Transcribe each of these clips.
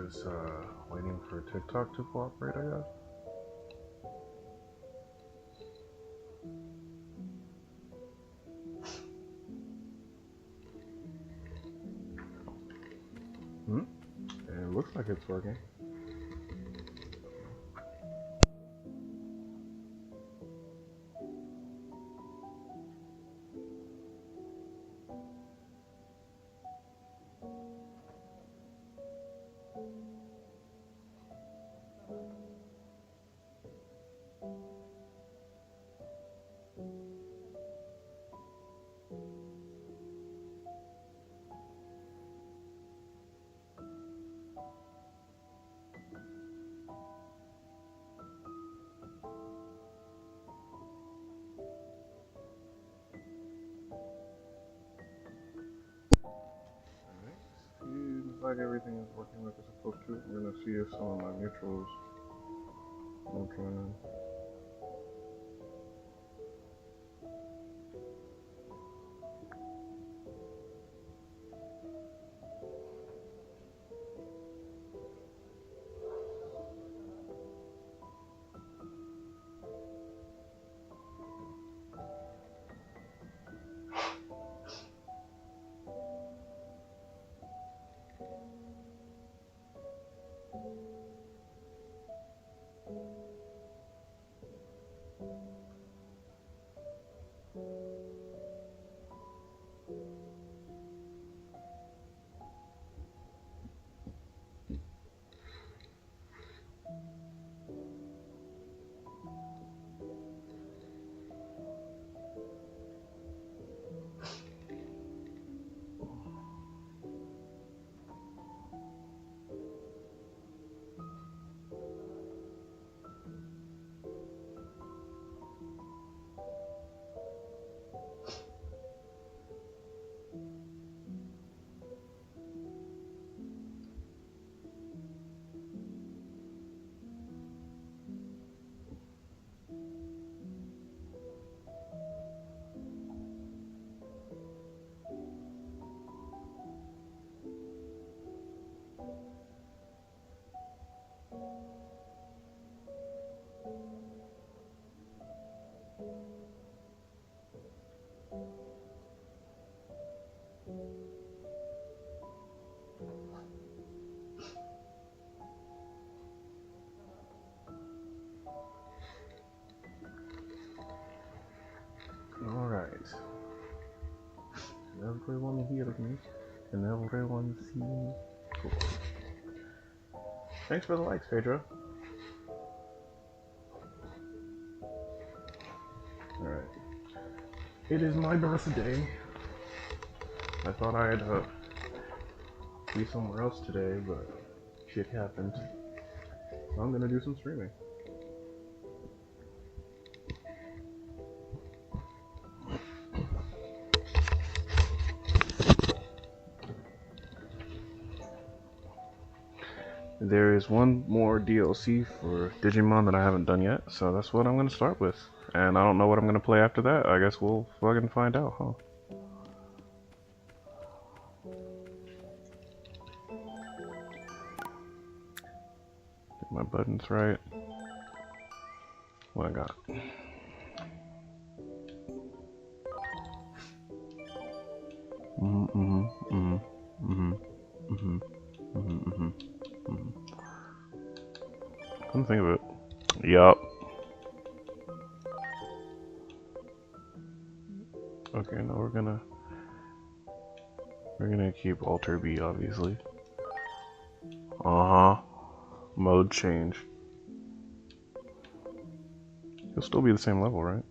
just waiting for TikTok to cooperate, I guess. It looks like it's working. Seems like everything is working like it's supposed to. I'm gonna see if some of my neutrals will join in. Alright. Everyone hears me, and everyone sees me. Cool. Thanks for the likes, Pedro. Alright. It is my birthday. I thought I'd be somewhere else today, but shit happened. So I'm gonna do some streaming. There is one more DLC for Digimon that I haven't done yet, so that's what I'm gonna start with. And I don't know what I'm gonna play after that. I guess we'll fucking find out, huh? Get my buttons right. What I got? Couldn't think of it. Yup. Okay, now we're gonna keep Alter B, obviously. Mode change. It'll still be the same level, right?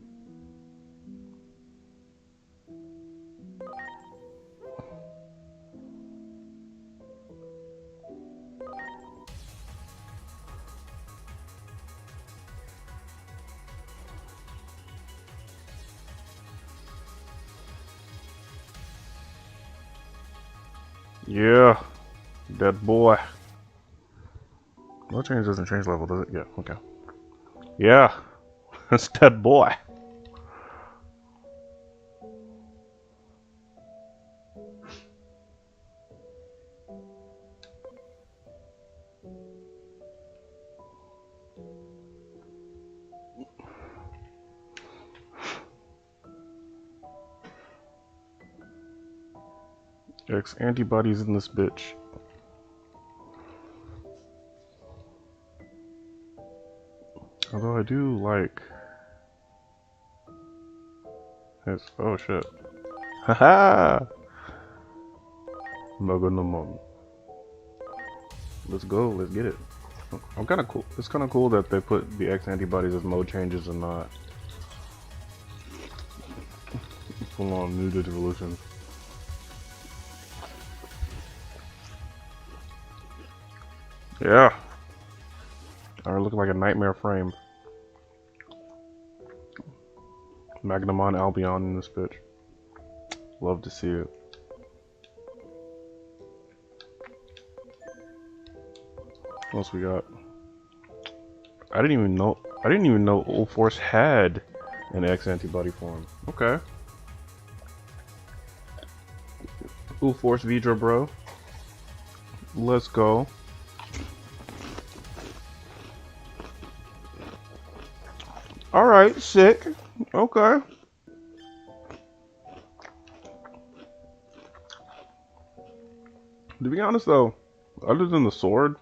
Yeah, that boy. Mode change doesn't change level, does it? Yeah, okay. Yeah, that's that boy. X antibodies in this bitch. Although I do like his. Oh shit. Haha! Meganamon. Let's go, let's get it. I'm kinda cool. It's kinda cool that they put the X antibodies as mode changes and not full on new evolution. Yeah. Are looking like a nightmare frame. Magnamon Albion in this bitch. Love to see it. What else we got? I didn't even know Ulforce had an X antibody form. Okay. Ulforce Vidra, bro. Let's go. Alright, sick. Okay. To be honest though, other than the sword,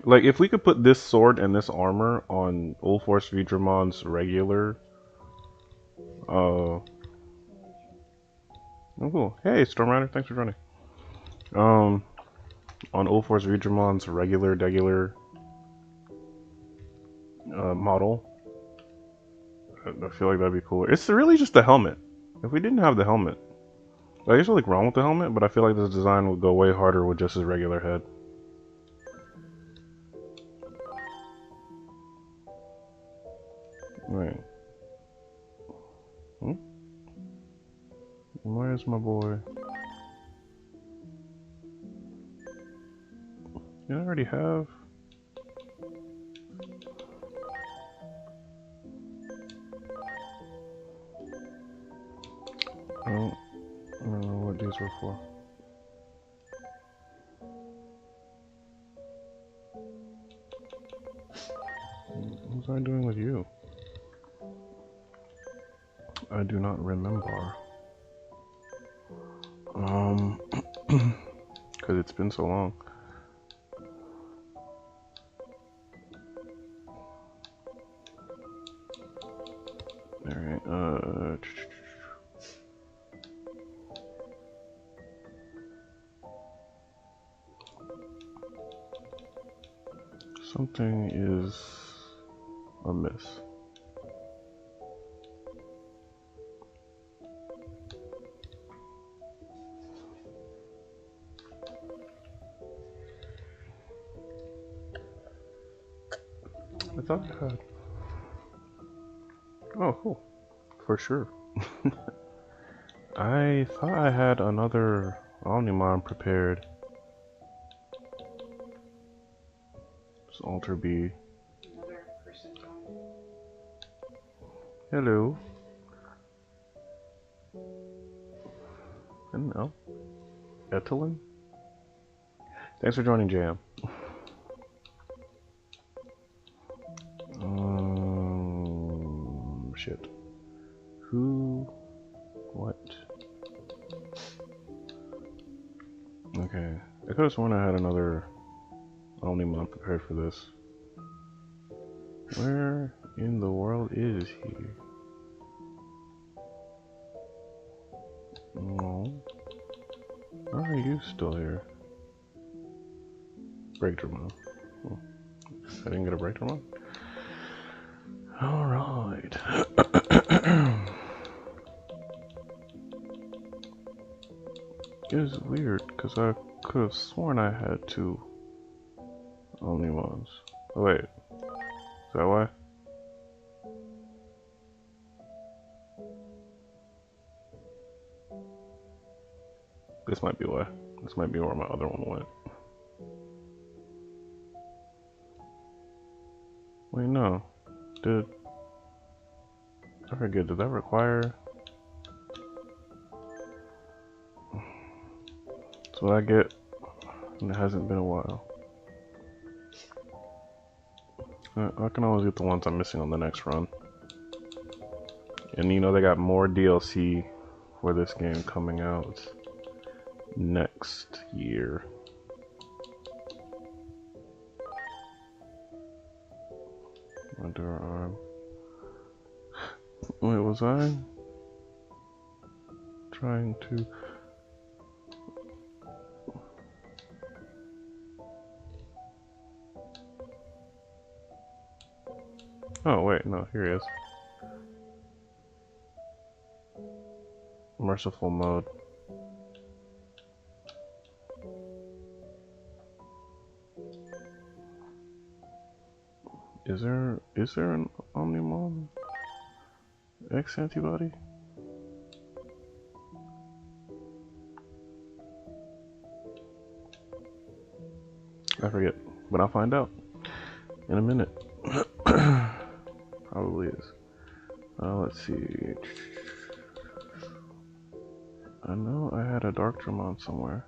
like if we could put this sword and this armor on Ulforce Vidramon's regular, oh cool. Hey Storm Rider, thanks for joining. On Ulforce Vidramon's regular model, I feel like that'd be cool. It's really just the helmet. If we didn't have the helmet, like, there's nothing wrong with the helmet, but I feel like this design would go way harder with just his regular head. Right. Where's my boy? You already have. I don't know what these were for. What was I doing with you? I do not remember. Because it's been so long. Alright, something is amiss. I thought I had. Oh, cool. For sure. I thought I had another Omnimon prepared. It's Alter B. Another person joined. Hello. I don't know. Etelin? Thanks for joining, JM. Shit. Who? What? Okay. I could have sworn I had another Omnimon prepared for this. Where in the world is he? No. Why are you still here? Breakdramon. Oh, I didn't get a Breakdramon? Alright. It is weird, because I could have sworn I had two Omnimons. Oh wait. Is that why? This might be why. This might be where my other one went. Wait, no. I forget, did that require... That's what I get, and it hasn't been a while. I can always get the ones I'm missing on the next run. And you know they got more DLC for this game coming out next year. Underarm. Wait, was I trying to? Oh wait, no, here he is. Merciful mode. Is there an Omnimon X antibody? I forget, but I'll find out in a minute. Probably is. Let's see. I know I had a Darkdramon somewhere.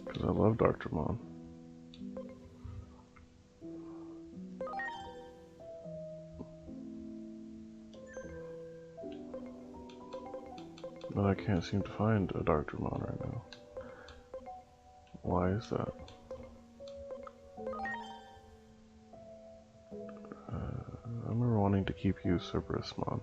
Because I love Darkdramon. But I can't seem to find a Darkdramon right now. Why is that? I remember wanting to keep you Cerberusmon.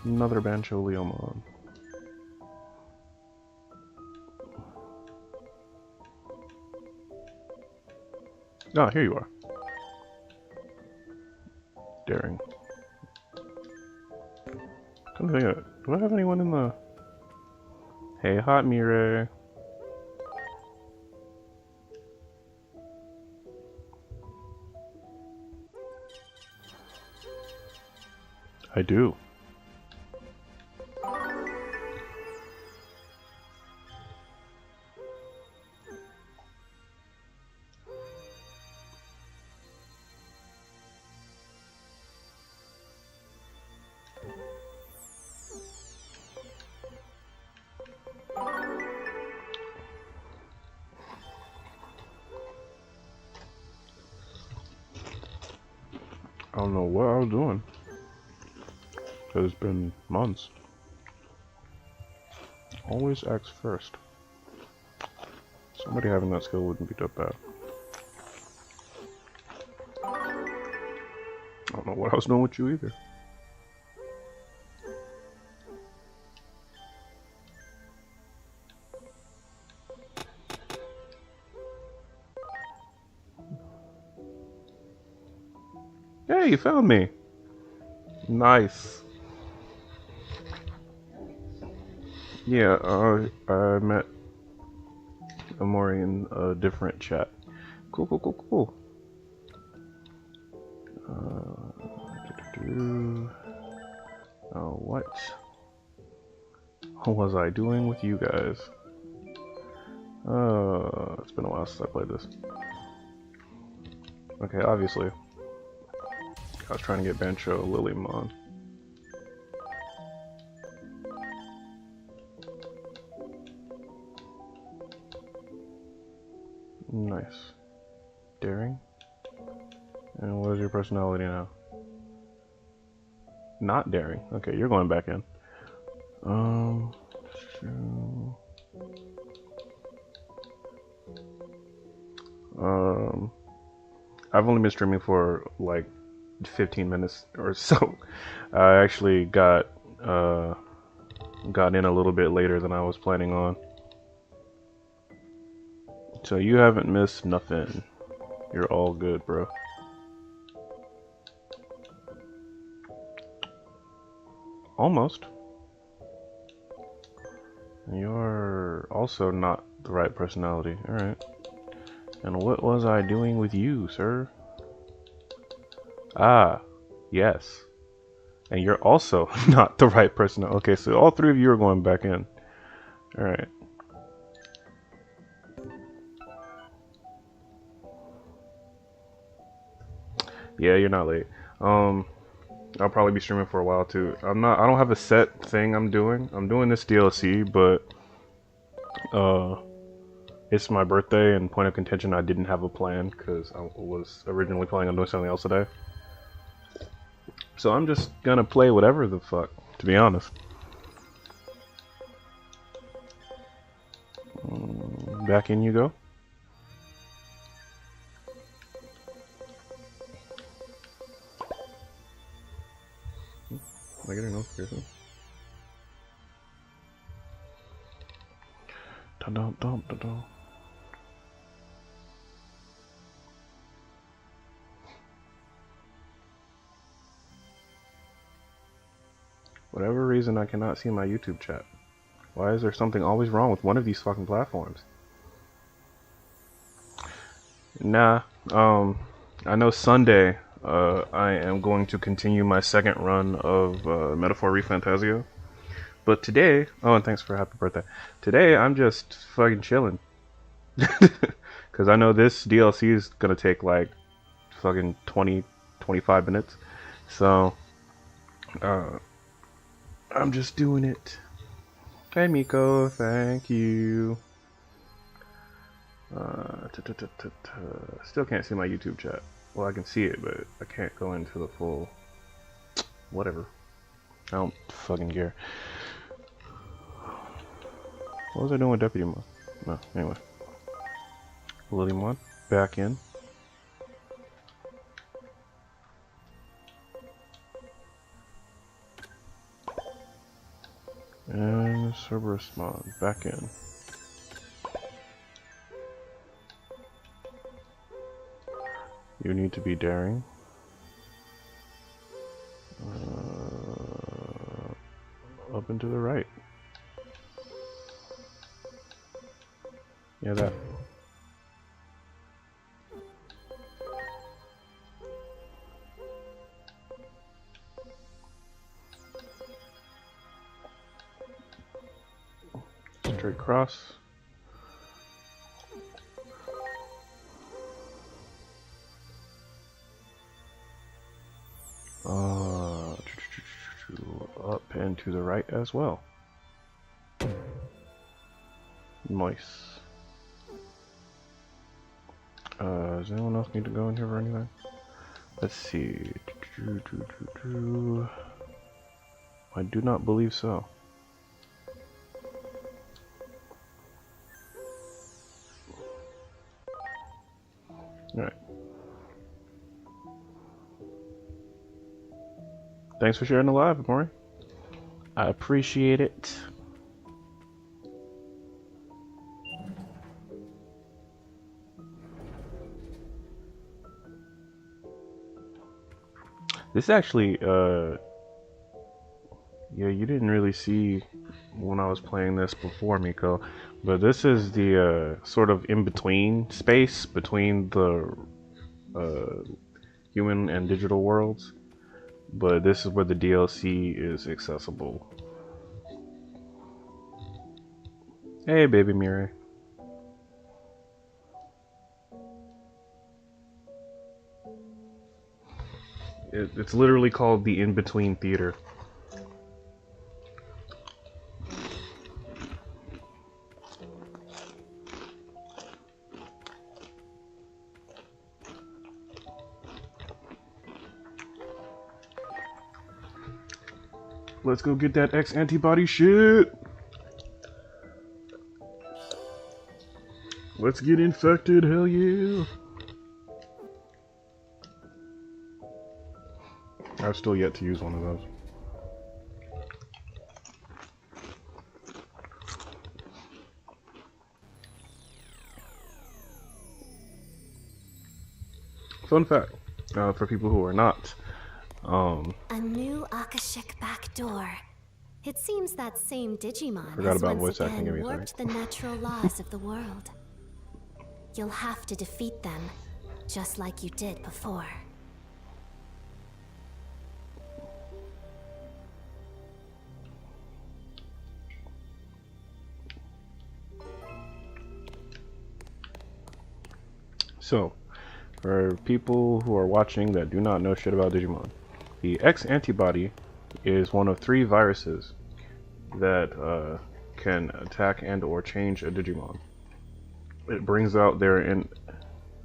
Another Bancho-Leomon. Ah, here you are. Daring. Come think of it. Do I have anyone in the... Hey, Hot Mirai. I do. I don't know what I was doing. It's been months. Always ask first. Somebody having that skill wouldn't be that bad. I don't know what I was doing with you either. Hey, you found me! Nice. Yeah, I met Amori in a different chat. Cool, cool, cool, cool. What was I doing with you guys? It's been a while since I played this. Okay, obviously. I was trying to get Bancho-Lilymon. Nice. Daring? And what is your personality now? Not daring. Okay, you're going back in. I've only been streaming for like 15 minutes or so. I actually got in a little bit later than I was planning on. So you haven't missed nothing. You're all good, bro. Almost. You're also not the right personality. Alright. And what was I doing with you, sir? Ah, yes. And you're also not the right person. Okay, so all three of you are going back in. Alright. Yeah, you're not late. I'll probably be streaming for a while too. I don't have a set thing I'm doing. I'm doing this DLC, but it's my birthday, and point of contention, I didn't have a plan because I was originally planning on doing something else today. So I'm just gonna play whatever the fuck, to be honest. Back in you go. Am I getting a notification? Dun-dun-dun-dun-dun. Whatever reason, I cannot see my YouTube chat. Why is there something always wrong with one of these fucking platforms? Nah, I know Sunday, I am going to continue my second run of Metaphor ReFantazio. But today, oh, and thanks for happy birthday. Today, I'm just fucking chilling. Because I know this DLC is gonna take like fucking 20-25 minutes. So, I'm just doing it. Hey Miko, thank you. Still can't see my YouTube chat. Well, I can see it, but I can't go into the full... Whatever. I don't fucking care. What was I doing with Deputy Mon? No, anyway. Lilymon, back in. And Cerberus Mon, back in. You need to be daring. Up and to the right. Yeah, that. Straight cross. Up and to the right as well. Nice. Does anyone else need to go in here for anything? Let's see. I do not believe so. Alright. Thanks for sharing the live, Maury. I appreciate it. This actually, yeah, you didn't really see when I was playing this before, Miko, but this is the sort of in-between space between the human and digital worlds, but this is where the DLC is accessible. Hey, baby Mirai. It's literally called the In-Between Theater. Let's go get that X antibody shit. Let's get infected, hell yeah. I've still yet to use one of those. Fun fact, for people who are not, a new Akashic backdoor. It seems that same Digimon forgot has about once voice acting, again give me a warped the natural laws of the world. You'll have to defeat them, just like you did before. So, for people who are watching that do not know shit about Digimon, The X antibody is one of 3 viruses that can attack and or change a Digimon. It brings out their in.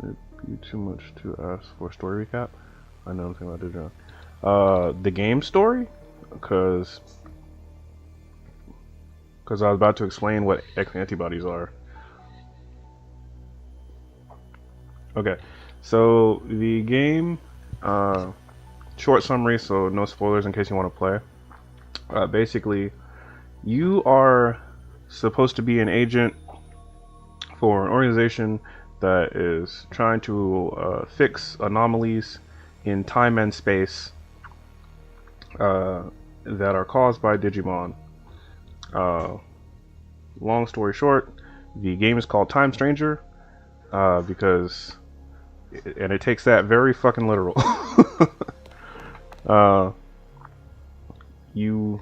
It'd be too much to ask for a story recap. I know nothing about Digimon. The game story, because I was about to explain what X antibodies are. Okay, so the game, short summary, so no spoilers in case you want to play. Basically, you are supposed to be an agent for an organization that is trying to fix anomalies in time and space that are caused by Digimon. Long story short, the game is called Time Stranger because, and it takes that very fucking literal. You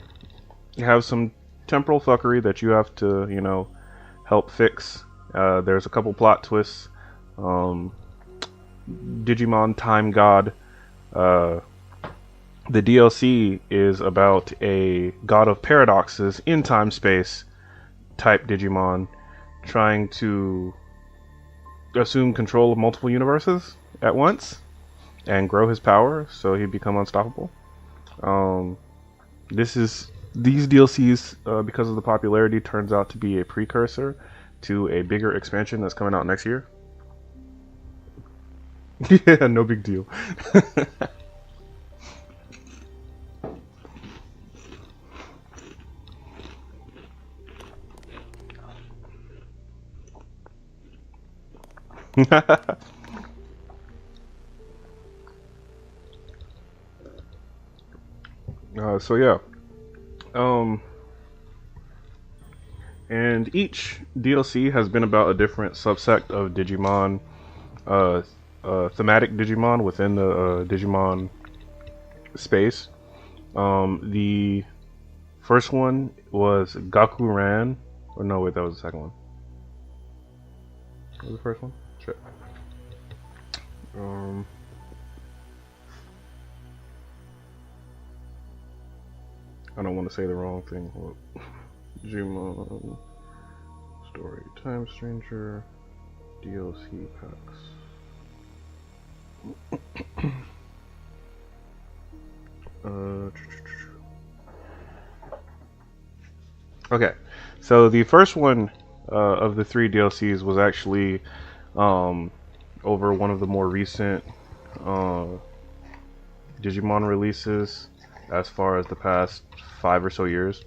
have some temporal fuckery that you have to, you know, help fix. There's a couple plot twists. Digimon Time God. The DLC is about a god of paradoxes in time space type Digimon trying to assume control of multiple universes at once and grow his power so he'd become unstoppable. These DLCs, because of the popularity, turns out to be a precursor to a bigger expansion that's coming out next year. Yeah, no big deal. So yeah, and each DLC has been about a different subsect of Digimon, thematic Digimon within the Digimon space. The first one was Gakuran, or no, wait, that was the second one. What was the first one? Shit. I don't want to say the wrong thing. Digimon Story Time Stranger DLC packs. Okay, so the first one of the 3 DLCs was actually over one of the more recent Digimon releases as far as the past 5 or so years,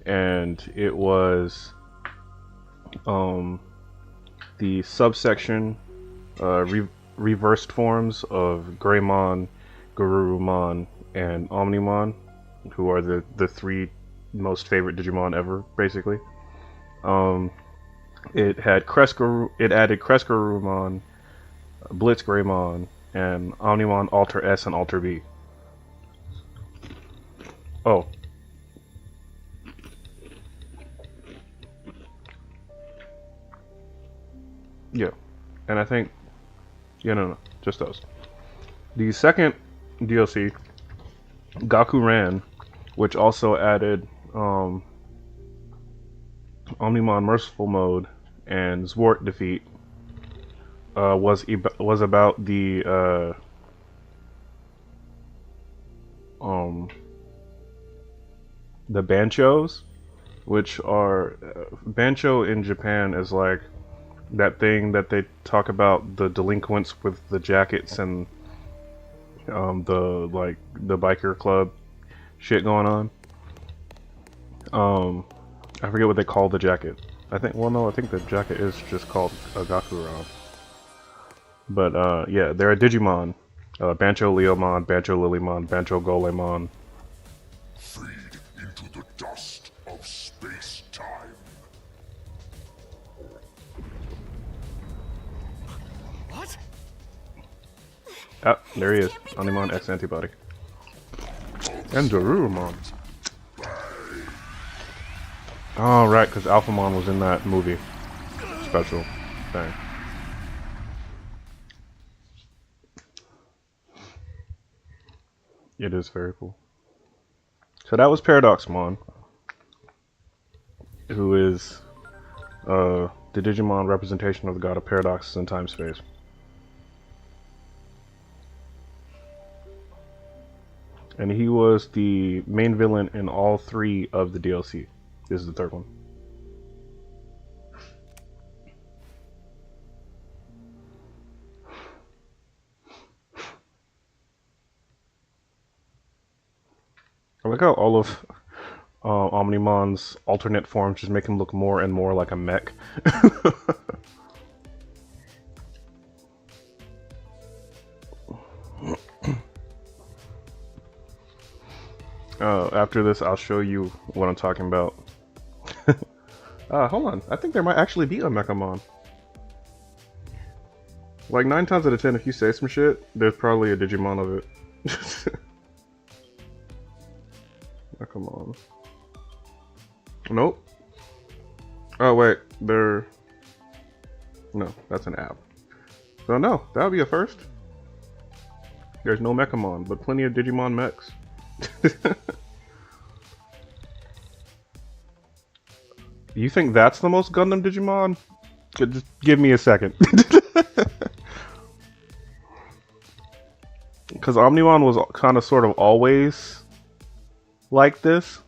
and it was the subsection reversed forms of Greymon, Garurumon, and Omnimon, who are the 3 most favorite Digimon ever, basically. It added Crescarumon, Blitz Greymon, and Omnimon Alter S and Alter B. Oh. Yeah. And I think... Yeah, no, just those. The second DLC, Gakuran, which also added Omnimon Merciful Mode and Zwart Defeat, was about the Banchos, which are Bancho in Japan is like that thing that they talk about, the delinquents with the jackets and the biker club shit going on. I forget what they call the jacket. I think the jacket is just called a Gakuran. But yeah, they're a Digimon. Bancho Leomon, Bancho Lilymon, Bancho Golemon. Freed into the dust of space-time. What? Ah, there he is. Omnimon X Antibody. And Darurumon. Oh, right, because Alphamon was in that movie. Special thing. It is very cool. So that was Paradoxmon, who is the Digimon representation of the god of paradoxes in time space. And he was the main villain in all 3 of the DLC. This is the 3rd one. I like how all of Omnimon's alternate forms just make him look more and more like a mech. After this, I'll show you what I'm talking about. Hold on. I think there might actually be a Mechamon. Like 9 times out of 10, if you say some shit, there's probably a Digimon of it. Mechamon. Nope. Oh wait, no, that's an app. So no, that would be a first. There's no Mechamon, but plenty of Digimon mechs. You think that's the most Gundam Digimon? Just give me a second. Because Omnimon was kind of sort of always like this.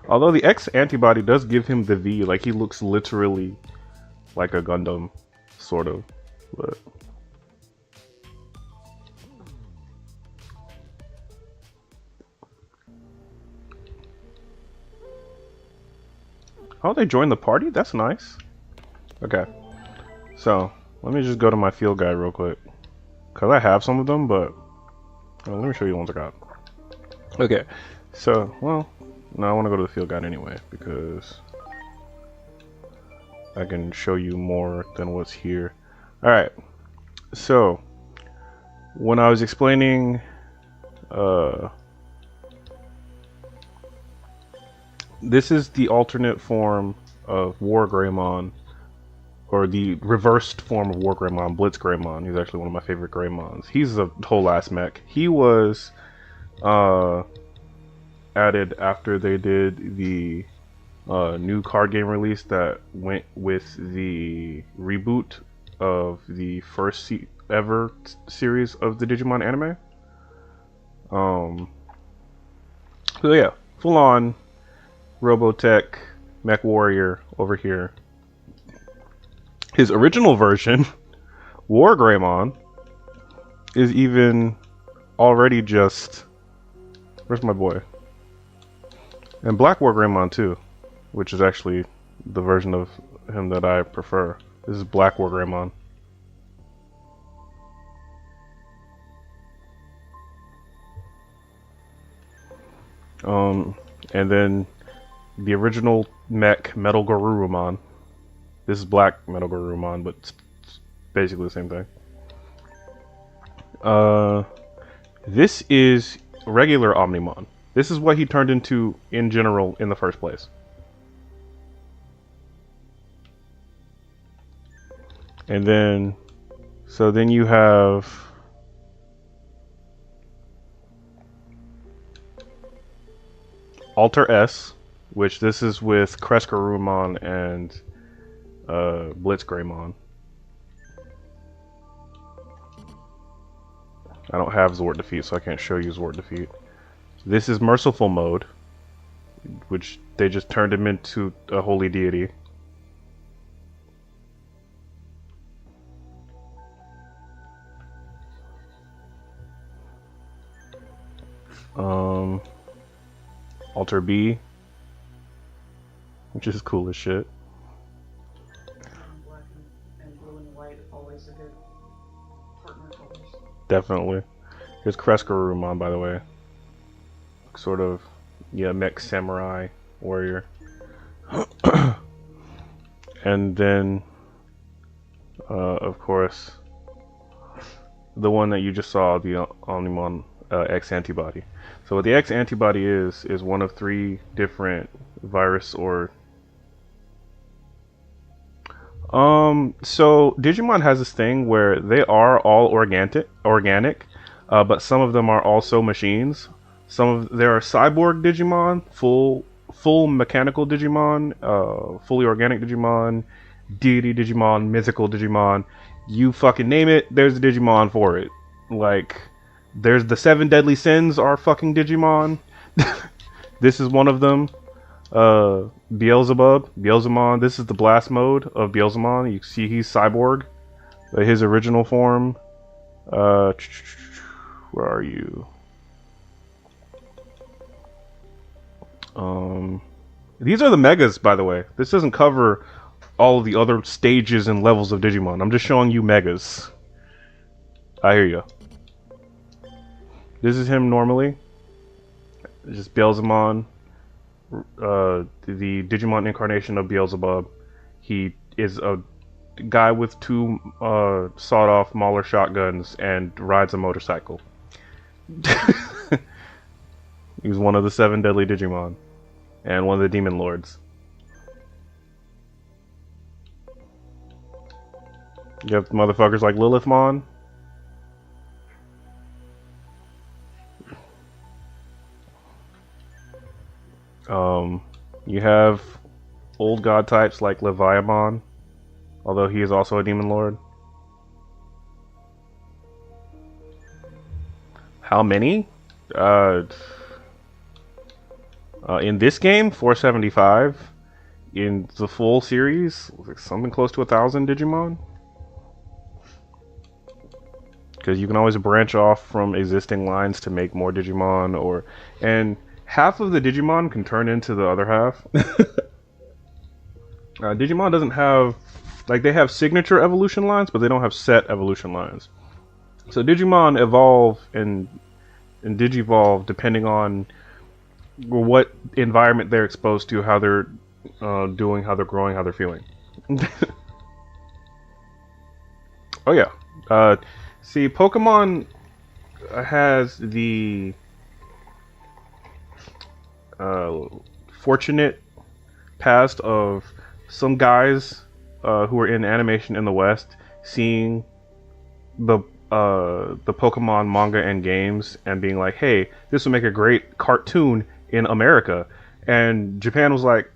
Although the X antibody does give him the V, like he looks literally like a Gundam, sort of. But oh, they joined the party? That's nice. Okay. So, let me just go to my field guide real quick. Because I have some of them, but let me show you the ones I got. Okay. So, well, no, I want to go to the field guide anyway, because I can show you more than what's here. Alright. So, when I was explaining this is the alternate form of War Greymon, or the reversed form of War Greymon, Blitz Greymon. He's actually one of my favorite Greymons. He's a whole ass mech. He was added after they did the new card game release that went with the reboot of the first ever series of the Digimon anime. So yeah, full on Robotech Mech Warrior over here. His original version, War Greymon, is even already just... Where's my boy? And Black War Greymon too, which is actually the version of him that I prefer. This is Black War Greymon. And then the original mech, Metal Garurumon. This is Black Metal Garurumon, but it's basically the same thing. This is regular Omnimon. This is what he turned into in general in the first place. And then, so then you have Alter S, which this is with Crescarumon and Blitz Greymon. I don't have Zord Defeat, so I can't show you Zord Defeat. This is Merciful Mode, which they just turned him into a holy deity. Alter B, which is cool as shit. Black and blue and white, always a good partner colors. Definitely. Here's Crescarumon, by the way. Sort of, yeah, mech samurai warrior. And then, of course, the one that you just saw, the Omnimon X antibody. So what the X antibody is one of 3 different virus or So Digimon has this thing where they are all organic, but some of them are also machines. There are cyborg Digimon, full mechanical Digimon, fully organic Digimon, deity Digimon, mythical Digimon. You fucking name it, there's a Digimon for it. Like, there's the 7 deadly sins are fucking Digimon. This is one of them. Beelzemon. This is the blast mode of Beelzemon. You see he's cyborg. His original form. Where are you? These are the megas, by the way. This doesn't cover all of the other stages and levels of Digimon. I'm just showing you megas. I hear you. This is him normally. It's just Beelzemon. The Digimon incarnation of Beelzebub. He is a guy with 2 sawed-off Mauler shotguns and rides a motorcycle. He's one of the 7 deadly Digimon and one of the Demon Lords. You have motherfuckers like Lilithmon. You have old god types like Leviamon, although he is also a Demon Lord. How many? In this game, 475. In the full series, something close to 1,000 Digimon. Because you can always branch off from existing lines to make more Digimon, and half of the Digimon can turn into the other half. Digimon doesn't have, like, they have signature evolution lines, but they don't have set evolution lines. So Digimon evolve and Digivolve depending on what environment they're exposed to, how they're doing, how they're growing, how they're feeling. Oh yeah. See, Pokemon has the fortunate past of some guys who are in animation in the West seeing the Pokemon manga and games and being like, hey, this will make a great cartoon in America. And Japan was like,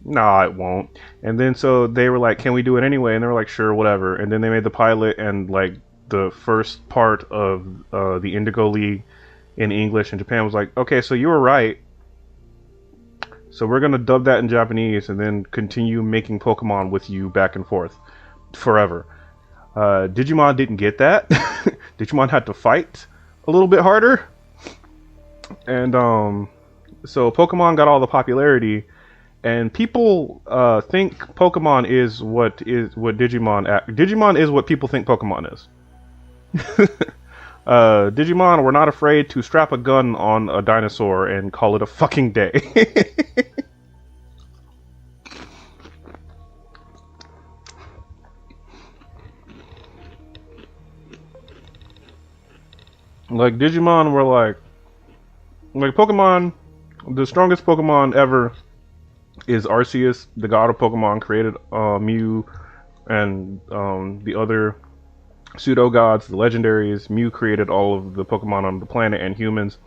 nah, it won't. And then so they were like, can we do it anyway? And they were like, sure, whatever. And then they made the pilot, and like the first part of the Indigo League in English, and Japan was like, okay, so you were right. So we're going to dub that in Japanese and then continue making Pokemon with you back and forth forever. Digimon didn't get that. Digimon had to fight a little bit harder. And so Pokemon got all the popularity, and people think Pokemon is what Digimon... Digimon is what people think Pokemon is. Digimon were not afraid to strap a gun on a dinosaur and call it a fucking day. Like, Digimon were like Pokemon, the strongest Pokemon ever is Arceus, the god of Pokemon, created Mew and the other pseudo gods, the legendaries. Mew created all of the Pokemon on the planet and humans.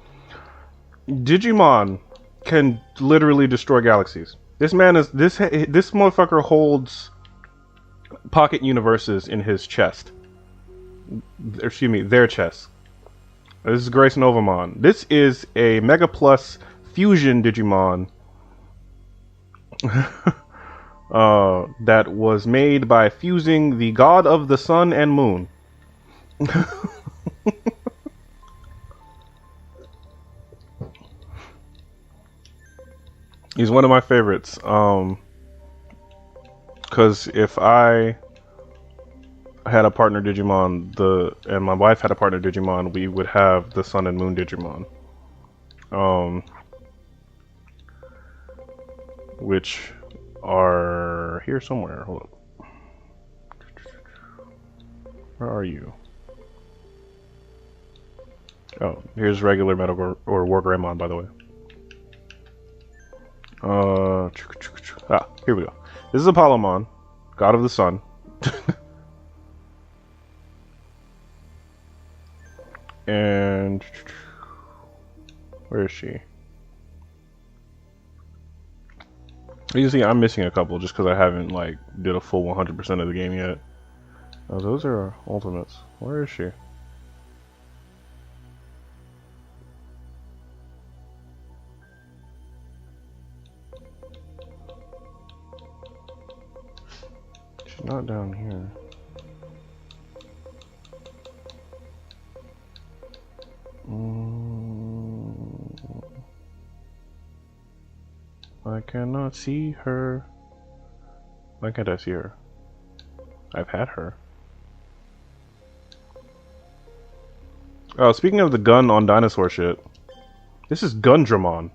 Digimon can literally destroy galaxies. This motherfucker holds pocket universes in his chest. Excuse me, their chest. This is Grace Novamon. This is a Mega Plus fusion Digimon that was made by fusing the god of the sun and moon. He's one of my favorites. Because if I had a partner Digimon, and my wife had a partner Digimon, we would have the Sun and Moon Digimon. Which are here somewhere. Hold up. Where are you? Oh, here's regular Metal or War Greymon, by the way. Here we go. This is Apollomon. God of the Sun. And where is she? You see, I'm missing a couple just because I haven't like did a full 100% of the game yet. Oh, those are ultimates. Where is she? She's not down here. I cannot see her. Why can't I see her? I've had her. Oh, speaking of the gun on dinosaur shit, this is Gundramon.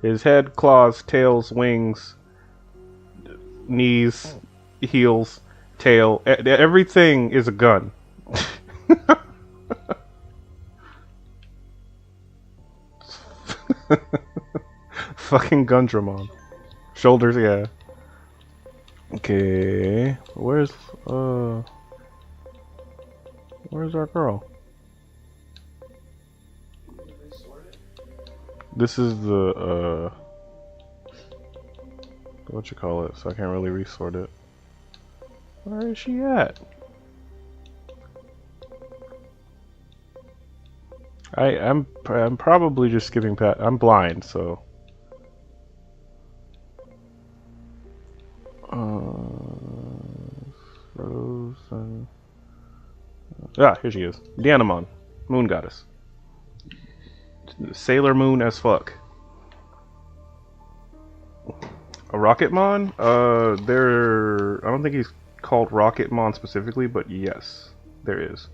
His head, claws, tails, wings, knees, heels, tail, everything is a gun. Fucking Gundramon. Shoulders, yeah. Okay, where's our girl? This is the what you call it, so I can't really resort it. Where is she at? I'm probably just skipping past. I'm blind, so Frozen. Ah, here she is. Dianamon, Moon Goddess. Sailor Moon as fuck. A Rocketmon? I don't think he's called Rocketmon specifically, but yes, there is.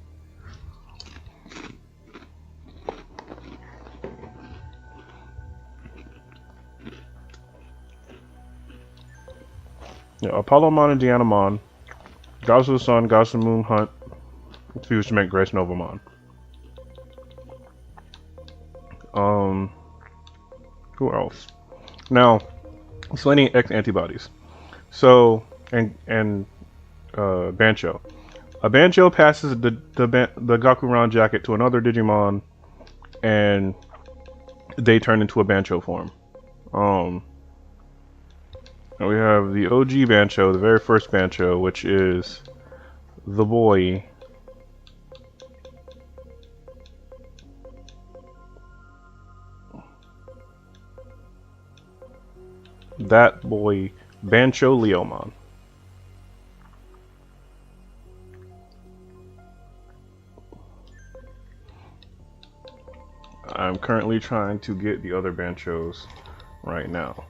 Yeah, Apollomon and Dianamon, Gods of the Sun, Gods of the Moon hunt, fused to make Grace Novamon. Who else? Now, explaining X antibodies. So, and Bancho. A Bancho passes the Gakuran jacket to another Digimon, and they turn into a Bancho form. And we have the OG Bancho, the very first Bancho, which is the boy. That boy, Bancho Leomon. I'm currently trying to get the other Banchos right now.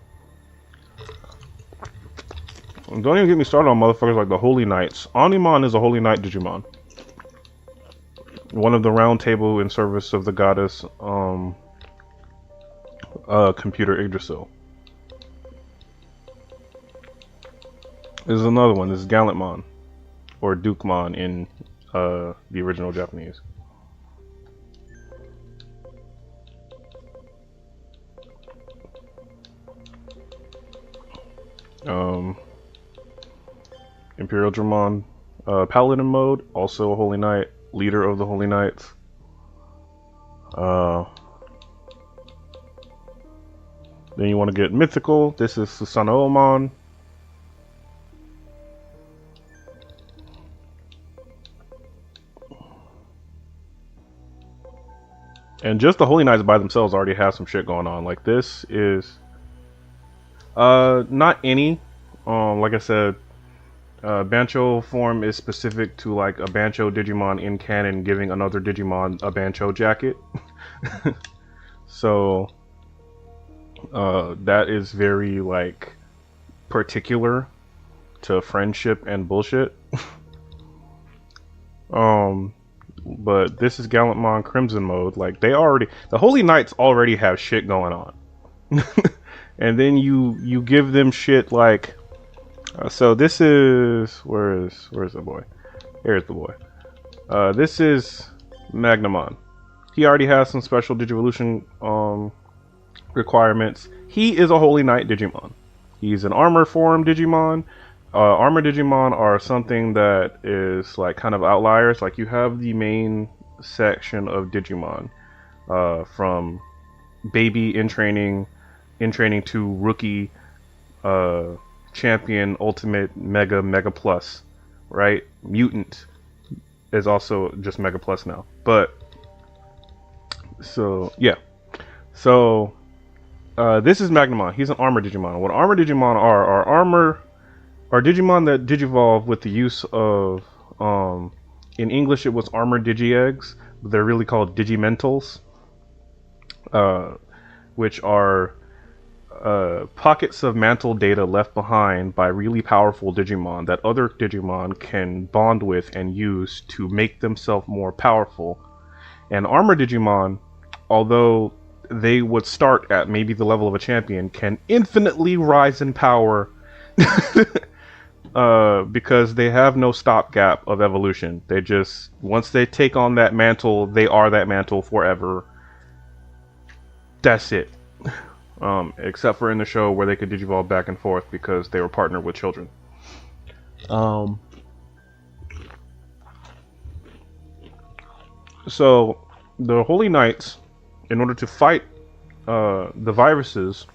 And don't even get me started on motherfuckers like the Holy Knights. Onimon is a Holy Knight Digimon. One of the round table in service of the goddess, Computer Yggdrasil. This is another one. This is Gallantmon, or Dukemon in the original Japanese. Imperial Dramon, Paladin mode, also a Holy Knight, leader of the Holy Knights. Then you want to get mythical. This is Susanoo-mon. And just the Holy Knights by themselves already have some shit going on. Like this is not any. Like I said, Bancho form is specific to like a Bancho Digimon in canon giving another Digimon a Bancho jacket. So that is very like particular to friendship and bullshit. But this is Gallantmon Crimson mode. Like the Holy Knights already have shit going on. And then you give them shit like so this is where's the boy? Here's the boy. This is Magnamon. He already has some special Digivolution requirements. He is a Holy Knight Digimon. He's an armor form Digimon. Armor Digimon are something that is like kind of outliers. Like you have the main section of Digimon, from baby in training to rookie, champion, ultimate, mega plus, right? Mutant is also just mega plus now. But so yeah, so this is Magnamon. He's an armor Digimon. What armor Digimon are Digimon that digivolve with the use of in English it was armored Digi-Eggs, but they're really called Digimentals, which are pockets of mantle data left behind by really powerful Digimon that other Digimon can bond with and use to make themselves more powerful. And armor Digimon, although they would start at maybe the level of a champion, can infinitely rise in power because they have no stopgap of evolution. They just, once they take on that mantle, they are that mantle forever. That's it. Except for in the show where they could digivolve back and forth because they were partnered with children. So the Holy Knights, in order to fight the viruses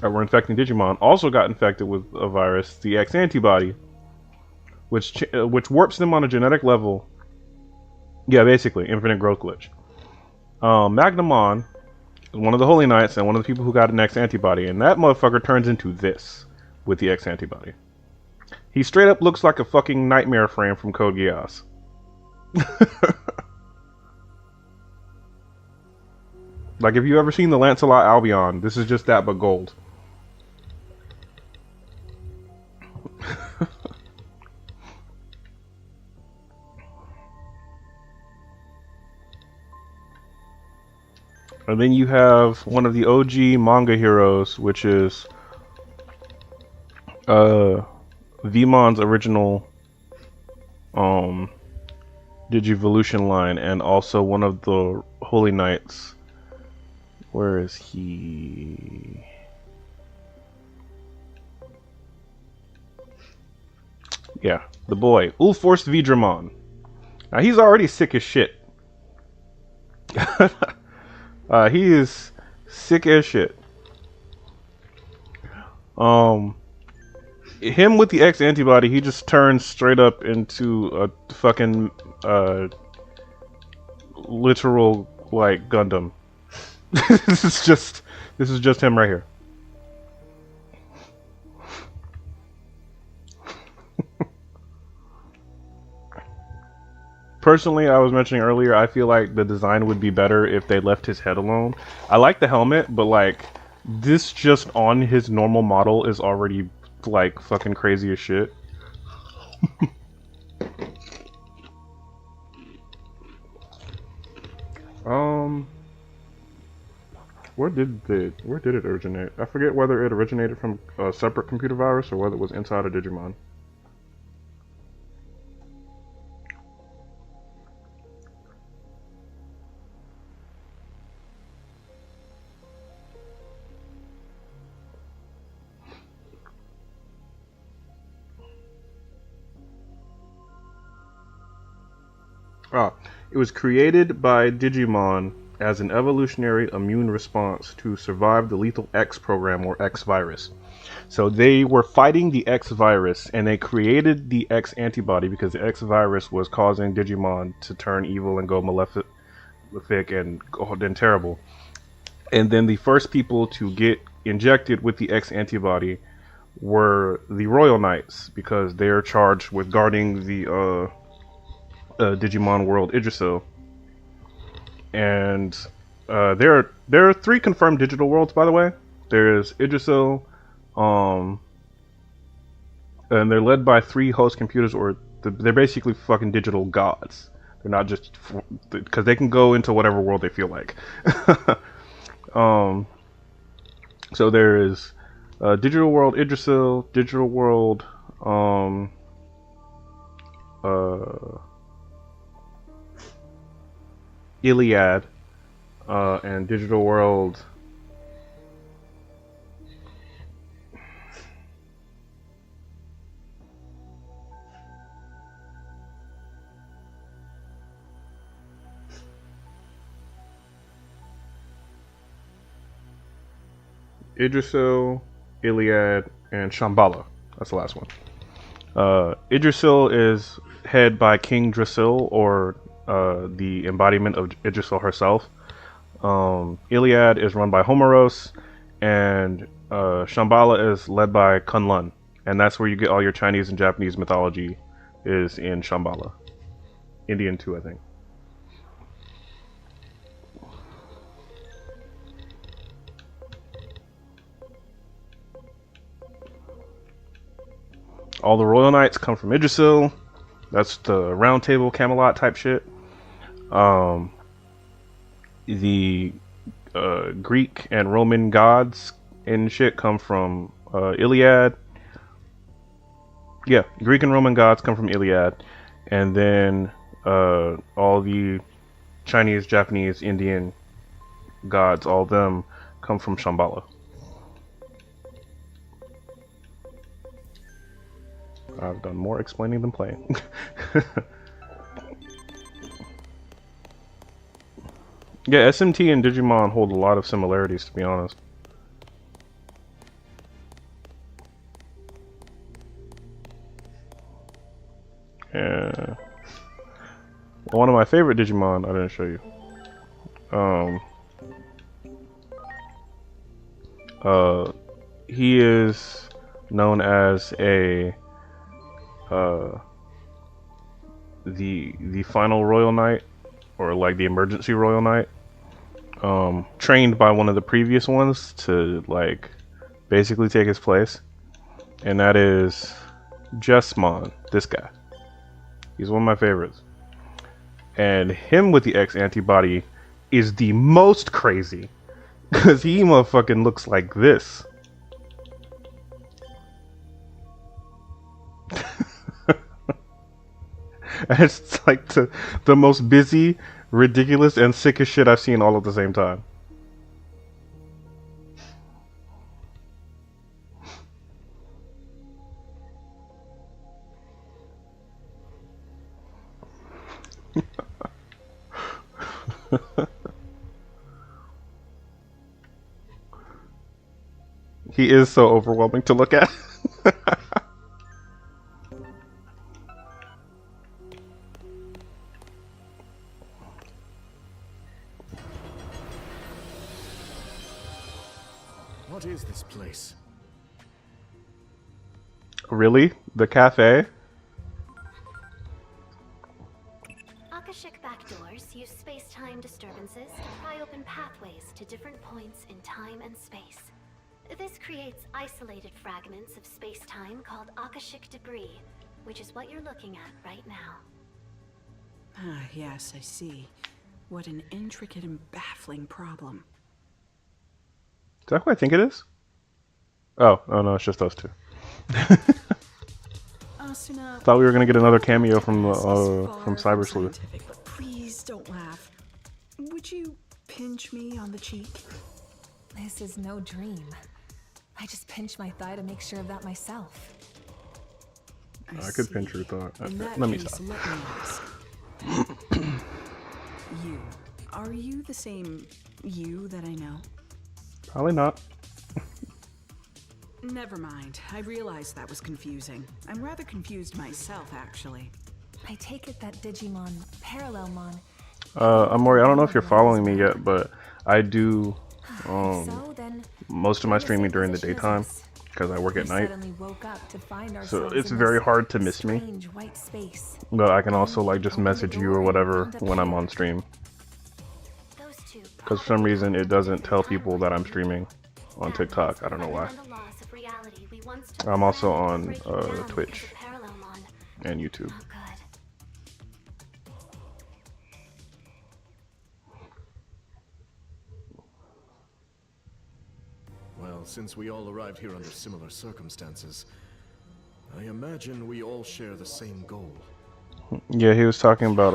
that were infecting Digimon, also got infected with a virus, the X antibody, which warps them on a genetic level. Yeah, basically, infinite growth glitch. Magnamon is one of the Holy Knights and one of the people who got an X antibody, and that motherfucker turns into this with the X antibody. He straight up looks like a fucking nightmare frame from Code Geass. Like, if you ever seen the Lancelot Albion, this is just that but gold. And then you have one of the OG manga heroes, which is Veemon's original Digivolution line, and also one of the Holy Knights. Where is he? Yeah, the boy, Ulforce Vidramon. Now he's already sick as shit. He is sick as shit. Him with the X antibody, he just turns straight up into a fucking literal like Gundam. This is just him right here. Personally, I was mentioning earlier, I feel like the design would be better if they left his head alone. I like the helmet, but like this just on his normal model is already like fucking crazy as shit. Where did it originate? I forget whether it originated from a separate computer virus or whether it was inside of Digimon. It was created by Digimon as an evolutionary immune response to survive the Lethal X program, or X virus. So they were fighting the X virus, and they created the X antibody because the X virus was causing Digimon to turn evil and go malefic and terrible. And then the first people to get injected with the X antibody were the Royal Knights, because they're charged with guarding the Digimon world Yggdrasil. And there are 3 confirmed digital worlds, by the way. There's Yggdrasil, and they're led by 3 host computers, or they're basically fucking digital gods. They're not just because they can go into whatever world they feel like. So there is digital world Yggdrasil, digital world Iliad, and digital world Idrisil, Iliad, and Shambhala. That's the last one. Idrisil is head by King Drasil, or the embodiment of Idrisil herself. Iliad is run by Homeros, and Shambhala is led by Kunlun, and that's where you get all your Chinese and Japanese mythology, is in Shambhala. Indian too, I think. All the royal knights come from Idrisil. That's the Round Table Camelot type shit. The Greek and Roman gods and shit come from Iliad. Yeah, Greek and Roman gods come from Iliad, and then all the Chinese, Japanese, Indian gods, all of them come from Shambhala. I've done more explaining than playing. Yeah, SMT and Digimon hold a lot of similarities, to be honest. Yeah. One of my favorite Digimon, I didn't show you. He is known as a the final Royal Knight, or like the emergency Royal Knight, trained by one of the previous ones to like basically take his place, and that is Jesmon, this guy. He's one of my favorites, and him with the X antibody is the most crazy because he motherfucking looks like this. And it's like the most busy, ridiculous, and sickest shit I've seen all at the same time. He is so overwhelming to look at. What is this place? Really? The cafe? Akashic backdoors use space-time disturbances to pry open pathways to different points in time and space. This creates isolated fragments of space-time called Akashic debris, which is what you're looking at right now. Ah, yes, I see. What an intricate and baffling problem. Is that who I think it is? Oh no, it's just us two. Asuna, Thought we were gonna get another cameo from Cyber Sleuth. scientific, but please don't laugh. Would you pinch me on the cheek? This is no dream. I just pinched my thigh to make sure of that myself. I could pinch your thought. In that Let me case, stop. let me ask. You. Are you the same you that I know? Probably not. Never mind. I realized that was confusing. I'm rather confused myself, actually. I take it that Digimon, Parallelmon... Amori, I don't know if you're following me yet, but I do so then, most of my streaming during the daytime because I work at night. suddenly woke up to find So ourselves it's in very this hard to miss me. strange white space. But I can also like just message you or whatever when I'm on stream. Those two Because for some reason it doesn't tell people that I'm streaming on TikTok. I don't know why. I'm also on Twitch and YouTube. Oh, good. Well, since we all arrived here under similar circumstances, I imagine we all share the same goal. Yeah, he was talking about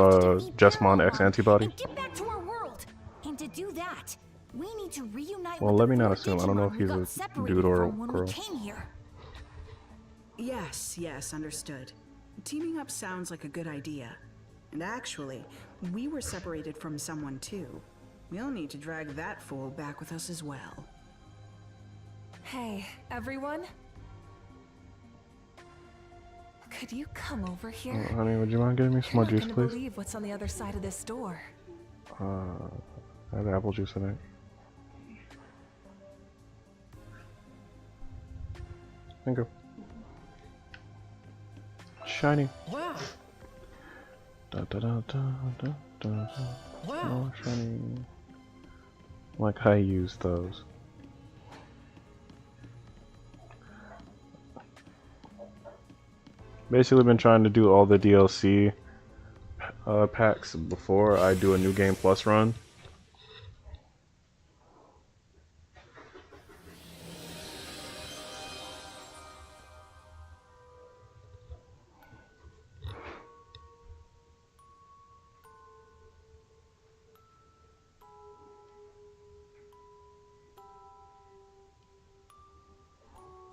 Jesmon X antibody. And get back to our world. And to do that, we need to reunite Well, with let the me not four assume. I don't know Digimon if we he's got a separated dude or a from when girl. we came here. Yes, understood. Teaming up sounds like a good idea. And actually, we were separated from someone too. We'll need to drag that fool back with us as well. Hey, everyone? Could you come over here? Honey, would you mind getting me some more You're not juice, gonna please? believe what's on the other side of this door. I have apple juice in it. Thank you. Shiny. Wow. Da da da da da da da. Wow. Oh, shiny. Like I use those. Basically been trying to do all the DLC packs before I do a new game plus run.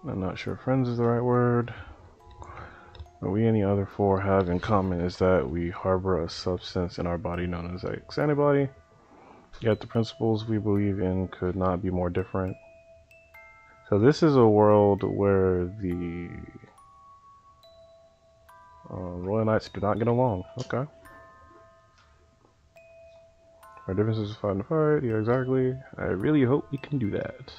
I'm not sure friends is the right word. What we and the other four have in common is that we harbor a substance in our body known as X antibody. Yet the principles we believe in could not be more different. So this is a world where the Royal Knights do not get along. Okay. Our differences is fight and fight. Yeah, exactly. I really hope we can do that.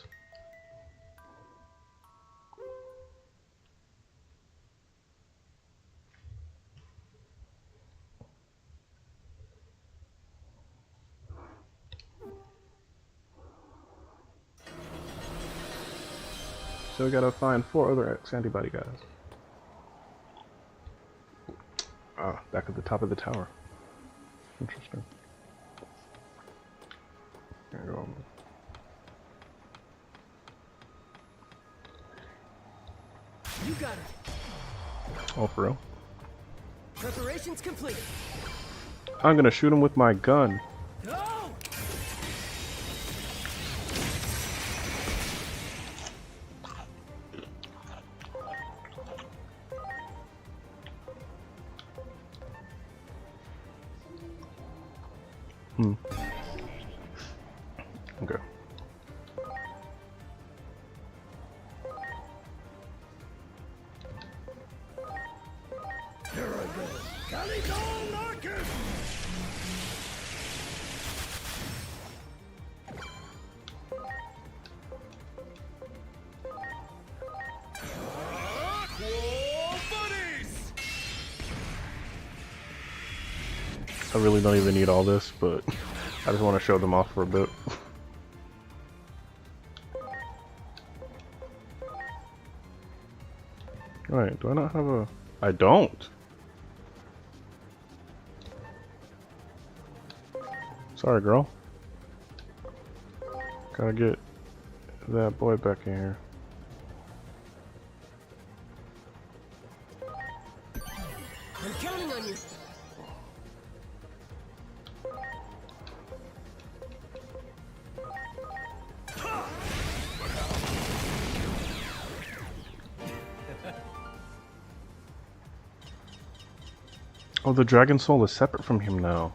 So we gotta find 4 other X antibody guys. Ah, back at the top of the tower. Interesting. There you go. You got it. Oh, for real? Preparations complete. I'm gonna shoot him with my gun. Go! Okay. Here I go. Calico Larkin! I really don't even need all this, but I just want to show them off for a bit. Alright, do I not have a... I don't! Sorry, girl. Gotta get that boy back in here. I'm counting on you. Oh, the Dragon Soul is separate from him now.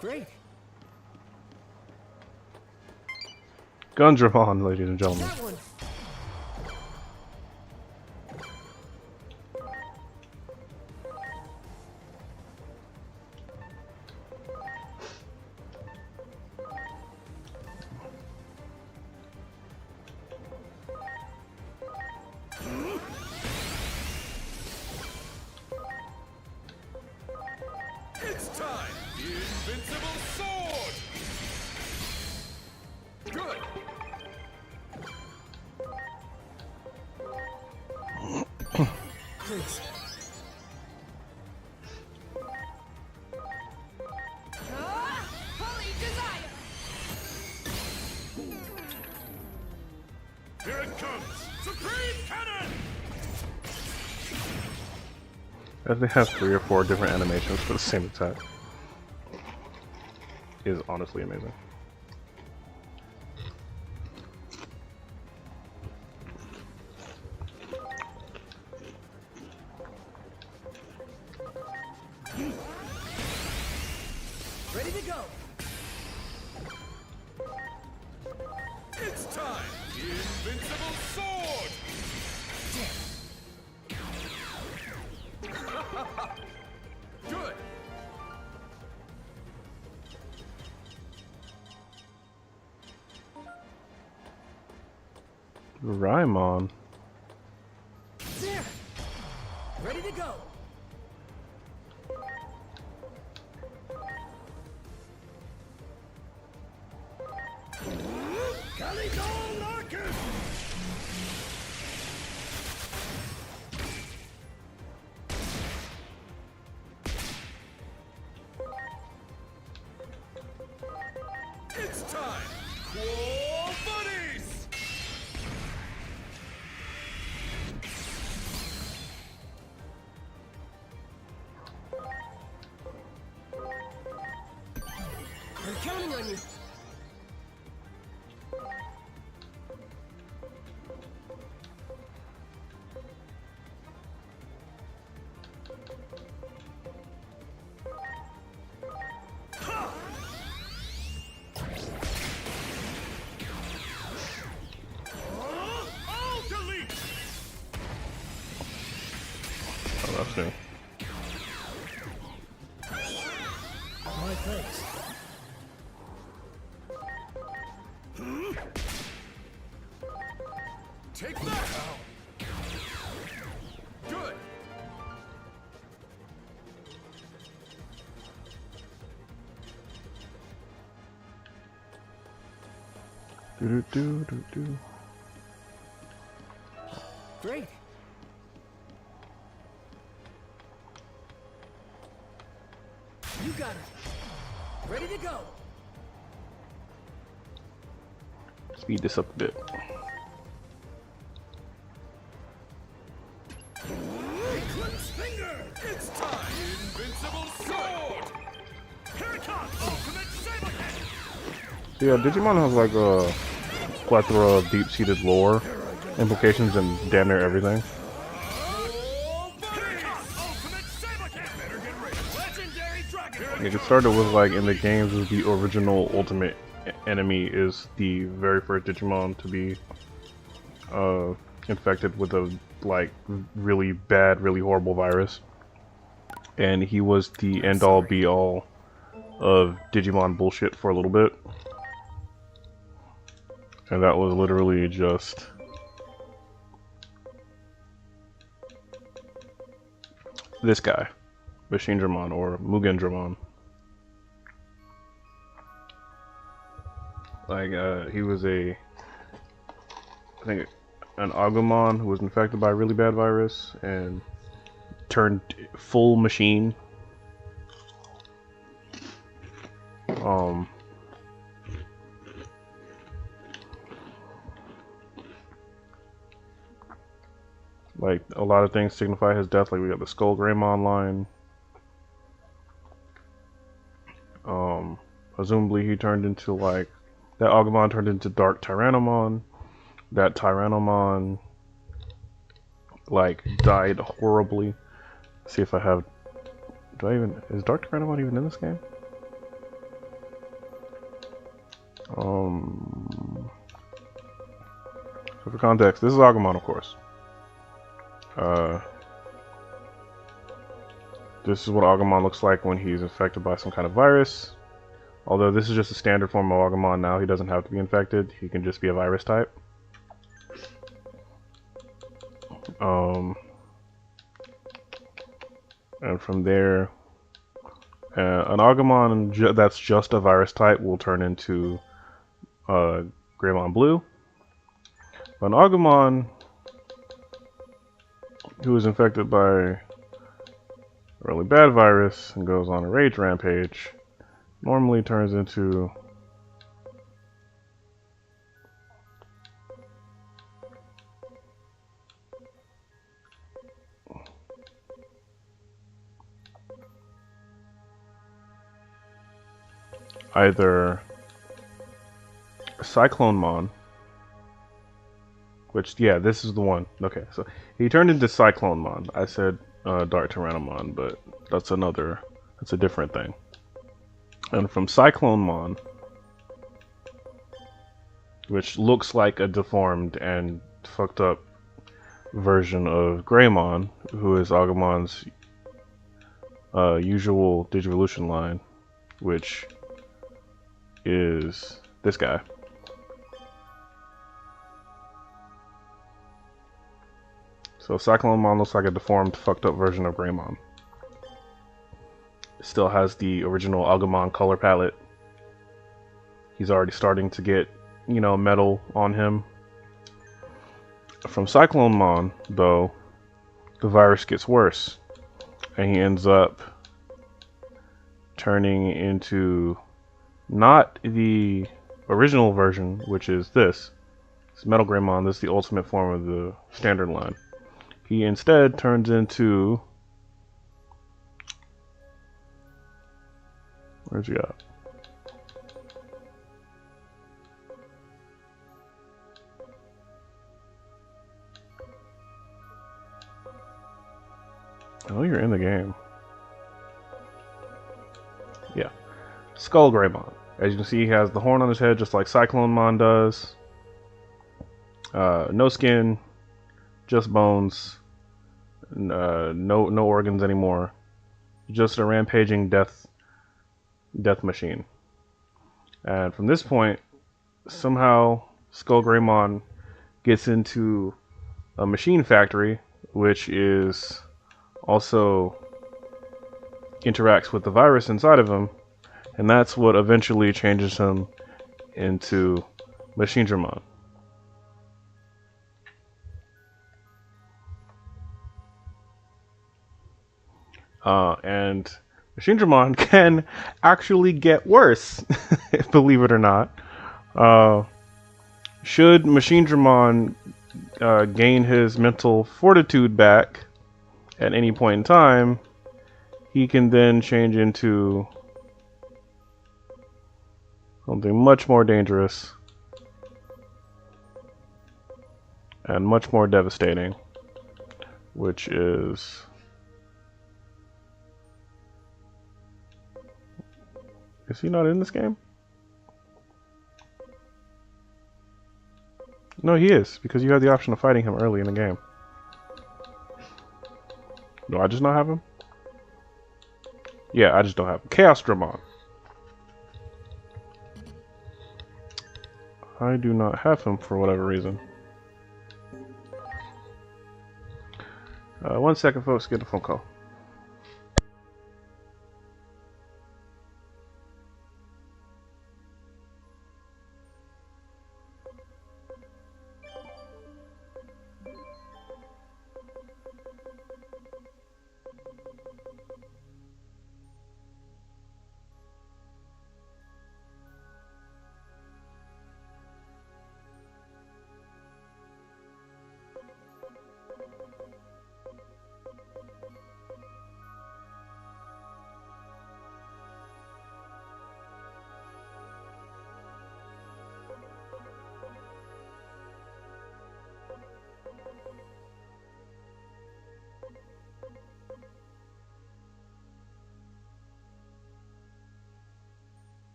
Great. Guns are on, ladies and gentlemen. That one. It's time! The invincible sword! Good! Please. Holy desire! Here it comes! Supreme Cannon! As they have 3 or 4 different animations for the same attack. Is honestly amazing. Ready to go. Raimon. There! Ready to go! Kalidon Arcus! It's time! Quo Buddies! I'm counting on you! I'll delete! Oh, that's new. My thanks. Take that! Good! Do do do do do. Great. You got it. Ready to go. Speed this up a bit. Eclipse Finger! It's time! Invincible Sword! Here it comes! Ultimate Saber Kick! Yeah, Digimon has like a plethora of deep-seated lore implications in damn near everything. Here it comes! Ultimate Saber Kick! Better get ready! Legendary Dragon! It started with like in the games with the original ultimate enemy is the very first Digimon to be infected with a like really bad, really horrible virus, and he was the end-all be-all of Digimon bullshit for a little bit, and that was literally just this guy, Machinedramon or Mugendramon. Like, he was I think, an Agumon who was infected by a really bad virus and turned full machine. Like, a lot of things signify his death, like we got the Skull Greymon line. Presumably he turned into, like, that Agumon turned into Dark Tyrannomon. That Tyrannomon, like, died horribly. Let's see if I have... is Dark Tyrannomon even in this game? So for context, this is Agumon, of course. This is what Agumon looks like when he's infected by some kind of virus. Although this is just a standard form of Agumon now, he doesn't have to be infected. He can just be a virus type. And from there, an Agumon that's just a virus type will turn into Greymon Blue. An Agumon who is infected by a really bad virus and goes on a rage rampage normally turns into either Cyclonemon, which, yeah, this is the one. Okay, so he turned into Cyclonemon. I said Dark Tyrannomon, but that's a different thing. And from Cyclonemon, which looks like a deformed and fucked up version of Greymon, who is Agumon's usual Digivolution line, which is this guy. So Cyclonemon looks like a deformed, fucked up version of Greymon. It still has the original Agumon color palette. He's already starting to get, you know, metal on him. From Cyclonemon, though, the virus gets worse. And he ends up turning into not the original version, which is this. It's Metal Greymon. This is the ultimate form of the standard line. He instead turns into... Where's he at? Oh, you're in the game. Yeah. Skull Greymon. As you can see, he has the horn on his head just like Cyclonemon does. No skin, just bones. No organs anymore. Just a rampaging death machine. And from this point, somehow Skull Greymon gets into a machine factory, which is also interacts with the virus inside of him, and that's what eventually changes him into Machinedramon. And Machinedramon can actually get worse, believe it or not. Should Machinedramon gain his mental fortitude back at any point in time, he can then change into something much more dangerous and much more devastating, which is... Is he not in this game? No, he is, because you have the option of fighting him early in the game. Do I just not have him? Yeah, I just don't have him. Chaosdramon. I do not have him for whatever reason. 1 second, folks. Get a phone call.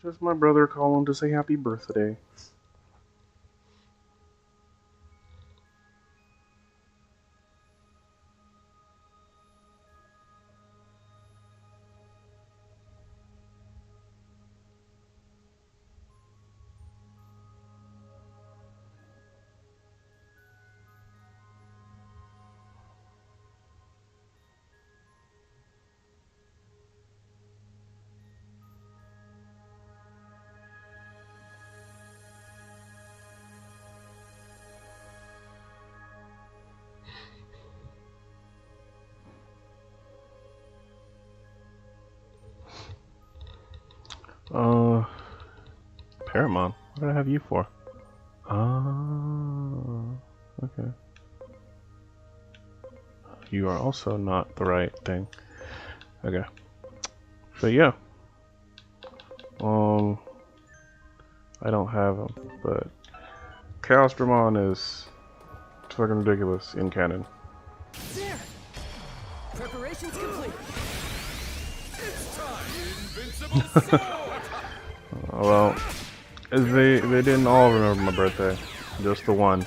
Just my brother calling to say happy birthday. Paramon, what did I have you for? Okay. You are also not the right thing. Okay. But yeah. I don't have him, but Chaosdramon is fucking ridiculous in canon. There! Preparations complete. It's time! Invincible sword! Well, they didn't all remember my birthday, just the one.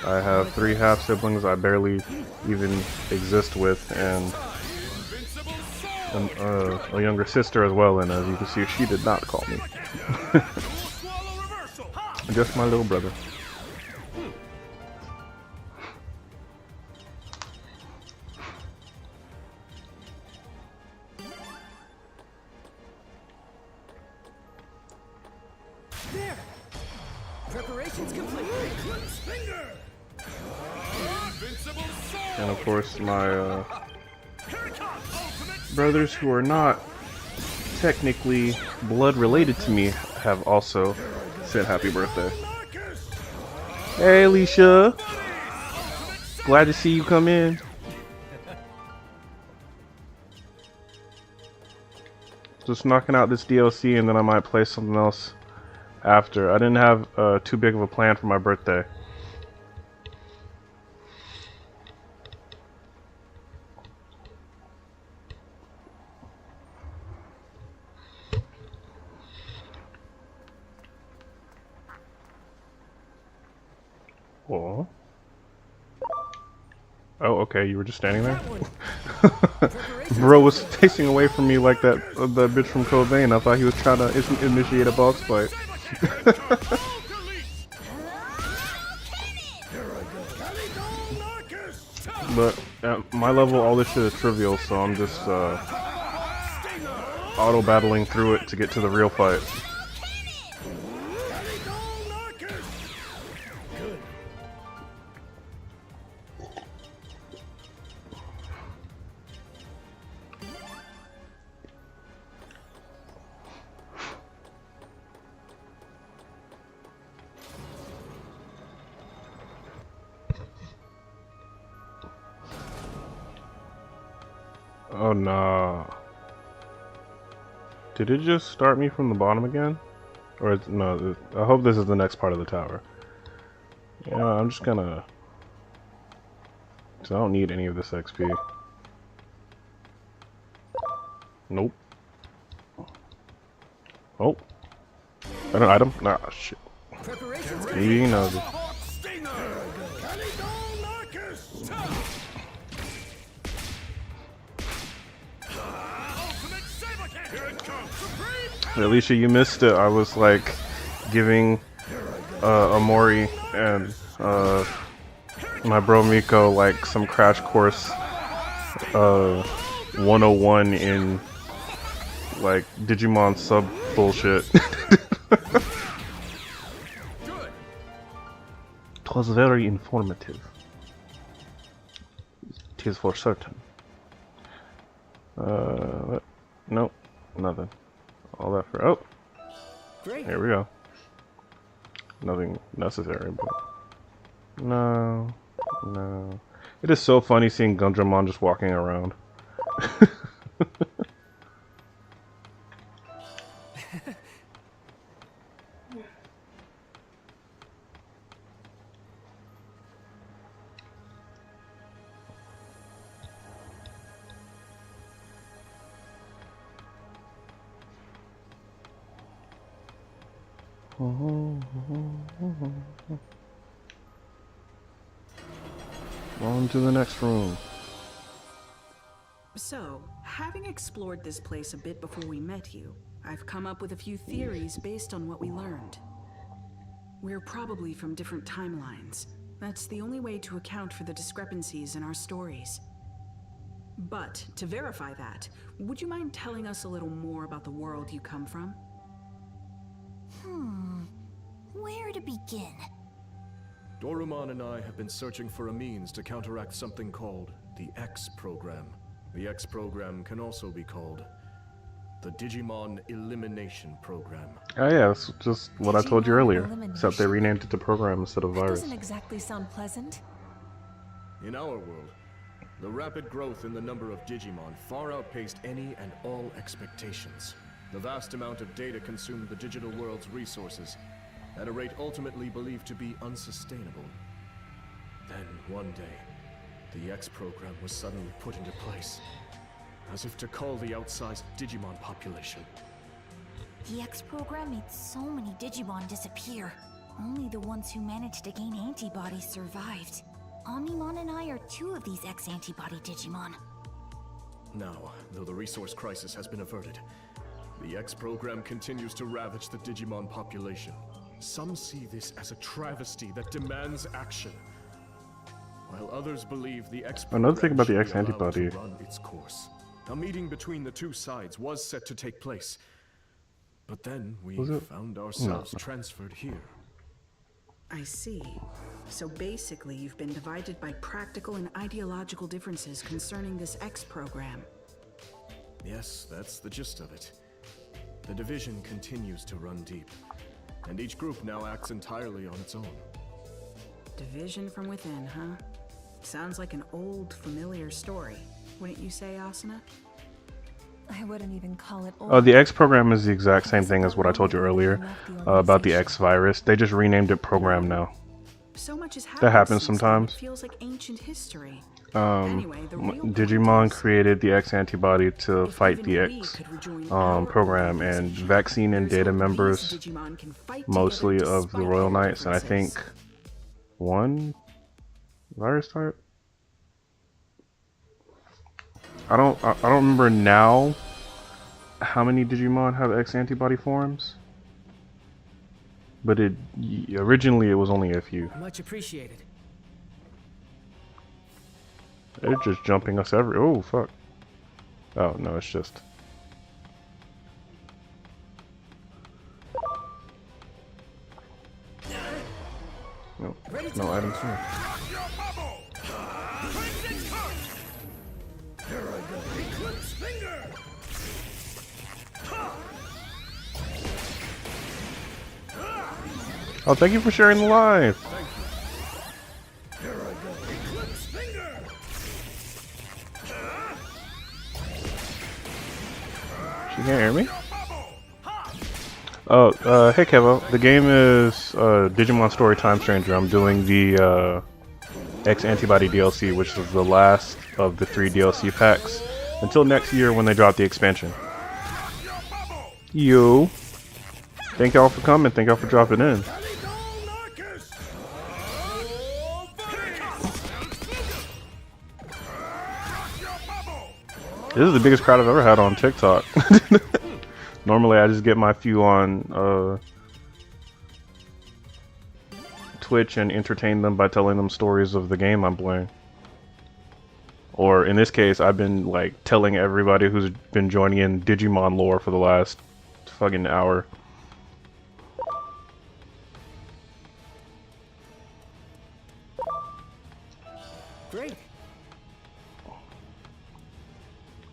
I have 3 half siblings I barely even exist with, and a younger sister as well. And as you can see, she did not call me. Just my little brother. Preparations complete. Eclipse Finger! Invincible Sword! And of course, my Here it comes! Ultimate brothers who are not technically blood related to me have also said happy birthday. Marcus! Hey, Alicia. Glad to see you come in. Just knocking out this DLC and then I might play something else after. I didn't have too big of a plan for my birthday. Oh. Oh, okay, you were just standing there? Bro was facing away from me like that bitch from Code Vein. I thought he was trying to initiate a boss fight. But at my level, all this shit is trivial, so I'm just auto-battling through it to get to the real fight. Oh nah. Did it just start me from the bottom again? Or no, I hope this is the next part of the tower. Yeah, I'm just gonna... Cause I don't need any of this XP. Nope. Oh. An item? Nah, shit. Maybe another. Alicia, you missed it. I was like giving Amori and my bro Miko like some crash course 101 in like Digimon sub bullshit. Twas very informative. 'Tis for certain. Nope, nothing. All that for Great. Here we go. Nothing necessary, but no. It is so funny seeing Gundramon just walking around. On to the next room. So, having explored this place a bit before we met you, I've come up with a few theories based on what we learned. We're probably from different timelines. That's the only way to account for the discrepancies in our stories. But, to verify that, would you mind telling us a little more about the world you come from? Where to begin? Dorumon and I have been searching for a means to counteract something called the X Program. The X Program can also be called the Digimon Elimination Program. Oh yeah, that's just what I told you earlier. Except they renamed it to Program instead of That Virus. doesn't exactly sound pleasant. In our world, the rapid growth in the number of Digimon far outpaced any and all expectations. The vast amount of data consumed the digital world's resources at a rate ultimately believed to be unsustainable. Then, one day, the X Program was suddenly put into place, as if to cull the outsized Digimon population. The X Program made so many Digimon disappear. Only the ones who managed to gain antibodies survived. Omnimon and I are two of these X antibody Digimon. Now, though the resource crisis has been averted, the X Program continues to ravage the Digimon population. Some see this as a travesty that demands action, while others believe the X Program Another thing about the should X be allowed antibody. to run its course. A meeting between the two sides was set to take place, But then we Was it? found ourselves transferred here. I see. So basically, you've been divided by practical and ideological differences concerning this X program. Yes, that's the gist of it. The division continues to run deep, and each group now acts entirely on its own. Division from within, huh? Sounds like an old, familiar story. Wouldn't you say, Asuna? I wouldn't even call it Oh, the X program is the exact same thing as what I told you earlier about the X virus. They just renamed it program now. So much has happened That happens since then, sometimes. it feels like ancient history. Anyway, the real point Digimon is, created the X antibody to if fight even the we X could rejoin our program, and organization, vaccine and there's data hope members, these Digimon can fight mostly together of the despite Royal their Knights, and I think differences. one virus type. I don't remember now how many Digimon have X antibody forms, but originally it was only a few. Much appreciated. They're just jumping us every. Oh fuck! Oh no, it's just. No, no items here. Your bubble! Crimson Curse! Here I go. Eclipse Finger! Oh, thank you for sharing the live. Here I go. Eclipse Finger! She can't hear me? Oh, hey Kevo. The game is Digimon Story Time Stranger. I'm doing the X Antibody DLC, which is the last of the 3 DLC packs, until next year when they drop the expansion. Yo. Thank y'all for coming. Thank y'all for dropping in. This is the biggest crowd I've ever had on TikTok. Normally I just get my few on Twitch and entertain them by telling them stories of the game I'm playing. Or in this case, I've been like telling everybody who's been joining in Digimon lore for the last fucking hour. Great.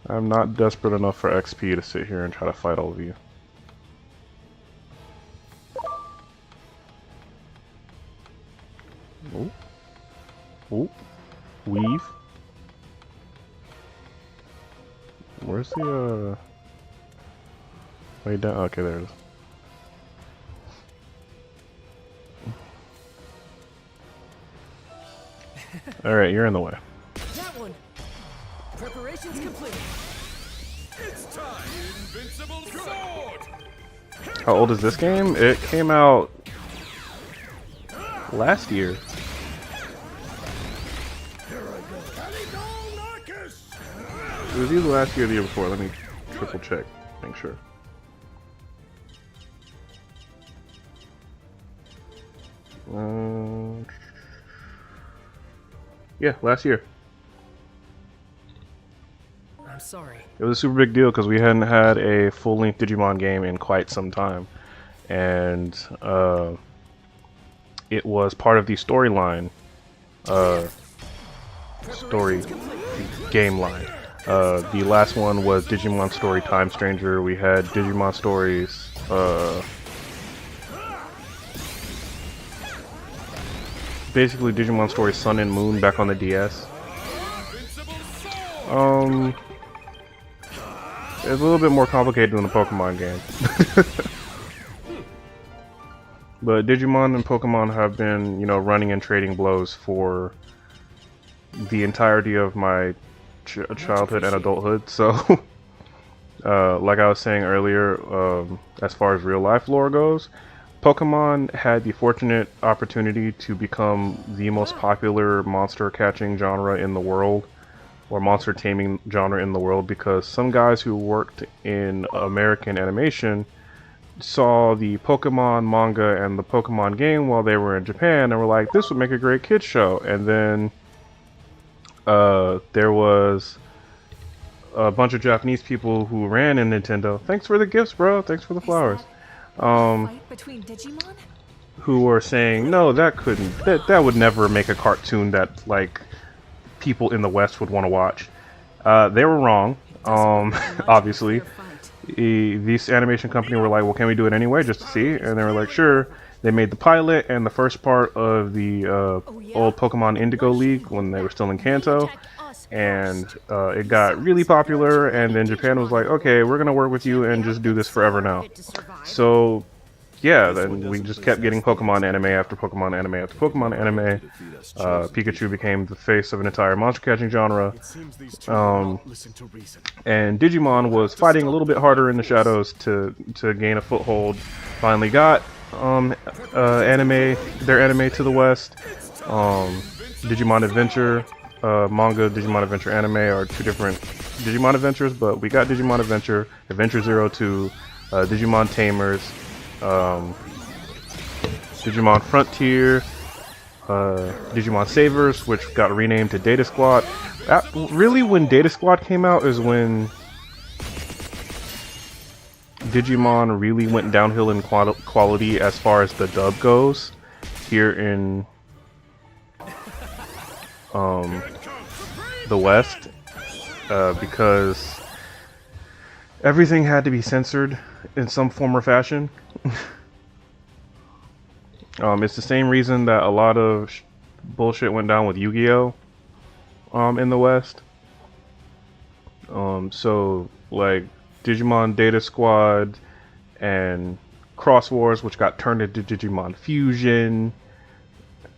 I'm not desperate enough for XP to sit here and try to fight all of you. Oh. Oh. Weave. Where's the, way down? Okay, there it is. Alright, you're in the way. That one. Preparations complete. It's time! Invincible Sword! How old is this game? It came out last year. It was either last year or the year before. Let me triple check, make sure. Yeah, last year. I'm sorry. It was a super big deal because we hadn't had a full-length Digimon game in quite some time, and it was part of the storyline, game line. The last one was Digimon Story Time Stranger. We had Digimon Stories, basically Digimon Story Sun and Moon back on the DS. It's a little bit more complicated than the Pokemon game. But Digimon and Pokemon have been, you know, running and trading blows for the entirety of my childhood and adulthood. So, like I was saying earlier, as far as real life lore goes, Pokemon had the fortunate opportunity to become the most popular monster catching genre in the world, or monster taming genre in the world, because some guys who worked in American animation saw the Pokemon manga and the Pokemon game while they were in Japan and were like, this would make a great kids show. And then there was a bunch of Japanese people who ran in Nintendo. Thanks for the gifts, bro. Thanks for the flowers. Fight between Digimon? Who were saying, no, that would never make a cartoon that like people in the West would want to watch. They were wrong. Obviously, this animation company were like, well, can we do it anyway just to see? And they were like, sure. They made the pilot and the first part of the old Pokemon Indigo League when they were still in Kanto, and it got really popular, and then Japan was like, okay, we're gonna work with you and just do this forever now. So yeah, then we just kept getting Pokemon anime after Pokemon anime after Pokemon anime. Pikachu became the face of an entire monster catching genre, and Digimon was fighting a little bit harder in the shadows to gain a foothold. Finally got their anime to the West. Digimon Adventure manga, Digimon Adventure anime are two different Digimon Adventures, but we got Digimon Adventure, Adventure 02, Digimon Tamers, Digimon Frontier, Digimon Savers, which got renamed to Data Squad. Really, when Data Squad came out is when Digimon really went downhill in quality as far as the dub goes here in the West, because everything had to be censored in some form or fashion. It's the same reason that a lot of bullshit went down with Yu-Gi-Oh! In the West. So like Digimon Data Squad and Cross Wars, which got turned into Digimon Fusion,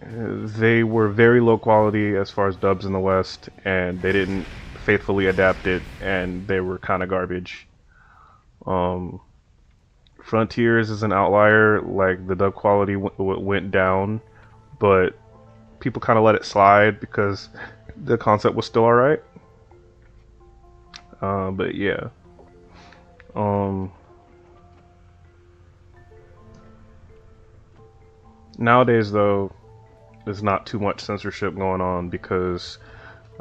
they were very low quality as far as dubs in the West, and they didn't faithfully adapt it, and they were kind of garbage. Frontiers is an outlier. Like, the dub quality went down, but people kind of let it slide because the concept was still alright. But yeah. Nowadays, though, there's not too much censorship going on because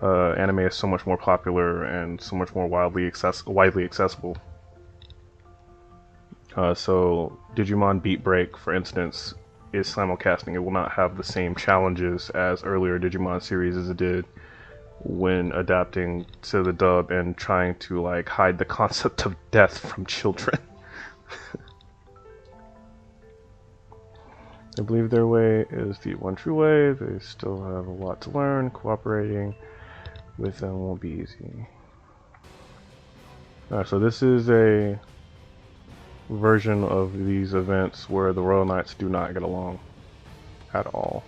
anime is so much more popular and so much more widely accessible. So Digimon Beat Break, for instance, is simulcasting. It will not have the same challenges as earlier Digimon series as it did when adapting to the dub and trying to like hide the concept of death from children. I believe their way is the one true way. They still have a lot to learn. Cooperating with them won't be easy. Alright, so this is a version of these events where the Royal Knights do not get along at all.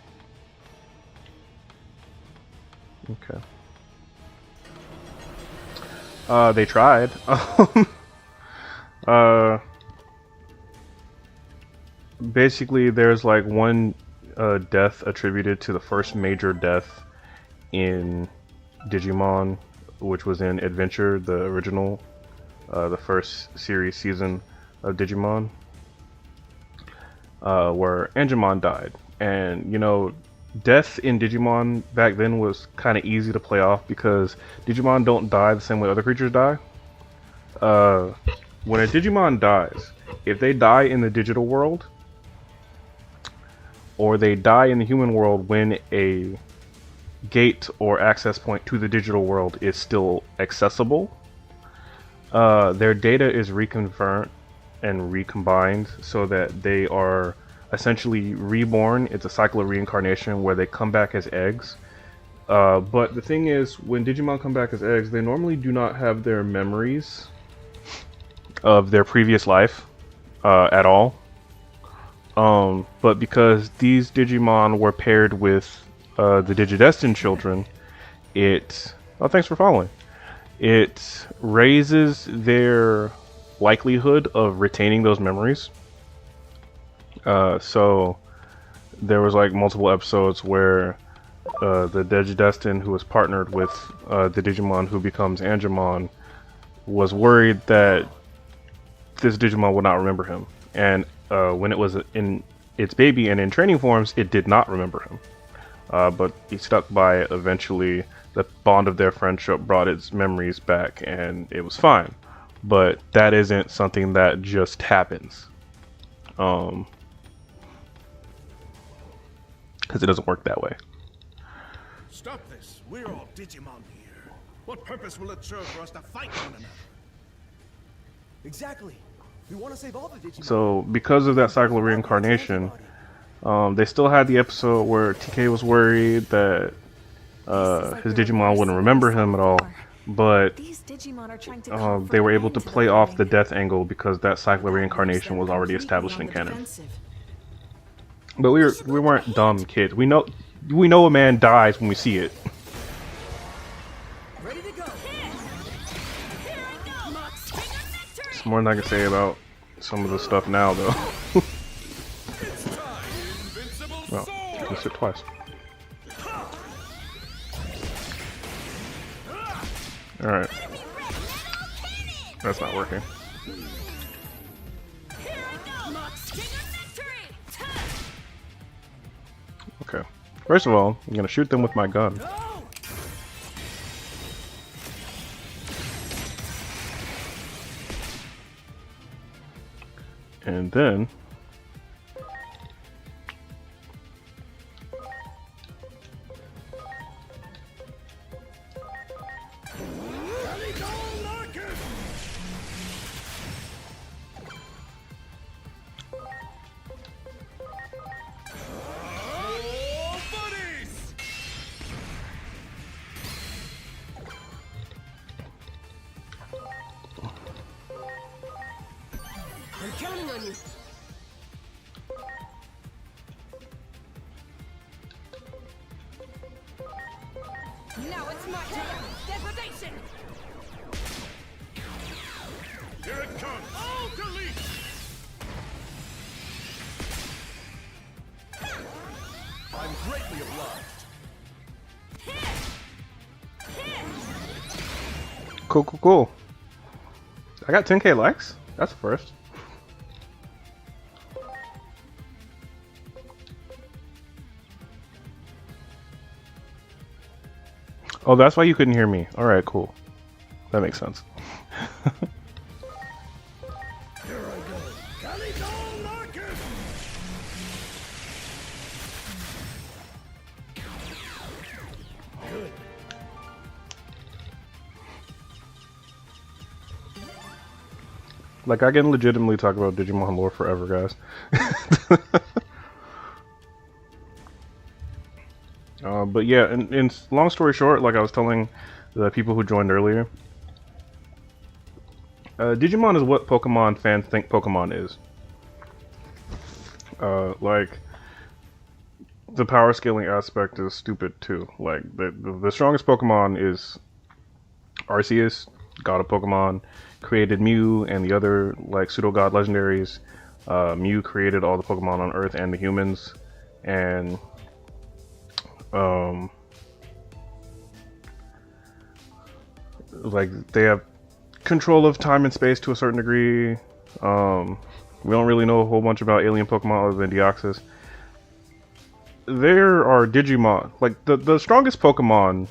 Okay. They tried. Basically, there's like one death attributed to the first major death in Digimon, which was in Adventure, the original, the first season of Digimon, where Angemon died. And, you know, death in Digimon back then was kind of easy to play off because Digimon don't die the same way other creatures die. When a Digimon dies, if they die in the digital world, or they die in the human world when a gate or access point to the digital world is still accessible, their data is reconfirmed and recombined so that they are essentially reborn. It's a cycle of reincarnation where they come back as eggs. But the thing is, when Digimon come back as eggs, they normally do not have their memories of their previous life at all. But because these Digimon were paired with the Digidestined children, oh, thanks for following. It raises their likelihood of retaining those memories. So there was like multiple episodes where the Digidestined, who was partnered with the Digimon who becomes Angemon, was worried that this Digimon would not remember him. And when it was in its baby and in training forms, it did not remember him. but he stuck by it. Eventually, the bond of their friendship brought its memories back, and it was fine. But that isn't something that just happens. Because it doesn't work that way. Stop this. We're all Digimon here. What purpose will it serve for us to fight one another? Exactly. We want to save all the Digimon. So, because of that cycle of reincarnation, they still had the episode where TK was worried that his Digimon wouldn't remember him at all, but These Digimon are trying to they were able to play off the death angle because that cycle of reincarnation was already established in canon. But we weren't dumb kids. We know a man dies when we see it. Ready to go. It's more than I can say about some of the stuff now, though. Well, missed it twice. Alright. That's not working. Okay. First of all, I'm gonna shoot them with my gun. And then I'm counting on you. Now it's my turn. Degradation. Here it comes. Oh, delete. I'm greatly obliged. cool. I got 10k likes. That's the first. Oh, that's why you couldn't hear me. Alright, cool. That makes sense. Here I go. Caligol Marcus! Good. Like, I can legitimately talk about Digimon lore forever, guys. But yeah, in long story short, like I was telling the people who joined earlier, Digimon is what Pokemon fans think Pokemon is. Like, the power scaling aspect is stupid too. Like, the strongest Pokemon is Arceus, god of Pokemon, created Mew and the other, like, pseudo-god legendaries. Mew created all the Pokemon on Earth and the humans, and like, they have control of time and space to a certain degree. We don't really know a whole bunch about alien Pokemon other than Deoxys. There are Digimon, like, the strongest Pokemon,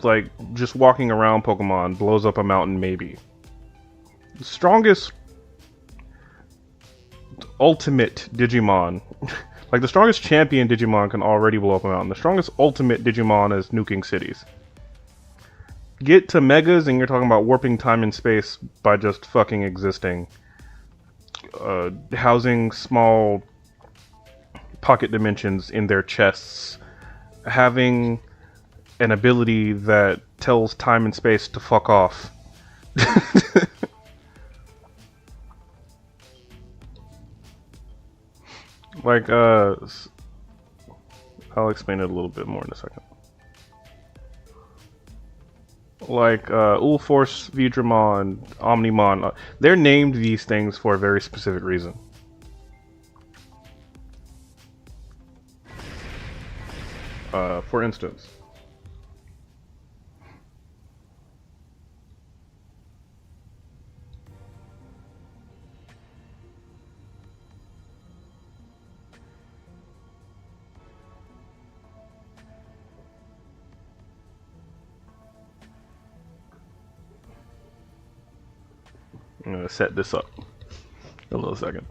like, just walking around Pokemon blows up a mountain, maybe. The strongest ultimate Digimon, like, the strongest champion Digimon can already blow up a mountain. The strongest ultimate Digimon is nuking cities. Get to Megas and you're talking about warping time and space by just fucking existing. Housing small pocket dimensions in their chests. Having an ability that tells time and space to fuck off. Like, I'll explain it a little bit more in a second. Like, Ulforce, Vidramon, Omnimon, they're named these things for a very specific reason. For instance, I'm gonna set this up a little second.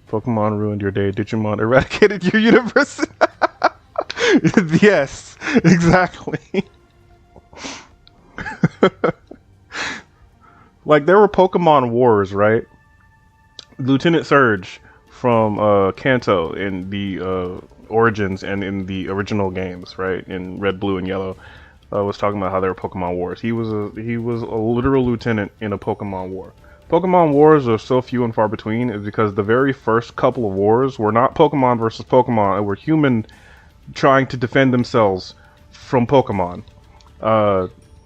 Pokemon ruined your day. Digimon eradicated your universe. Yes, exactly. Like, there were Pokemon Wars, right? Lieutenant Surge from Kanto in the Origins and in the original games, right? In Red, Blue, and Yellow, was talking about how there were Pokemon Wars. He was a literal lieutenant in a Pokemon War. Pokemon Wars are so few and far between is because the very first couple of wars were not Pokemon versus Pokemon. It were human trying to defend themselves from Pokemon.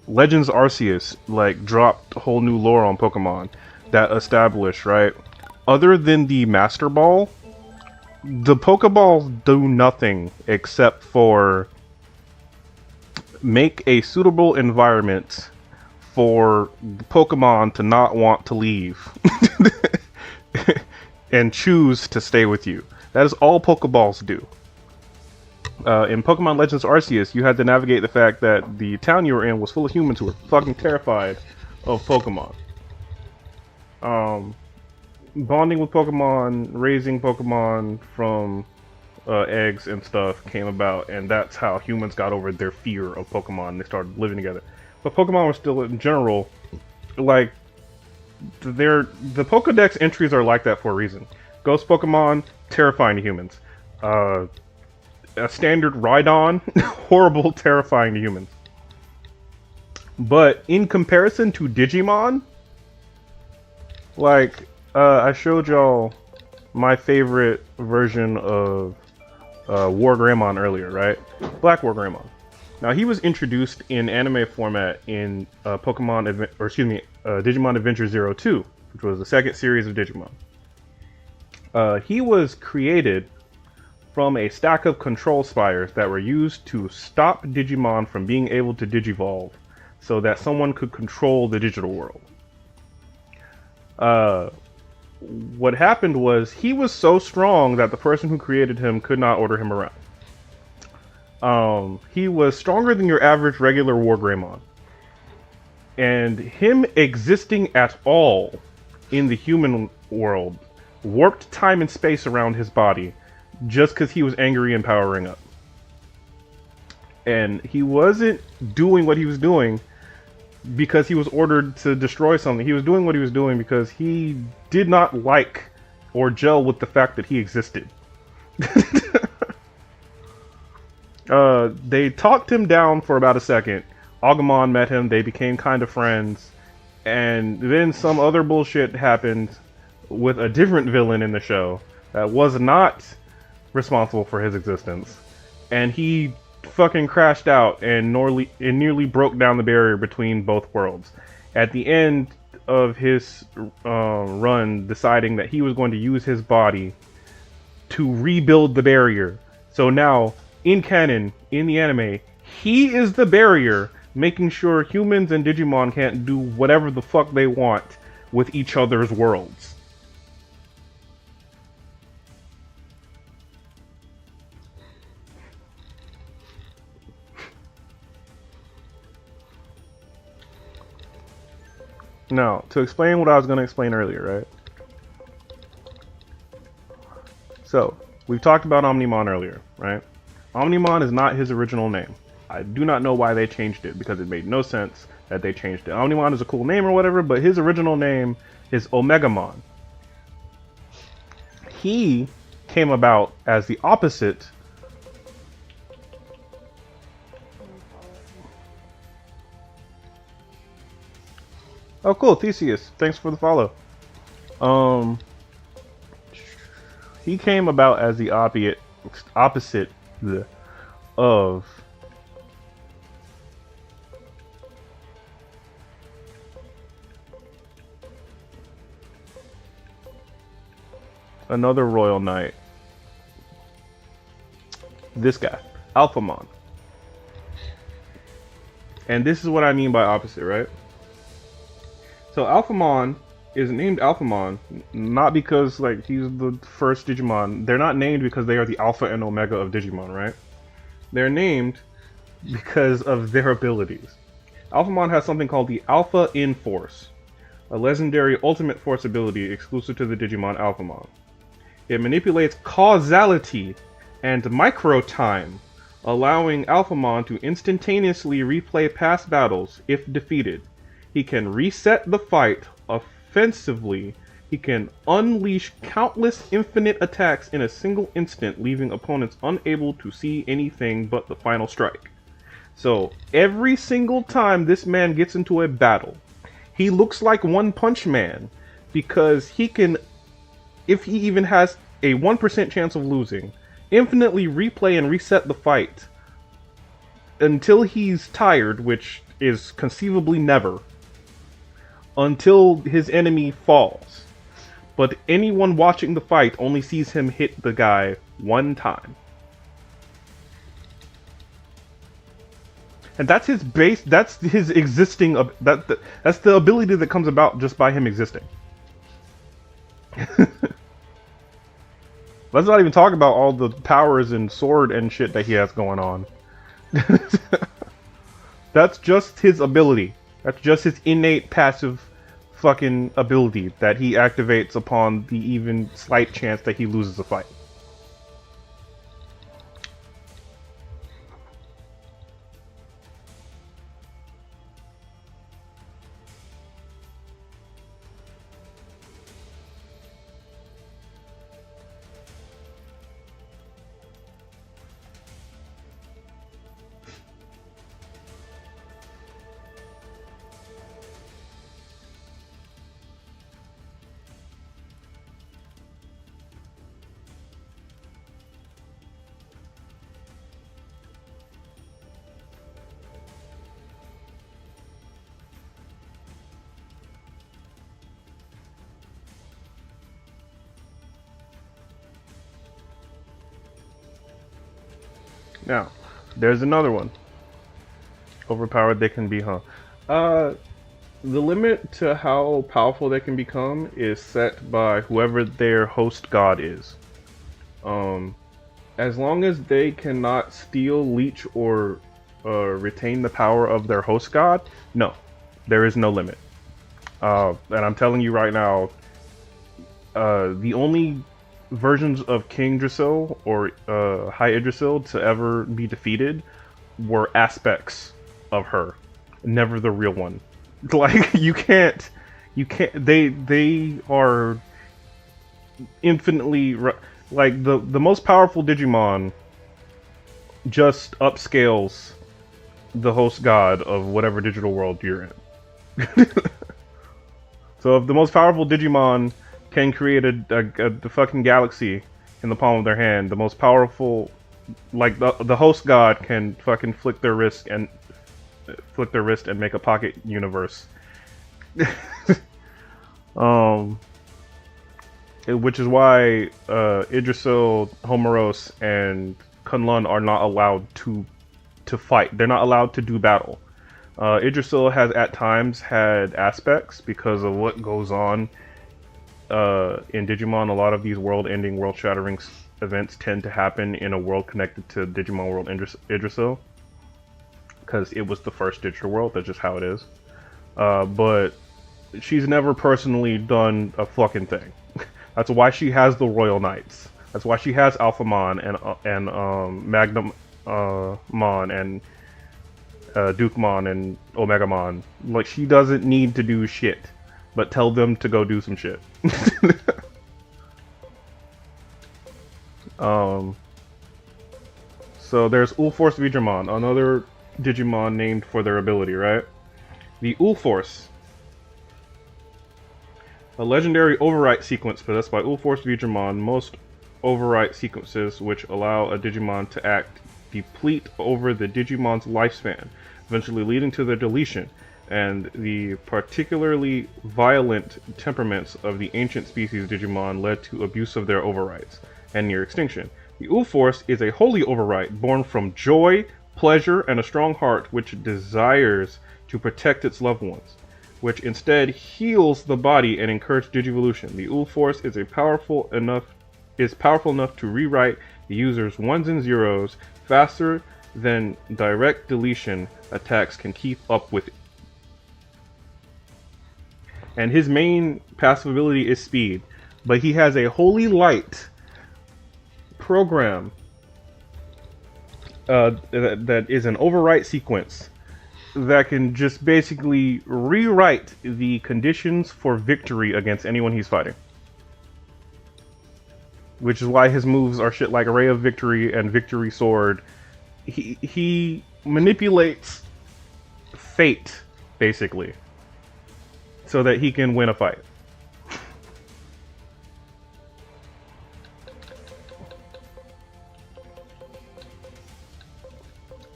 Legends Arceus like dropped whole new lore on Pokemon that established, right? Other than the Master Ball, the Pokeballs do nothing except for make a suitable environment for Pokemon to not want to leave and choose to stay with you. That is all Pokeballs do. In Pokemon Legends Arceus, you had to navigate the fact that the town you were in was full of humans who were fucking terrified of Pokemon. Bonding with Pokemon, raising Pokemon from eggs and stuff came about, and that's how humans got over their fear of Pokemon and they started living together. But Pokemon were still, in general, like, the Pokedex entries are like that for a reason. Ghost Pokemon, terrifying to humans. A standard Rhydon, horrible, terrifying to humans. But in comparison to Digimon, like, I showed y'all my favorite version of War Greymon earlier, right? Black War Greymon. Now, he was introduced in anime format in Digimon Adventure 02, which was the second series of Digimon. He was created from a stack of control spires that were used to stop Digimon from being able to digivolve so that someone could control the digital world. What happened was he was so strong that the person who created him could not order him around. He was stronger than your average regular War Greymon. And him existing at all in the human world warped time and space around his body just because he was angry and powering up. And he wasn't doing what he was doing because he was ordered to destroy something. He was doing what he was doing because he did not like or gel with the fact that he existed. They talked him down for about a second. Agumon met him, they became kind of friends, and then some other bullshit happened with a different villain in the show that was not responsible for his existence, and he fucking crashed out and nearly broke down the barrier between both worlds. At the end of his run, deciding that he was going to use his body to rebuild the barrier. So now, in canon, in the anime, he is the barrier, making sure humans and Digimon can't do whatever the fuck they want with each other's worlds. Now, to explain what I was going to explain earlier, right? So, we've talked about Omnimon earlier, right? Omnimon is not his original name. I do not know why they changed it, because it made no sense that they changed it. Omnimon is a cool name or whatever, but his original name is Omegamon. He came about as the opposite . Oh, cool, Theseus. Thanks for the follow. He came about as the opposite of another royal knight. This guy, Alphamon. And this is what I mean by opposite, right? So Alphamon is named Alphamon, not because like he's the first Digimon. They're not named because they are the Alpha and Omega of Digimon, right? They're named because of their abilities. Alphamon has something called the Alpha In-Force, a legendary Ultimate Force ability exclusive to the Digimon Alphamon. It manipulates causality and micro-time, allowing Alphamon to instantaneously replay past battles if defeated. He can reset the fight offensively. He can unleash countless infinite attacks in a single instant, leaving opponents unable to see anything but the final strike. So, every single time this man gets into a battle, he looks like One Punch Man, because he can, if he even has a 1% chance of losing, infinitely replay and reset the fight until he's tired, which is conceivably never, until his enemy falls. But anyone watching the fight only sees him hit the guy one time. And that's his base, that's his existing, that's the ability that comes about just by him existing. Let's not even talk about all the powers and sword and shit that he has going on. That's just his ability. That's just his innate passive fucking ability that he activates upon the even slight chance that he loses a fight. Now, there's another one. Overpowered they can be, huh? The limit to how powerful they can become is set by whoever their host god is. As long as they cannot steal, leech, or retain the power of their host god, no, there is no limit. And I'm telling you right now, the only versions of King Yggdrasil or High Yggdrasil to ever be defeated were aspects of her, never the real one. Like you can't. They are infinitely like the most powerful Digimon just upscales the host god of whatever digital world you're in. So if the most powerful Digimon can create the fucking galaxy in the palm of their hand, the most powerful, like the host god can fucking flick their wrist and make a pocket universe. Which is why Yggdrasil, Homeros, and Kunlun are not allowed to fight. They're not allowed to do battle. Yggdrasil has at times had aspects because of what goes on in Digimon. A lot of these world-ending, world-shattering events tend to happen in a world connected to Digimon World Yggdrasil, because it was the first digital world. That's just how it is. But she's never personally done a fucking thing. That's why she has the Royal Knights. That's why she has Alphamon and Magnamon and Dukemon and Omegamon. Like, she doesn't need to do shit, but tell them to go do some shit. So there's Ulforce Vidramon, another Digimon named for their ability, right? The Ulforce, a legendary overwrite sequence possessed by Ulforce Vidramon. Most overwrite sequences which allow a Digimon to act deplete over the Digimon's lifespan, eventually leading to their deletion, and the particularly violent temperaments of the ancient species Digimon led to abuse of their overwrites and near extinction. The Ulforce is a holy overwrite born from joy, pleasure, and a strong heart which desires to protect its loved ones. which instead heals the body and encourages digivolution. The Ul Force is powerful enough to rewrite the user's ones and zeros faster than direct deletion attacks can keep up with it. And his main passive ability is speed, but he has a Holy Light program that is an overwrite sequence that can just basically rewrite the conditions for victory against anyone he's fighting. Which is why his moves are shit like Ray of Victory and Victory Sword. He manipulates fate, basically, so that he can win a fight.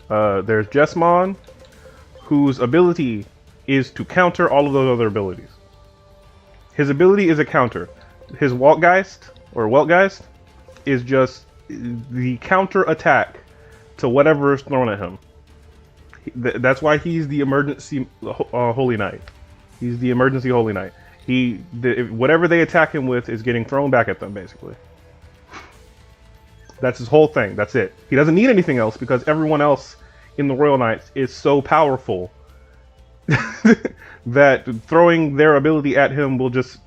There's Jesmon, whose ability is to counter all of those other abilities. His ability is a counter. His Weltgeist is just the counter attack to whatever is thrown at him. That's why he's the emergency Holy Knight. He's the emergency Holy Knight. Whatever they attack him with is getting thrown back at them, basically. That's his whole thing. That's it. He doesn't need anything else because everyone else in the Royal Knights is so powerful that throwing their ability at him will just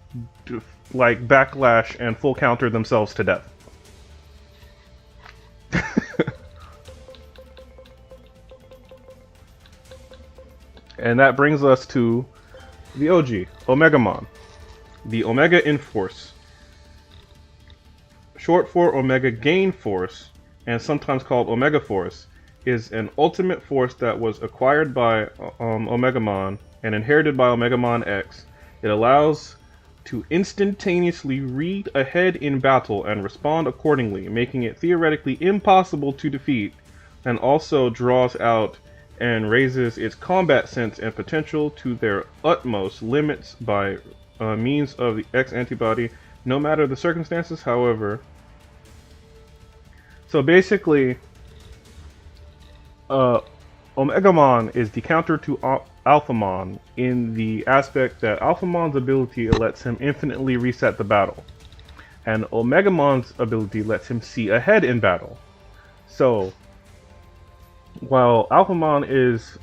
like backlash and full counter themselves to death. And that brings us to the OG, Omegamon, the Omega Inforce, short for Omega Gain Force, and sometimes called Omega Force, is an ultimate force that was acquired by Omegamon and inherited by Omegamon X. It allows to instantaneously read ahead in battle and respond accordingly, making it theoretically impossible to defeat, and also draws out and raises its combat sense and potential to their utmost limits by means of the X antibody, no matter the circumstances, however. So basically, Omegamon is the counter to Alphamon in the aspect that Alphamon's ability lets him infinitely reset the battle, and Omegamon's ability lets him see ahead in battle. So, while Alphamon is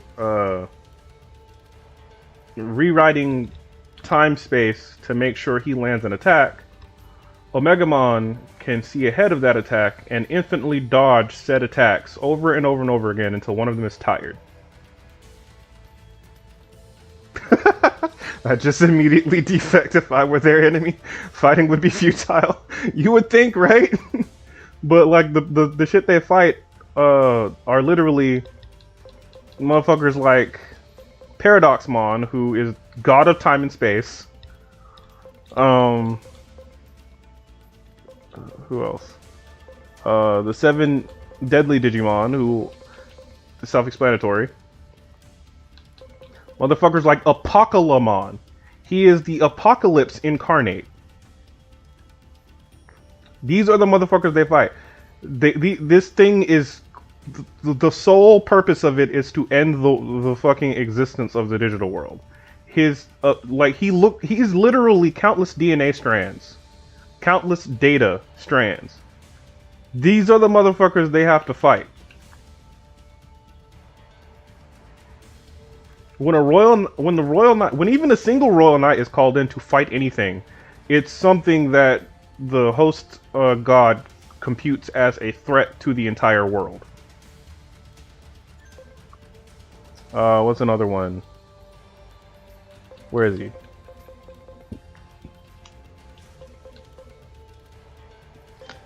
rewriting time-space to make sure he lands an attack, Omegamon can see ahead of that attack and infinitely dodge said attacks over and over and over again until one of them is tired. I just immediately defect if I were their enemy. Fighting would be futile. You would think, right? But like the shit they fight are literally motherfuckers like Paradoxmon, who is god of time and space. Who else? The 7 deadly Digimon, who is self-explanatory. Motherfuckers like Apocalypse. He is the Apocalypse incarnate. These are the motherfuckers they fight. This thing is... The sole purpose of it is to end the fucking existence of the digital world. His, he's literally countless DNA strands. Countless data strands. These are the motherfuckers they have to fight. When even a single Royal Knight is called in to fight anything, it's something that the host god computes as a threat to the entire world. What's another one? Where is he?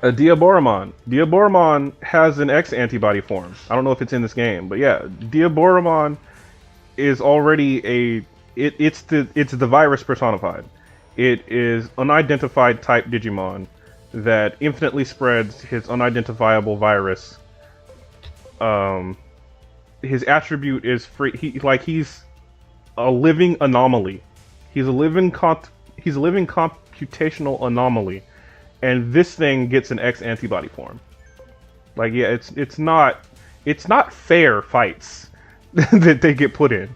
Diaboromon. Diaboromon has an X antibody form. I don't know if it's in this game, but yeah, Diaboromon is already it's the virus personified. It is unidentified type Digimon that infinitely spreads his unidentifiable virus. His attribute is free. He's a living anomaly. He's a living computational anomaly, and this thing gets an X antibody form. Like, yeah, it's not fair fights that they get put in.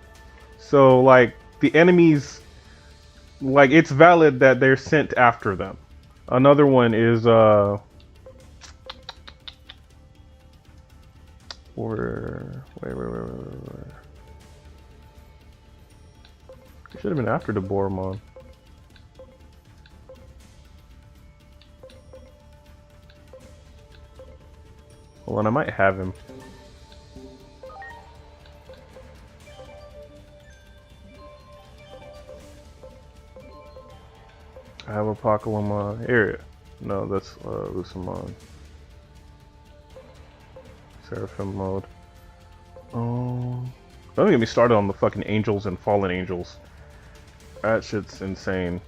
So like the enemies, like, it's valid that they're sent after them. Another one is where it should have been after the Boromon. Hold on, I might have him. I have a Apocalypse area. No, that's Lucimon. Seraphim mode. Don't get me started on the fucking angels and fallen angels. That shit's insane.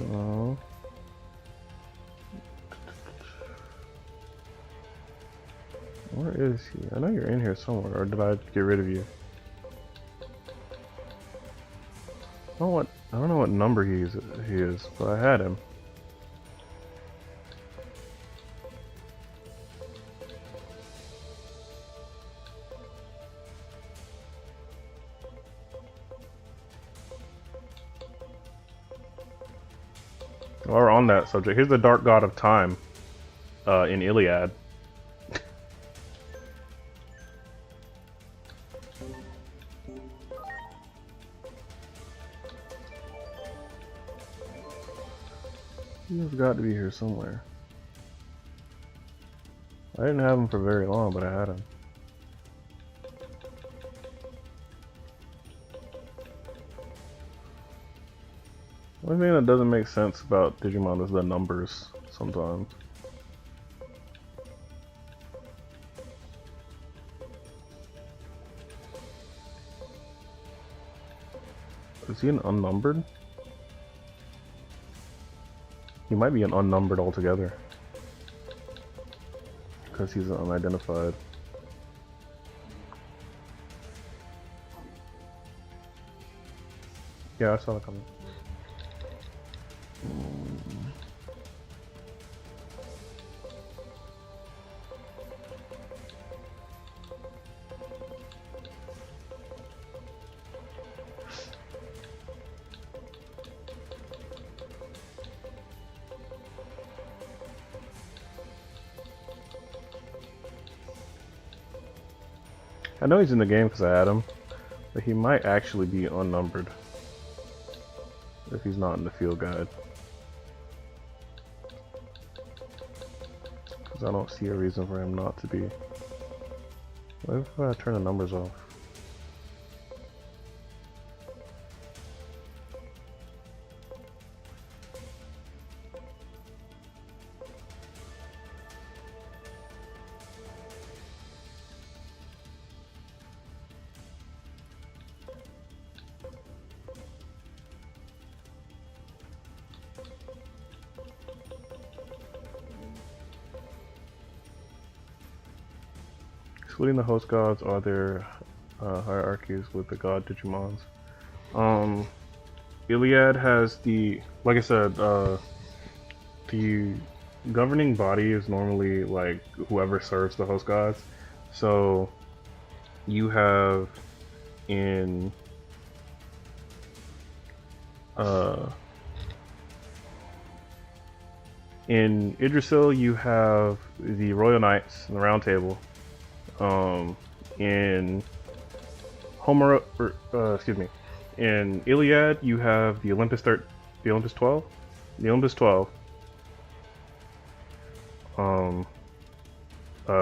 No. Where is he? I know you're in here somewhere, or did I get rid of you? I don't know what number he is, but I had him. While we're on that subject, here's the Dark God of Time in Iliad. He's got to be here somewhere. I didn't have him for very long, but I had him. The only thing that doesn't make sense about Digimon is the numbers sometimes. Is he an unnumbered? He might be an unnumbered altogether. Because he's unidentified. Yeah, I saw it coming. I know he's in the game because I had him, but he might actually be unnumbered if he's not in the field guide. Because I don't see a reason for him not to be. What if I turn the numbers off? Excluding the host gods, are there hierarchies with the god Digimons? Iliad has the, like I said, the governing body is normally like whoever serves the host gods. So you have in Yggdrasil you have the Royal Knights and the Round Table. In in Iliad you have the Olympus 12,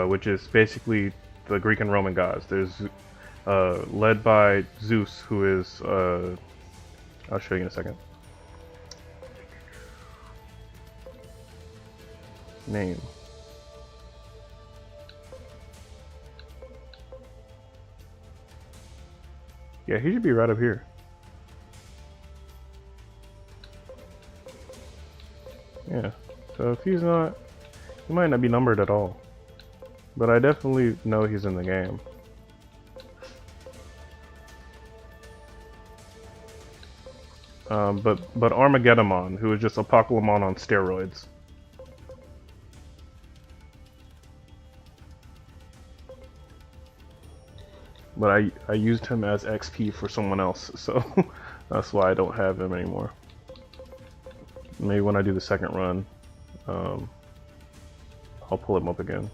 which is basically the Greek and Roman gods. There's led by Zeus, who is I'll show you in a second. Name. Yeah, he should be right up here. Yeah, so if he's not, he might not be numbered at all. But I definitely know he's in the game. But Armageddon, who is just Apocalypse on steroids. but I used him as XP for someone else, so that's why I don't have him anymore. Maybe when I do the second run, I'll pull him up again.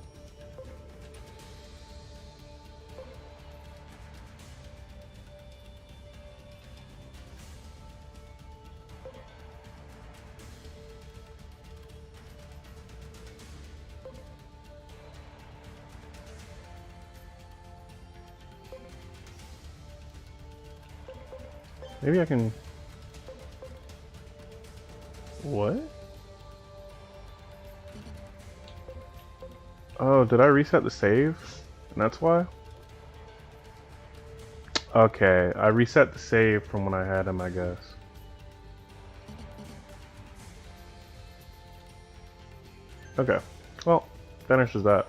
Maybe I can... What? Oh, did I reset the save? And that's why? Okay, I reset the save from when I had him, I guess. Okay, well, finishes that.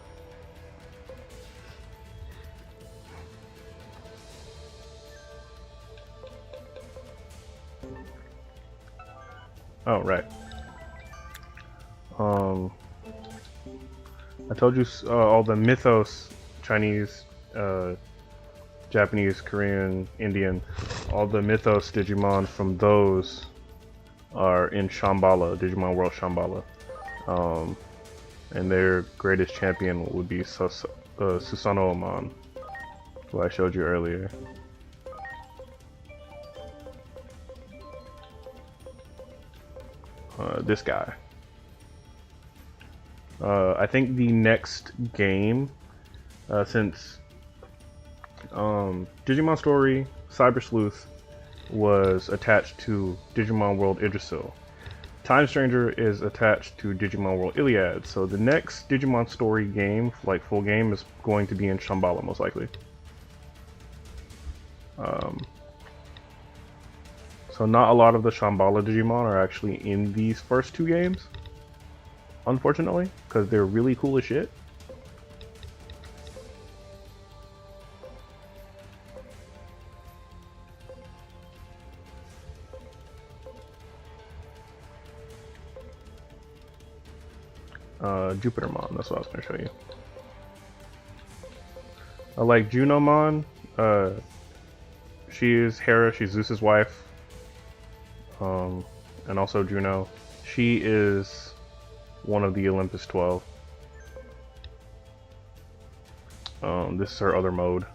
Oh, right. I told you all the Mythos, Chinese, Japanese, Korean, Indian, all the Mythos Digimon from those are in Shambhala, Digimon World Shambhala. And their greatest champion would be Susanoo-mon, who I showed you earlier. This guy. I think the next game, since Digimon Story Cyber Sleuth was attached to Digimon World Yggdrasil, Time Stranger is attached to Digimon World Iliad, so the next Digimon Story game, like full game, is going to be in Shambhala most likely. So not a lot of the Shambhala Digimon are actually in these first two games, unfortunately, because they're really cool as shit. Jupitermon, that's what I was going to show you. I like Junomon. She is Hera, she's Zeus's wife. And also Juno. She is one of the Olympus 12. This is her other mode.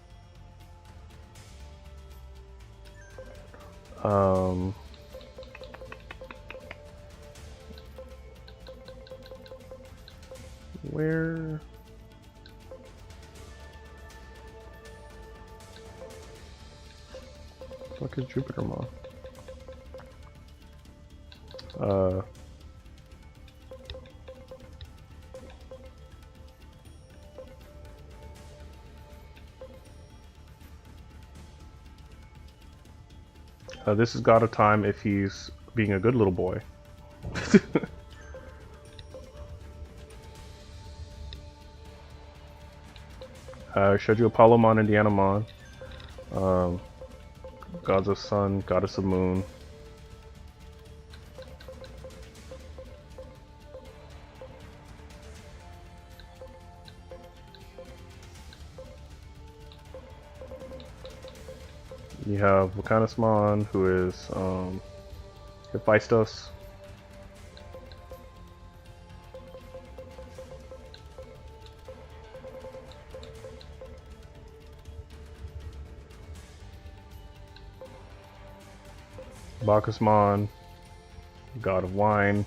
Where... the fuck is Jupitermon? This is God of Time if he's being a good little boy. I showed you Apollomon and Dianamon. Gods of Sun, Goddess of Moon. You have Volcanismon, who is Hephaestus. Bacchusmon, God of Wine.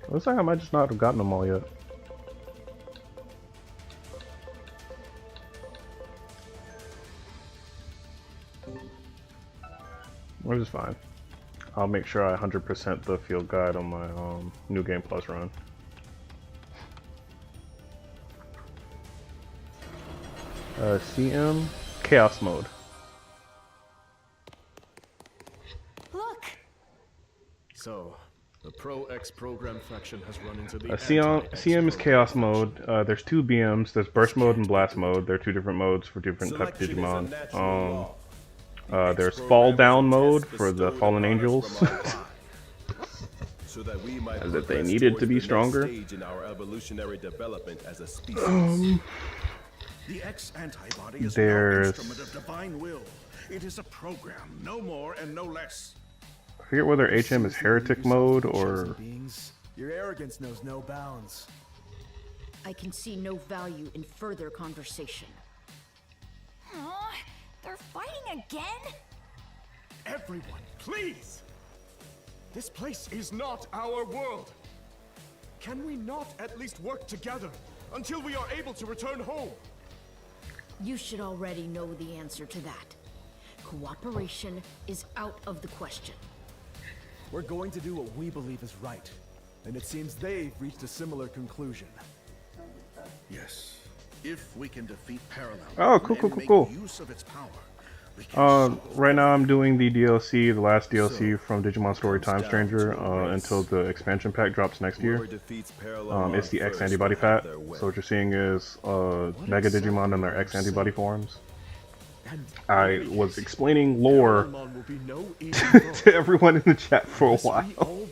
Looks like I might just not have gotten them all yet. Which is fine. I'll make sure I 100% the field guide on my New Game Plus run. CM Chaos Mode. Look! So, The Pro X program faction has run into the CM is Chaos mode. There's two BMs. There's Burst mode and Blast mode. They're two different modes for different types of Digimon. There's Fall Down mode for the Fallen Angels. So that we might as if they needed to be stronger. In our evolutionary development as a species. The X antibody is There's... no instrument of divine will. It is a program, no more and no less. I forget whether HM is Heretic mode or... Your arrogance knows no bounds. I can see no value in further conversation. They're fighting again? Everyone, please! This place is not our world. Can we not at least work together until we are able to return home? You should already know the answer to that. Cooperation is out of the question. We're going to do what we believe is right. And it seems they've reached a similar conclusion. Yes. If we can defeat Parallel oh, cool. use of its power, we can right now I'm doing the DLC, the last DLC from Digimon Story Time Stranger, until the expansion pack drops next year. It's the X Antibody Pack. So what you're seeing is Mega Digimon and their X Antibody forms. I was explaining lore to everyone in the chat for a while.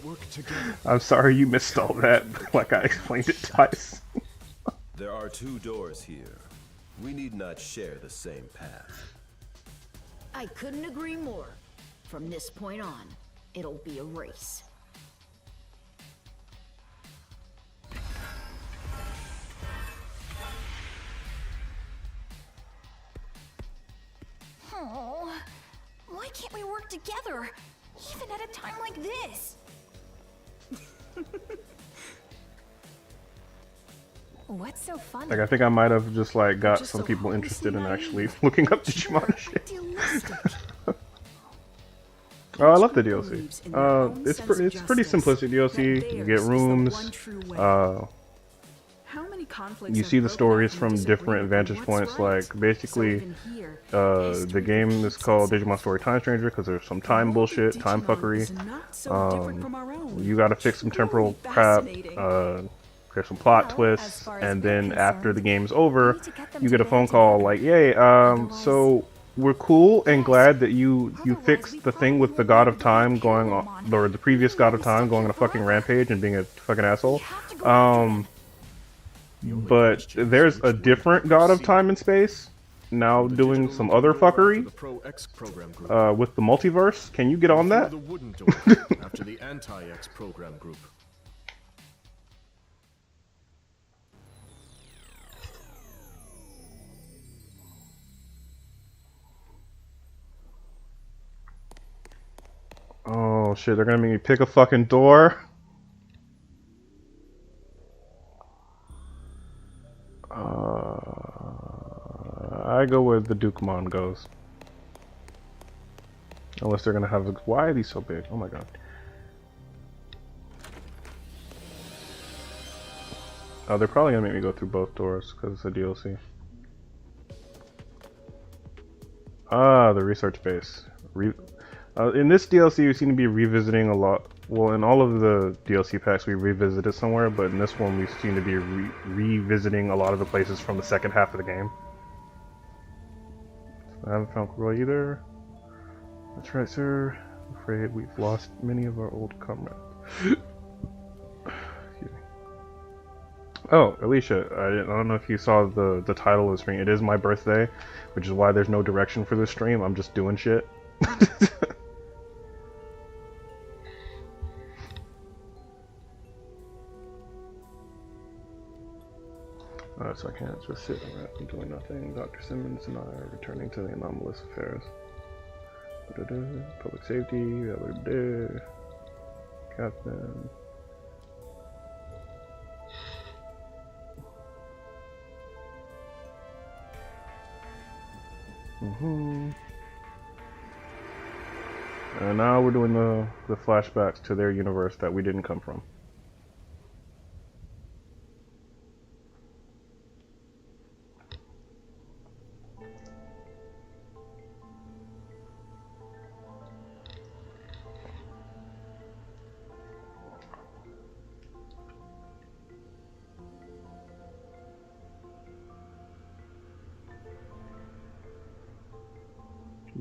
I'm sorry you missed all that, like I explained it twice. There are two doors here. We need not share the same path. I couldn't agree more. From this point on, it'll be a race. Oh, why can't we work together? Even at a time like this? What's so funny? Like, I think I might have just, like, got some people interested in actually looking up Digimon shit. Oh, I love the DLC. It's pretty simplistic DLC. You get rooms. You see the stories from different vantage points. Like, basically, the game is called Digimon Story Time Stranger because there's some time bullshit, time fuckery. You gotta fix some temporal crap. There's some plot twists, and then after the game's over, you get a phone call like, "Yay, so we're cool and glad that you fixed the thing with the God of Time going on, or the previous God of Time going on a fucking rampage and being a fucking asshole. But there's a different God of Time and Space now doing some other fuckery with the multiverse. Can you get on that?" After the anti-X program group. Oh shit, they're gonna make me pick a fucking door? I go where the Dukemon goes. Unless they're gonna have a... Why are these so big? Oh my god. Oh, they're probably gonna make me go through both doors because it's a DLC. Ah, the research base. In this DLC, we seem to be revisiting a lot. Well, in all of the DLC packs, we revisited somewhere, but in this one, we seem to be revisiting a lot of the places from the second half of the game. I haven't found Kuroi either. That's right, sir. I'm afraid we've lost many of our old comrades. Oh, Alicia, I don't know if you saw the title of the stream. It is my birthday, which is why there's no direction for this stream. I'm just doing shit. So I can't just sit around doing nothing. Dr. Simmons and I are returning to the anomalous affairs. Public safety, Captain. And now we're doing the flashbacks to their universe that we didn't come from.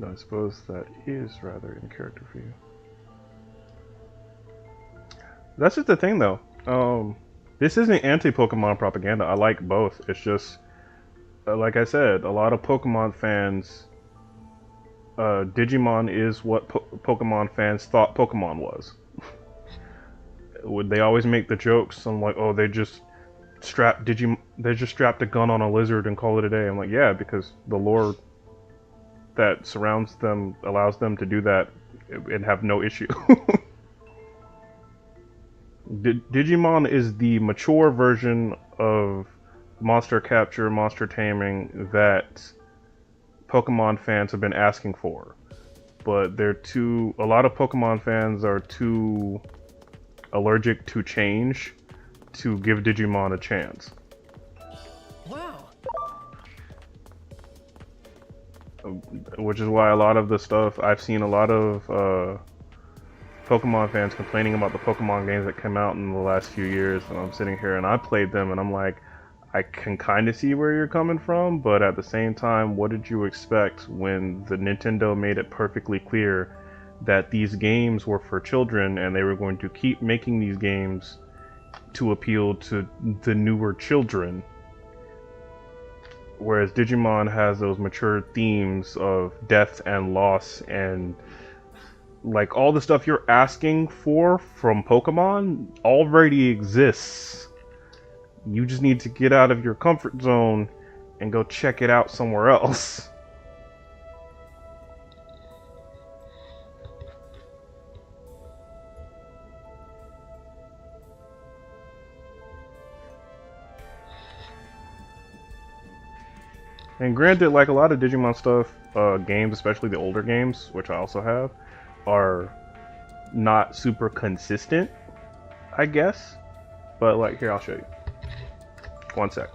No, I suppose that is rather in character for you. That's just the thing, though. This isn't anti-Pokemon propaganda. I like both. It's just, like I said, a lot of Pokemon fans. Digimon is what Pokemon fans thought Pokemon was. They always make the jokes. I'm like, oh, they just strapped a gun on a lizard and call it a day. I'm like, yeah, because the lore that surrounds them allows them to do that and have no issue. Digimon is the mature version of monster capture, monster taming that Pokemon fans have been asking for. But a lot of Pokemon fans are too allergic to change to give Digimon a chance. Wow. Which is why a lot of the stuff, I've seen a lot of Pokemon fans complaining about the Pokemon games that came out in the last few years, and I'm sitting here and I played them and I'm like, I can kind of see where you're coming from, but at the same time, what did you expect when the Nintendo made it perfectly clear that these games were for children and they were going to keep making these games to appeal to the newer children? Whereas Digimon has those mature themes of death and loss and like all the stuff you're asking for from Pokemon already exists. You just need to get out of your comfort zone and go check it out somewhere else. And granted, like a lot of Digimon stuff, games, especially the older games, which I also have, are not super consistent, I guess. But like, here, I'll show you. One sec.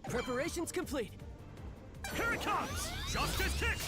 Preparations complete. Here it comes! Justice Kick!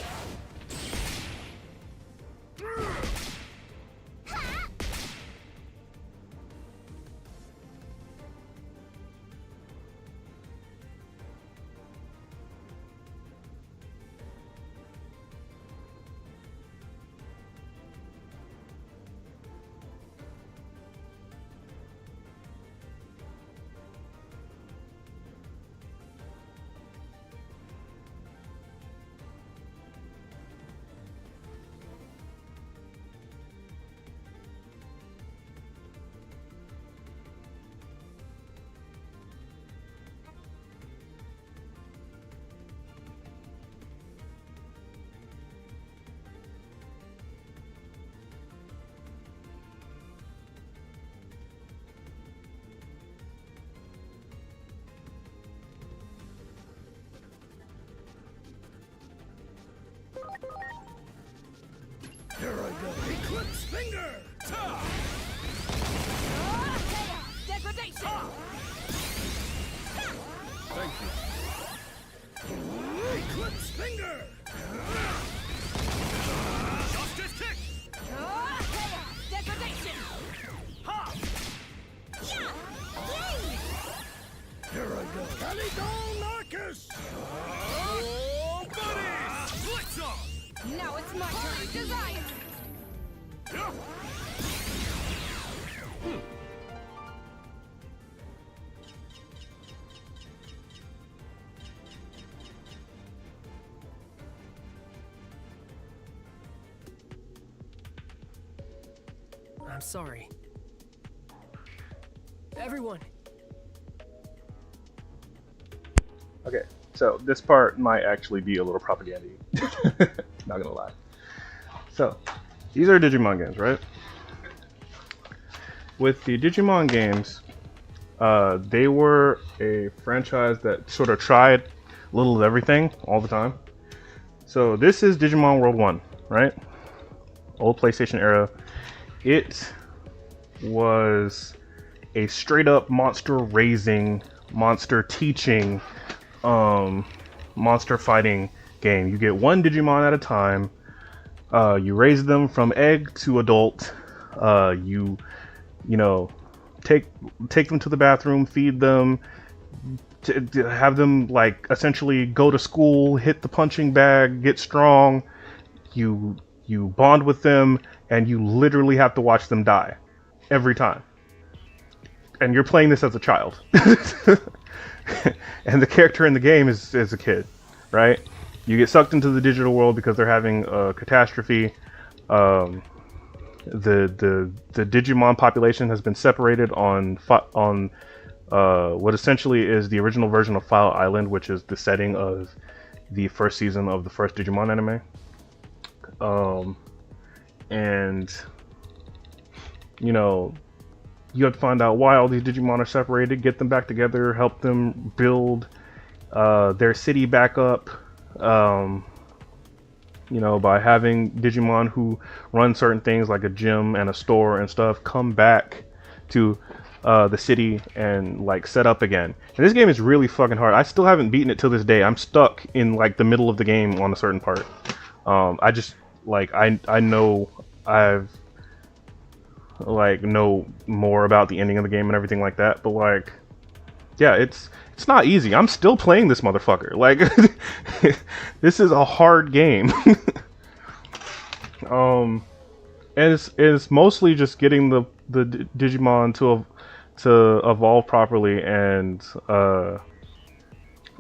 Here I go. Eclipse Finger! Ta! Degradation! Thank you. Eclipse Finger! Justice Kick! Degradation! Ha! Yeah! my turn. Desire. I'm sorry. Everyone. Okay, so this part might actually be a little propaganda-y. Not gonna lie. So, these are Digimon games, right? With the Digimon games, they were a franchise that sort of tried a little of everything all the time. So this is Digimon World 1, right? Old PlayStation era. It was a straight up monster raising, monster teaching, monster fighting game. You get one Digimon at a time. You raise them from egg to adult. You know, take them to the bathroom, feed them, to have them like essentially go to school, hit the punching bag, get strong. You bond with them, and you literally have to watch them die every time. And you're playing this as a child. And the character in the game is a kid, right? You get sucked into the digital world because they're having a catastrophe. The Digimon population has been separated on what essentially is the original version of File Island, which is the setting of the first season of the first Digimon anime. And you know, you have to find out why all these Digimon are separated, get them back together, help them build their city back up, you know, by having Digimon who run certain things like a gym and a store and stuff come back to the city and like set up again. And this game is really fucking hard. I still haven't beaten it till this day. I'm stuck in like the middle of the game on a certain part. I just like I know I've like know more about the ending of the game and everything like that, but like yeah, it's not easy. I'm still playing this motherfucker. Like this is a hard game. And it's mostly just getting the Digimon to evolve properly and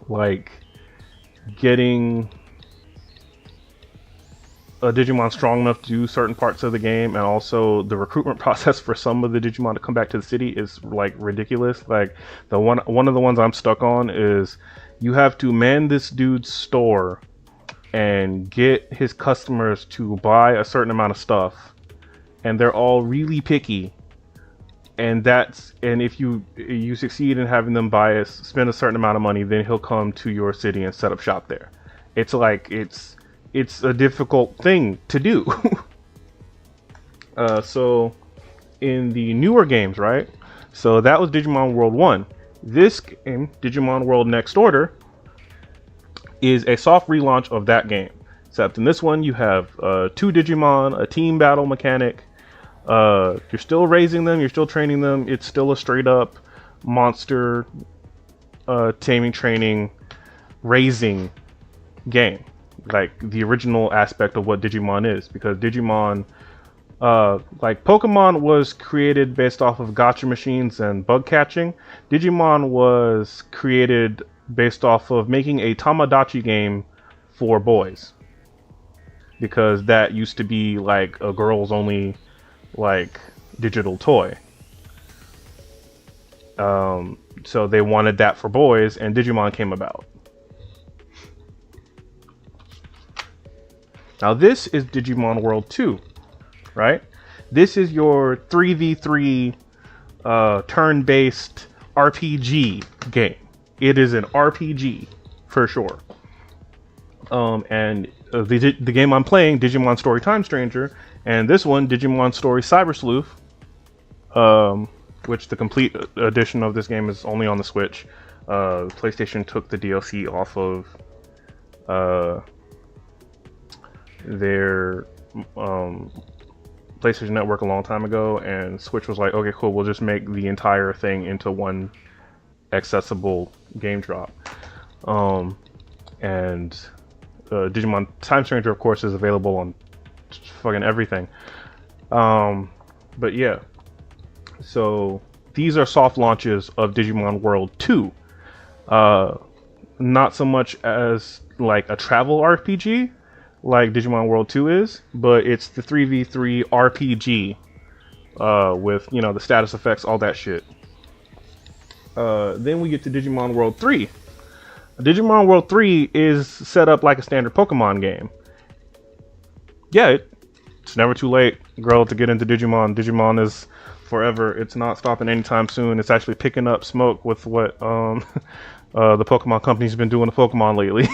like getting a Digimon strong enough to do certain parts of the game, and also the recruitment process for some of the Digimon to come back to the city is like ridiculous. Like one of the ones I'm stuck on is you have to man this dude's store and get his customers to buy a certain amount of stuff, and they're all really picky. And if you succeed in having them spend a certain amount of money, then he'll come to your city and set up shop there. It's like it's a difficult thing to do. So in the newer games, right? So that was Digimon World 1. This game, Digimon World Next Order, is a soft relaunch of that game. Except in this one, you have 2 Digimon, a team battle mechanic. You're still raising them, you're still training them. It's still a straight up monster taming, training, raising game. Like the original aspect of what Digimon is, because Digimon, like Pokemon was created based off of gacha machines and bug catching. Digimon was created based off of making a Tamagotchi game for boys, because that used to be like a girls only like digital toy. So they wanted that for boys, and Digimon came about. Now this is Digimon World 2, right? This is your 3v3 turn-based RPG game. It is an RPG for sure. And the game I'm playing, Digimon Story Time Stranger, and this one, Digimon Story Cyber Sleuth, which the complete edition of this game is only on the Switch. PlayStation took the DLC off of their PlayStation Network a long time ago, and Switch was like, okay, cool, we'll just make the entire thing into one accessible game drop. And Digimon Time Stranger, of course, is available on fucking everything. But yeah, so these are soft launches of Digimon World 2. Not so much as like a travel RPG like Digimon World 2 is, but it's the 3v3 RPG with, you know, the status effects, all that shit. Then we get to Digimon World 3. Digimon World 3 is set up like a standard Pokemon game. Yeah, it's never too late, girl, to get into Digimon. Digimon is forever. It's not stopping anytime soon. It's actually picking up smoke with what the Pokemon company's been doing to Pokemon lately.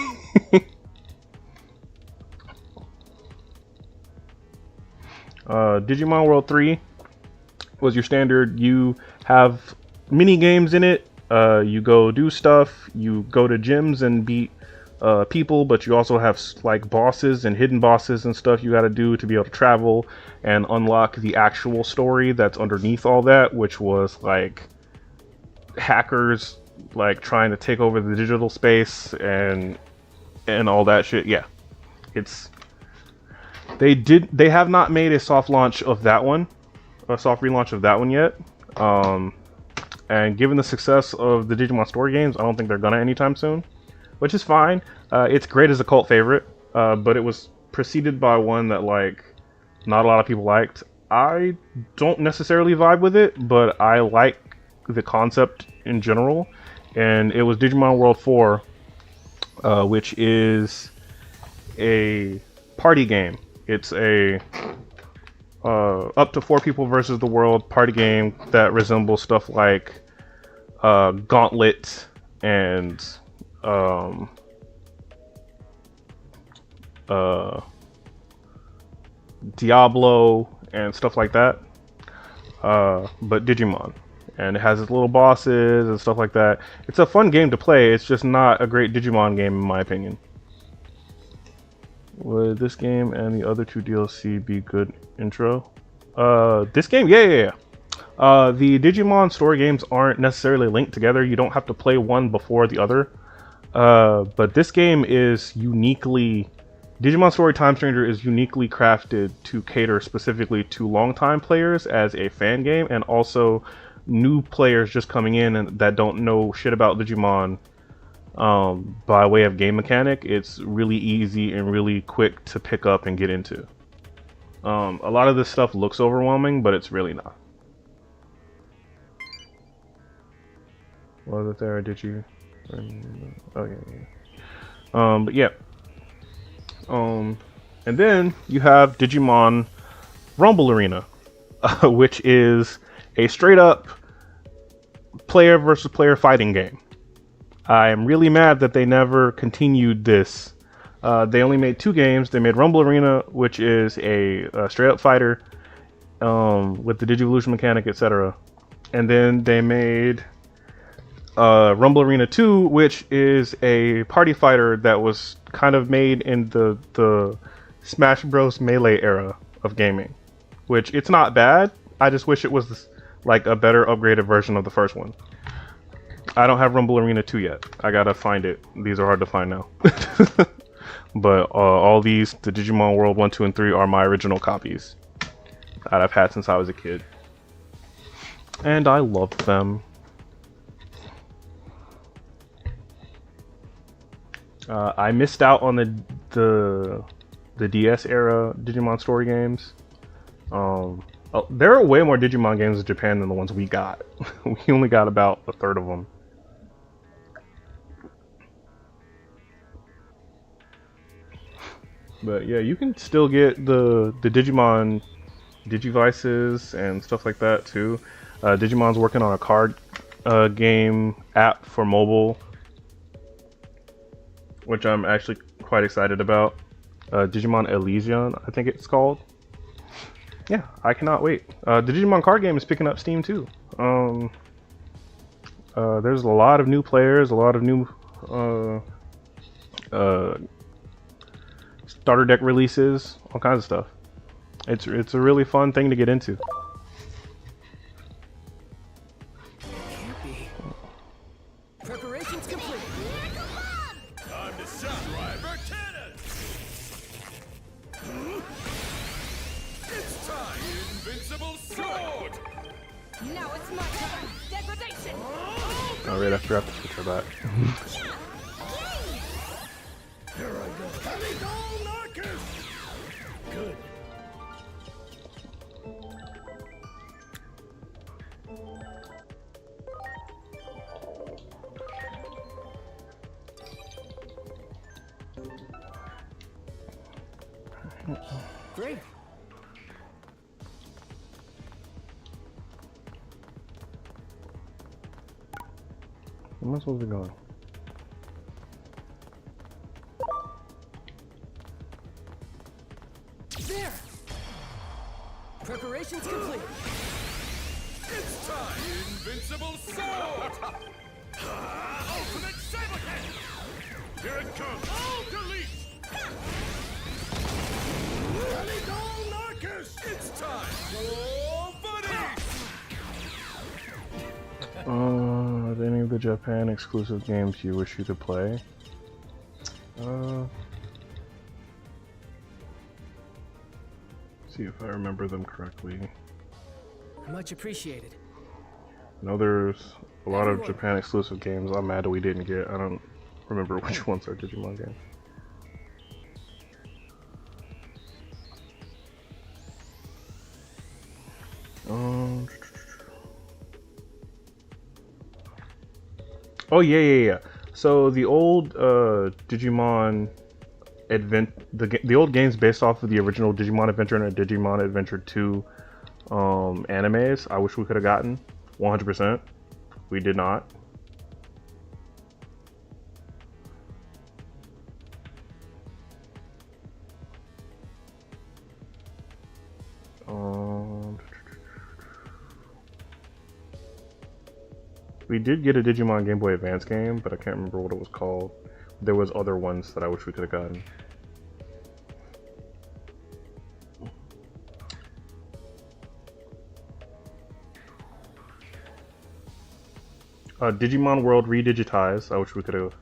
Digimon World 3 was your standard. You have mini games in it. You go do stuff. You go to gyms and beat people, but you also have like bosses and hidden bosses and stuff you got to do to be able to travel and unlock the actual story that's underneath all that, which was like hackers like trying to take over the digital space and all that shit. Yeah, they have not made a soft launch of that one, a soft relaunch of that one yet. And given the success of the Digimon story games, I don't think they're gonna anytime soon, which is fine. It's great as a cult favorite, but it was preceded by one that like not a lot of people liked. I don't necessarily vibe with it, but I like the concept in general. And it was Digimon World 4, which is a party game. It's a up to 4 people versus the world party game that resembles stuff like Gauntlet and Diablo and stuff like that, but Digimon, and it has its little bosses and stuff like that. It's a fun game to play. It's just not a great Digimon game in my opinion. Would this game and the other 2 DLC be good intro? This game, yeah. The Digimon story games aren't necessarily linked together. You don't have to play one before the other. But this game is uniquely... Digimon Story Time Stranger is uniquely crafted to cater specifically to longtime players as a fan game, and also new players just coming in and that don't know shit about Digimon by way of game mechanic. It's really easy and really quick to pick up and get into. A lot of this stuff looks overwhelming, but it's really not. Was it there? Did you? Okay. But yeah. And then you have Digimon Rumble Arena, which is a straight up player versus player fighting game. I am really mad that they never continued this. They only made 2 games. They made Rumble Arena, which is a straight up fighter with the Digivolution mechanic, etc. And then they made Rumble Arena 2, which is a party fighter that was kind of made in the Smash Bros. Melee era of gaming, which it's not bad. I just wish it was like a better upgraded version of the first one. I don't have Rumble Arena 2 yet. I gotta find it. These are hard to find now. But all these, the Digimon World 1, 2, and 3 are my original copies that I've had since I was a kid. And I love them. I missed out on the DS era Digimon story games. There are way more Digimon games in Japan than the ones we got. We only got about a third of them. But yeah, you can still get the Digimon Digivices and stuff like that too. Digimon's working on a card game app for mobile, which I'm actually quite excited about. Digimon Elysian, I think it's called. Yeah, I cannot wait. The Digimon card game is picking up steam too. There's a lot of new players, a lot of new starter deck releases, all kinds of stuff. It's a really fun thing to get into. Preparations complete. Time to shine, Driver Cannon! Invincible sword! Now it's my turn! Degradation! Oh, right after I have to switch her back. Here I go. Heligal Narcus! Good. Great. Where am I supposed to be going? There! Preparations complete. It's time! Invincible sword! Ultimate Sabercast! Here it comes! All delete! Heligal Narcus! It's time! Oh, buddies! Are there any of the Japan exclusive games you wish you could play? See if I remember them correctly. Much appreciated. I know there's a lot of Japan exclusive games I'm mad that we didn't get. I don't remember which ones are Digimon games. Oh yeah. So the old Digimon the old games based off of the original Digimon Adventure and Digimon Adventure 2 animes, I wish we could have gotten 100%. We did not. We did get a Digimon Game Boy Advance game, but I can't remember what it was called. There was other ones that I wish we could have gotten. Digimon World Redigitized, I wish we could have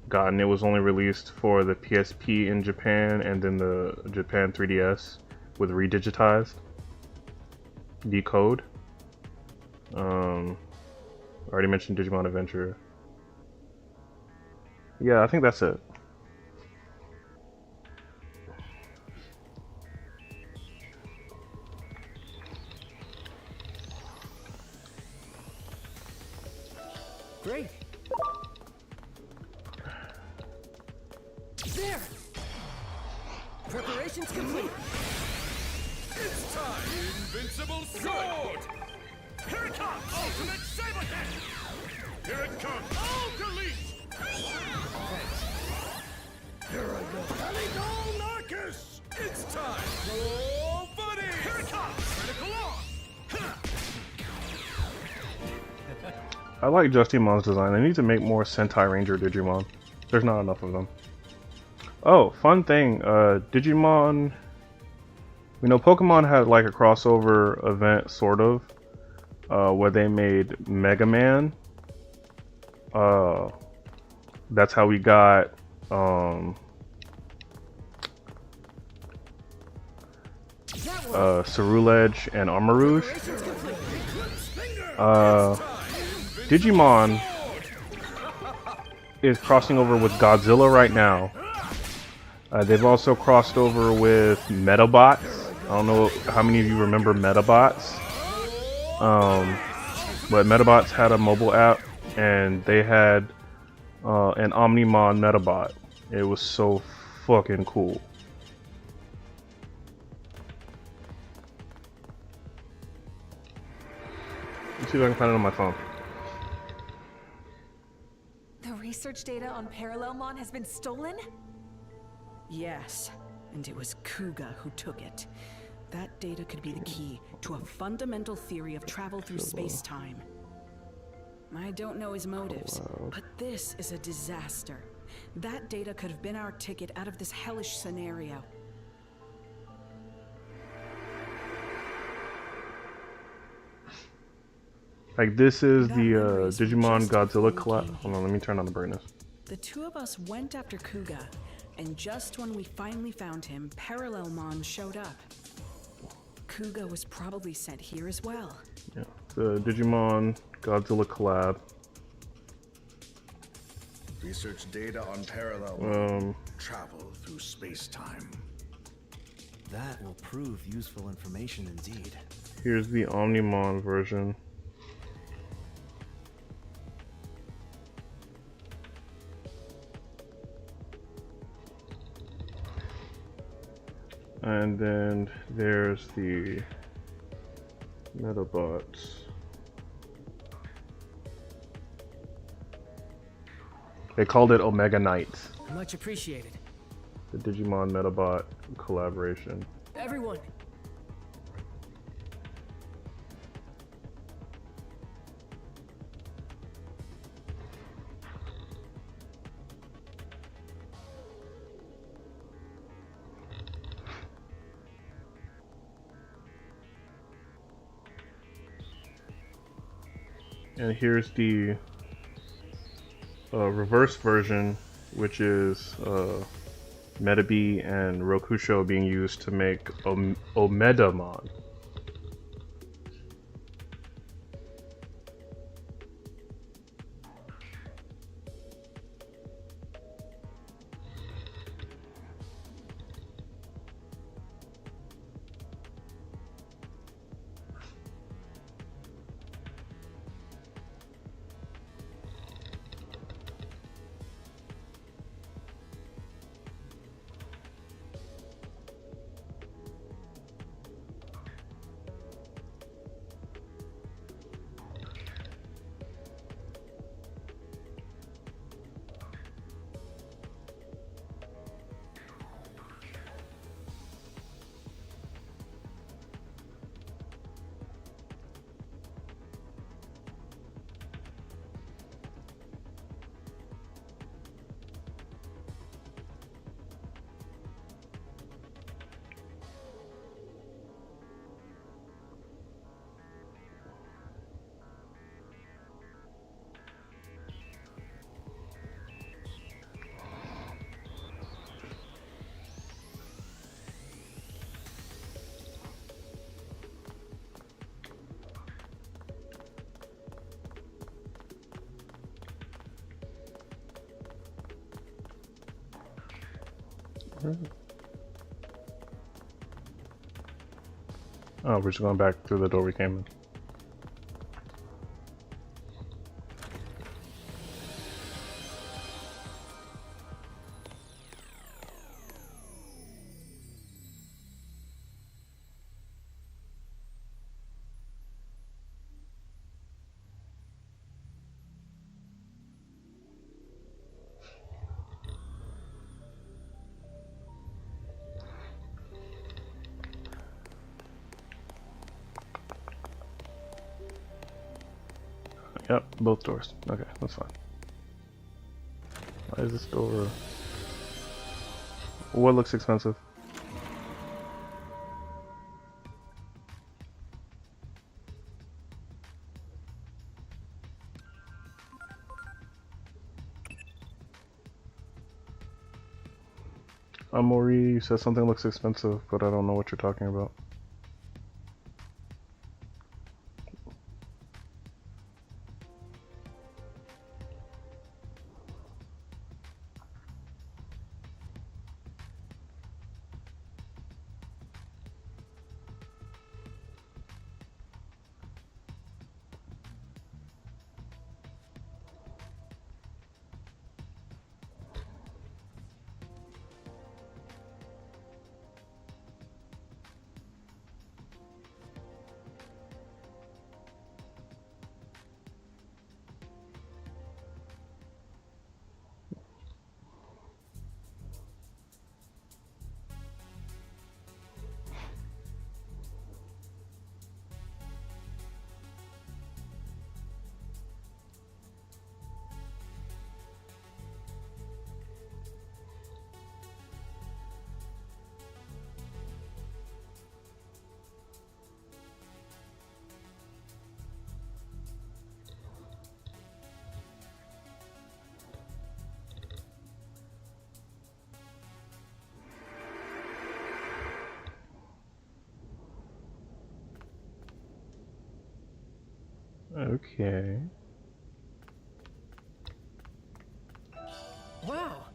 gotten. It was only released for the PSP in Japan and then the Japan 3DS with Redigitized Decode. I already mentioned Digimon Adventure. Yeah, I think that's it. Great. There! Preparations complete. It's time! Invincible sword! Here it comes! Ultimate Sabercast! Here it comes! All delete! Here I go! Heligal Narcus! It's time! Oh, buddy! Here it comes! Critical on! I like Justimon's design. They need to make more Sentai Ranger Digimon. There's not enough of them. Oh, fun thing. Digimon... You know, Pokemon had like a crossover event, sort of, where they made Mega Man. That's how we got... Ceruledge and Armarouge. Digimon is crossing over with Godzilla right now. They've also crossed over with Metabots. I don't know how many of you remember Metabots. But Metabots had a mobile app and they had an Omnimon Metabot. It was so fucking cool. Let's see if I can find it on my phone. The research data on Parallelmon has been stolen? Yes, and it was Kuga who took it. That data could be the key to a fundamental theory of travel through space-time. I don't know his motives, but this is a disaster. That data could have been our ticket out of this hellish scenario. Like, this is the Digimon Godzilla collab. Hold on, let me turn on the brightness. The two of us went after Kuga, and just when we finally found him, Parallelmon showed up. Bakuga was probably set here as well. Yeah, the Digimon Godzilla collab. Research data on parallel travel through space-time. That will prove useful information indeed. Here's the Omnimon version. And then there's the Metabots. They called it Omega Knights. Much appreciated. The Digimon Metabot collaboration. Everyone! And here's the reverse version, which is Metabee and Rokusho being used to make Omedamon. Oh, we're just going back through the door we came in. Yep, both doors. Okay, that's fine. Why is this door... What looks expensive? Amori, you said something looks expensive, but I don't know what you're talking about. Okay. Wow.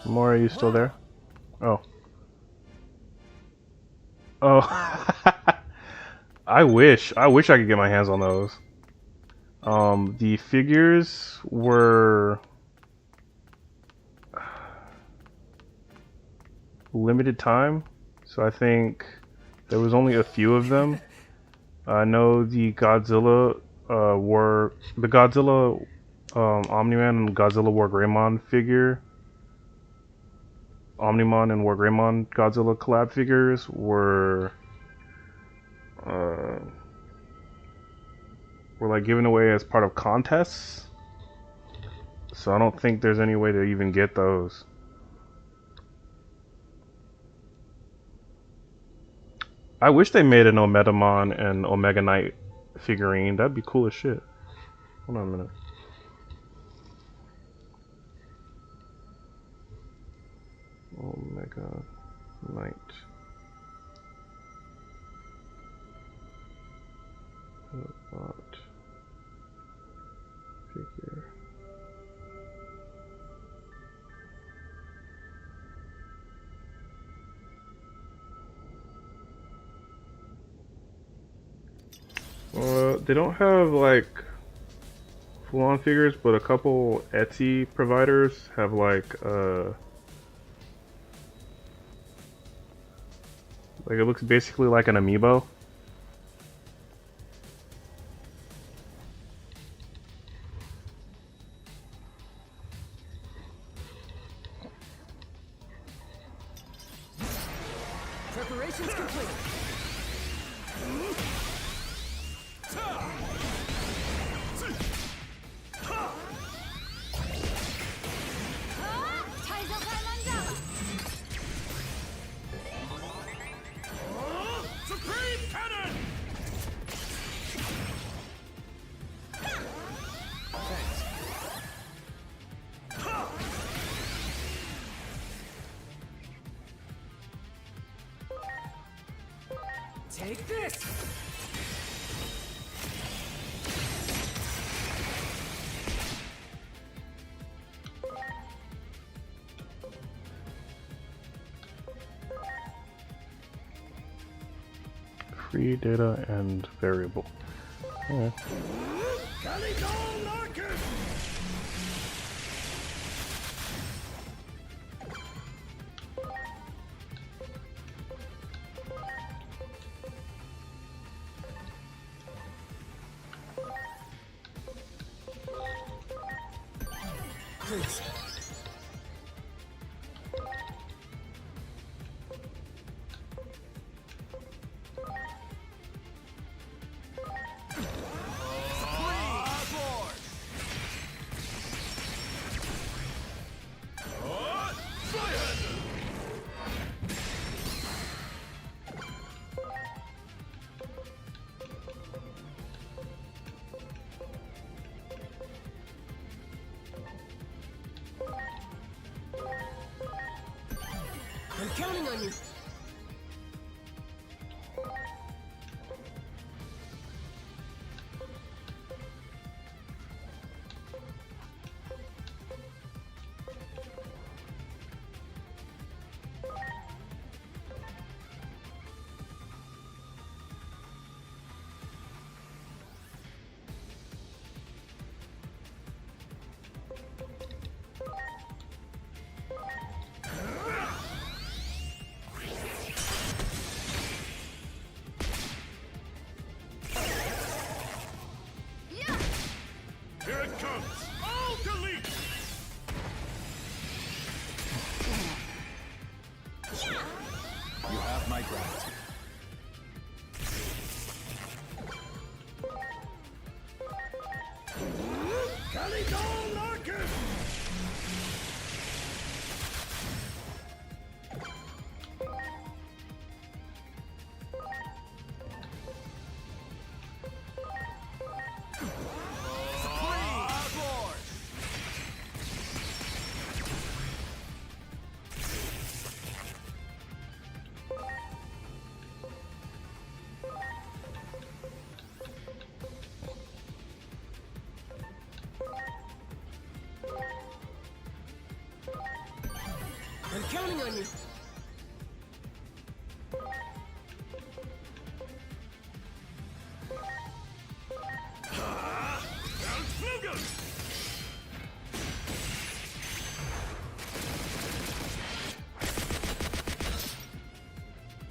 Mora, are you still there? Oh. Oh. I wish I could get my hands on those. The figures were limited time, so I think there was only a few of them. I know the Godzilla Omni-Man and Godzilla War Greymon figure, Omnimon and War Greymon Godzilla collab figures were like given away as part of contests, so I don't think there's any way to even get those. I wish they made an Omegamon and Omega Knight figurine. That'd be cool as shit. Hold on a minute. Omega Knight. Bot figure. They don't have like full-on figures, but a couple Etsy providers have like it looks basically like an amiibo. Preparations complete. Supreme Cannon! Take this! Free data and variable. Okay. Calico Larkin! Please. counting on you.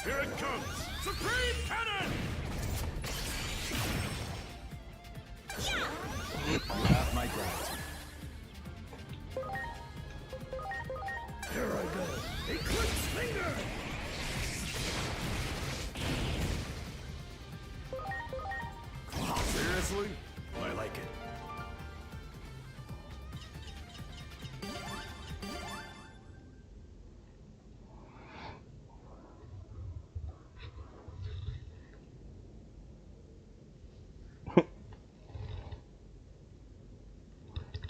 Here it comes! Supreme Cannon! You have my gratitude. Here I go! Eclipse Finger! Seriously? I like it.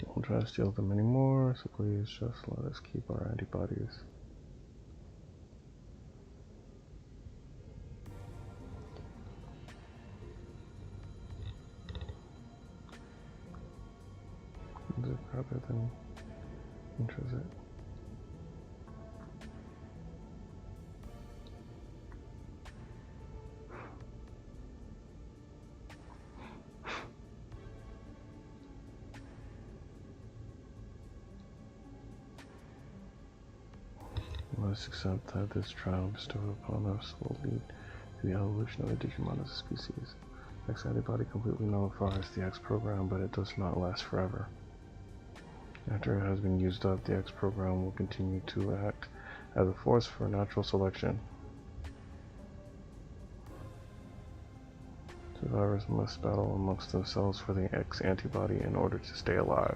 Won't try to steal them anymore, so please just let us keep our antibodies. Zip rather than intrazip. Must accept that this trial bestowed upon us will lead to the evolution of the Digimon as a species. X antibody completely nullifies the X program, but it does not last forever. After it has been used up, the X program will continue to act as a force for natural selection. Survivors must battle amongst themselves for the X antibody in order to stay alive.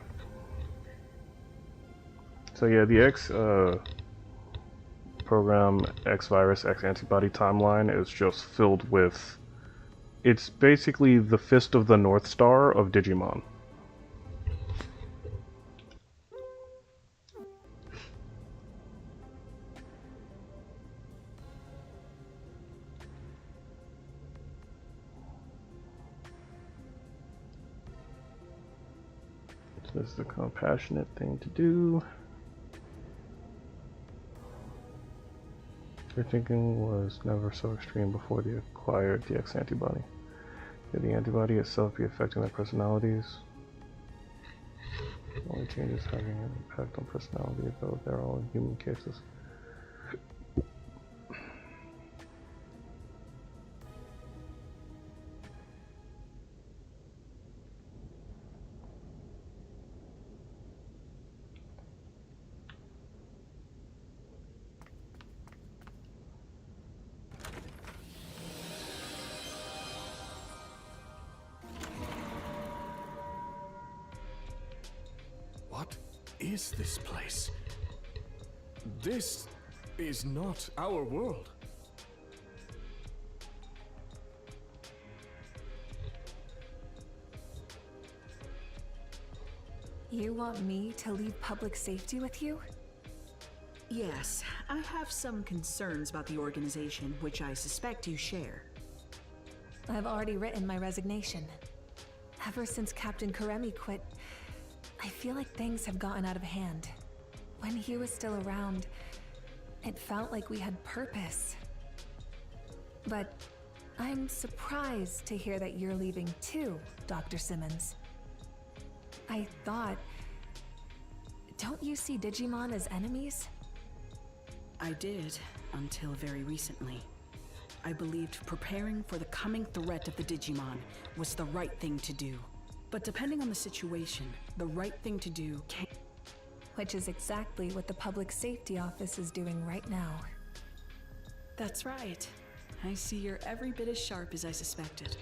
So yeah, the X program, X virus, X antibody timeline is just filled with... It's basically the Fist of the North Star of Digimon. This is the compassionate thing to do. Your thinking was never so extreme before they acquired the X antibody. Could the antibody itself be affecting their personalities? Only changes having an impact on personality, though they're all in human cases. What is this place? This is not our world. You want me to leave public safety with you? Yes, I have some concerns about the organization, which I suspect you share. I've already written my resignation. Ever since Captain Karemi quit, I feel like things have gotten out of hand. When he was still around, it felt like we had purpose. But I'm surprised to hear that you're leaving too, Dr. Simmons. I thought... Don't you see Digimon as enemies? I did, until very recently. I believed preparing for the coming threat of the Digimon was the right thing to do. But depending on the situation, the right thing to do can... Which is exactly what the Public Safety Office is doing right now. That's right. I see you're every bit as sharp as I suspected.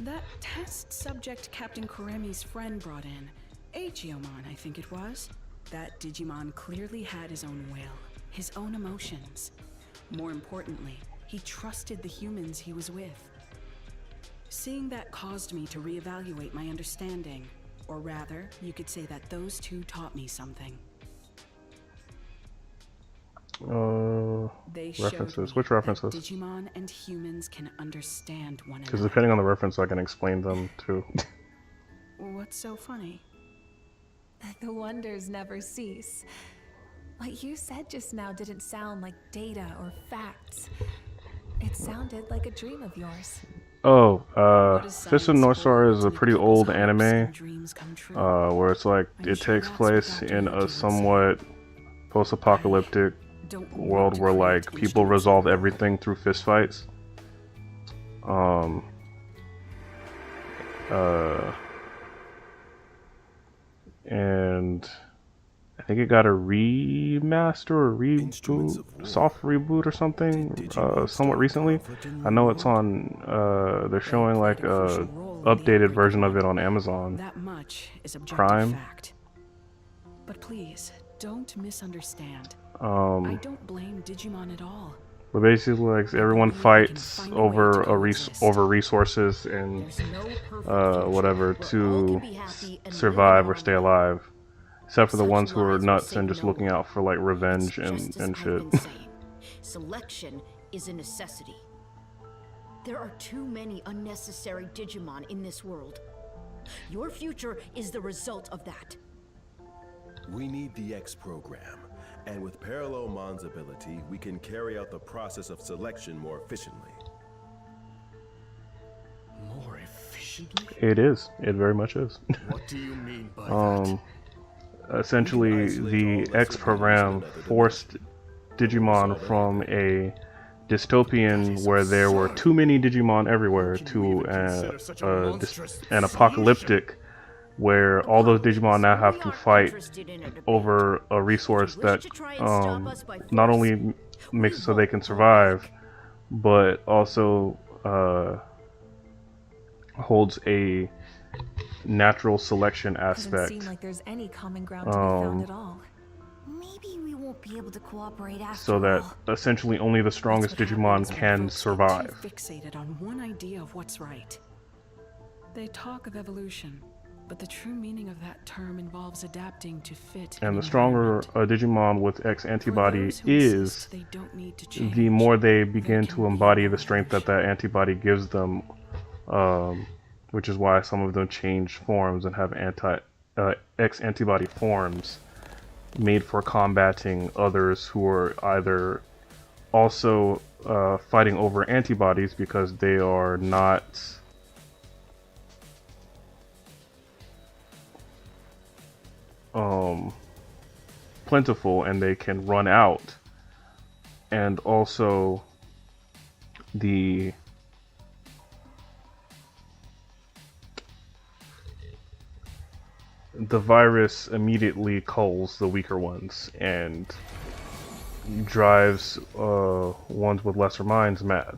That test subject Captain Karemi's friend brought in, Aegiomon, I think it was. That Digimon clearly had his own will, his own emotions. More importantly, he trusted the humans he was with. Seeing that caused me to reevaluate my understanding. Or rather, you could say that those two taught me something. They references. Which references? Digimon and humans can understand one another. Because depending on the reference, I can explain them too. What's so funny? The wonders never cease. What you said just now didn't sound like data or facts. It sounded like a dream of yours. Oh, Fist of North Star is a pretty old anime, where it's like, it takes place in a somewhat post-apocalyptic world where like people resolve everything through fistfights. And I think it got a remaster or reboot, soft reboot or something, somewhat recently. I know it's on, they're showing like a updated version of it on Amazon That much is objective Prime. fact. But please, don't misunderstand. I Um, don't blame Digimon at all. but basically like everyone fights over over resources and whatever to survive or stay alive. Except for the ones who are nuts and just looking out for like revenge and shit. Selection is a necessity. There are too many unnecessary Digimon in this world. Your future is the result of that. We need the X program, and with Parallelmon's ability, we can carry out the process of selection more efficiently. More efficiently? It is. It very much is. What do you mean by that? Essentially, the X program forced Digimon from a dystopian where there were too many Digimon everywhere to an apocalyptic where all those Digimon now have to fight over a resource that not only makes it so they can survive, but also holds a natural selection aspect. Doesn't seem like there's any common ground to be found at all. Maybe we won't be able to cooperate after So that all. essentially only the strongest Digimon can survive. Too fixated on one idea of what's right. They talk of evolution, but the true meaning of that term involves adapting to fit. And an the stronger a Digimon with X antibody is, they don't need to change. the more they begin to embody the strength that that antibody gives them, which is why some of them change forms and have X antibody forms made for combating others who are either also fighting over antibodies because they are not plentiful and they can run out, and also the virus immediately culls the weaker ones and drives ones with lesser minds mad.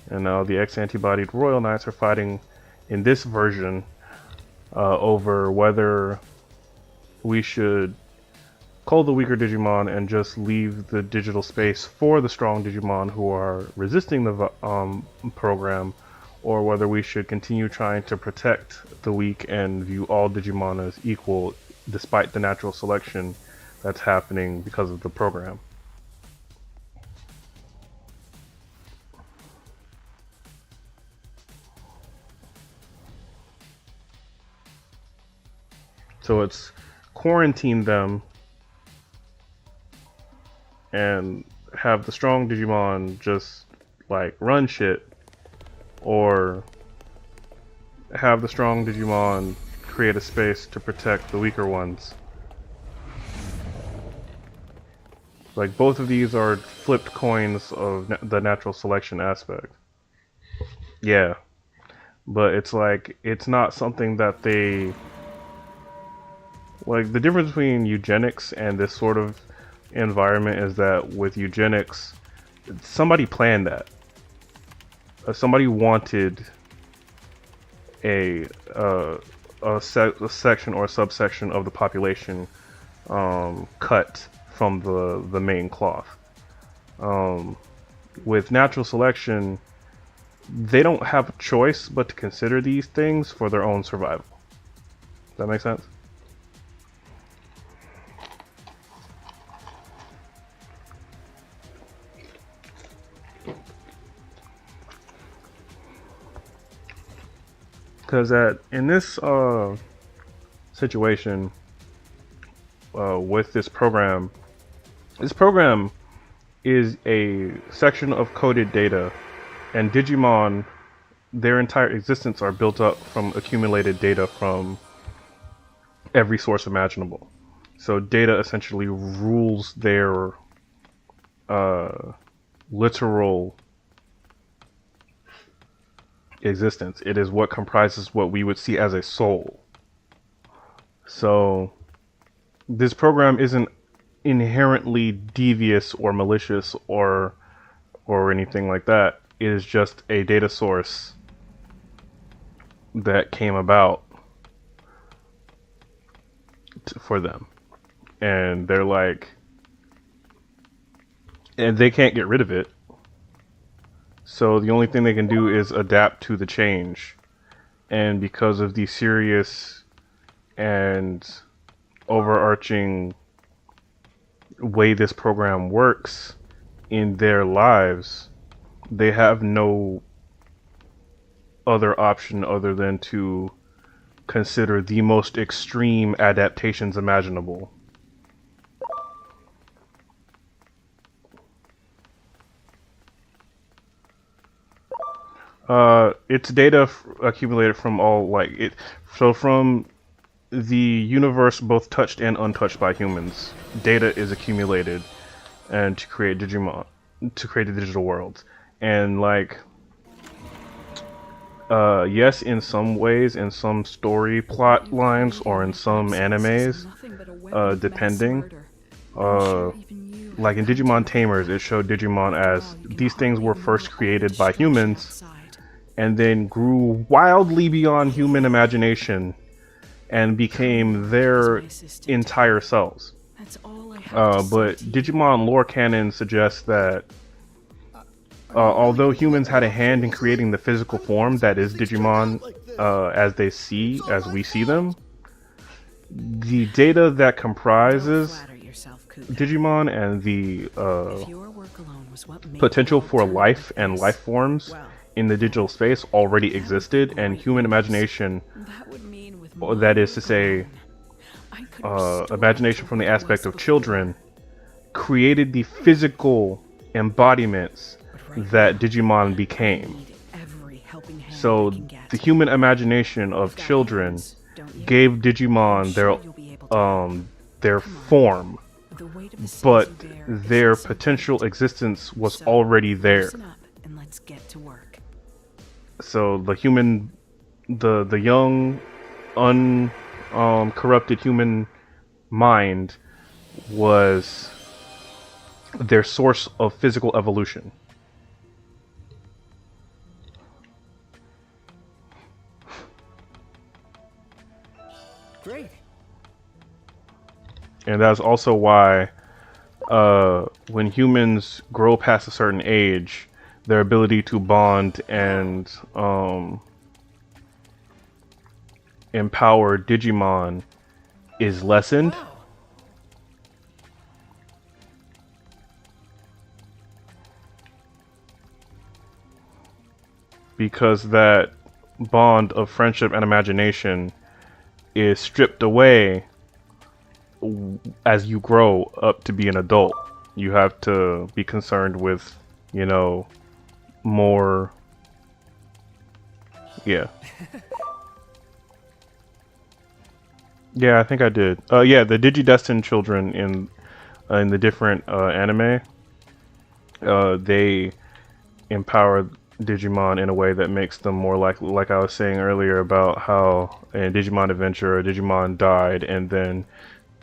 And now the X-antibodied Royal Knights are fighting in this version over whether we should cull the weaker Digimon and just leave the digital space for the strong Digimon who are resisting the program, or whether we should continue trying to protect the weak and view all Digimon as equal despite the natural selection that's happening because of the program. So it's quarantine them and have the strong Digimon just like run shit, or have the strong Digimon create a space to protect the weaker ones. Like both of these are flipped coins of the natural selection aspect. Yeah, but it's like it's not something that they. Like, the difference between eugenics and this sort of environment is that with eugenics, somebody planned that. Somebody wanted a section or a subsection of the population cut from the main cloth. With natural selection, they don't have a choice but to consider these things for their own survival. Does that make sense? Because in this situation with this program is a section of coded data, and Digimon, their entire existence are built up from accumulated data from every source imaginable. So data essentially rules their literal existence. It is what comprises what we would see as a soul. So this program isn't inherently devious or malicious or anything like that. It is just a data source that came about for them, and they're like, and they can't get rid of it. So the only thing they can do is adapt to the change. And because of the serious and overarching way this program works in their lives, they have no other option other than to consider the most extreme adaptations imaginable. It's data accumulated from all, like, it. So from the universe, both touched and untouched by humans, data is accumulated, and to create Digimon, to create the digital worlds. And like, yes, in some ways, in some story plot lines, or in some animes, depending, like in Digimon Tamers, it showed Digimon as these things were first created by humans, and then grew wildly beyond human imagination and became their entire selves. But Digimon lore canon suggests that although humans had a hand in creating the physical form that is Digimon as we see them, the data that comprises Digimon and the potential for life and life forms in the digital space already existed, and human imagination, that is to say, imagination from the aspect of children, created the physical embodiments that Digimon became. So the human imagination of children gave Digimon their form, but their potential existence was already there. So the human, the young, uncorrupted human mind was their source of physical evolution. Great. And that's also why when humans grow past a certain age, their ability to bond and empower Digimon is lessened. Because that bond of friendship and imagination is stripped away as you grow up to be an adult. You have to be concerned with, you know, more. Yeah. Yeah, I think I did. Yeah, the Digidestined children in the different anime, they empower Digimon in a way that makes them more like I was saying earlier about how in Digimon Adventure, Digimon died, and then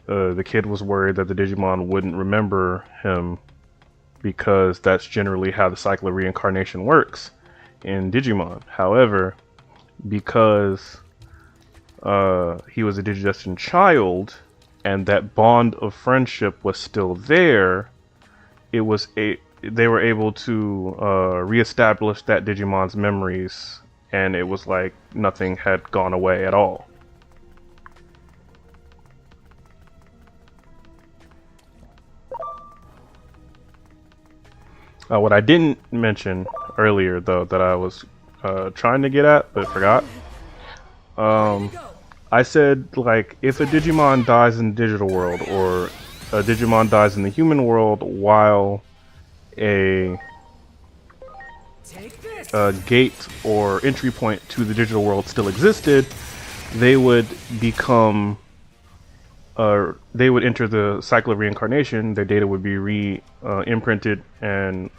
the kid was worried that the Digimon wouldn't remember him, because that's generally how the cycle of reincarnation works in Digimon. However, because he was a Digidestined child, and that bond of friendship was still there, it was they were able to reestablish that Digimon's memories, and it was like nothing had gone away at all. What I didn't mention earlier, though, that I was trying to get at but forgot, I said, like, if a Digimon dies in the digital world, or a Digimon dies in the human world while a gate or entry point to the digital world still existed, they would become, they would enter the cycle of reincarnation. Their data would be imprinted, and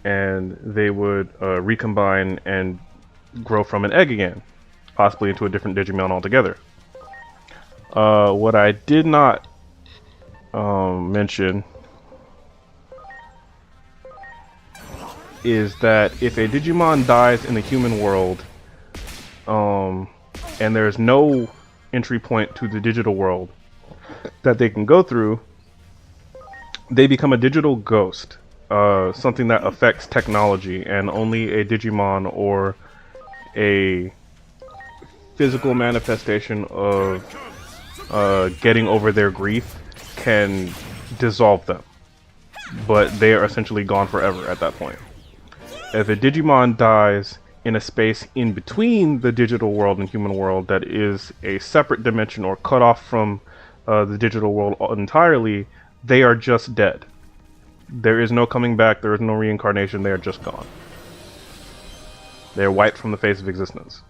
they would recombine and grow from an egg again, possibly into a different Digimon altogether. What I did not mention is that if a Digimon dies in the human world, and there's no entry point to the digital world that they can go through, they become a digital ghost, something that affects technology, and only a Digimon or a physical manifestation of getting over their grief can dissolve them, but they are essentially gone forever at that point. If a Digimon dies in a space in between the digital world and human world that is a separate dimension or cut off from the digital world entirely, they are just dead. There is no coming back, there is no reincarnation, they are just gone. They are wiped from the face of existence.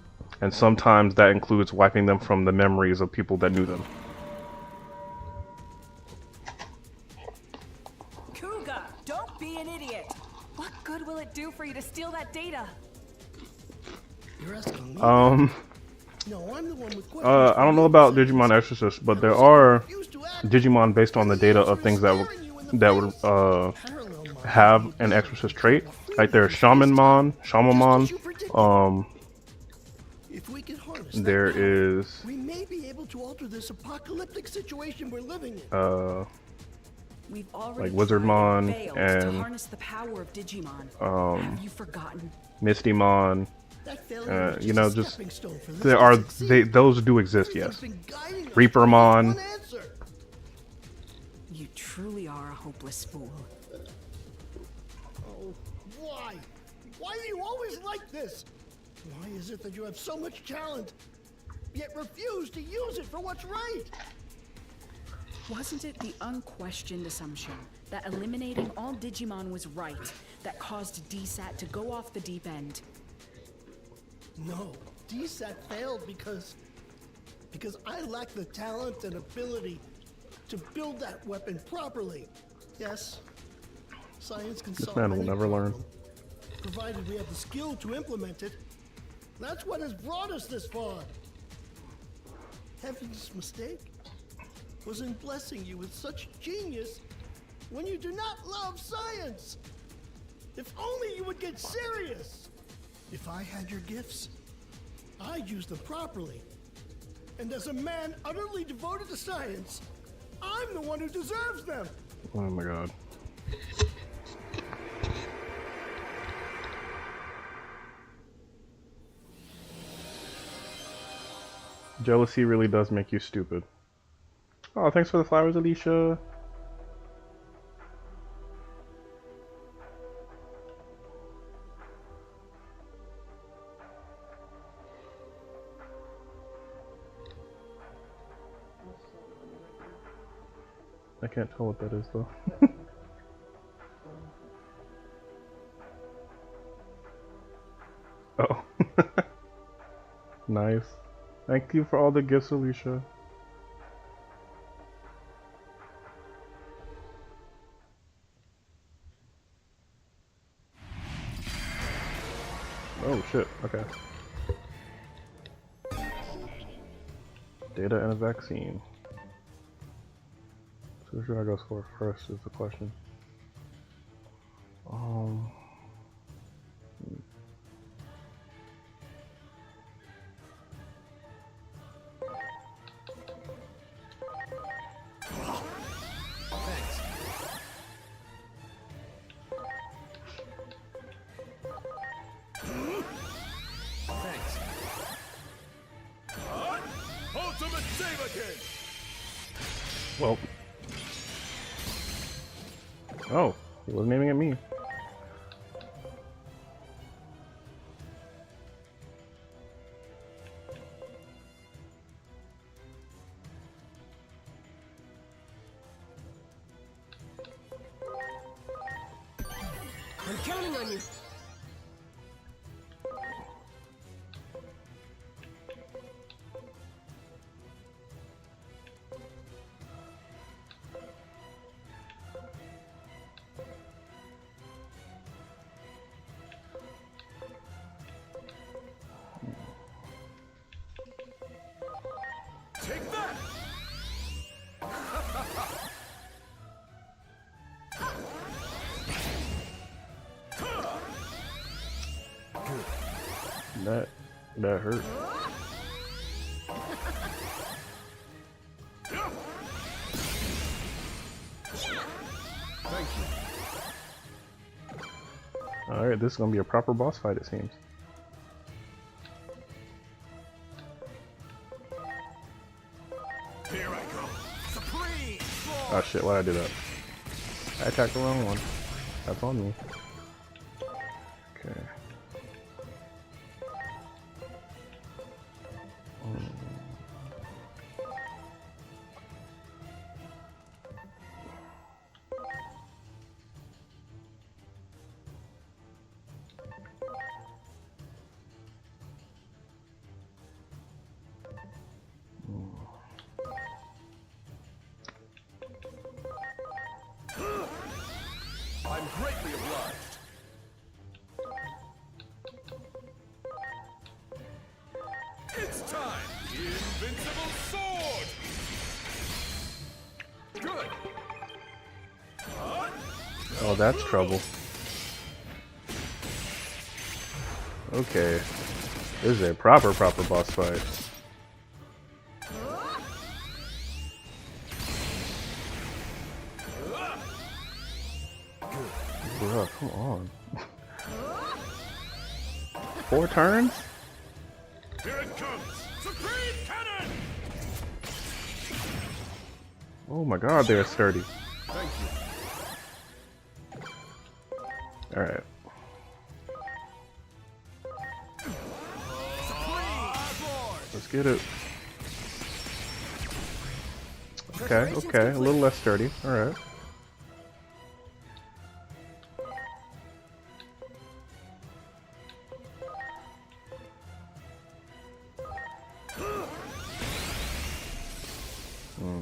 And sometimes that includes wiping them from the memories of people that knew them. Kuga, don't be an idiot! What good will it do for you to steal that data? You're asking me? No, I'm the one with questions. I don't know about Digimon Exorcist, but there are Digimon based on the data of things that would have an Exorcist trait. Like there's Shamanmon, there is we may be able to alter this apocalyptic situation we're living in. Like Wizardmon and harness the power of Digimon. Have you forgotten? Mistymon. You know, just those do exist, yes. Reapermon. You truly are a hopeless fool. Oh, why? Why are you always like this? Why is it that you have so much talent, yet refuse to use it for what's right? Wasn't it the unquestioned assumption that eliminating all Digimon was right that caused DSAT to go off the deep end? No, DSAT failed because I lack the talent and ability to build that weapon properly. Yes, science can solve this man will any never learn. problem, provided we have the skill to implement it. That's what has brought us this far. Heaven's mistake was in blessing you with such genius when you do not love science. If only you would get serious. If I had your gifts, I'd use them properly. And as a man utterly devoted to science, I'm the one who deserves them. Oh my god. Jealousy really does make you stupid. Oh, thanks for the flowers, Alicia. I can't tell what that is, though. Oh. Nice. Thank you for all the gifts, Alicia. Oh shit, okay. Data and a vaccine. So who should I go for first is the question. Saberkin! Well. Oh, he wasn't aiming at me. I'm counting on you. Take that! That hurt. Thank you. Alright, this is gonna be a proper boss fight, it seems. Here I go. Supreme! Oh shit, why'd I do that? I attacked the wrong one. That's on me. Okay. I'm greatly obliged. It's time! Invincible sword! Good! Oh, that's trouble. Okay. This is a proper boss fight. Bruh, come on. 4 turns? Here it comes! Supreme Cannon! Oh my god, they're sturdy. Thank you. Alright. Let's get it. Okay, okay, a little less sturdy. Alright.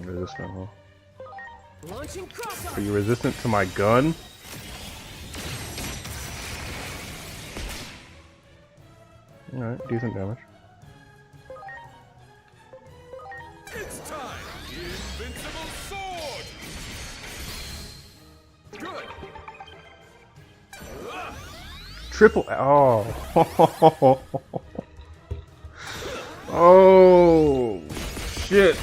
Resistant, huh? Launching crossover. Are you resistant to my gun? Alright, decent damage. It's time! Invincible sword! Good! Triple. Oh. Oh. Shit.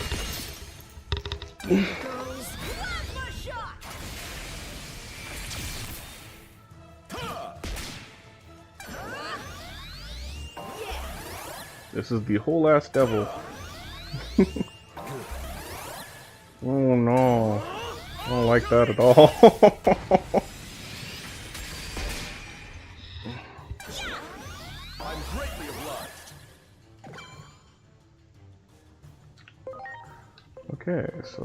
This is the whole ass devil. Oh no. I don't like that at all. I'm greatly obliged. Okay, so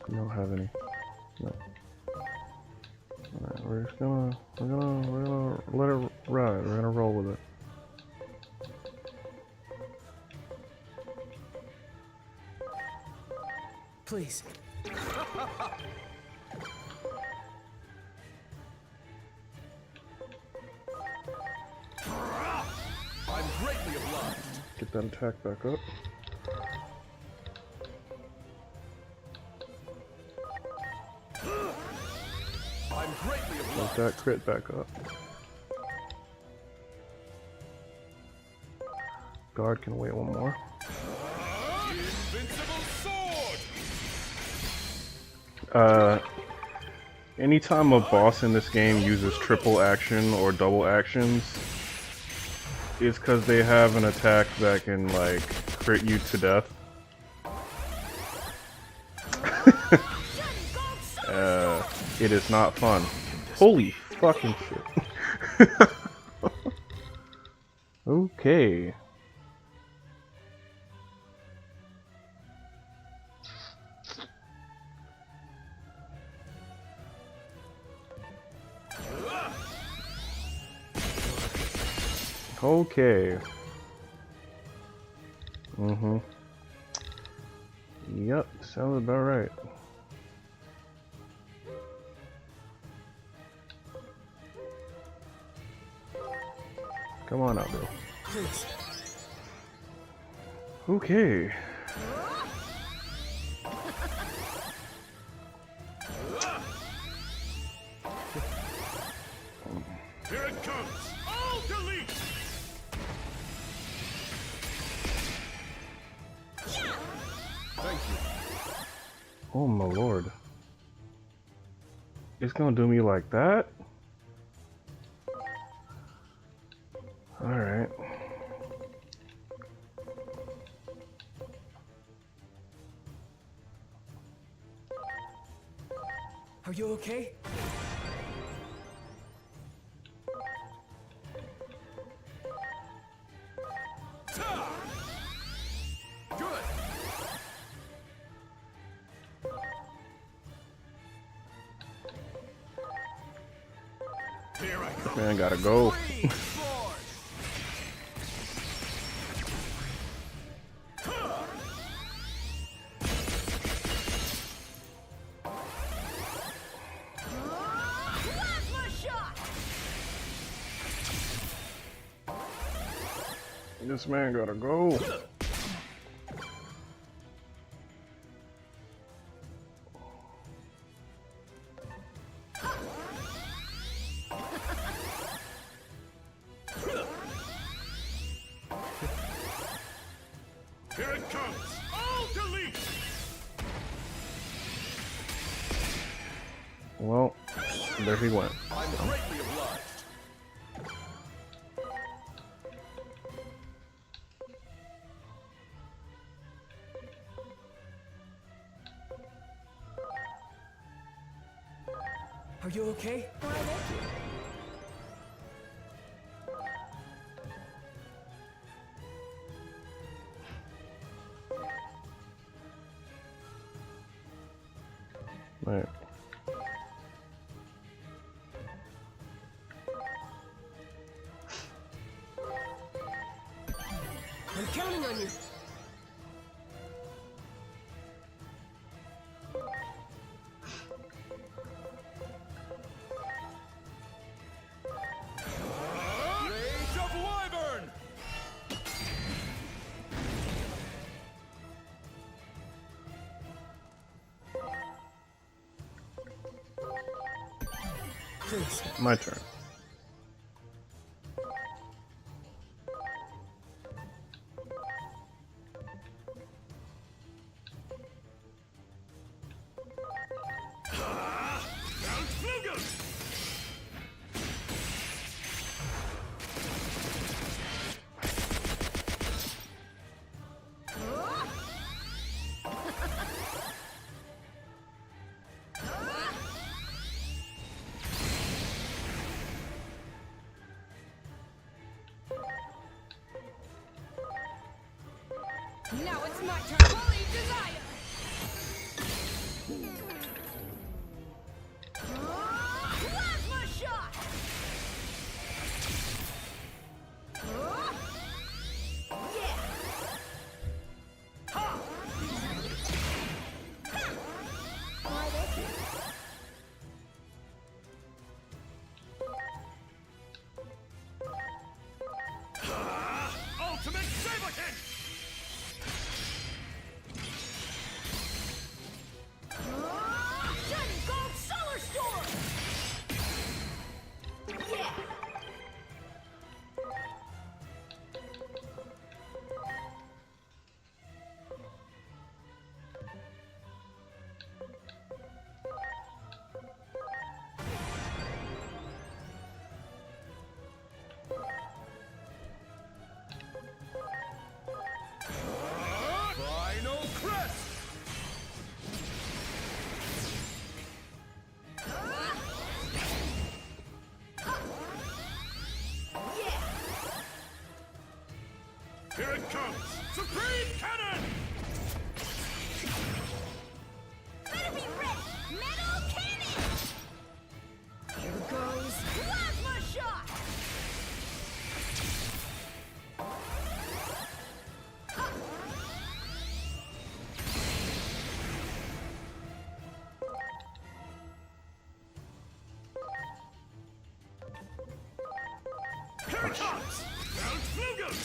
we don't have any. No. Alright, we're just gonna let it ride. We're gonna roll with it. Please. I'm greatly obliged. Get that attack back up. I'm greatly Get obliged. that crit back up. Guard can wait one more. Invincible sword! Anytime a boss in this game uses triple action or double actions, is because they have an attack that can, like, crit you to death. It is not fun. Holy fucking shit. Okay. Okay. Mm-hmm. Yep, sounds about right. Come on out, bro. Please. Okay. Here it comes! All delete! Thank you. Oh my lord. It's gonna do me like that? Alright. Are you okay? Good. Here I go. Man, gotta go. This man gotta go. Here it comes! All delete! Well, there he went. I'm greatly obliged. Are you okay? Right. I'm counting on you. Rage of Wyvern! Please. My turn. Mount Flugus! Now it's my turn. Holy desire. Plasma shot. Yeah. Ha. Ultimate Saberkin! Shining Gold Solar Storm. Yeah. Here it comes! Supreme Cannon! Better be ready! Metal cannon! Here goes plasma shot! Here it comes! Mount Flugus!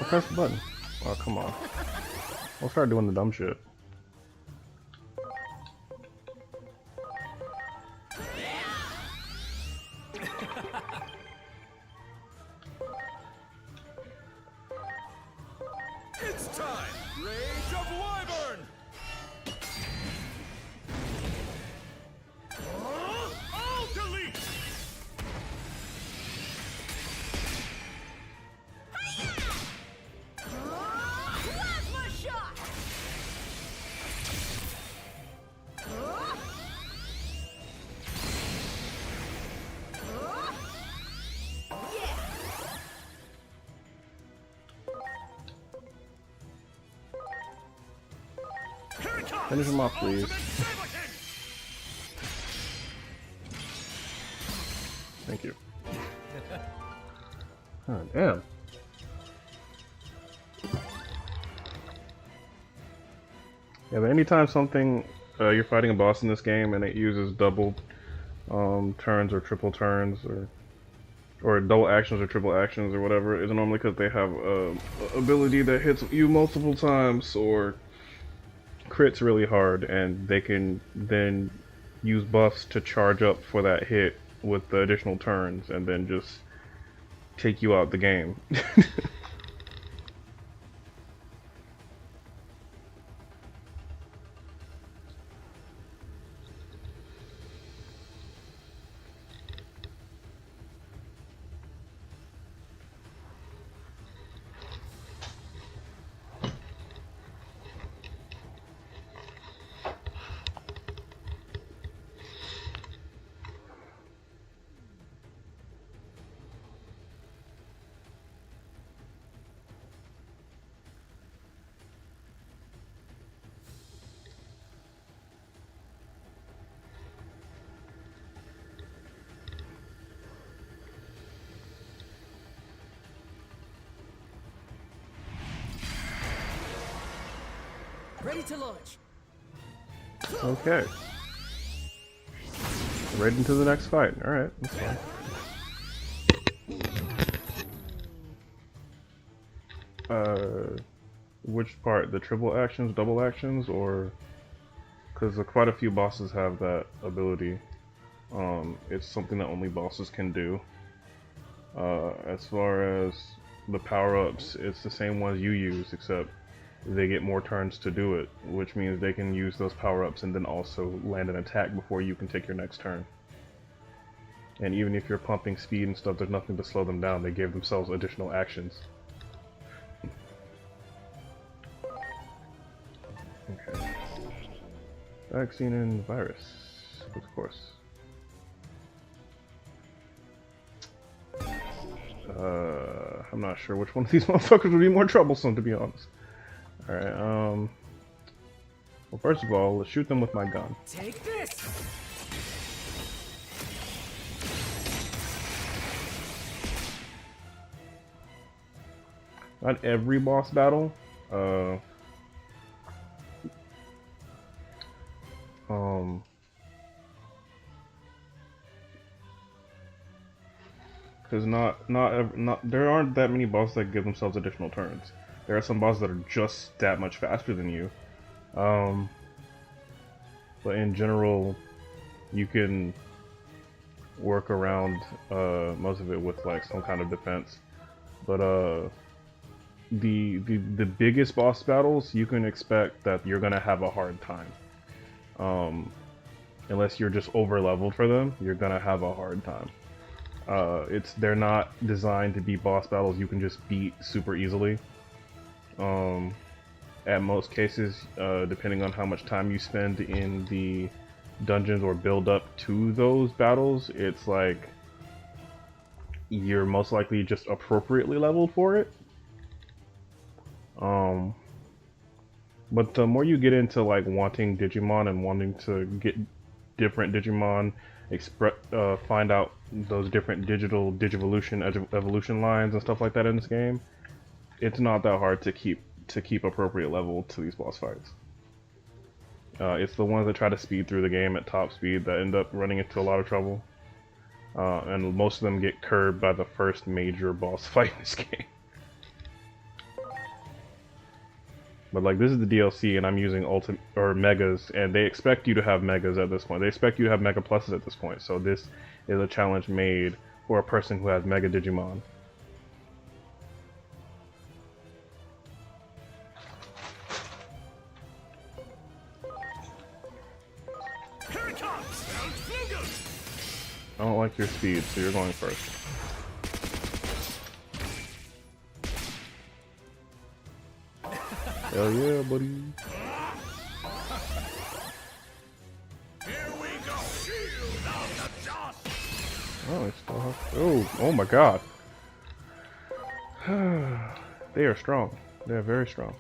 Press the button. Oh, come on. We'll start doing the dumb shit. It's time! Rage of Wyvern! All delete! Plasma shot! Here it comes! Finish him off, please. Ultimate Saber Kick! Thank you. Oh, damn. Yeah, but anytime something you're fighting a boss in this game and it uses double turns or triple turns or double actions or triple actions or whatever, it's normally because they have a ability that hits you multiple times or crits really hard, and they can then use buffs to charge up for that hit with the additional turns and then just take you out the game. Ready to launch. Okay. Right into the next fight. Alright, that's fine. Which part? The triple actions, double actions, or... Because quite a few bosses have that ability. It's something that only bosses can do. As far as the power-ups, it's the same ones you use, except they get more turns to do it, which means they can use those power-ups and then also land an attack before you can take your next turn. And even if you're pumping speed and stuff, there's nothing to slow them down. They give themselves additional actions. Okay. Vaccine and virus, of course. I'm not sure which one of these motherfuckers would be more troublesome, to be honest. Alright, well, first of all, let's shoot them with my gun. Take this! Not every boss battle, because there aren't that many bosses that give themselves additional turns. There are some bosses that are just that much faster than you, but in general, you can work around most of it with like some kind of defense. But the biggest boss battles, you can expect that you're gonna have a hard time. Unless you're just over leveled for them, you're gonna have a hard time. They're not designed to be boss battles you can just beat super easily. At most cases, depending on how much time you spend in the dungeons or build up to those battles, it's like you're most likely just appropriately leveled for it. But the more you get into like wanting Digimon and wanting to get different Digimon, find out those different evolution lines and stuff like that in this game, it's not that hard to keep appropriate level to these boss fights. It's the ones that try to speed through the game at top speed that end up running into a lot of trouble. And most of them get curbed by the first major boss fight in this game. But like, this is the DLC and I'm using Megas, and they expect you to have Megas at this point. They expect you to have Mega Pluses at this point, so this is a challenge made for a person who has Mega Digimon. I don't like your speed, so you're going first. Hell yeah, buddy. Here we go. Shield of the dust. Oh, it's still oh my god. They are strong. They are very strong.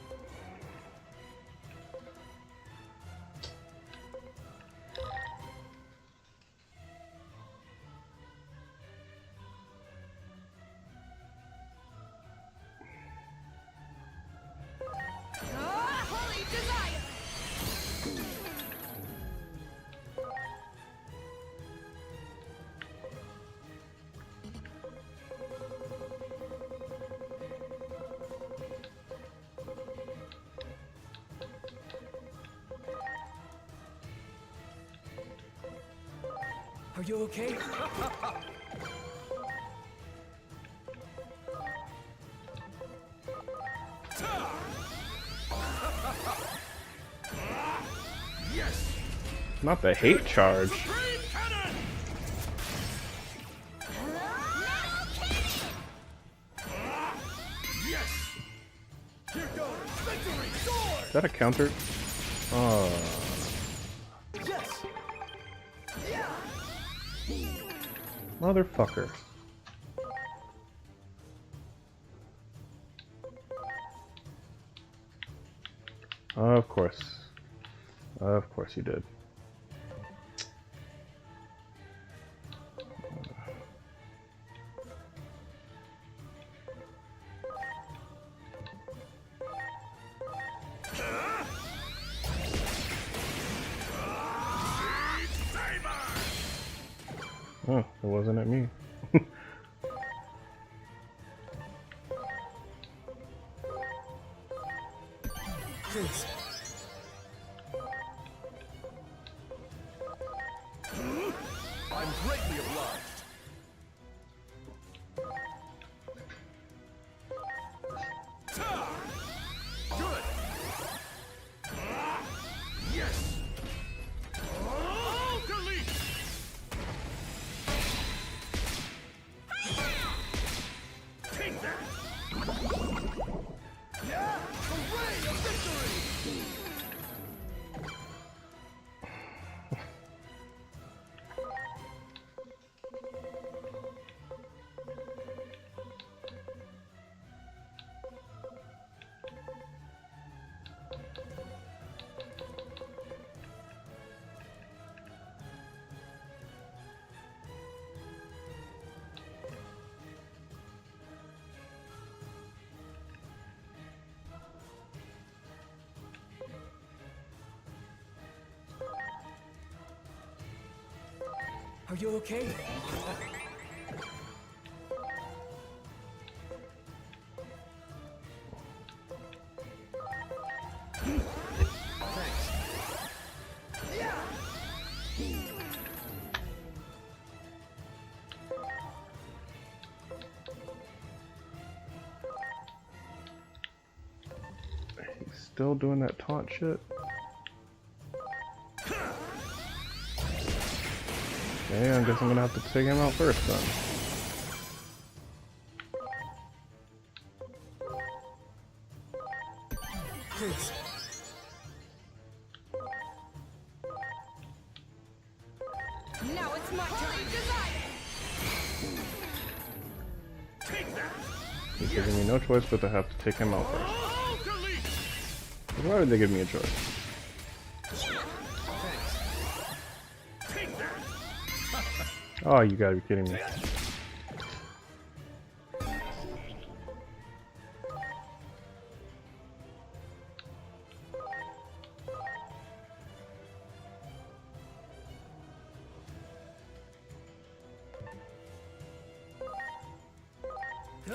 Holy desire! Are you okay? Yes. Not the hate charge. Yes. Here goes victory sword. Is that a counter? Yes. Yeah. Motherfucker. Of course. Of course you did. Oh, it wasn't at me. Please. I'm greatly obliged. Good. Yes. Oh, delete. Take that. Yeah. Hooray of victory. Are you okay? He's still doing that taunt shit. Okay, I guess I'm gonna have to take him out first then. Please. Now it's my turn. Desire. Take that. They're giving me no choice but to have to take him out first. Oh, delete. Why would they give me a choice? Take that. Oh, you gotta be kidding me.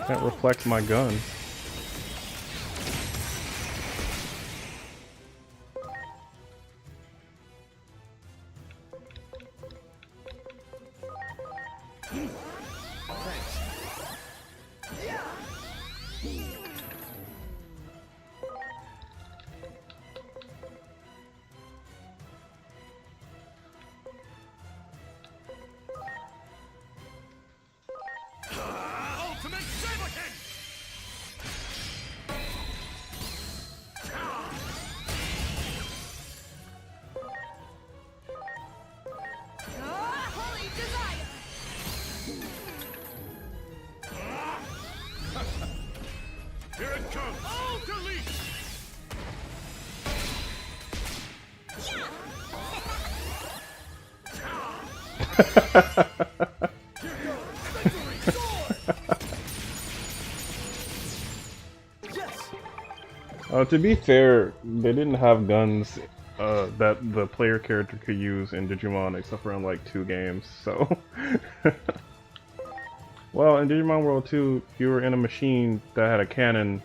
Can't reflect my gun. Ultimate Saber King. Holy desire. Here it comes. Oh, delete. To be fair, they didn't have guns that the player character could use in Digimon except for in like 2 games, so... Well, in Digimon World 2, you were in a machine that had a cannon,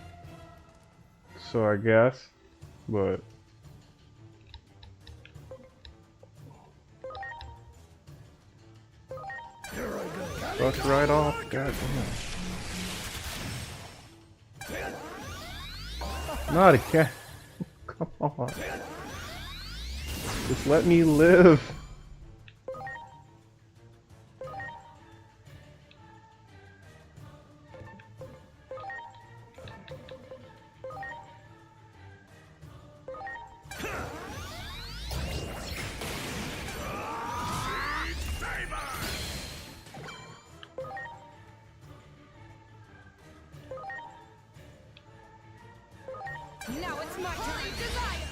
so I guess, but... Fuck right off, god damn. Not again. Come on. Just let me live. Now it's my turn. Desire.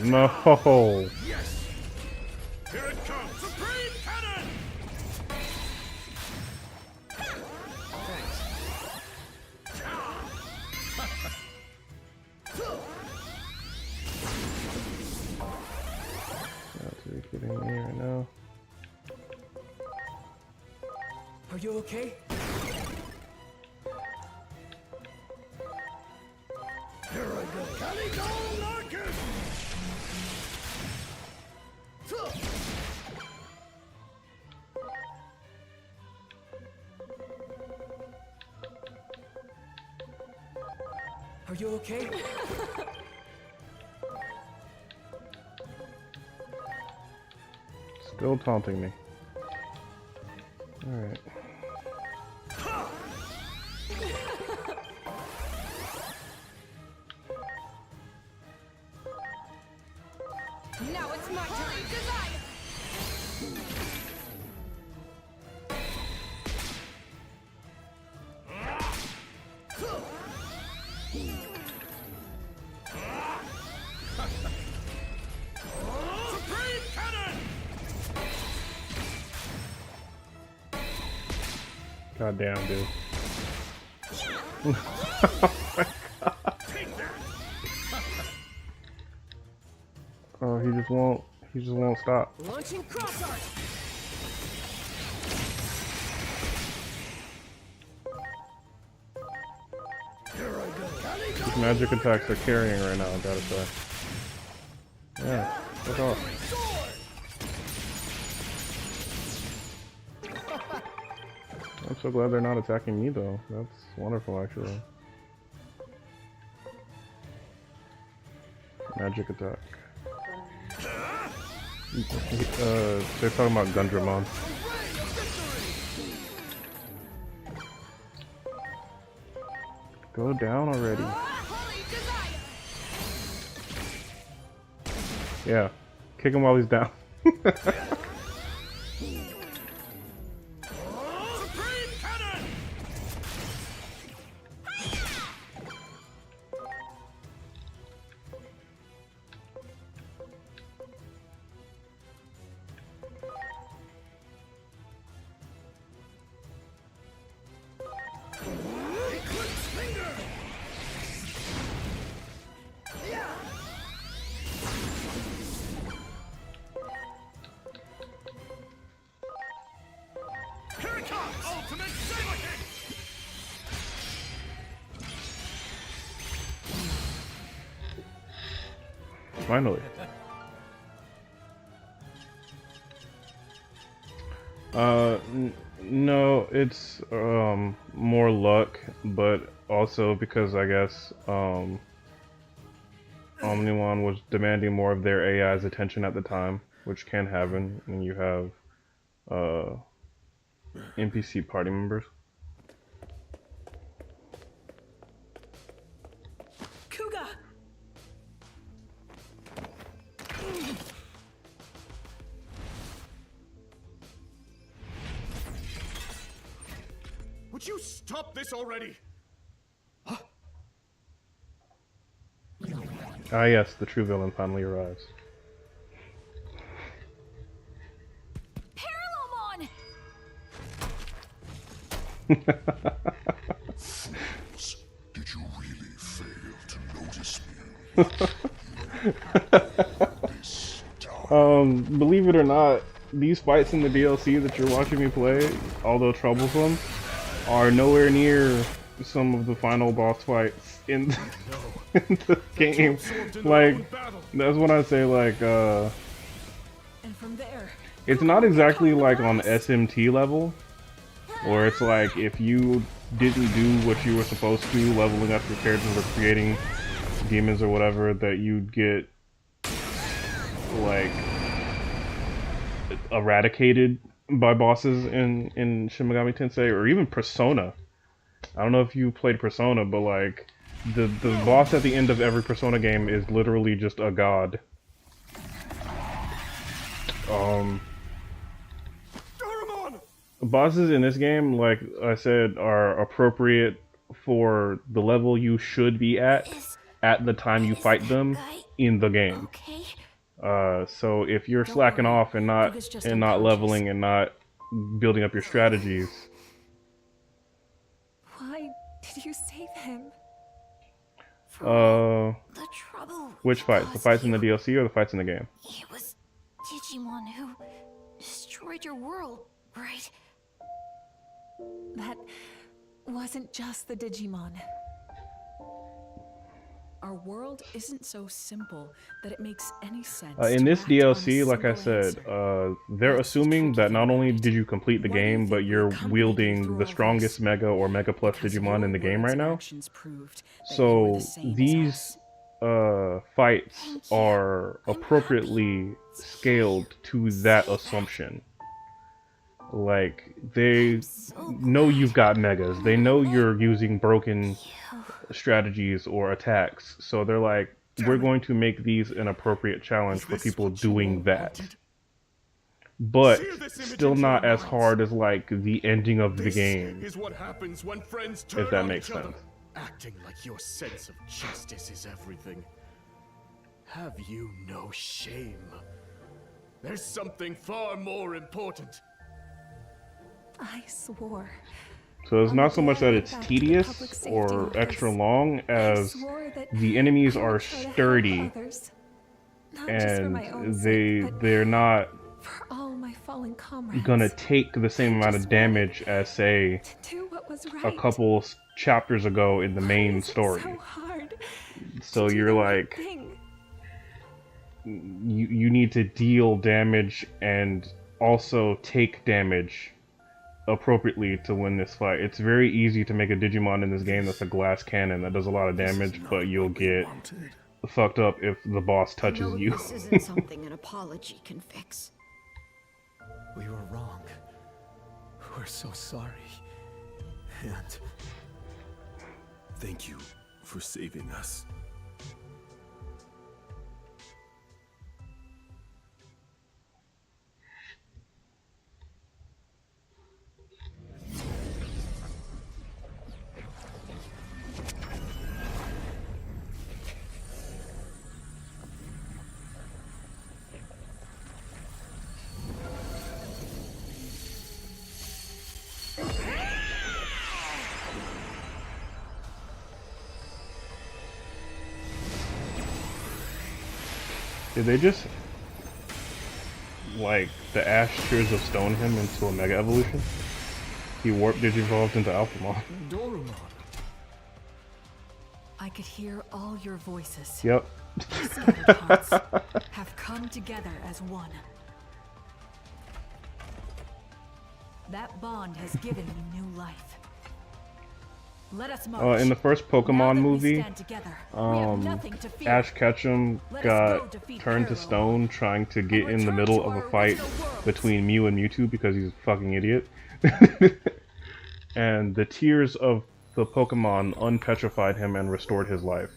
No. Yes. Here it comes. Supreme Cannon. That's what you're kidding me right now. Are you okay? Here I go. Calico Larkin. Are you okay? Still taunting me. Alright. Now it's my turn. Desire. Supreme Cannon. God damn, dude. Oh my god. Take that. Oh, he just won't stop. Launching cross art. These magic attacks are carrying right now, I gotta say. Yeah, fuck off. I'm so glad they're not attacking me though. That's wonderful actually. Magic attack. They're talking about Gundramon. Go down already. Holy desire. Yeah, kick him while he's down. Supreme Cannon! Eclipse Finger! Here it comes! Ultimate Saber Kick! Finally. No, it's more luck, but also because I guess Omnimon was demanding more of their AI's attention at the time, which can happen when you have NPC party members. Kuga! Would you stop this already? Ah yes, the true villain finally arrives. Parallelmon! Did you really fail to notice me? Believe it or not, these fights in the DLC that you're watching me play, although troublesome, are nowhere near some of the final boss fights in the game. Like, that's when I say, like, And from there, it's not exactly like on SMT level, where it's like if you didn't do what you were supposed to, leveling up your characters or creating demons or whatever, that you'd get, like, eradicated by bosses in Shin Megami Tensei, or even Persona. I don't know if you played Persona, but like the boss at the end of every Persona game is literally just a god. Bosses in this game, like I said, are appropriate for the level you should be at the time you fight them in the game. So if you're slacking off and not leveling and not building up your strategies. Why did you save him? Which fights? The fights in the DLC or the fights in the game? It was Digimon who destroyed your world, right? That wasn't just the Digimon. our world isn't so simple that it makes any sense. In this DLC, like I said, they're assuming that not only did you complete the game, but you're wielding the strongest Mega or Mega Plus Digimon in the game right now. So these fights are appropriately scaled to that assumption. Like, they know you've got Megas. They know you're using broken strategies or attacks. So they're like, we're going to make these an appropriate challenge for people doing that. But still not as hard as, like, the ending of the game. Is what happens when friends turn if that on makes each other. sense. Acting like your sense of justice is everything. Have you no shame? There's something far more important. I swore. So it's not so much that it's tedious or extra long as the enemies are sturdy and they're not For all my fallen comrades. gonna take the same amount of damage as, say, Do what was a right. couple chapters ago in the main story. So hard. So you're like, Thing. you need to deal damage and also take damage appropriately to win this fight. It's very easy to make a Digimon in this game that's a glass cannon that does a lot of damage, but you'll get fucked up if the boss touches No, you. this isn't something an apology can fix. We were wrong. We're so sorry. And thank you for saving us. Did they just, like, the Ash Tears of Stone him into a Mega Evolution? He warp digivolved into Alphamon. Dorumon. I could hear all your voices. Yep. Our scattered hearts have come together as one. That bond has given me new life. Let us march. In the first Pokemon movie, together, Ash Ketchum got turned to stone trying to get in the middle of a fight between Mew and Mewtwo because he's a fucking idiot. And the tears of the Pokemon unpetrified him and restored his life.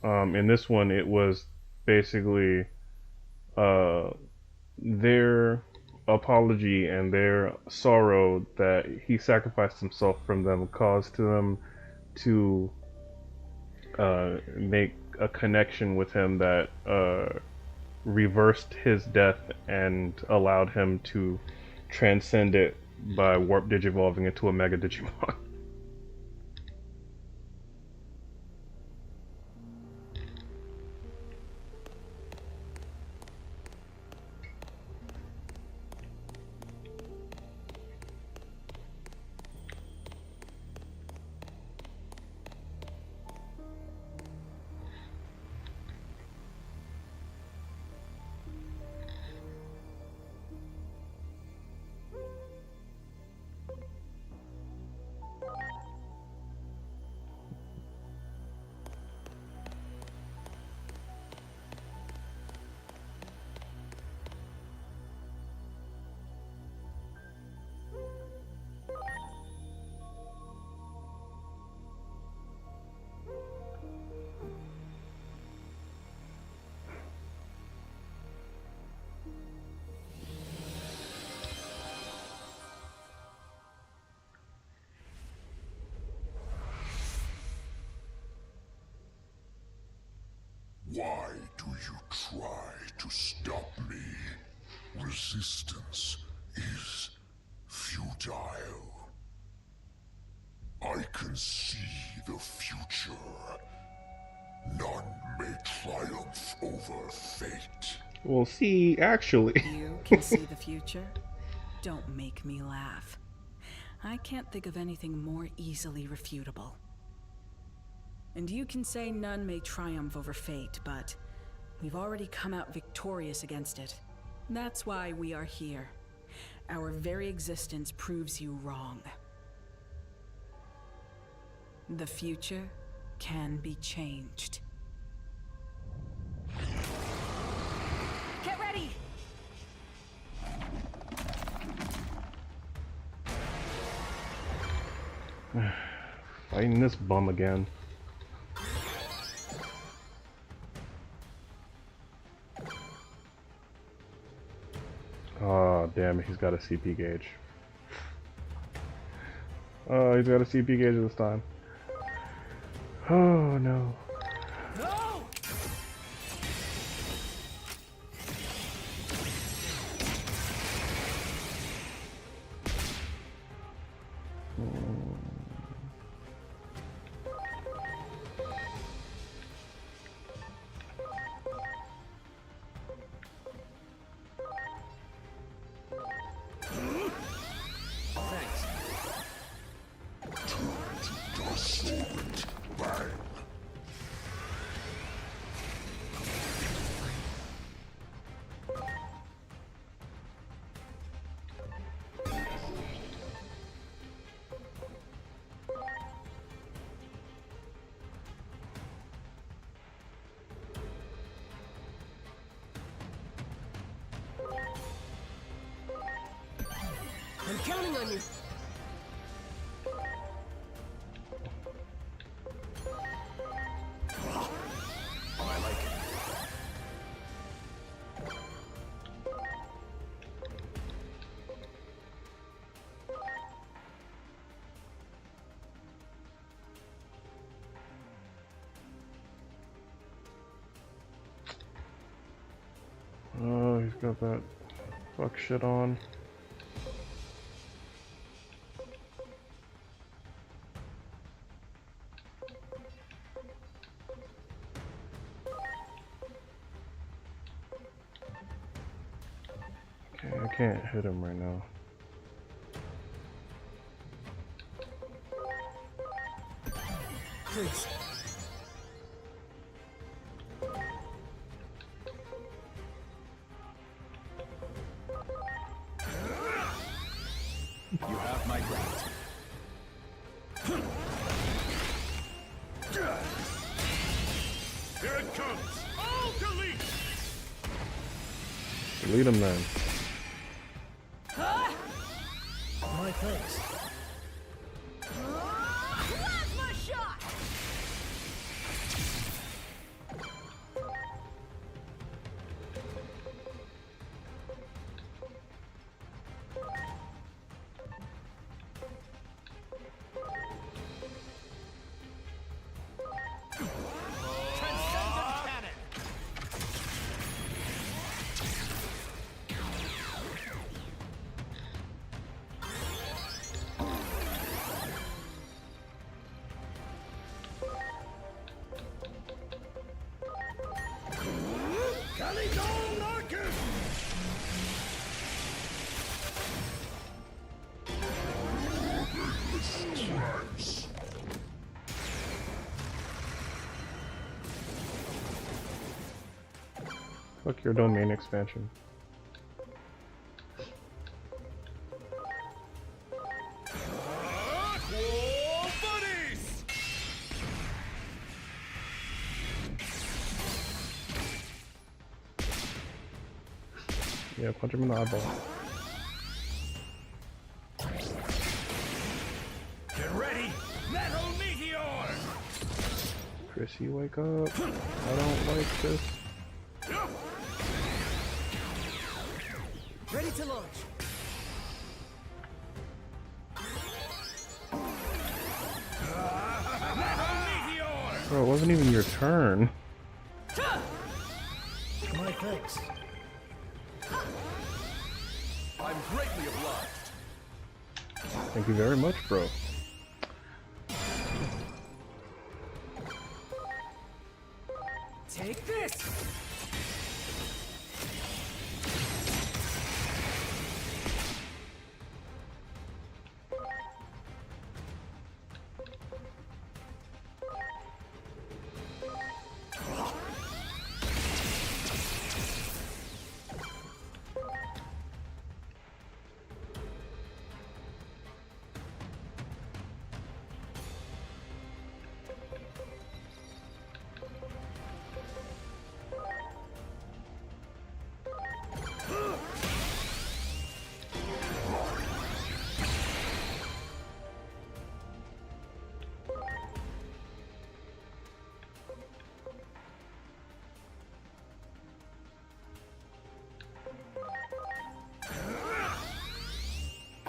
In this one, it was basically their apology and their sorrow that he sacrificed himself from them caused them to make a connection with him that reversed his death and allowed him to transcend it by warp digivolving into a Mega Digimon. Why do you try to stop me? Resistance is futile. I can see the future. None may triumph over fate. Well, see, actually. You can see the future? Don't make me laugh. I can't think of anything more easily refutable. And you can say none may triumph over fate, but we've already come out victorious against it. That's why we are here. Our very existence proves you wrong. The future can be changed. Get ready! Fighting this bum again. Oh, damn it, he's got a CP gauge. Oh, he's got a CP gauge this time. Oh, no. No! I'm counting on you. I like it. Oh, he's got that fuck shit on. can't hit him right now. Please. You have my gratitude. Here it comes! All delete! Delete him then. My thanks. Plasma shot! Transcendent cannon! Caligon Arcus! Fuck your domain expansion. Aqua buddies! Yeah, punch him in the eyeball. Get ready! Metal meteor! Chrissy, wake up. I don't like this. Ready to launch. Bro, it wasn't even your turn. My thanks. I'm greatly obliged. Thank you very much, bro. Take this.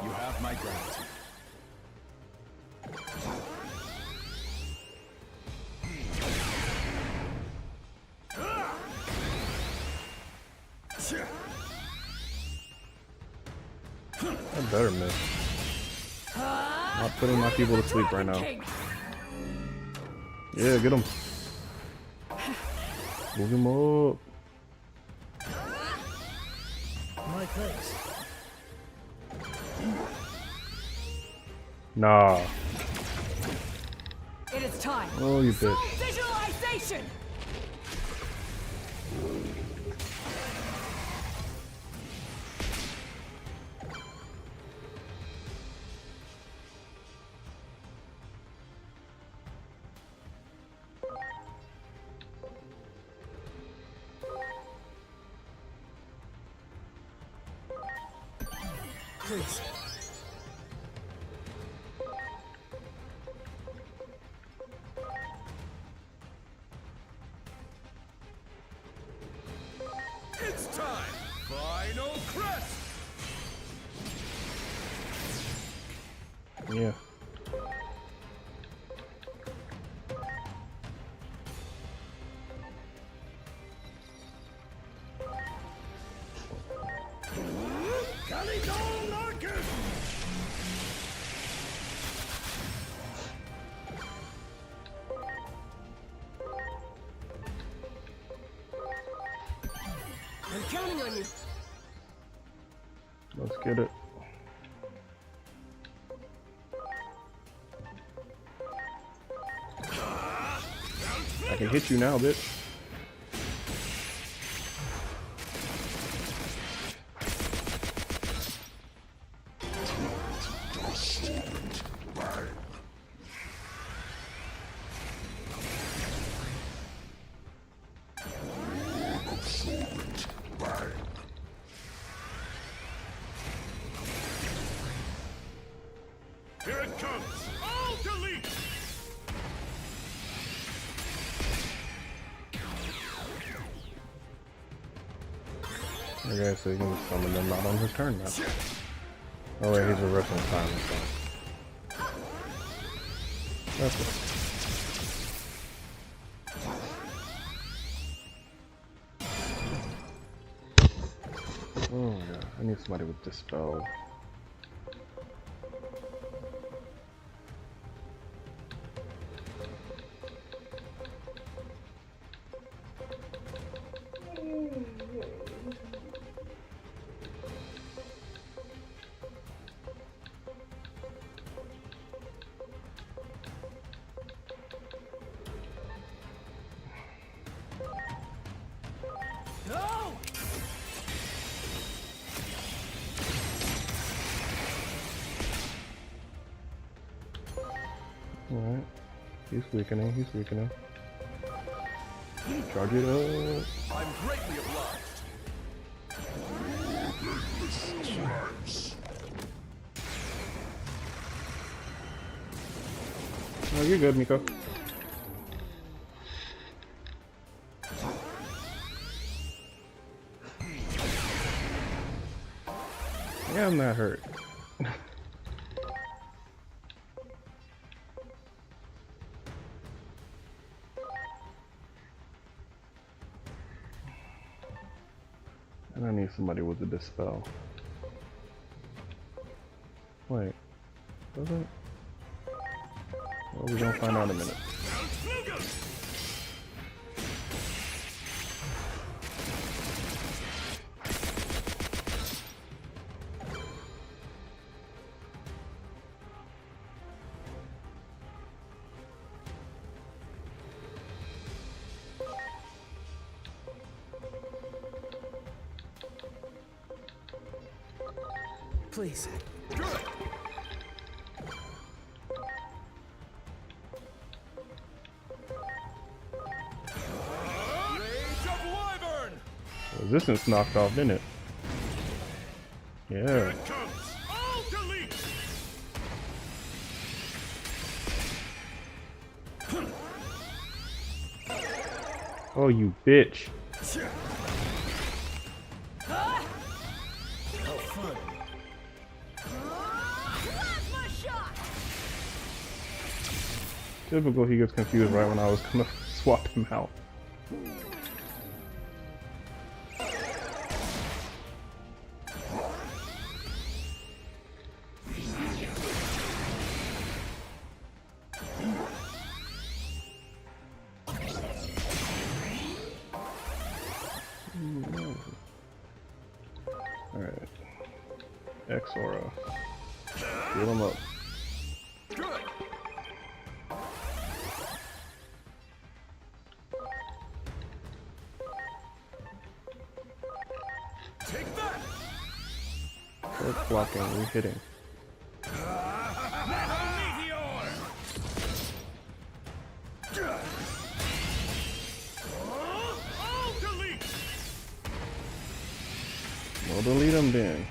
You have my gratitude. I better miss. Not putting my people to sleep right now. Yeah, get him. Move him up. My thanks. Nah. It is time. Oh, you bitch. Visualization! Please. It's time! Final crest! Yeah. Caligon Arcus! I'm counting on you. Let's get it. I can hit you now, bitch. Here it comes! All delete! Okay, so you can just summon them not on his turn now. Oh wait, he's reversing time. That's it. Oh my god, I need somebody with Dispel. No! Alright. He's weakening, he's weakening. Charge it up. I'm greatly obliged. Oh, you're good, Miko. Yeah, I'm not hurt. And I need somebody with a Dispel. Wait, does it? Well, we're gonna find out in a minute. Please. Resistance knocked off, didn't it? Yeah. Oh, you bitch. Typical, he gets confused right when I was gonna swap him out. Alright. X-Aura. Heal him up. Take that! Start blocking, re-hitting. Well, delete him then.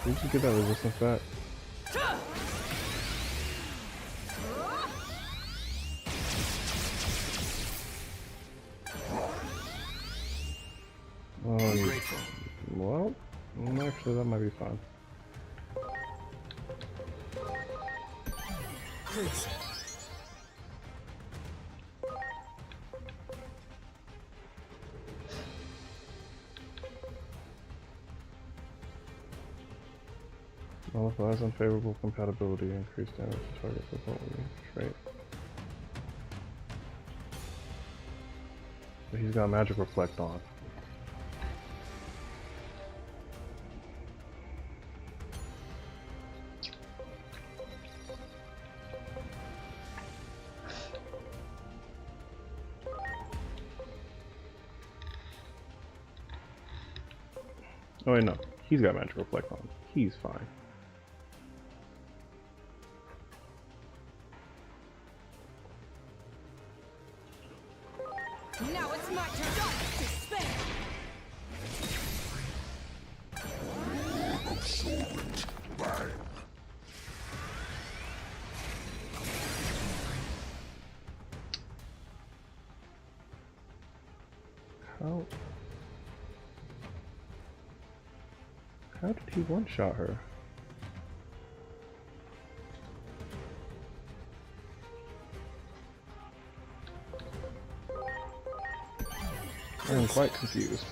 Did you get that resistance back? Well, actually that might be fine. Please. Nullifies unfavorable compatibility, increased damage to target performance. Right. But he's got magic reflect on. Oh wait, no. He's got magic reflect on. He's fine. Now it's my turn to spin. Absorbent bang. How did he one-shot her? I'm quite confused.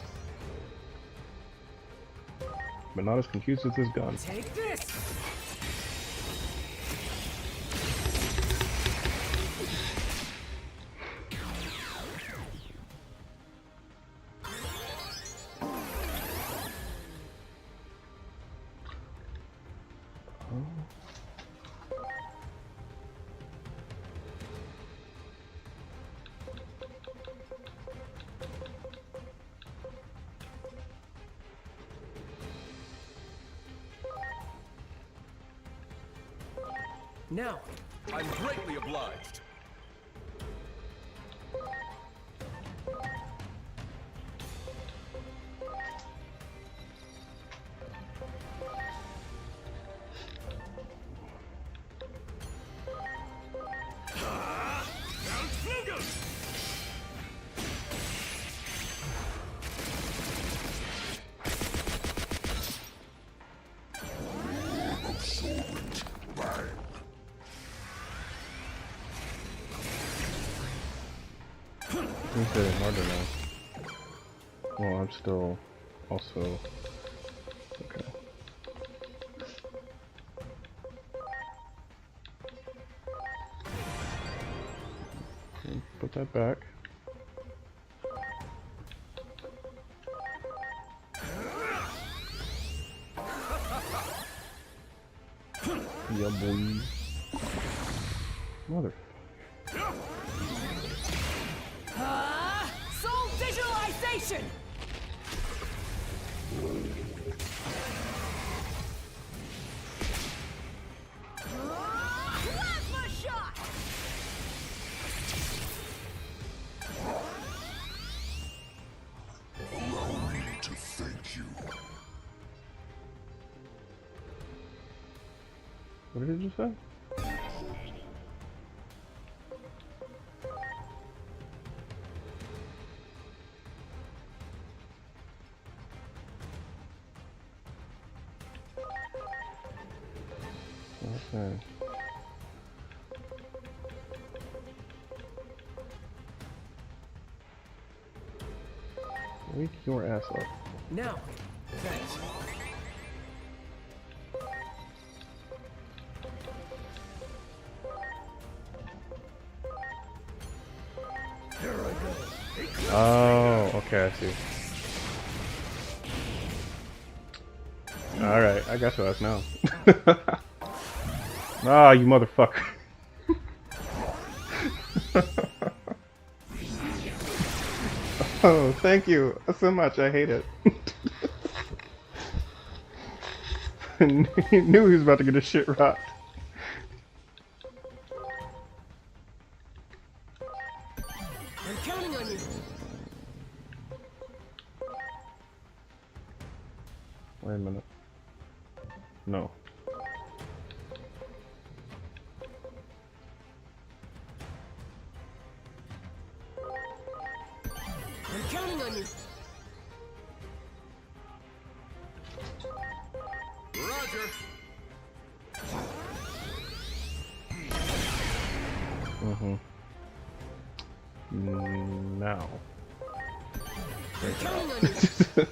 But not as confused as this gun. Take this. Now, I'm greatly obliged. Absorbent bang. He's hitting harder now. Well, I'm still also okay. Okay, put that back. Yeah, boy. Mother. Soul digitalization. Plasma shot. Allow me to thank you. What did you say? Okay. Wake your ass up. now, thanks. Oh, okay, I see. Alright, I got your ass now. Ah, you motherfucker. Oh, thank you so much, I hate it. He knew he was about to get his shit rocked. I'm counting on you. Wait a minute. No. I'm counting on you. Roger. Mm-hmm. Now. I'm counting on you.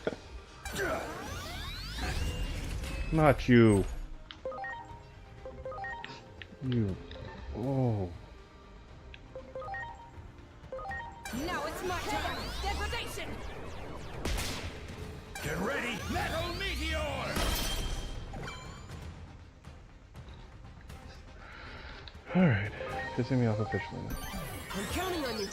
Not you. You. Oh. Now it's my turn. degradation! Get ready, Metal Meteor! Alright, pissing me off officially now. I'm counting on you.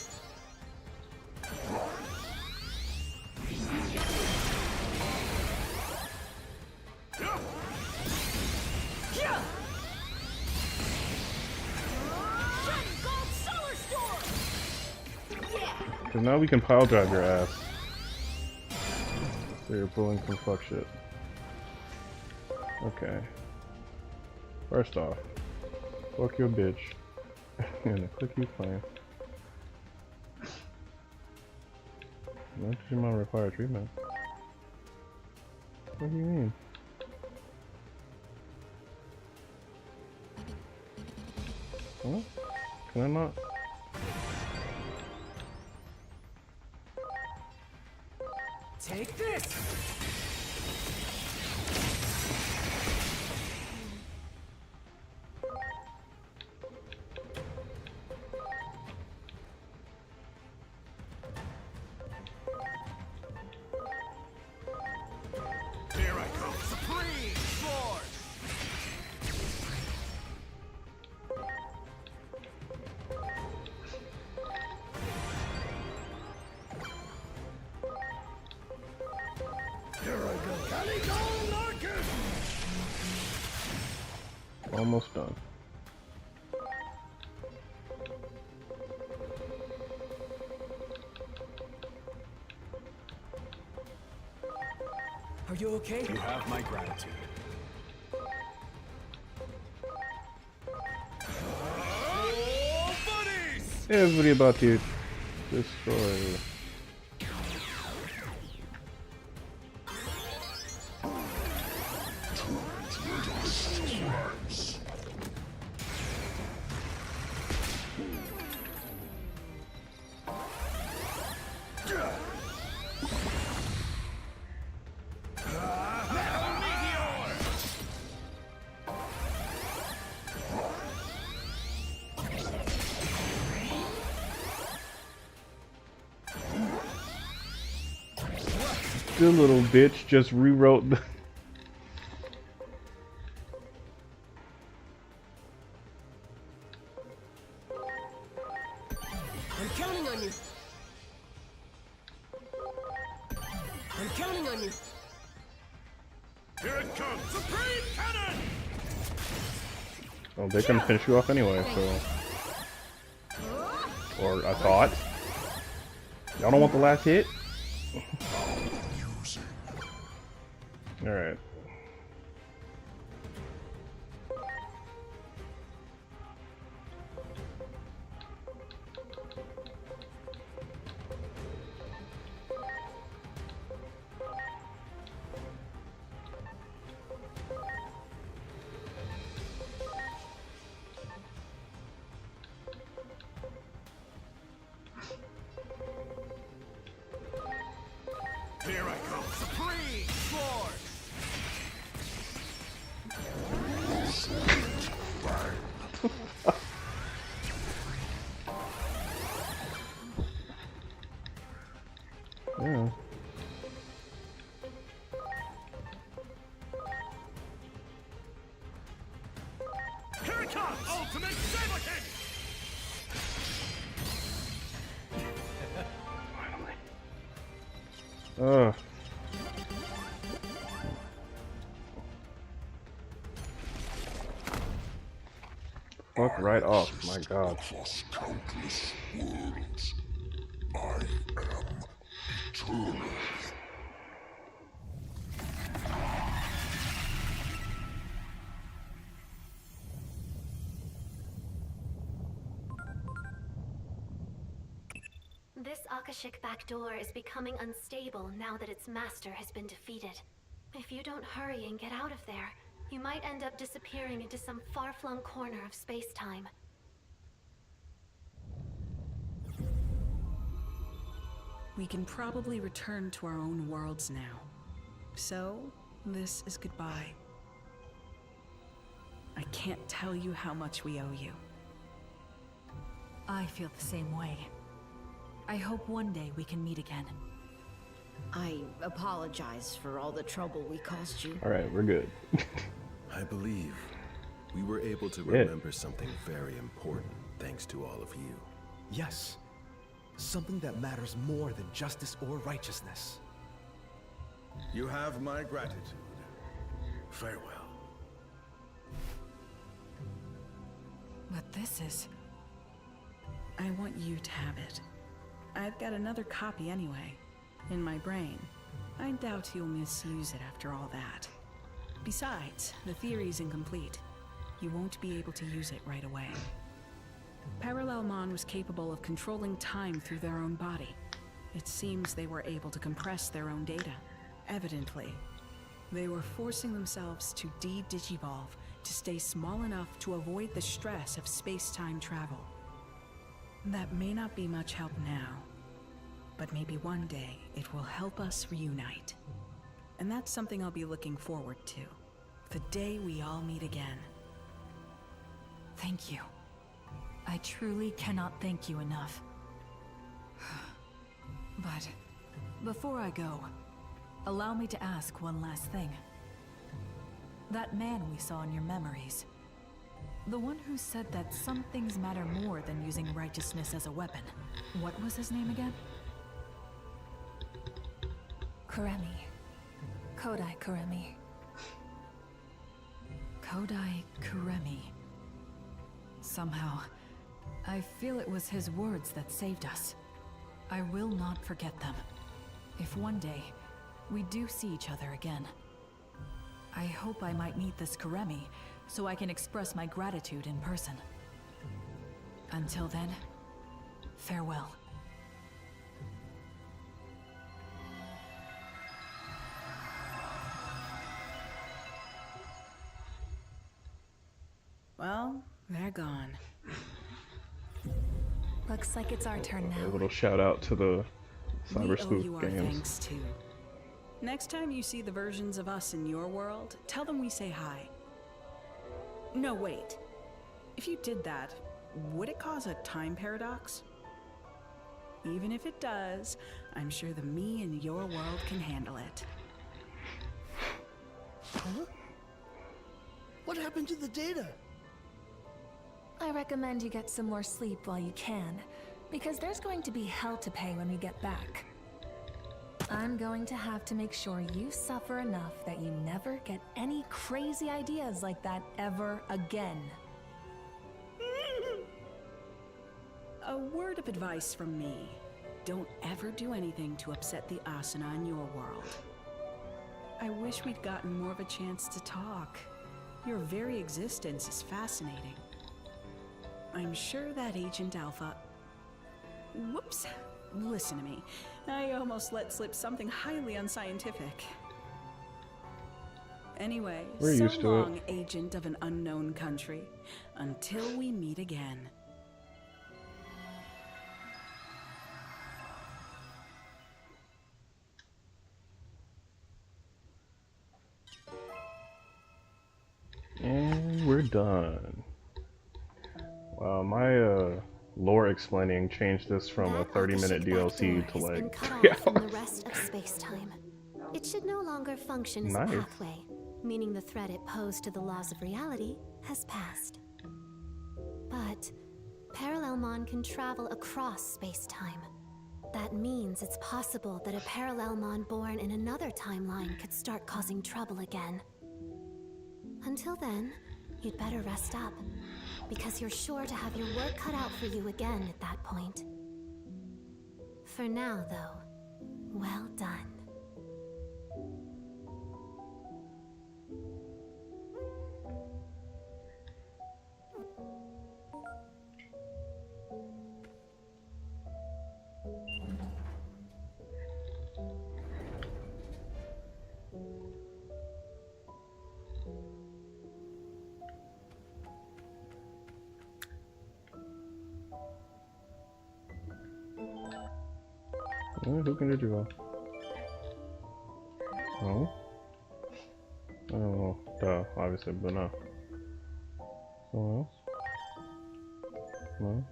Because now we can pile drive your ass. So you're pulling some fuck shit. Okay. First off, fuck your bitch. And click you plan. No Digimon require treatment. What do you mean? Huh? Can I not? Take this! Here I go, Supreme Sword! Here I go, Calico Marcus! Almost done. Are you okay? You have my gratitude. Oh, buddies! Everybody about to destroy. The little bitch just rewrote the I'm counting on you. I'm counting on you. Here it comes, Supreme Cannon! Well, they can finish you off anyway, so. Or I thought. Y'all don't want the last hit? Alright. Here I go, Supreme Sword! Yeah. Here it comes, Ultimate Saber Kick! Ugh. Fuck right off, my god. Across countless worlds, I am eternal. This Akashic backdoor is becoming unstable now that its master has been defeated. If you don't hurry and get out of there, you might end up disappearing into some far-flung corner of space-time. We can probably return to our own worlds now. So, this is goodbye. I can't tell you how much we owe you. I feel the same way. I hope one day we can meet again. I apologize for all the trouble we caused you. Alright, we're good. I believe we were able to remember something very important thanks to all of you. Yes. Something that matters more than justice or righteousness. You have my gratitude. Farewell. But this is... I want you to have it. I've got another copy anyway, in my brain. I doubt you'll misuse it after all that. Besides, the theory's incomplete. You won't be able to use it right away. Parallelmon was capable of controlling time through their own body. It seems they were able to compress their own data. Evidently, they were forcing themselves to de-digivolve to stay small enough to avoid the stress of space-time travel. That may not be much help now, but maybe one day it will help us reunite. And that's something I'll be looking forward to. The day we all meet again. Thank you. I truly cannot thank you enough. But before I go, allow me to ask one last thing. That man we saw in your memories, the one who said that some things matter more than using righteousness as a weapon, what was his name again? Kuremi. Kodai Kuremi. Kodai Kuremi. Somehow, I feel it was his words that saved us. I will not forget them. If one day, we do see each other again. I hope I might meet this Kuremi, so I can express my gratitude in person. Until then, farewell. Well, they're gone. Looks like it's our turn now. A little shout out to the Cyber We owe Spook you our games. thanks too. Next time you see the versions of us in your world, tell them we say hi. No, wait. If you did that, would it cause a time paradox? Even if it does, I'm sure the me in your world can handle it. Huh? What happened to the data? I recommend you get some more sleep while you can, because there's going to be hell to pay when we get back. I'm going to have to make sure you suffer enough that you never get any crazy ideas like that ever again. A word of advice from me. Don't ever do anything to upset the Asuna in your world. I wish we'd gotten more of a chance to talk. Your very existence is fascinating. I'm sure that Agent Alpha... Whoops! Listen to me. I almost let slip something highly unscientific. Anyway, We're so used to long, it. agent of an unknown country. Until we meet again. And we're done. Wow, my lore explaining changed this from a 30-minute DLC to like Cut 3 off from the hours. rest of space-time. It should no longer function as Nice. a pathway, meaning the threat it posed to the laws of reality has passed. But Parallelmon can travel across space-time. That means it's possible that a Parallelmon born in another timeline could start causing trouble again. Until then, you'd better rest up, because you're sure to have your work cut out for you again at that point. For now, though, well done. Who can you draw? No? Oh, duh, obviously, but no. Someone else? No?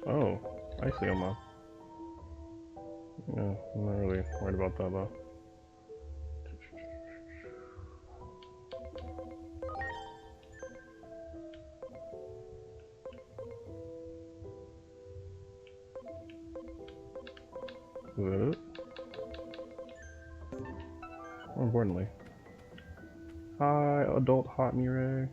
Oh, I see him now. Yeah, I'm not really worried about that though. Is that it? More importantly. Hi, adult hot Mirai.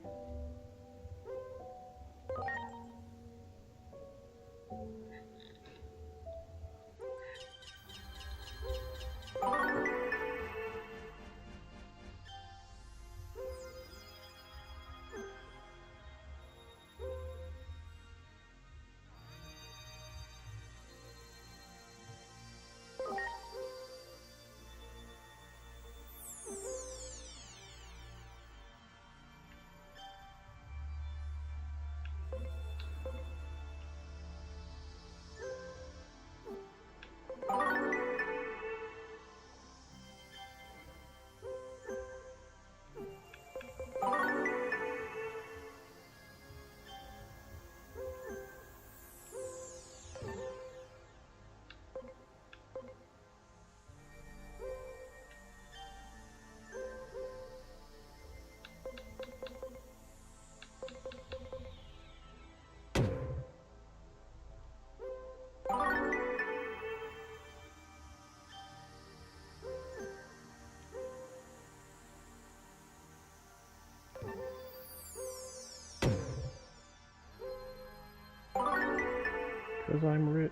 Because I'm rich.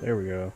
There we go.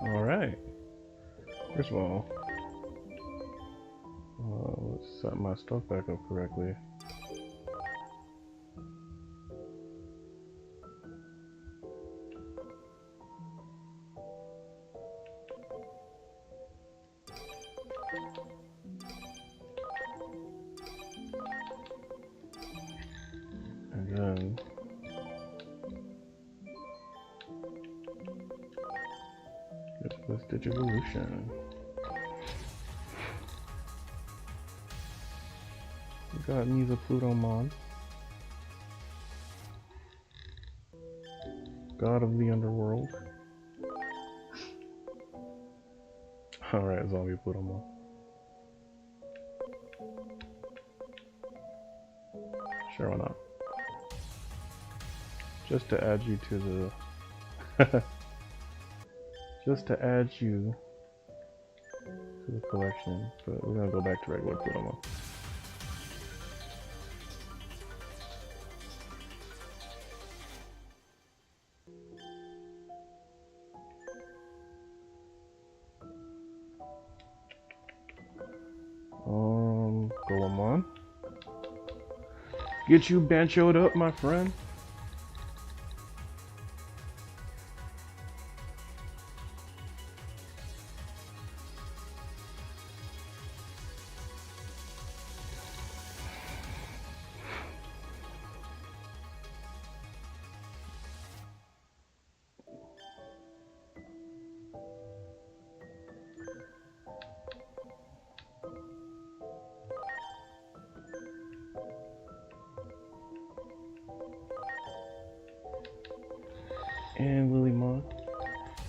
Alright. First of all, let's set my stuff back up correctly. And then this Digivolution. We got Misa Plutomon, God of the Underworld. Alright, Zombie Plutomon. Sure, why not? Just to add you to the just to add you to the collection, but we're gonna go back to regular Plutomon. Golemon. Get you banchoed up, my friend.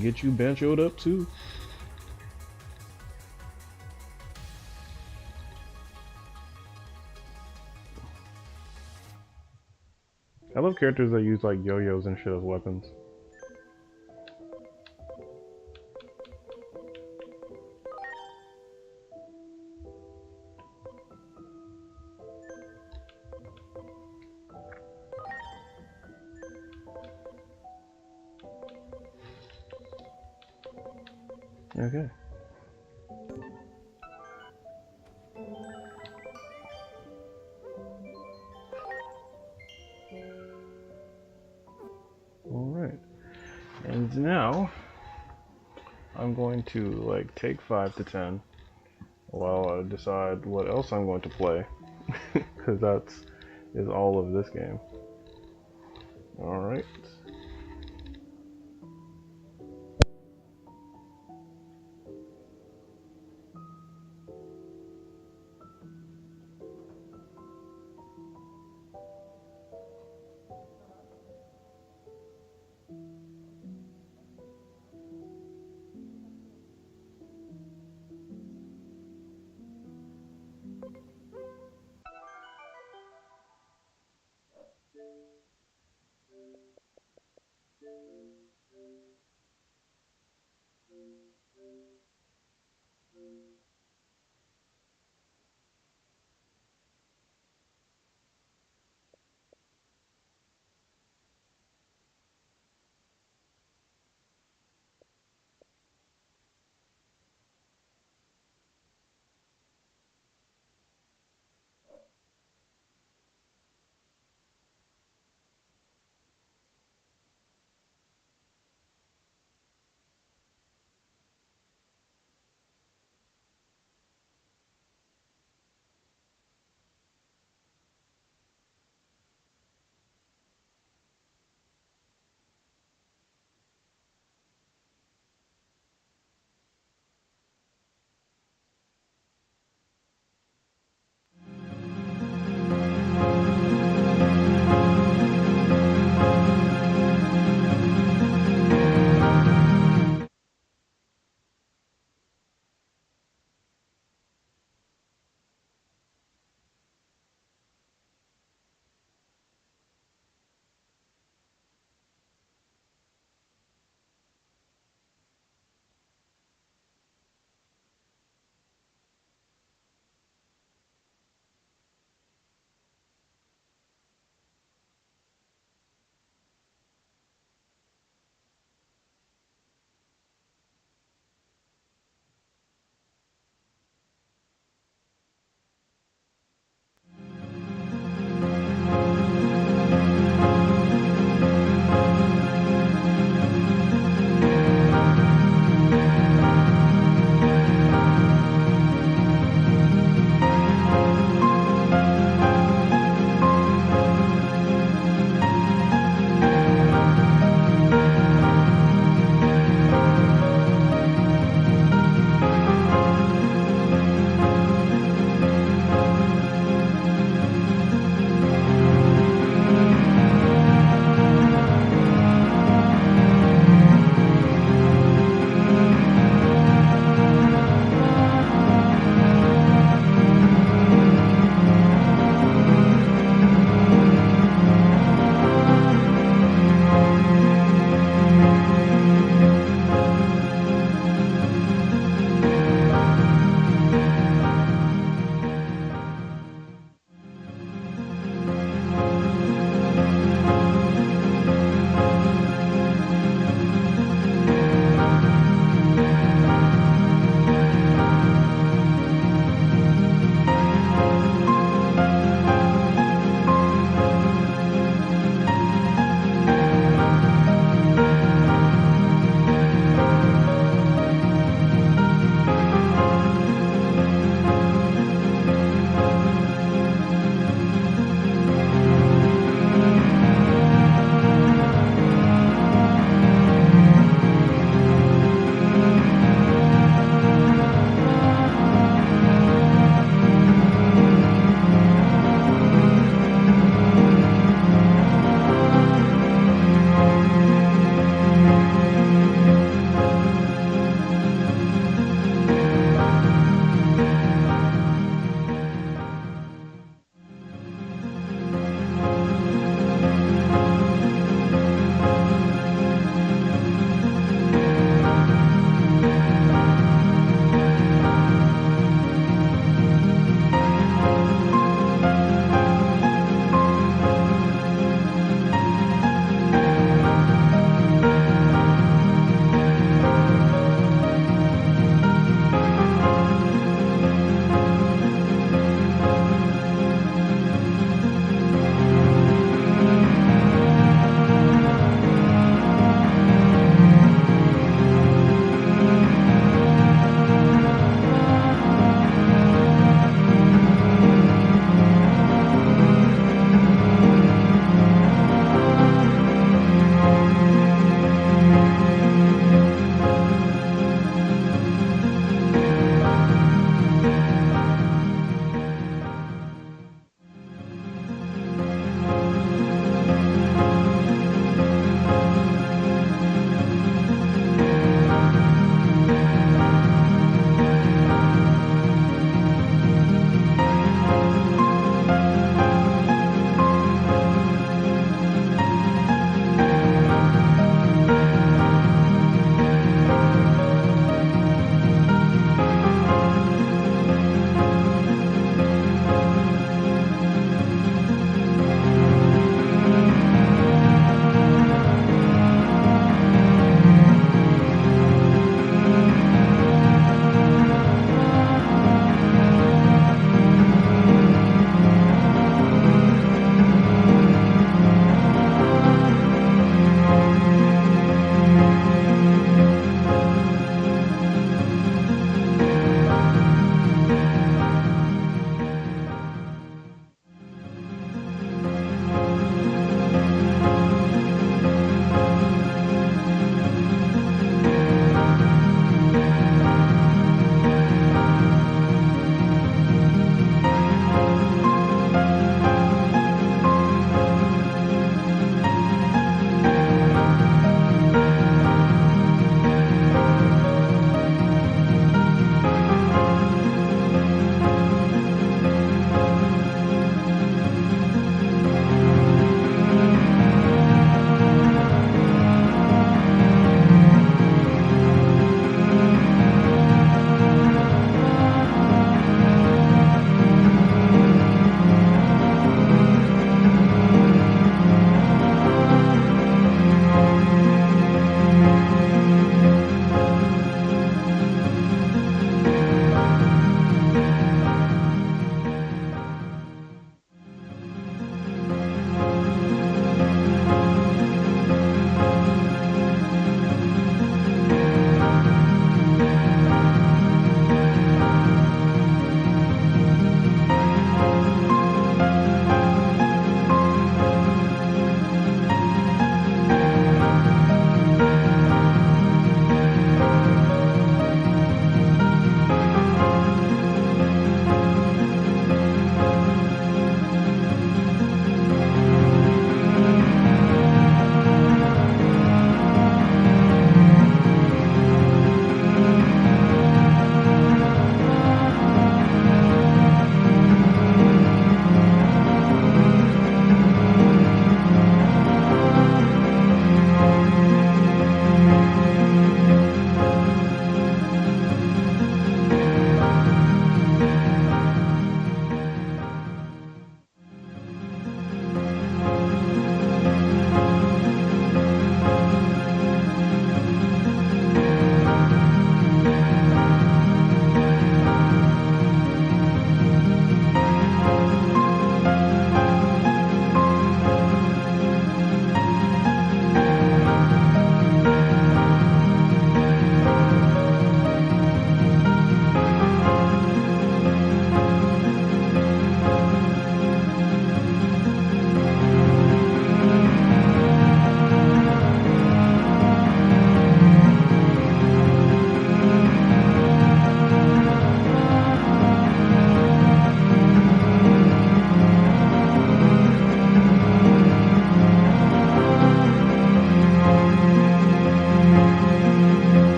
Get you banchoed up too. I love characters that use like yo-yos and shit as weapons. Okay. Alright. And now I'm going to like take 5 to 10 while I decide what else I'm going to play. Because that's is all of this game. Alright.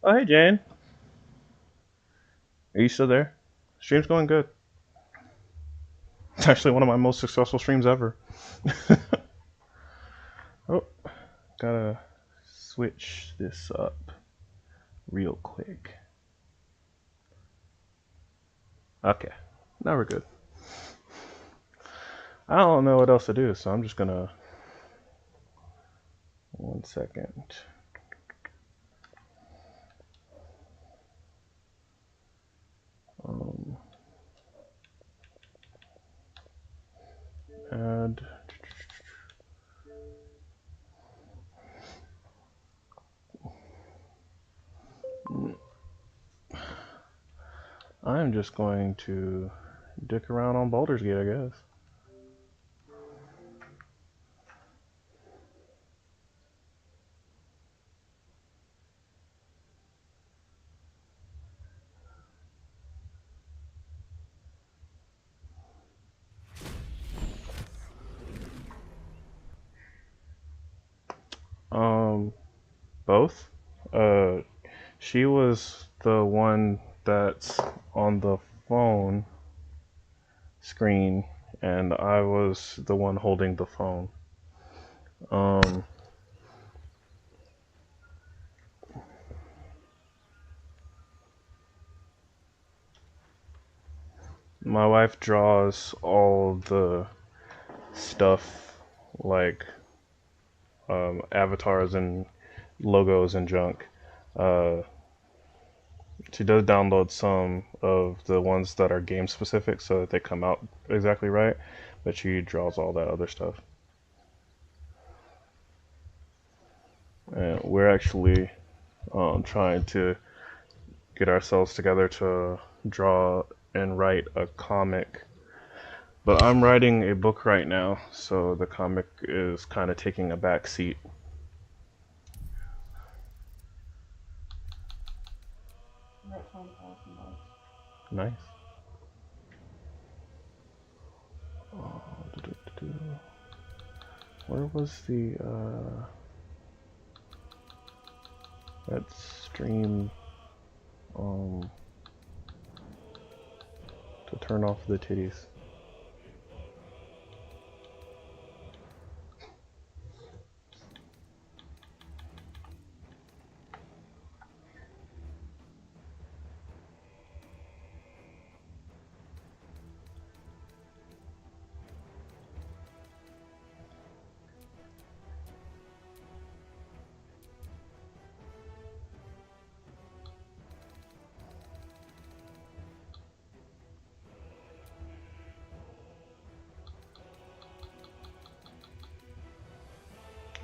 Oh, hey, Jane. Are you still there? Stream's going good. It's actually one of my most successful streams ever. Oh, gotta switch this up real quick. Okay, now we're good. I don't know what else to do, so I'm just gonna... 1 second. Add. I'm just going to dick around on Baldur's Gate, I guess. Both. She was the one that's on the phone screen, and I was the one holding the phone. My wife draws all the stuff, like avatars and logos and junk. She does download some of the ones that are game specific so that they come out exactly right, but she draws all that other stuff. And we're actually trying to get ourselves together to draw and write a comic. But I'm writing a book right now, so the comic is kind of taking a back seat. Nice. Where was the that stream to turn off the titties?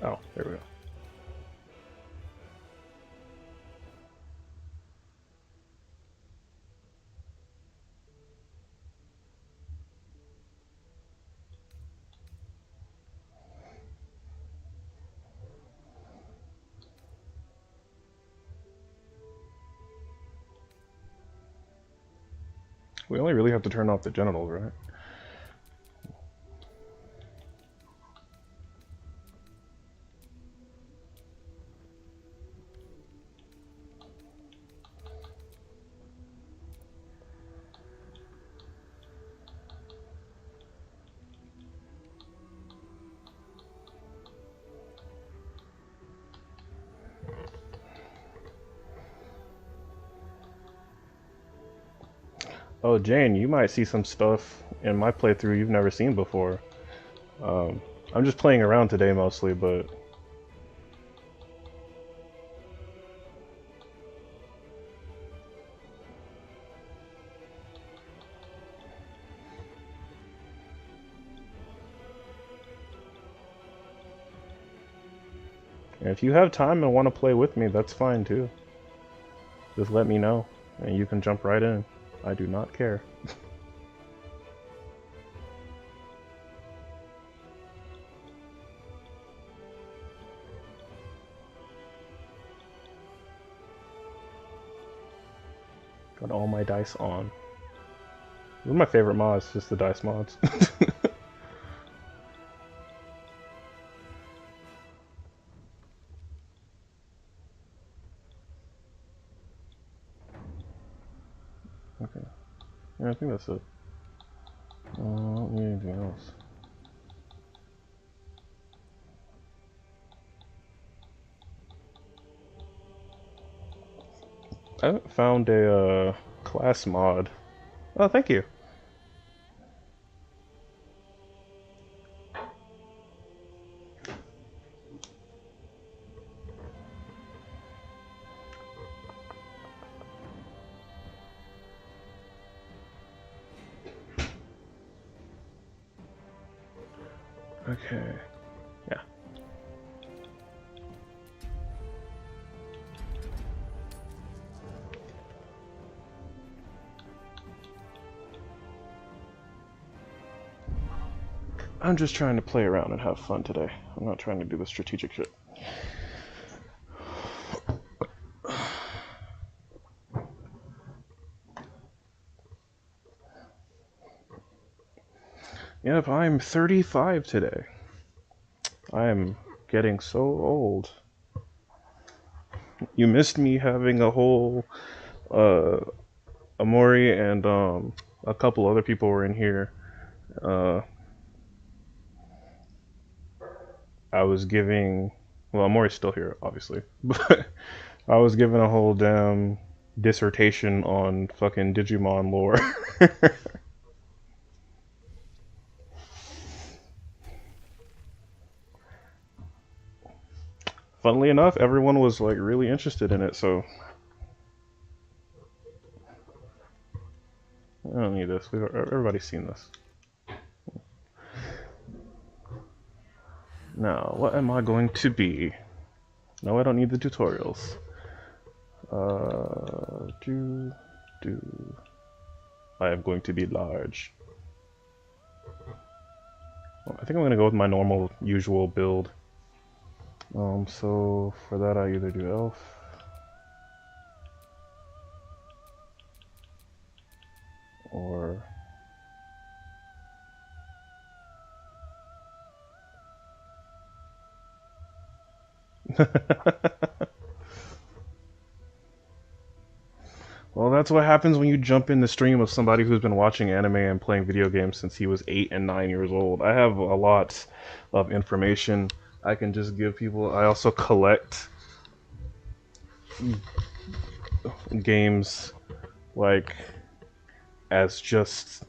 Oh, there we go. We only really have to turn off the genitals, right? Oh, Jane, you might see some stuff in my playthrough you've never seen before. I'm just playing around today mostly, but... if you have time and want to play with me, that's fine too. Just let me know, and you can jump right in. I do not care. Got all my dice on. One of my favorite mods, just the dice mods. think that's it. I don't need anything else. I haven't found a class mod. Oh, thank you. Okay. Yeah. I'm just trying to play around and have fun today. I'm not trying to do the strategic shit. Yep, I'm 35 today. I'm getting so old. You missed me having a whole Amori and a couple other people were in here. I was giving, well, Amori's still here, obviously, but I was giving a whole damn dissertation on fucking Digimon lore. Funnily enough, everyone was like really interested in it, so I don't need this. Everybody's seen this. Now, what am I going to be? No, I don't need the tutorials. I am going to be large. Well, I think I'm going to go with my normal, usual build. So for that I either do elf or well, that's what happens when you jump in the stream of somebody who's been watching anime and playing video games since he was 8 and 9 years old. I have a lot of information I can just give people. I also collect games like as just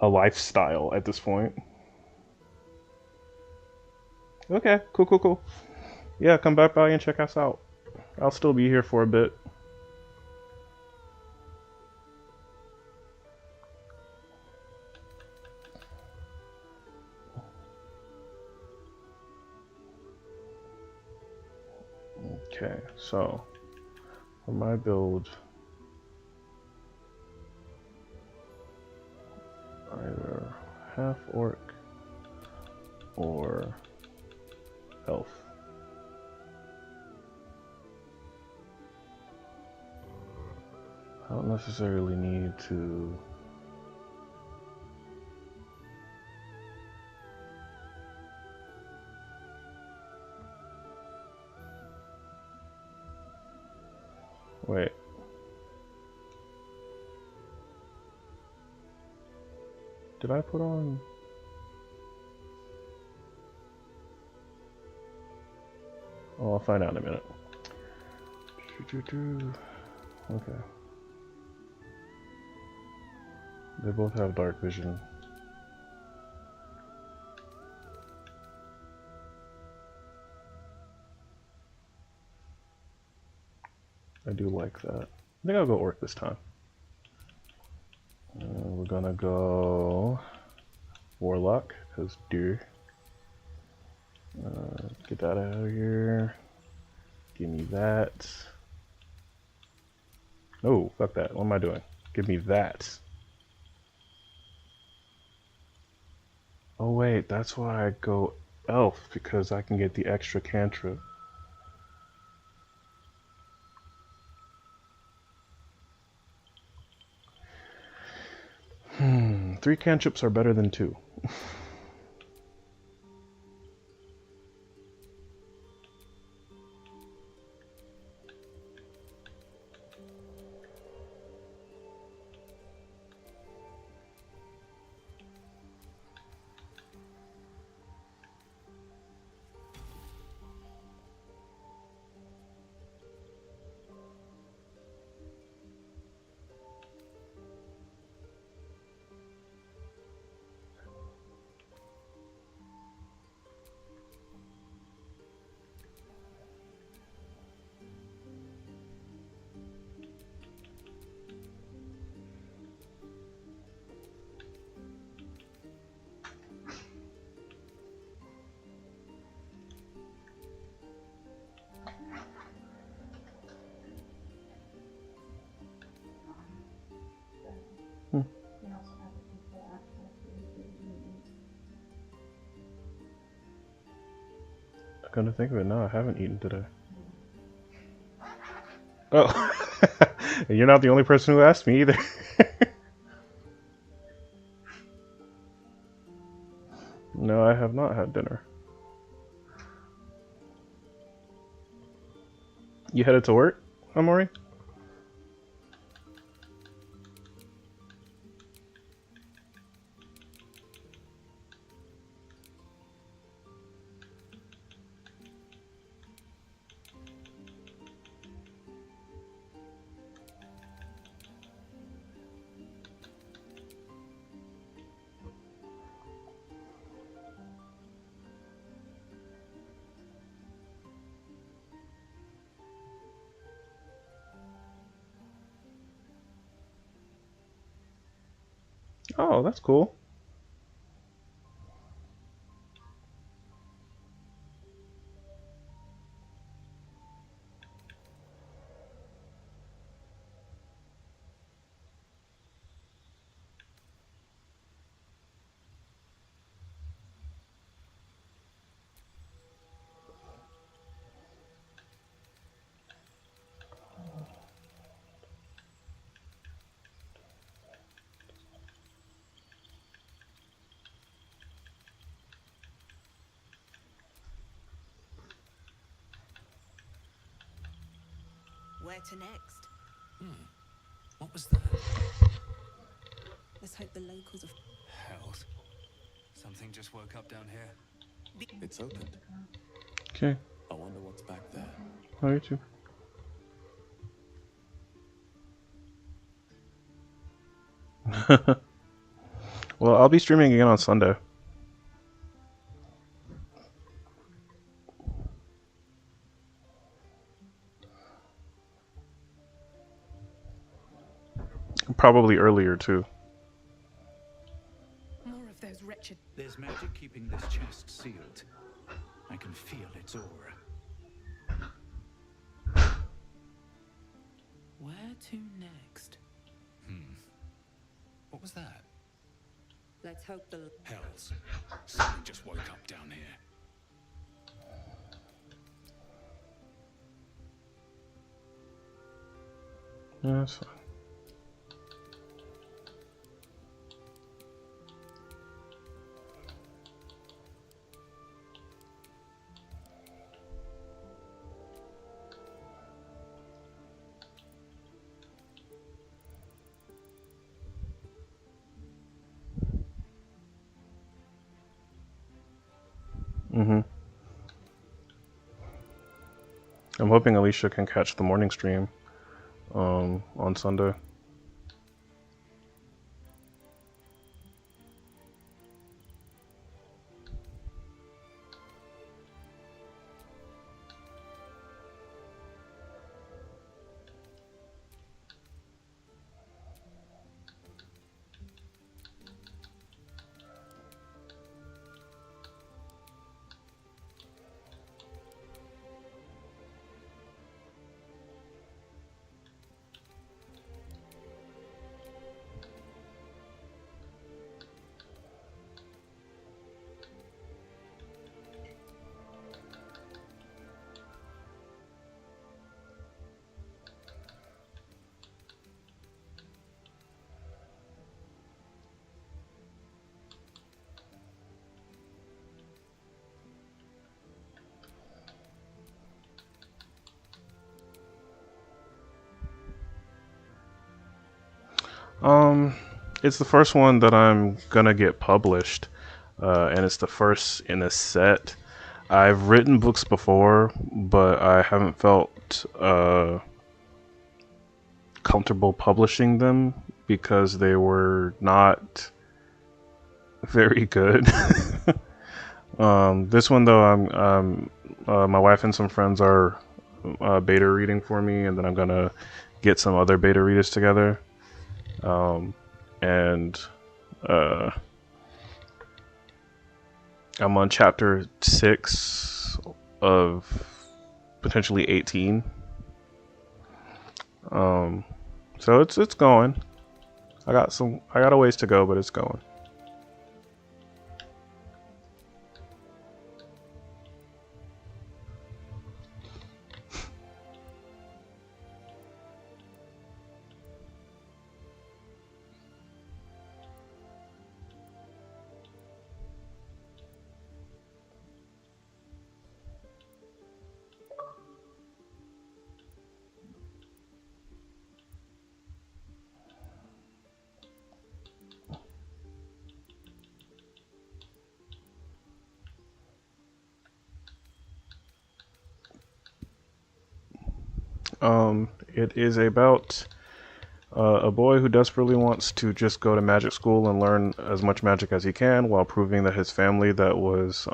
a lifestyle at this point. Okay, cool. Yeah, come back by and check us out. I'll still be here for a bit. Okay, so for my build, either half orc or elf. I don't necessarily need to wait. Did I put on? Oh, I'll find out in a minute. Okay. They both have dark vision. I do like that. I think I'll go orc this time. We're gonna go warlock, because deer. Get that out of here. Give me that. No, fuck that. What am I doing? Give me that. Oh wait, that's why I go elf, because I can get the extra cantrip. Three cantrips are better than two. Come to think of it, no, I haven't eaten today. Oh, you're not the only person who asked me either. No, I have not had dinner. You headed to work, Amori? Oh, that's cool. Where to next? What was that? Let's hope the locals have... Hells. Something just woke up down here. It's opened. Okay. I wonder what's back there. Oh, you too. Well, I'll be streaming again on Sunday. Probably earlier too. More of those wretched... There's magic keeping this chest sealed. I can feel its aura. Where to next? What was that? Let's hope the... Hells. Something just woke up down here. Yeah, that's fine. I'm hoping Alicia can catch the morning stream on Sunday. It's the first one that I'm gonna get published, and it's the first in a set. I've written books before, but I haven't felt comfortable publishing them because they were not very good. This one though, my wife and some friends are beta reading for me, and then I'm gonna get some other beta readers together. And I'm on chapter 6 of potentially 18. So it's going. I got a ways to go, but it's going. It is about a boy who desperately wants to just go to magic school and learn as much magic as he can while proving that his family that was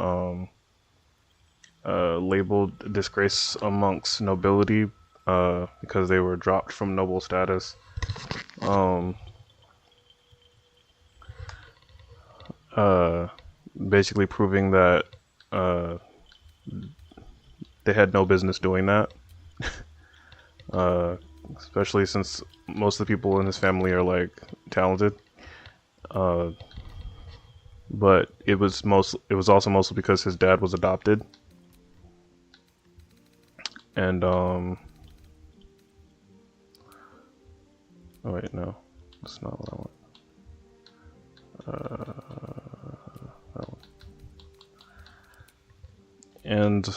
labeled disgrace amongst nobility because they were dropped from noble status. Basically proving that they had no business doing that. Especially since most of the people in his family are like talented. But it was also mostly because his dad was adopted. And oh wait, no. That's not what I want. That one. And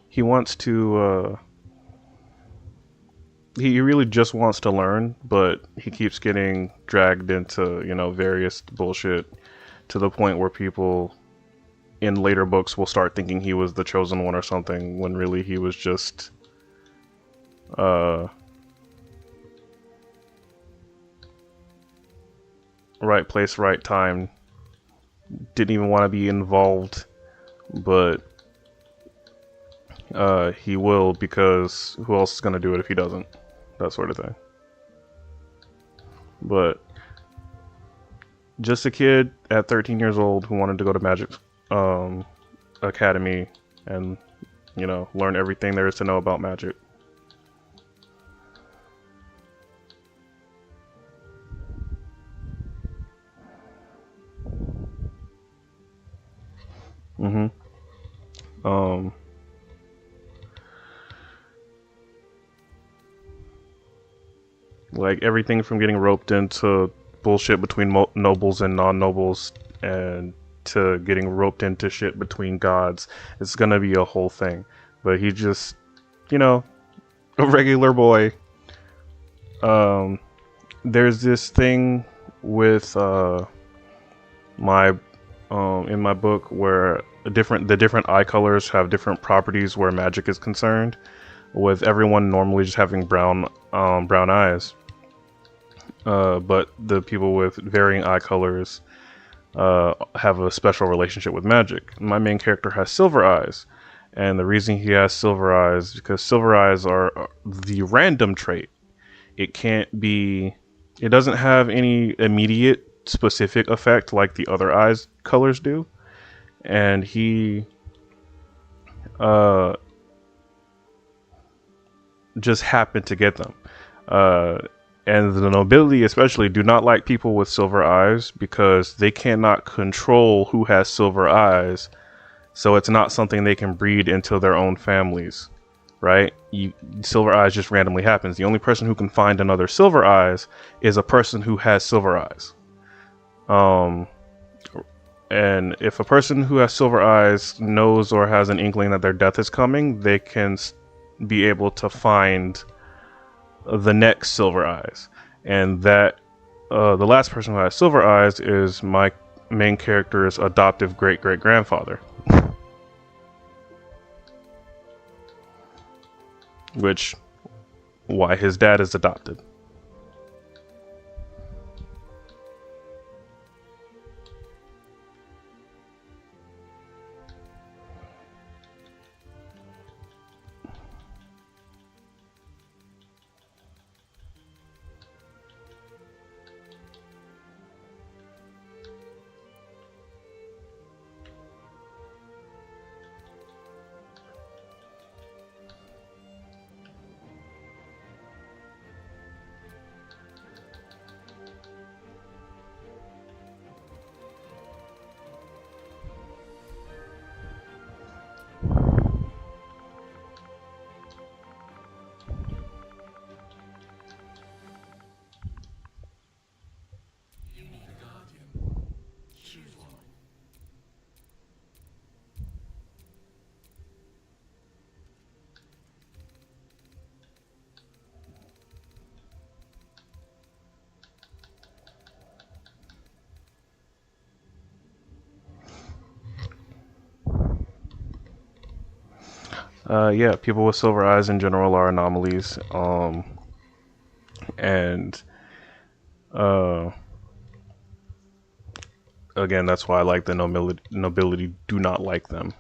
he wants to he really just wants to learn, but he keeps getting dragged into, you know, various bullshit to the point where people in later books will start thinking he was the chosen one or something, when really he was just right place, right time. Didn't even want to be involved, but he will, because who else is going to do it if he doesn't? That sort of thing. But just a kid at 13 years old who wanted to go to Magic Academy and, you know, learn everything there is to know about magic. Like everything from getting roped into bullshit between nobles and non-nobles, and to getting roped into shit between gods. It's gonna be a whole thing. But he just, you know, a regular boy. There's this thing with in my book where the different eye colors have different properties where magic is concerned, with everyone normally just having brown eyes. But the people with varying eye colors have a special relationship with magic. My main character has silver eyes, and the reason he has silver eyes is because silver eyes are the random trait. It doesn't have any immediate specific effect like the other eyes colors do, and he just happened to get them. And the nobility especially do not like people with silver eyes because they cannot control who has silver eyes, so it's not something they can breed into their own families, right? Silver eyes just randomly happens. The only person who can find another silver eyes is a person who has silver eyes. And if a person who has silver eyes knows or has an inkling that their death is coming, they can be able to find the next silver eyes. And that the last person who has silver eyes is my main character's adoptive great-great-grandfather. Why his dad is adopted. Yeah, people with silver eyes in general are anomalies. And again, that's why I like the nobility do not like them.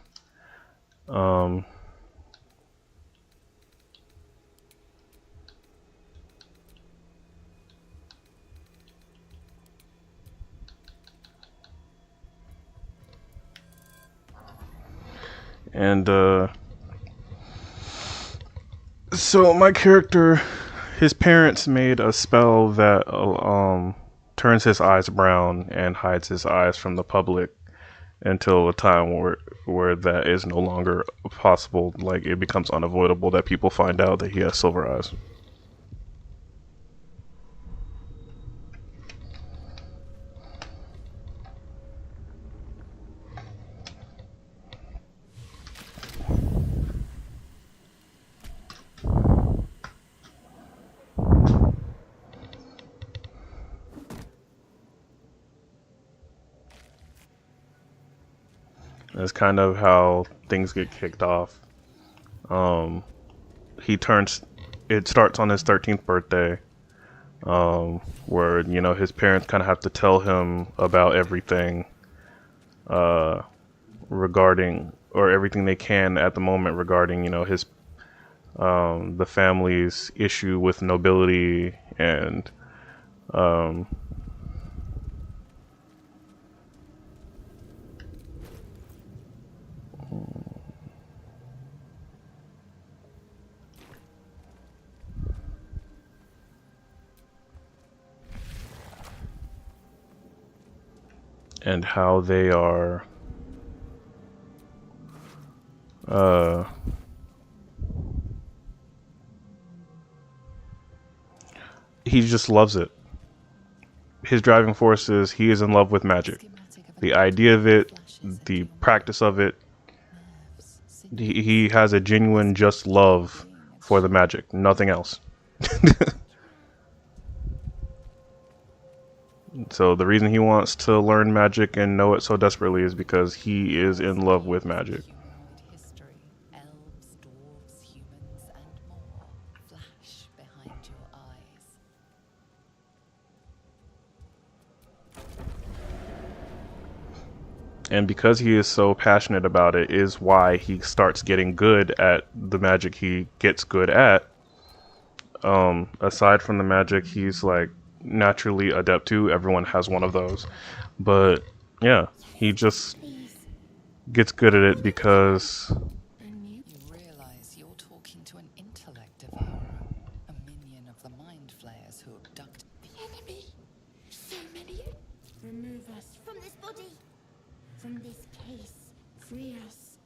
And so my character, his parents made a spell that turns his eyes brown and hides his eyes from the public until a time where that is no longer possible. Like, it becomes unavoidable that people find out that he has silver eyes. That's kind of how things get kicked off. It starts on his 13th birthday, where, you know, his parents kind of have to tell him about everything regarding, or everything they can at the moment regarding, you know, his the family's issue with nobility and and how they are he just loves it. His driving force is he is in love with magic. The idea of it, the practice of it, he has a genuine just love for the magic, nothing else. So the reason he wants to learn magic and know it so desperately is because he is in love with magic. And because he is so passionate about it is why he starts getting good at the magic he gets good at. Aside from the magic he's like naturally adept to, everyone has one of those. But yeah, he just gets good at it because You realize you're talking to an intellect devourer, a minion of the mind flayers who abduct The enemy! So many! Remove us from this body! From this case. Free us.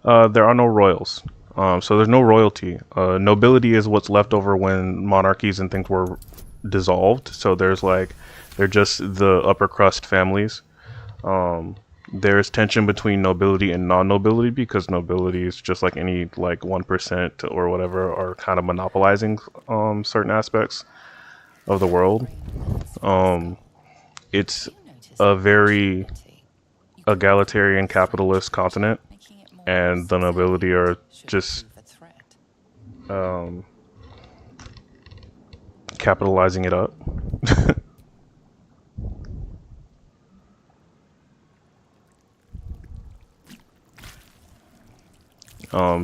there are no royals. So there's no royalty. Nobility is what's left over when monarchies and things were dissolved. So they're just the upper crust families. There's tension between nobility and non-nobility because nobility is just like any 1% or whatever are kind of monopolizing certain aspects of the world. It's a very egalitarian capitalist continent, and the nobility are just capitalizing it up.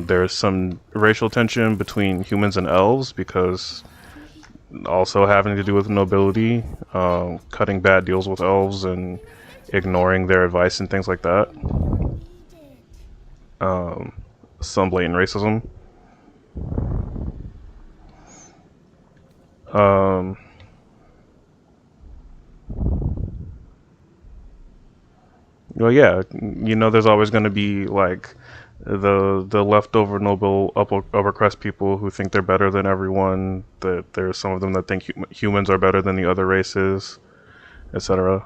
There's some racial tension between humans and elves because also having to do with nobility, cutting bad deals with elves and ignoring their advice and things like that. Some blatant racism. Well, yeah, you know, there's always going to be the leftover noble upper crust people who think they're better than everyone. That there's some of them that think humans are better than the other races, etc.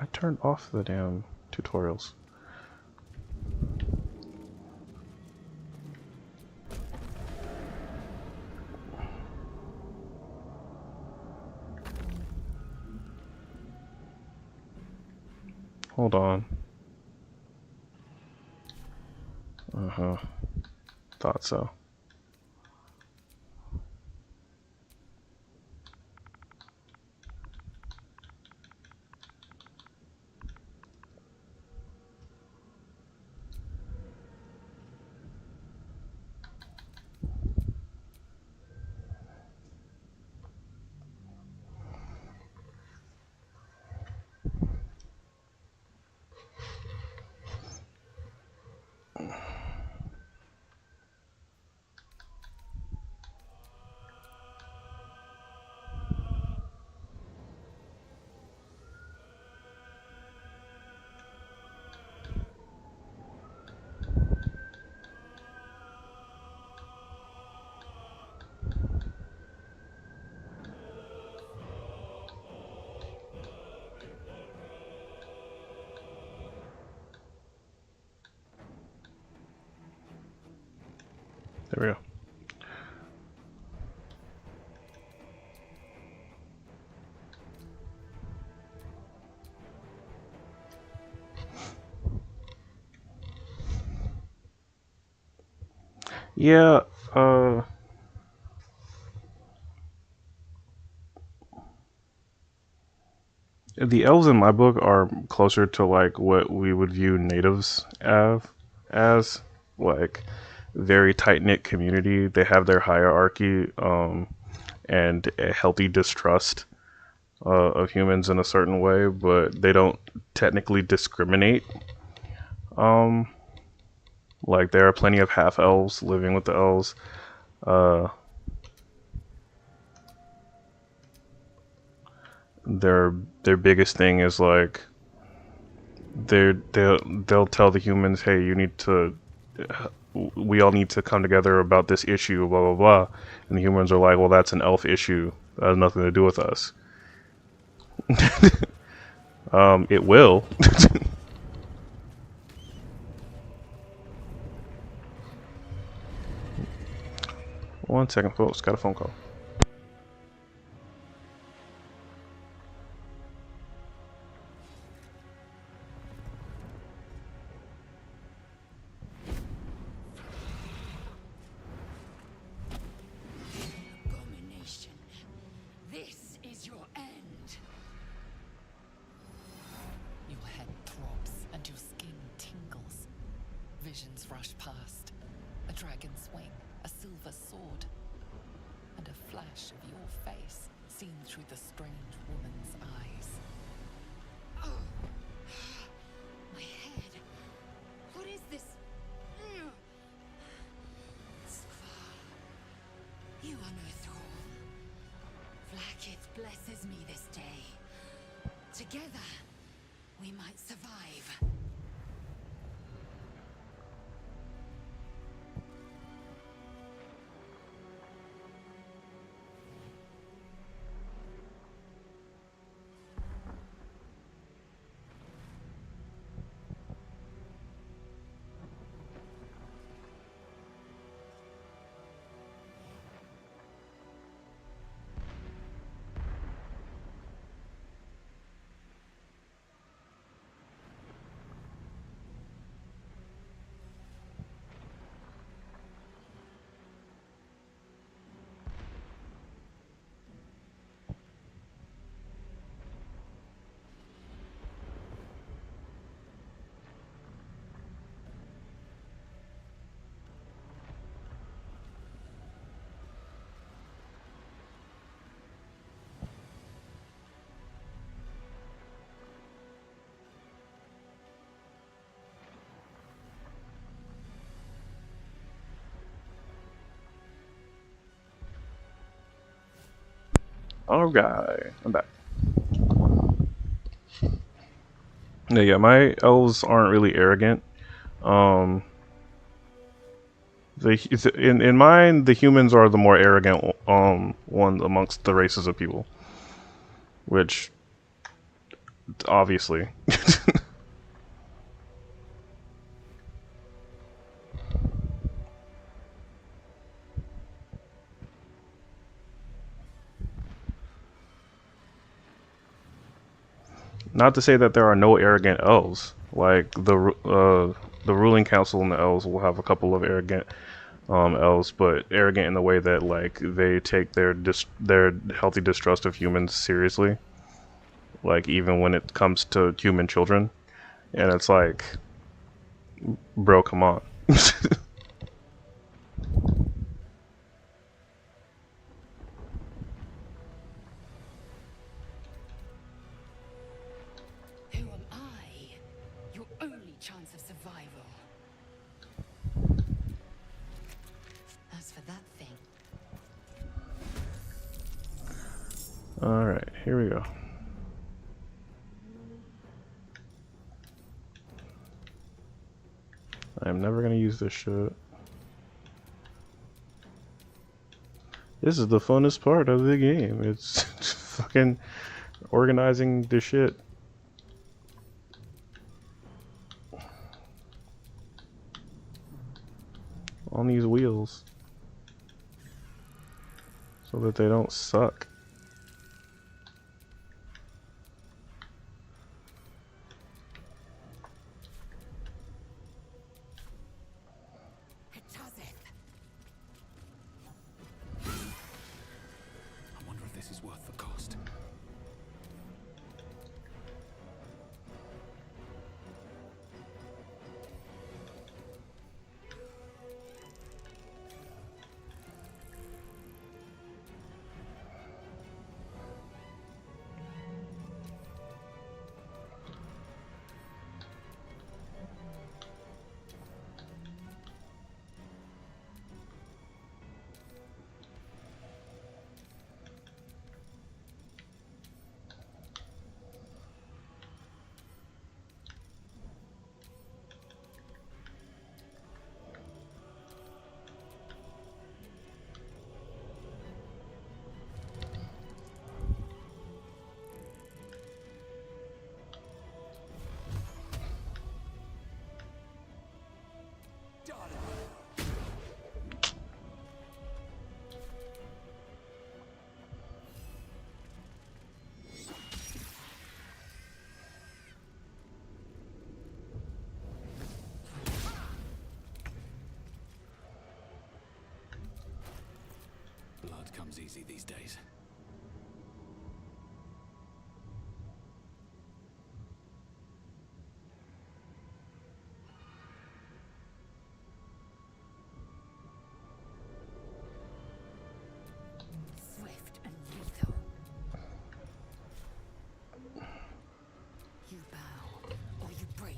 I turned off the damn tutorials. Hold on. Thought so. There we go. Yeah, the elves in my book are closer to like what we would view natives as like very tight-knit community. They have their hierarchy, and a healthy distrust of humans in a certain way, but they don't technically discriminate. Like there are plenty of half elves living with the elves. Their biggest thing is like they'll tell the humans, hey, you need to, we all need to come together about this issue, blah blah blah, and the humans are like, well, that's an elf issue, that has nothing to do with us. It will. One second, folks, got a phone call. Abomination. This is your end. Your head throbs and your skin tingles. Visions rush past. A dragon's wing, a silver sword, and a flash of your face seen through the strange woman's eyes. Oh. My head. What is this? Squall. You are no thrall. Vlaakith blesses me this day. Together, we might survive. Alright, I'm back. Yeah, my elves aren't really arrogant. In mine, the humans are the more arrogant ones amongst the races of people, which obviously. Not to say that there are no arrogant elves. Like the ruling council and the elves will have a couple of arrogant elves, but arrogant in the way that like they take their healthy distrust of humans seriously. Like even when it comes to human children, and it's like, bro, come on. Who am I? Your only chance of survival. As for that thing. Alright, here we go. I'm never gonna use this shit. This is the funnest part of the game. It's fucking organizing the shit. On these wheels. So that they don't suck. I wonder if this is worth the cost. Blood comes easy these days. Swift and lethal. You bow or you break.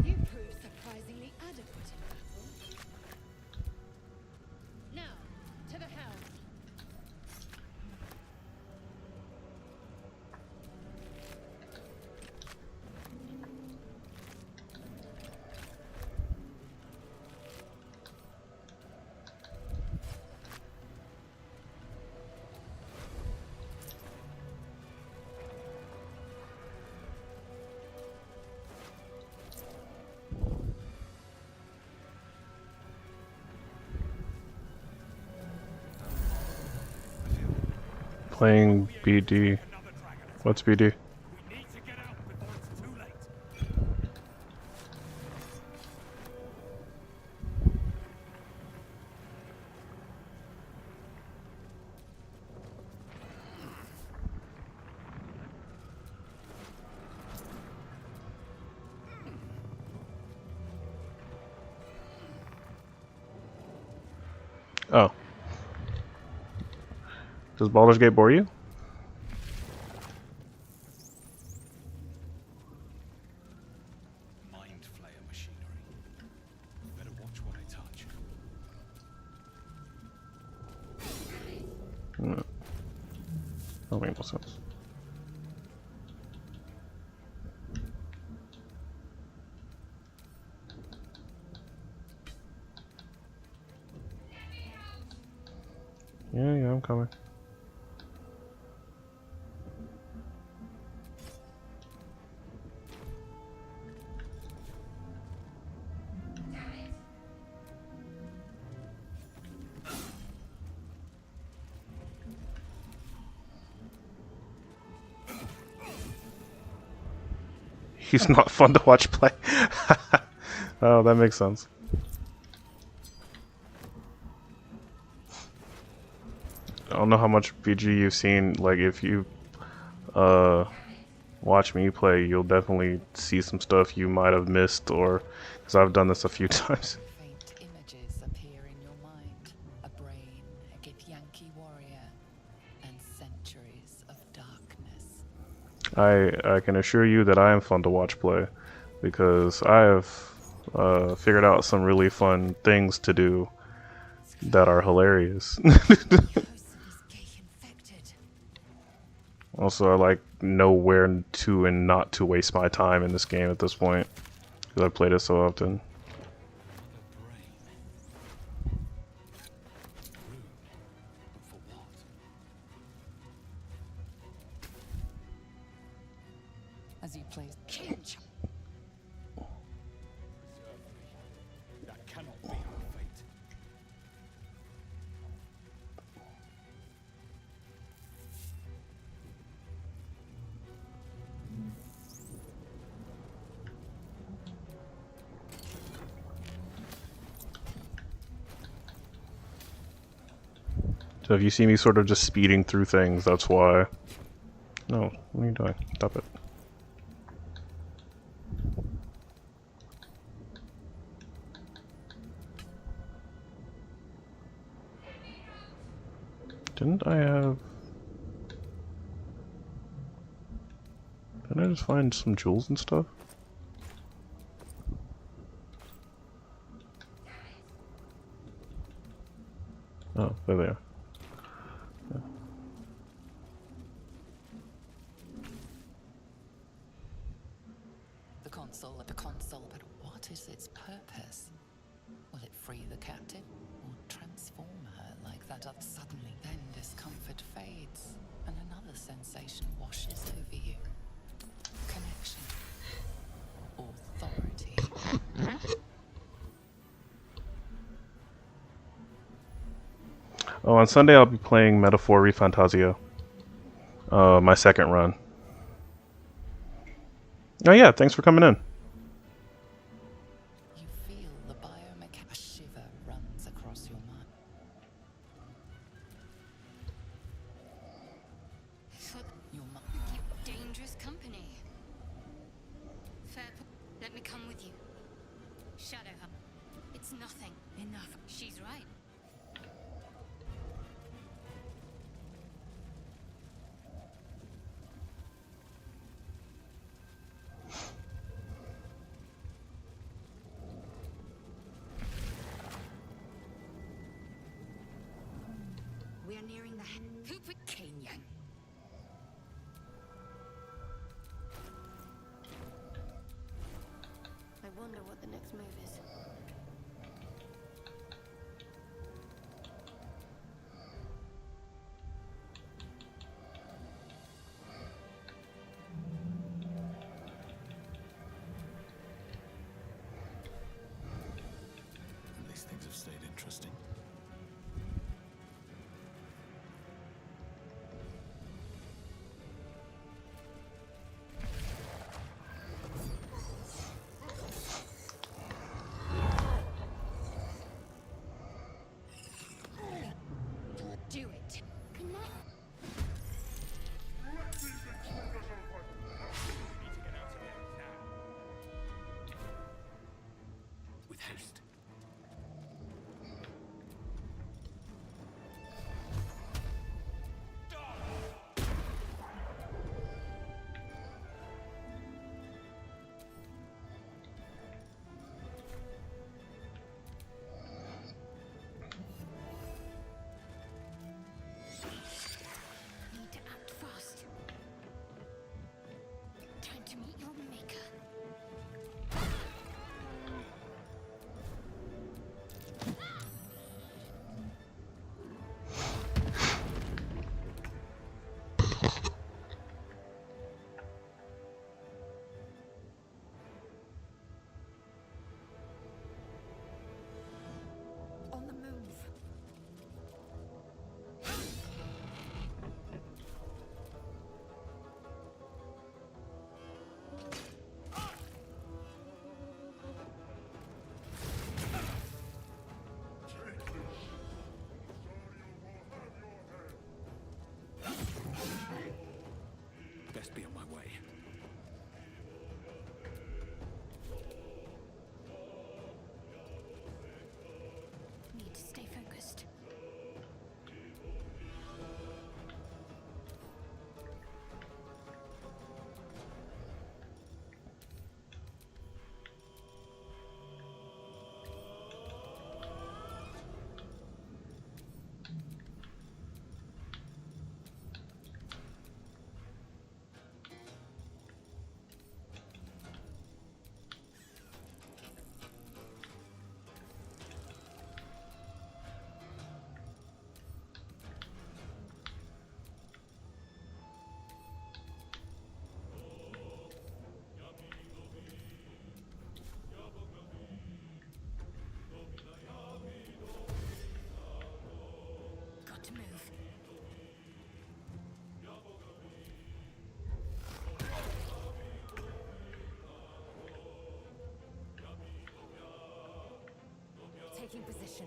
You prove surprisingly adequate in battle. Now, to the helm. Playing BD. What's BD? Oh. Does Baldur's Gate bore you? Mind flayer machinery. Better watch what I touch. No. That makes no sense. Yeah, I'm coming. He's not fun to watch play. Oh, that makes sense. I don't know how much BG you've seen. Like, if you watch me play, you'll definitely see some stuff you might have missed, or because I've done this a few times. Faint images appear in your mind. A brain, a Githyanki warrior, and centuries of darkness. I can assure you that I am fun to watch play, because I have figured out some really fun things to do that are hilarious. Also, I like know where to and not to waste my time in this game at this point, because I've played it so often. As you play Kinch. That cannot be our fate. So if you see me sort of just speeding through things, that's why. No, what are you doing? Stop it. Didn't I just find some jewels and stuff? Oh, there they are. Yeah. The console, but what is its purpose? Will it free the captive, or transform her like that other? Suddenly, then discomfort fades, and another sensation washes over you. Connection. Authority. Oh, on Sunday I'll be playing Metaphor Refantasia. My second run. Oh yeah, thanks for coming in. You feel the biomechanical shiver runs across your mind. Your mind. Dangerous company. Fair. Let me come with you. Shadow her. It's nothing. Enough. She's right. We're nearing the Kenyan. I wonder what the next move is. At least things have stayed interesting. best be on my way. Need to stay focused. Got to move. Taking position.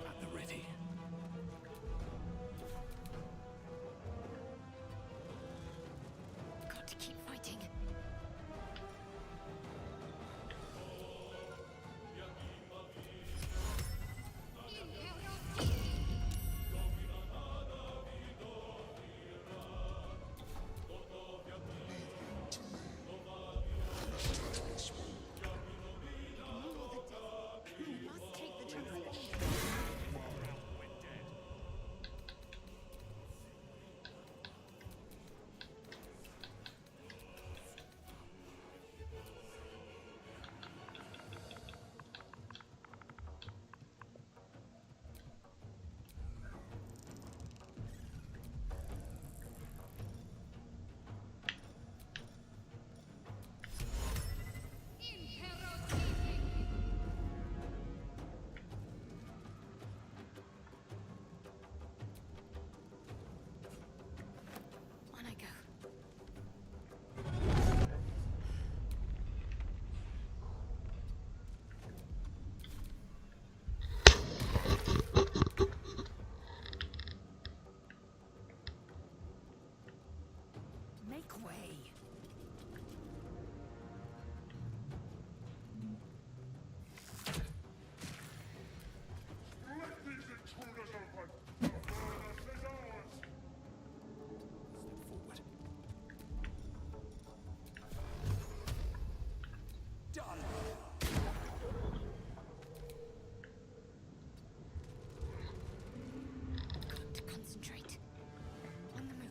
At the ready. Got to keep fighting. On I go. Make way. Let these intruders open! The furnace is ours! Step forward. Done. Got to concentrate. On the move.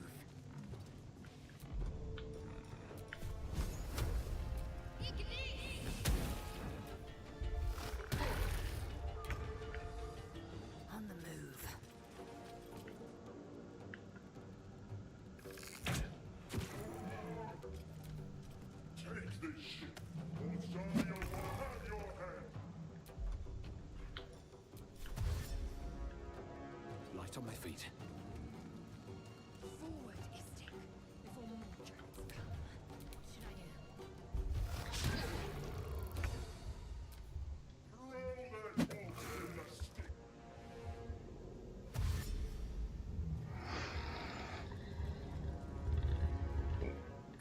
On the move. Take this ship, or Zarya will have your head! Light on my feet. Forward, Istik, before more giants come. What should I do? Roll that wolf in the stick!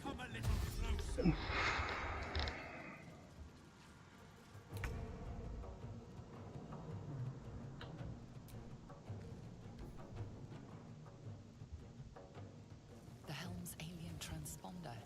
Come a little closer. The Helm's alien transponder.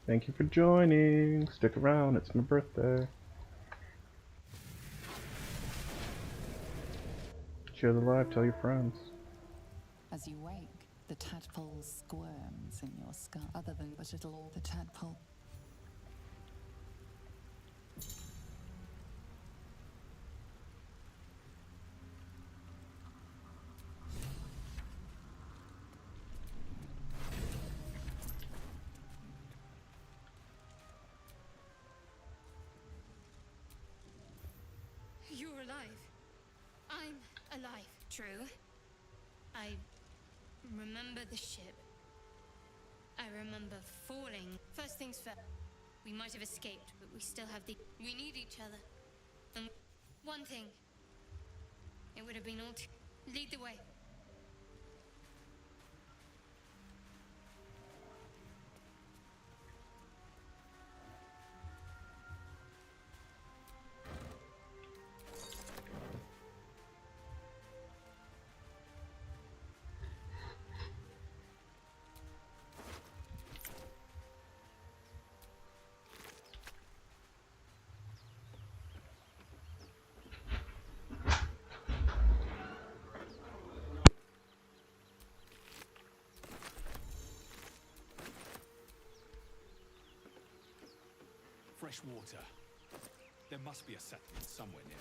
Thank you for joining. Stick around, it's my birthday. Share the live, tell your friends. As you wake, The tadpole squirms in your skull. Other than but it'll all the tadpole. You're alive. I'm alive. True. I remember the ship. I remember falling. First things first. We might have escaped, but we still have the... We need each other. And one thing. It would have been all to... Lead the way. Fresh water. There must be a settlement somewhere nearby.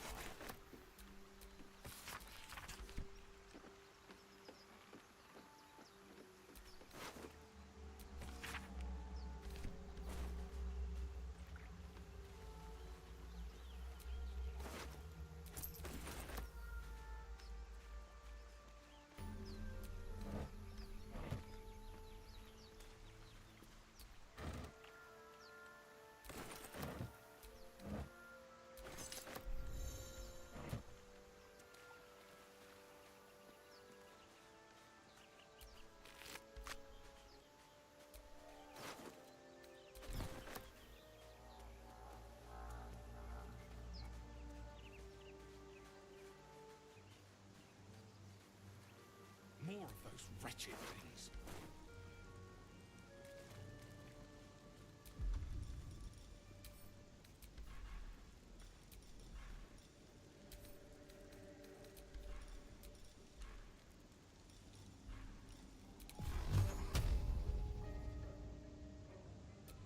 More of those wretched things.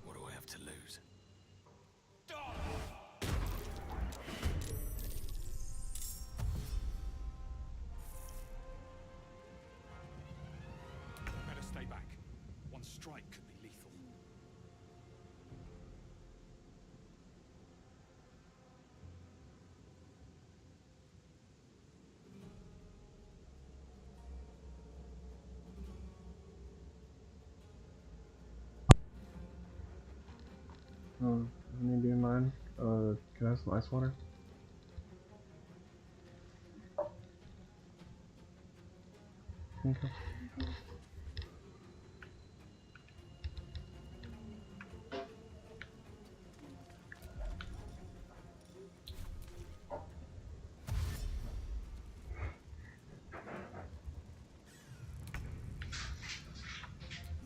What do I have to lose? Better stay back. One strike could be lethal. Any in mind? Can I have some ice water? Okay.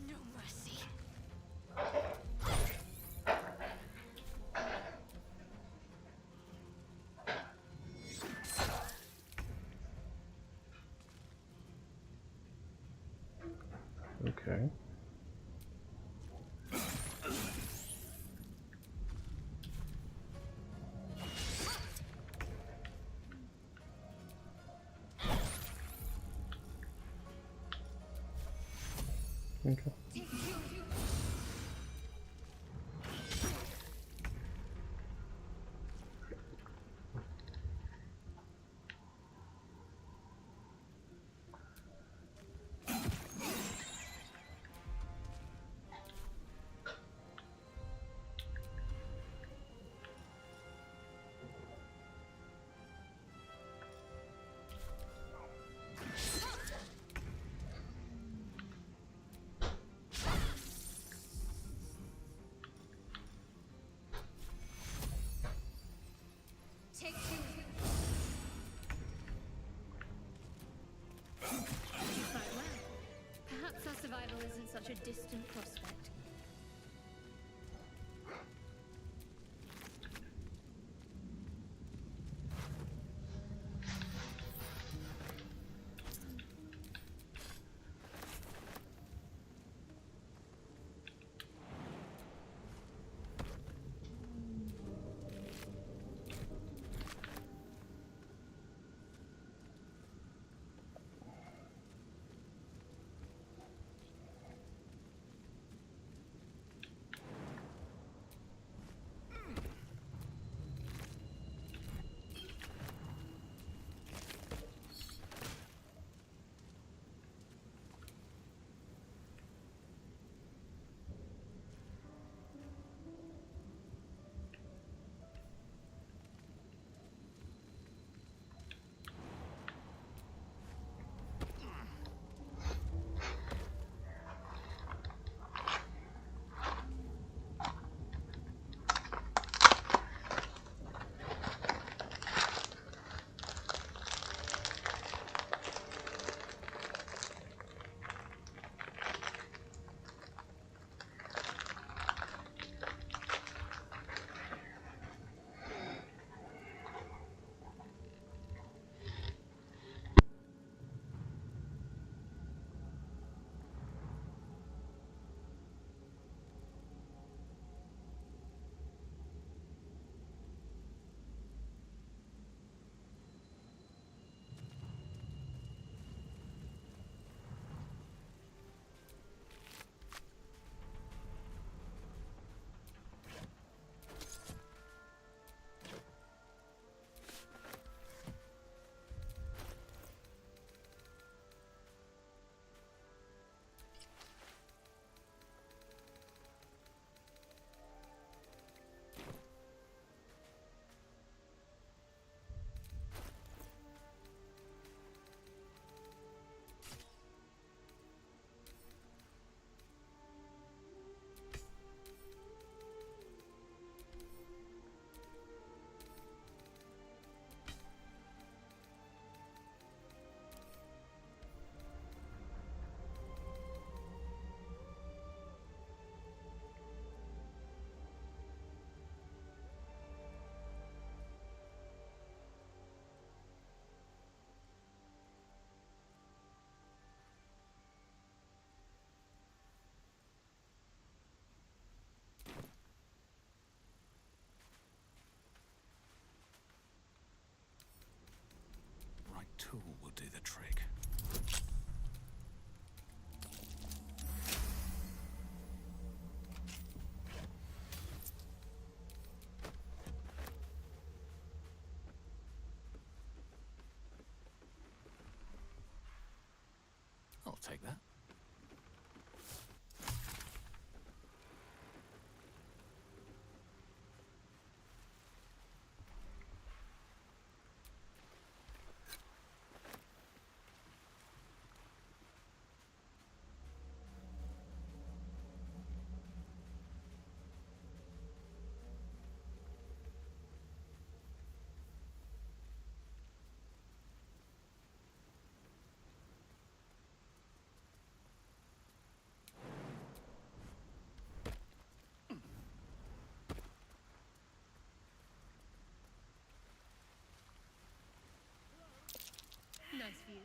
No mercy. Okay. Okay. Take two. Quite well. Perhaps our survival isn't such a distant prospect. tool will do the trick. I'll take that. Nice view.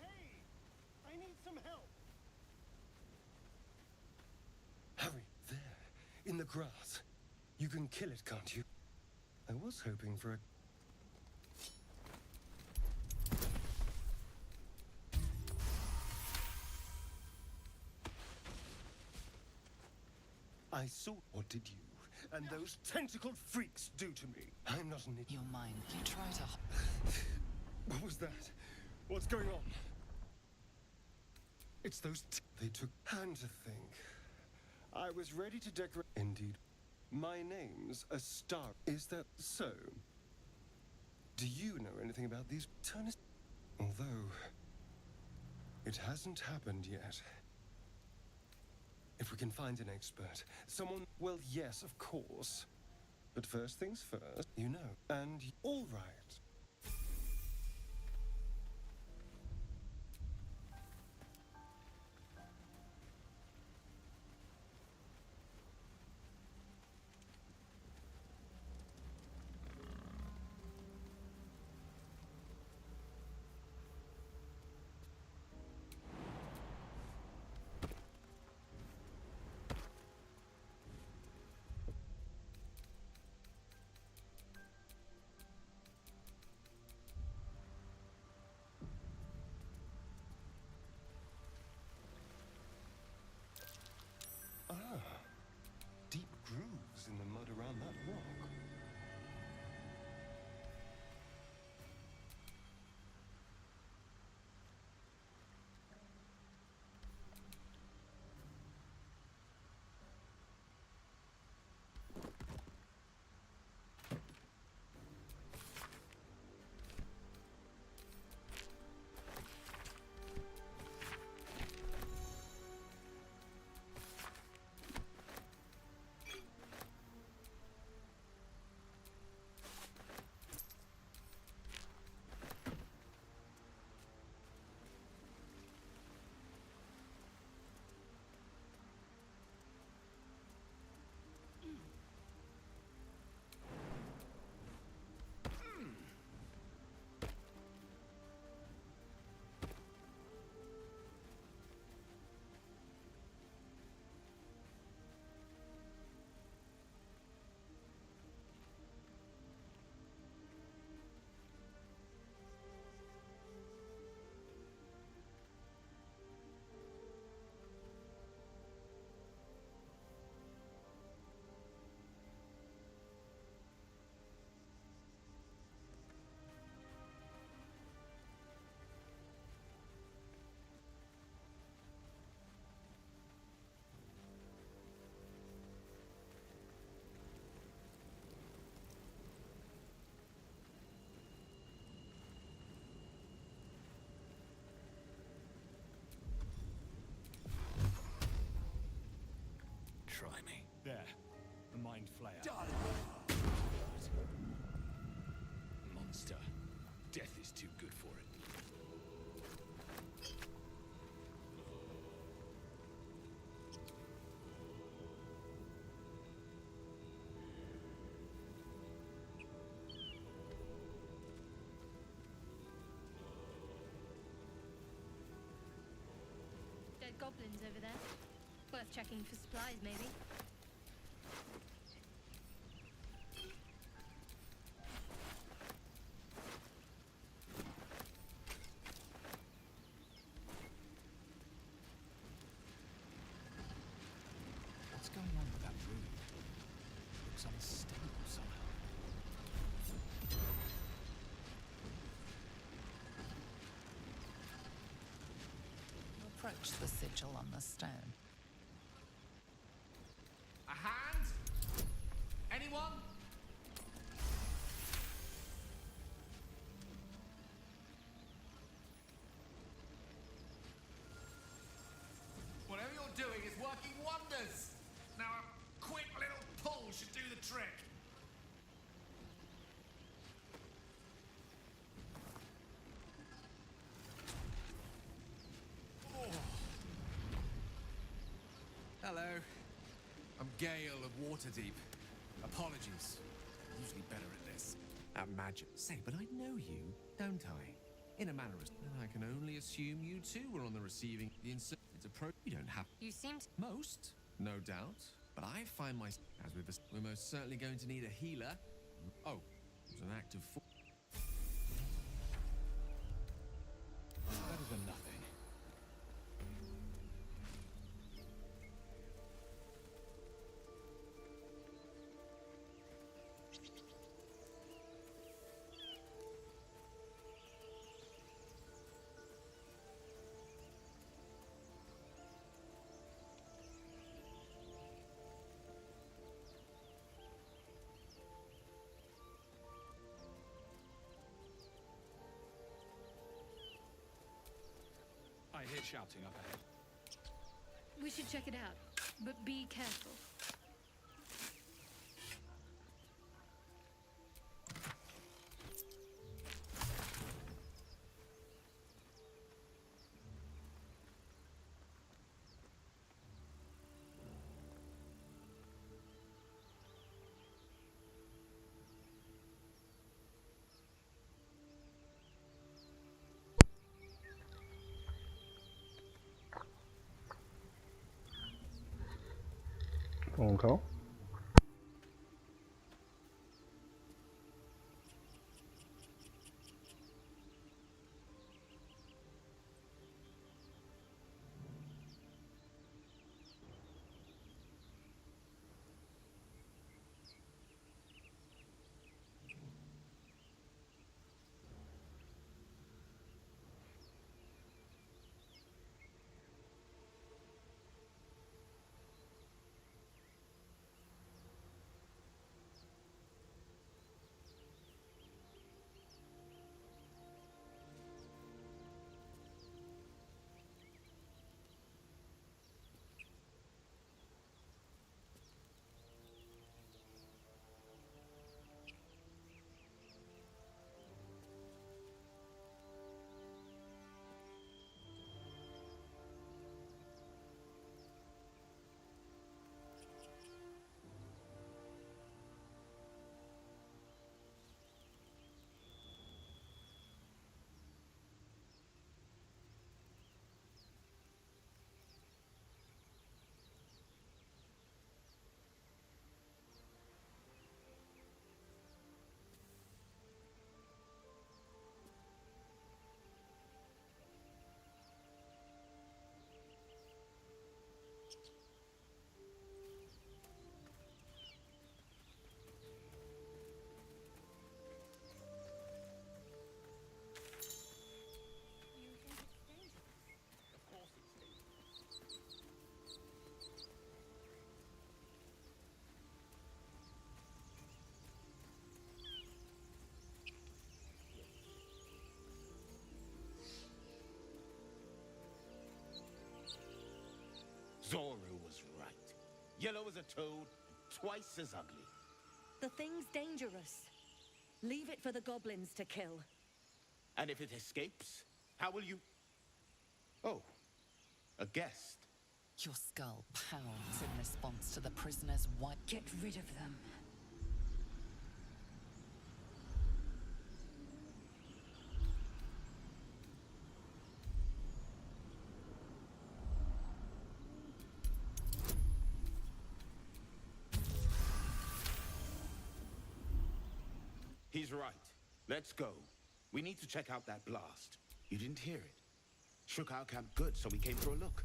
Hey! I need some help! Hurry, there, in the grass. You can kill it, can't you? I was hoping for a... I saw... What did you and those tentacled freaks do to me? I'm not an idiot. Your mind, you try to... What was that? What's going on? It's those... They took... And to think... I was ready to decorate... Indeed. My name's a star. Is that so? Do you know anything about these turners? Although... It hasn't happened yet. If we can find an expert, someone... Well, yes, of course. But first things first, you know. And... All right. goblins over there. Worth checking for supplies, maybe. What's going on with that room? Looks unstable somehow. Approach the sigil on the stone. A hand? Anyone? Whatever you're doing is working wonders. Now a quick little pull should do the trick. Hello. I'm Gale of Waterdeep. Apologies. I'm usually better at this. At magic. Say, but I know you, don't I? In a manner of... And I can only assume you too were on the receiving... It's a pro... You don't have... You seemed... Most, no doubt. But I find myself... As with this... We're most certainly going to need a healer. Oh, it's an act of... Better than nothing. I hear shouting up ahead. We should check it out, but be careful. Phone call. Zoru was right. Yellow as a toad, twice as ugly. The thing's dangerous. Leave it for the goblins to kill. And if it escapes, how will you... Oh, a guest. Your skull pounds in response to the prisoner's white... Get rid of them. He's right. Let's go. We need to check out that blast. You didn't hear it? Shook our camp good, so we came for a look.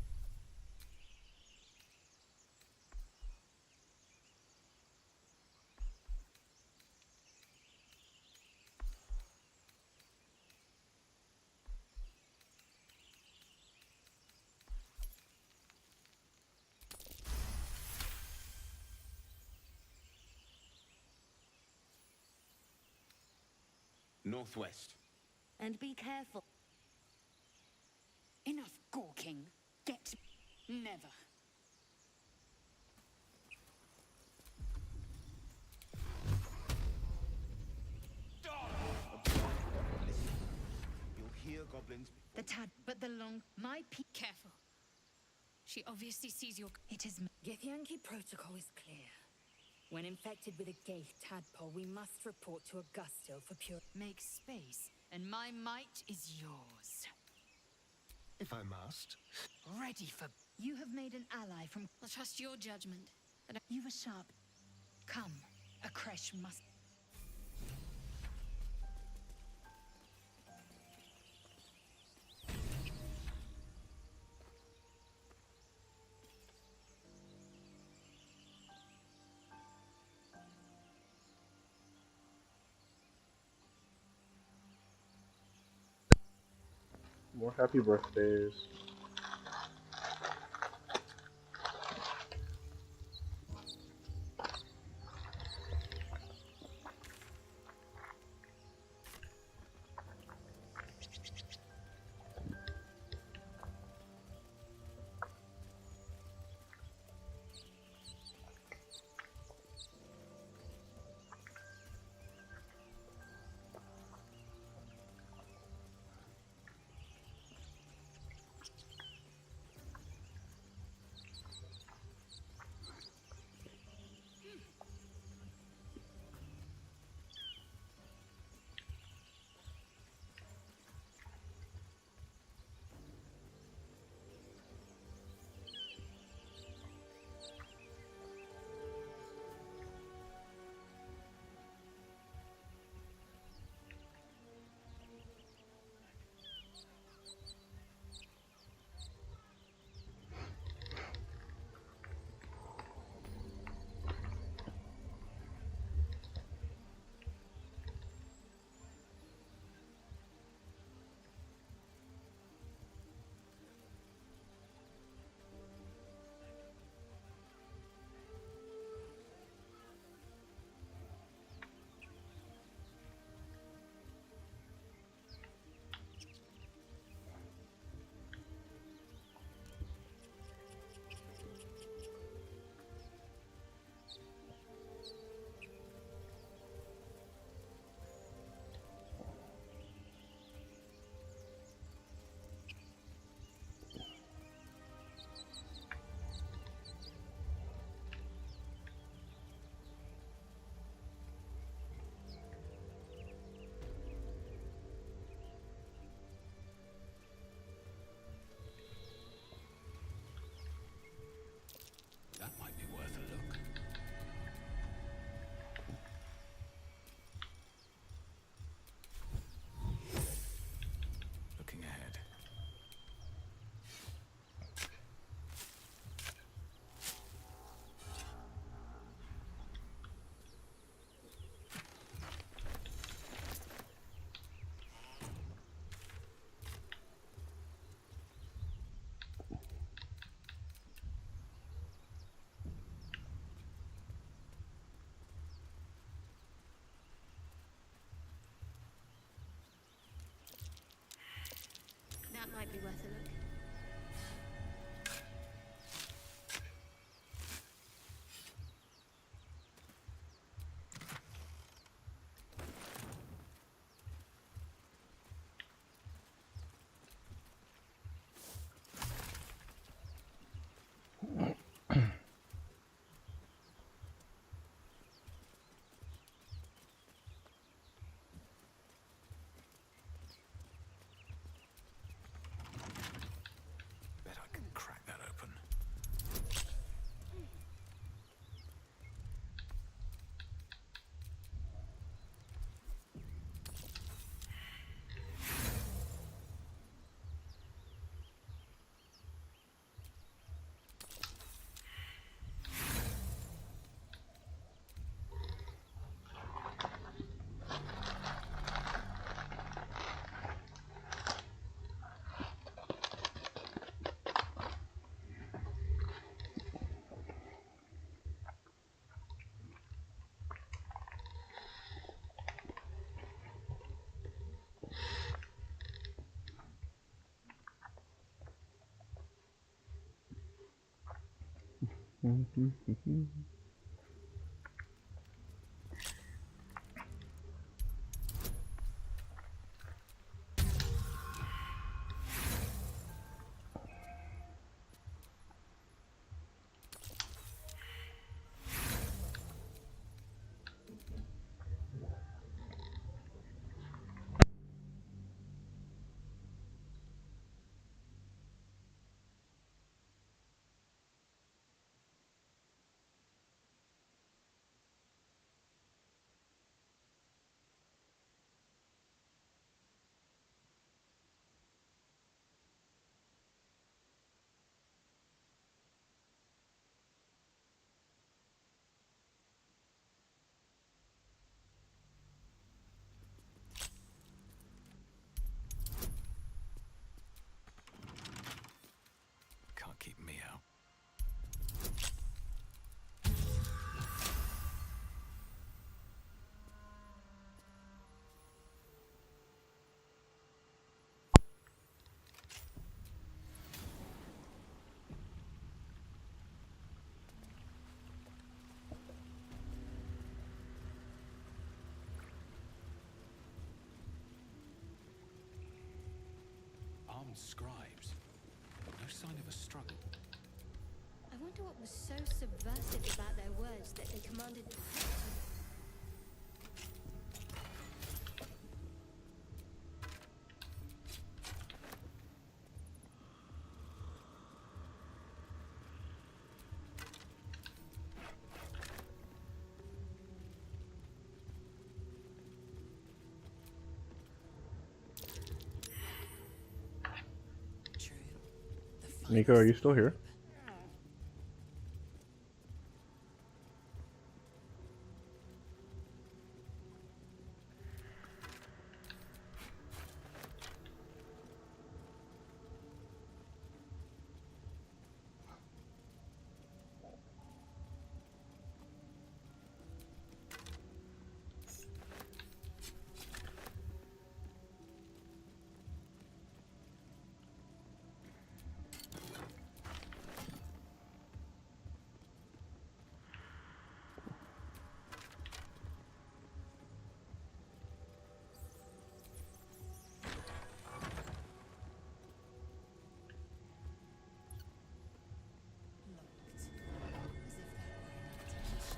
Northwest. And be careful. Enough gawking. Get... Never. You'll hear goblins. The tad... But the long... My pe... Careful. She obviously sees your... It is... Githyanki protocol is clear. When infected with a gay tadpole, we must report to Augusto for pure... Make space, and my might is yours. If I must. Ready for... You have made an ally from... I'll trust your judgment. But you were sharp. Come. A creche must... More happy birthdays. That might be worth a look. Looking ahead. That might be worth a look. Can't keep me out. Armed scribes. No sign of a struggle. I wonder what was so subversive about their words that they commanded protection. Nico, are you still here?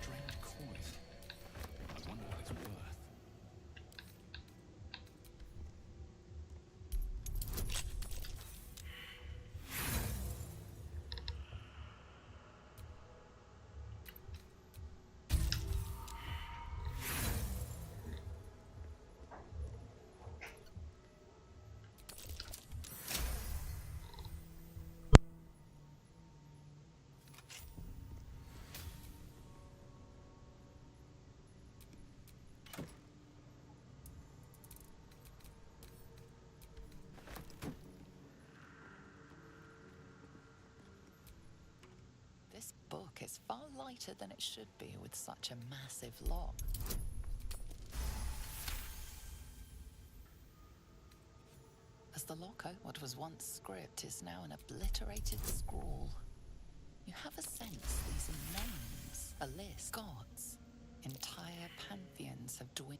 Strange coin. I wonder what it's worth. This book is far lighter than it should be with such a massive lock. As the locker, what was once script is now an obliterated scrawl. You have a sense these are names, a list, gods. Entire pantheons have dwindled.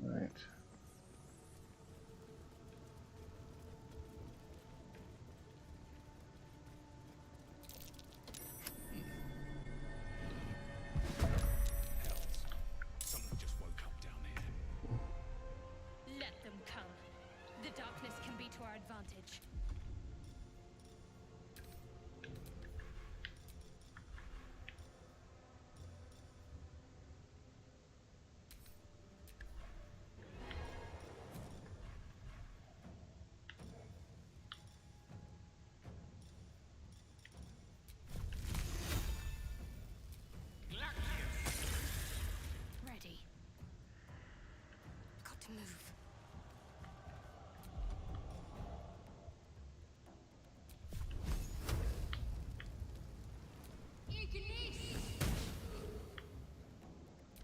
Alright. Someone just woke up down here. Let them come. The darkness can be to our advantage. Ready. Got to move.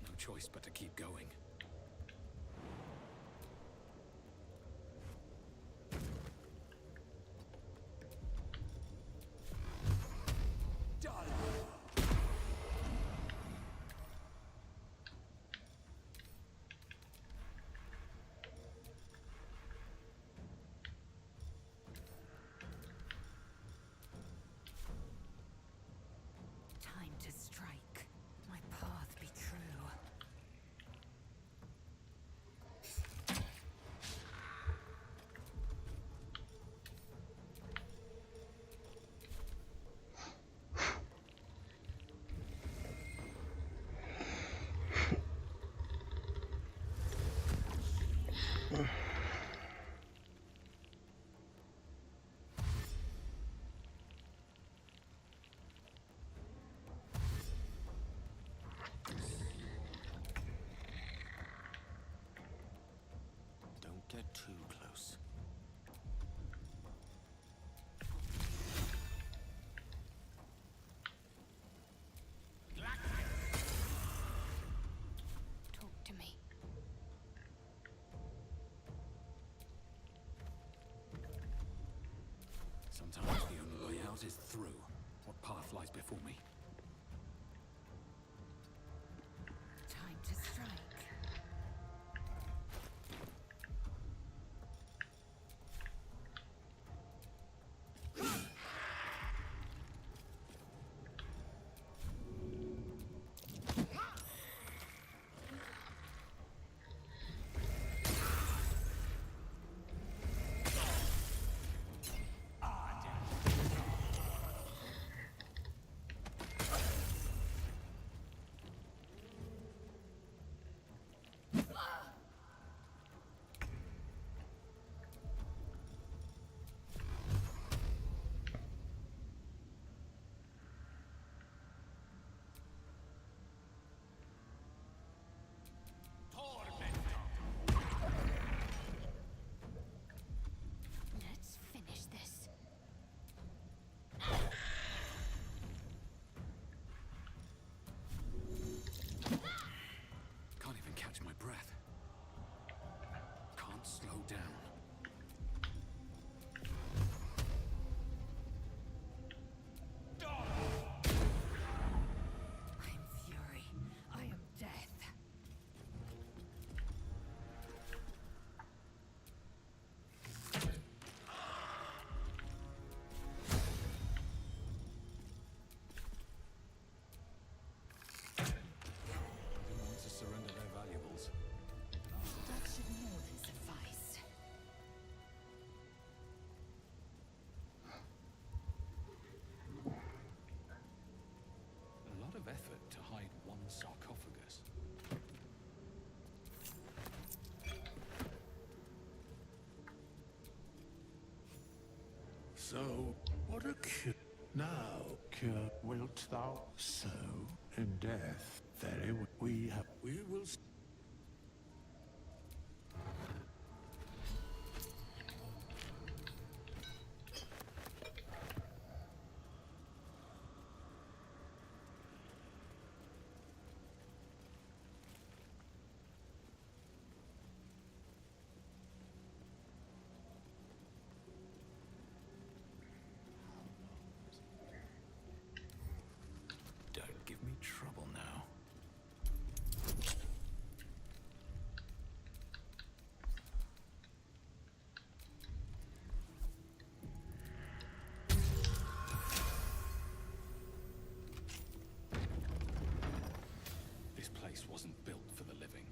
No choice but to keep going. Time to strike. My path be true. Don't get too close. Talk to me. Sometimes the only way out is through. What path lies before me? Time to strike. Let's finish this. Can't even catch my breath. Can't slow down. I am fury. I am death. I didn't want to surrender their valuables. That should more than suffice. A lot of effort to hide one sarcophagus. So, what a cure. Now, cure wilt thou sow in death? Very well. We will. Don't give me trouble now. place wasn't built for the living.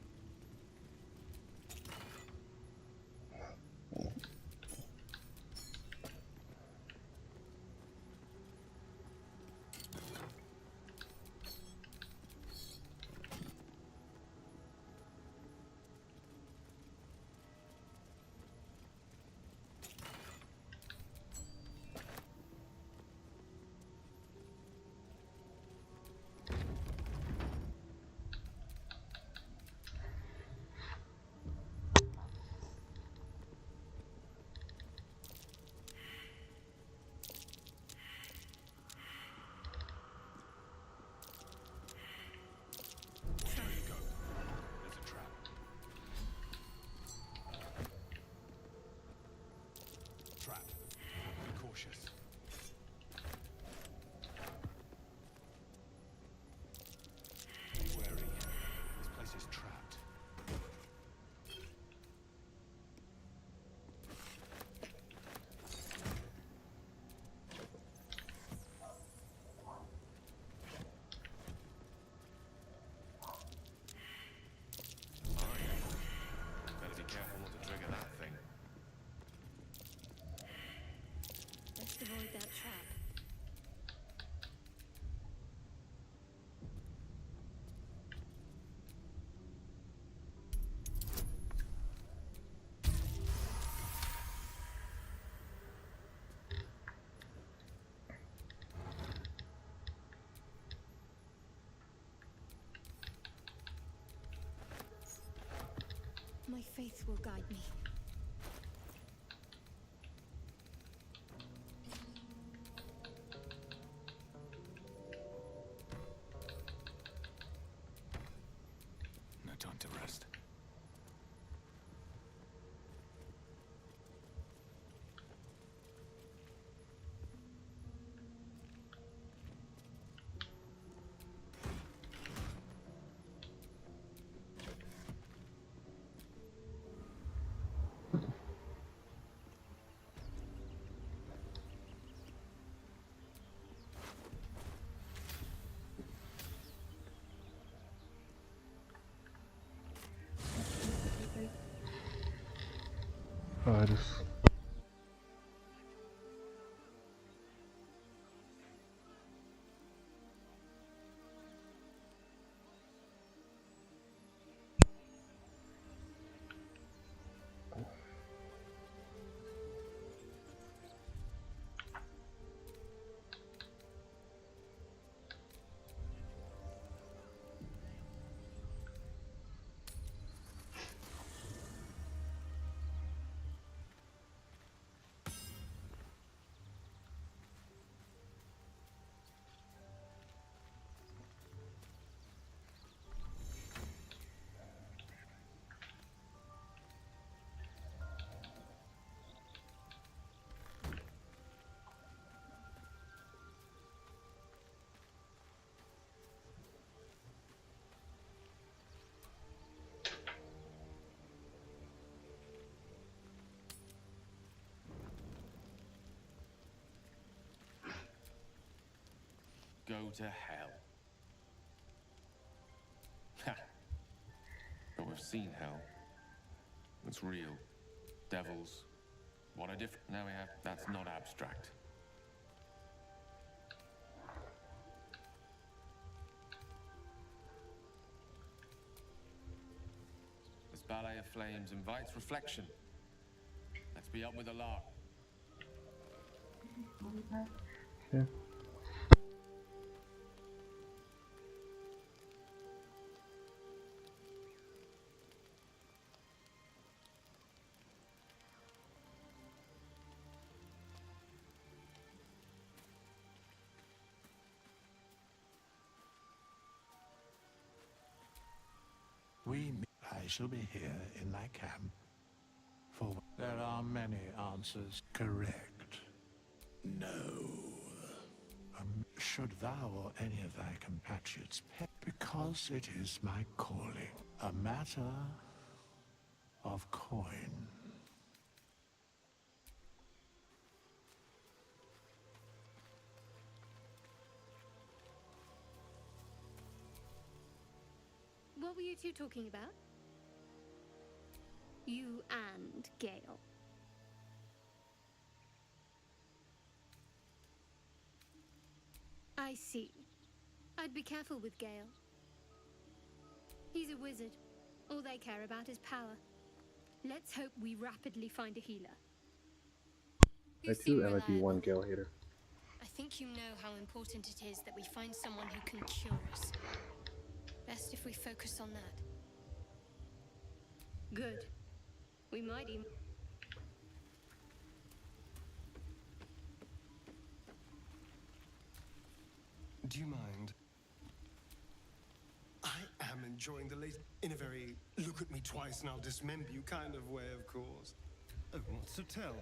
Avoid that trap. My faith will guide me. Time to rest. I just Go to hell. Ha! But we've seen hell. It's real. Devils. What a now we have. That's not abstract. This ballet of flames invites reflection. Let's be up with the lark. yeah. I shall be here in thy camp. For there are many answers. Correct. No. Should thou or any of thy compatriots perish, because it is my calling, a matter of coin. What were you two talking about? You and Gale. I see. I'd be careful with Gale. He's a wizard. All they care about is power. Let's hope we rapidly find a healer. I too am a D1 Gale hater. I think you know how important it is that we find someone who can cure us. Best if we focus on that. Good. We might even... Do you mind? I am enjoying the late, in a very look at me twice and I'll dismember you kind of way, of course. Oh, what's to tell?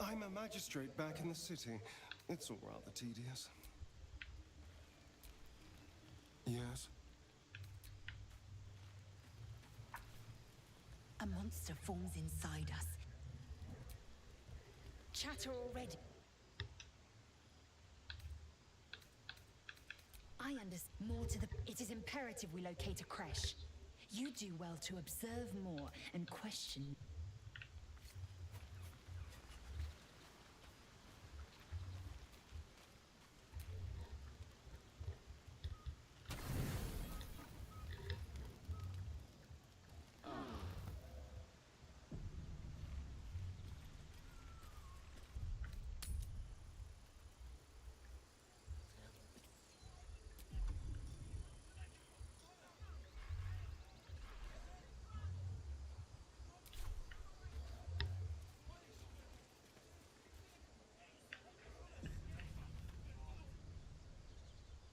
I'm a magistrate back in the city. It's all rather tedious. Yes? A monster forms inside us. Chatter already. I understand more to the... It is imperative we locate a creche. You do well to observe more and question.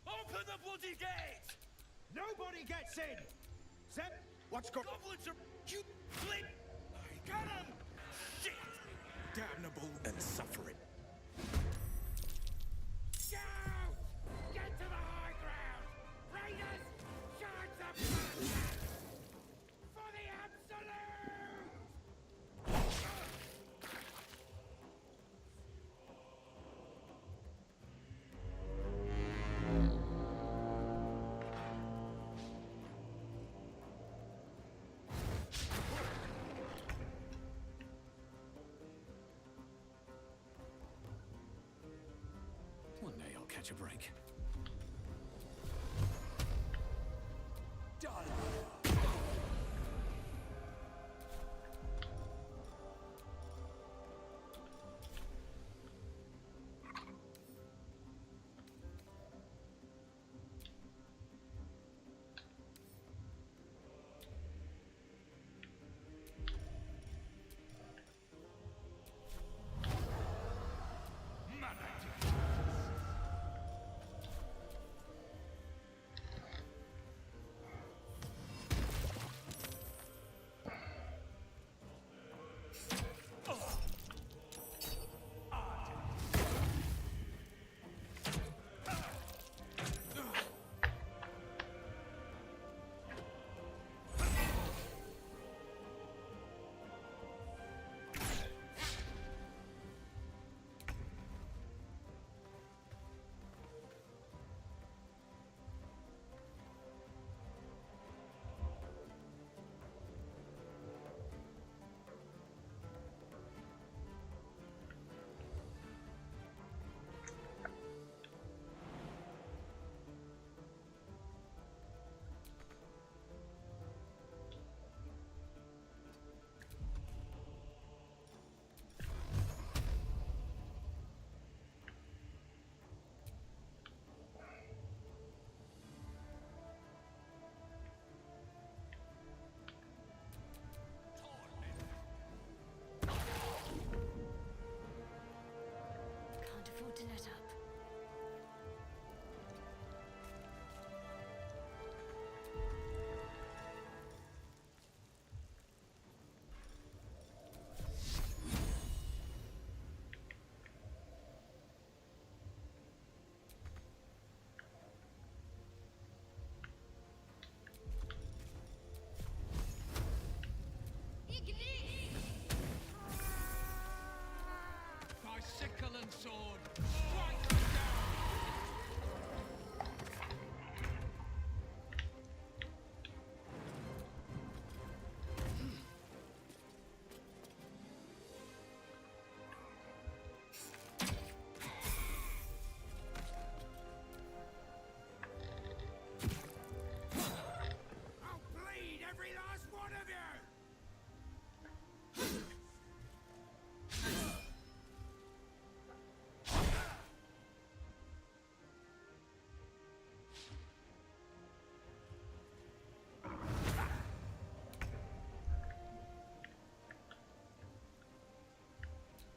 Open the bloody gate! Nobody gets in! Zep, what's going on? Goblins are... You flip! Get him! Shit! Damnable and suffering. Go! Get to the high ground! Raiders! Charge the bastards! For the absolute! One day I'll catch a break.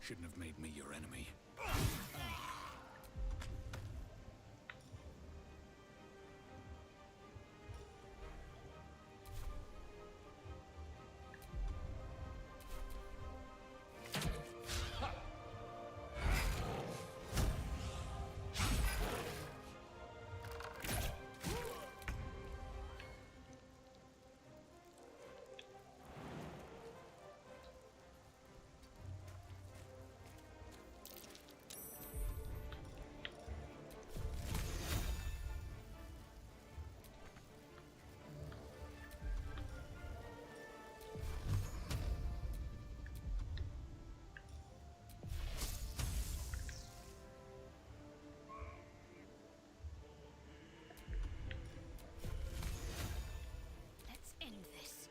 Shouldn't have made me your enemy. Let's end this.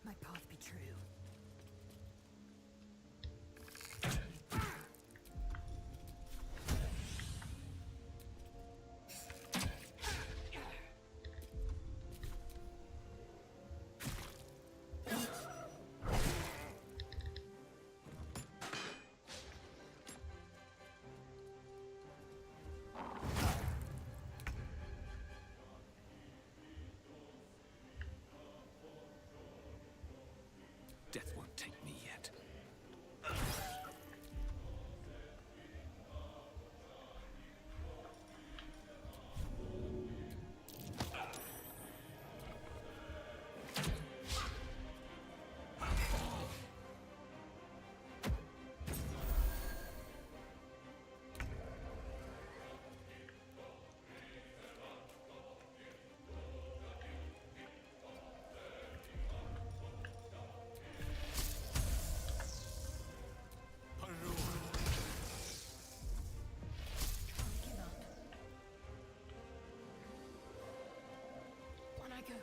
My path be true. Death won't take me yet. On I go.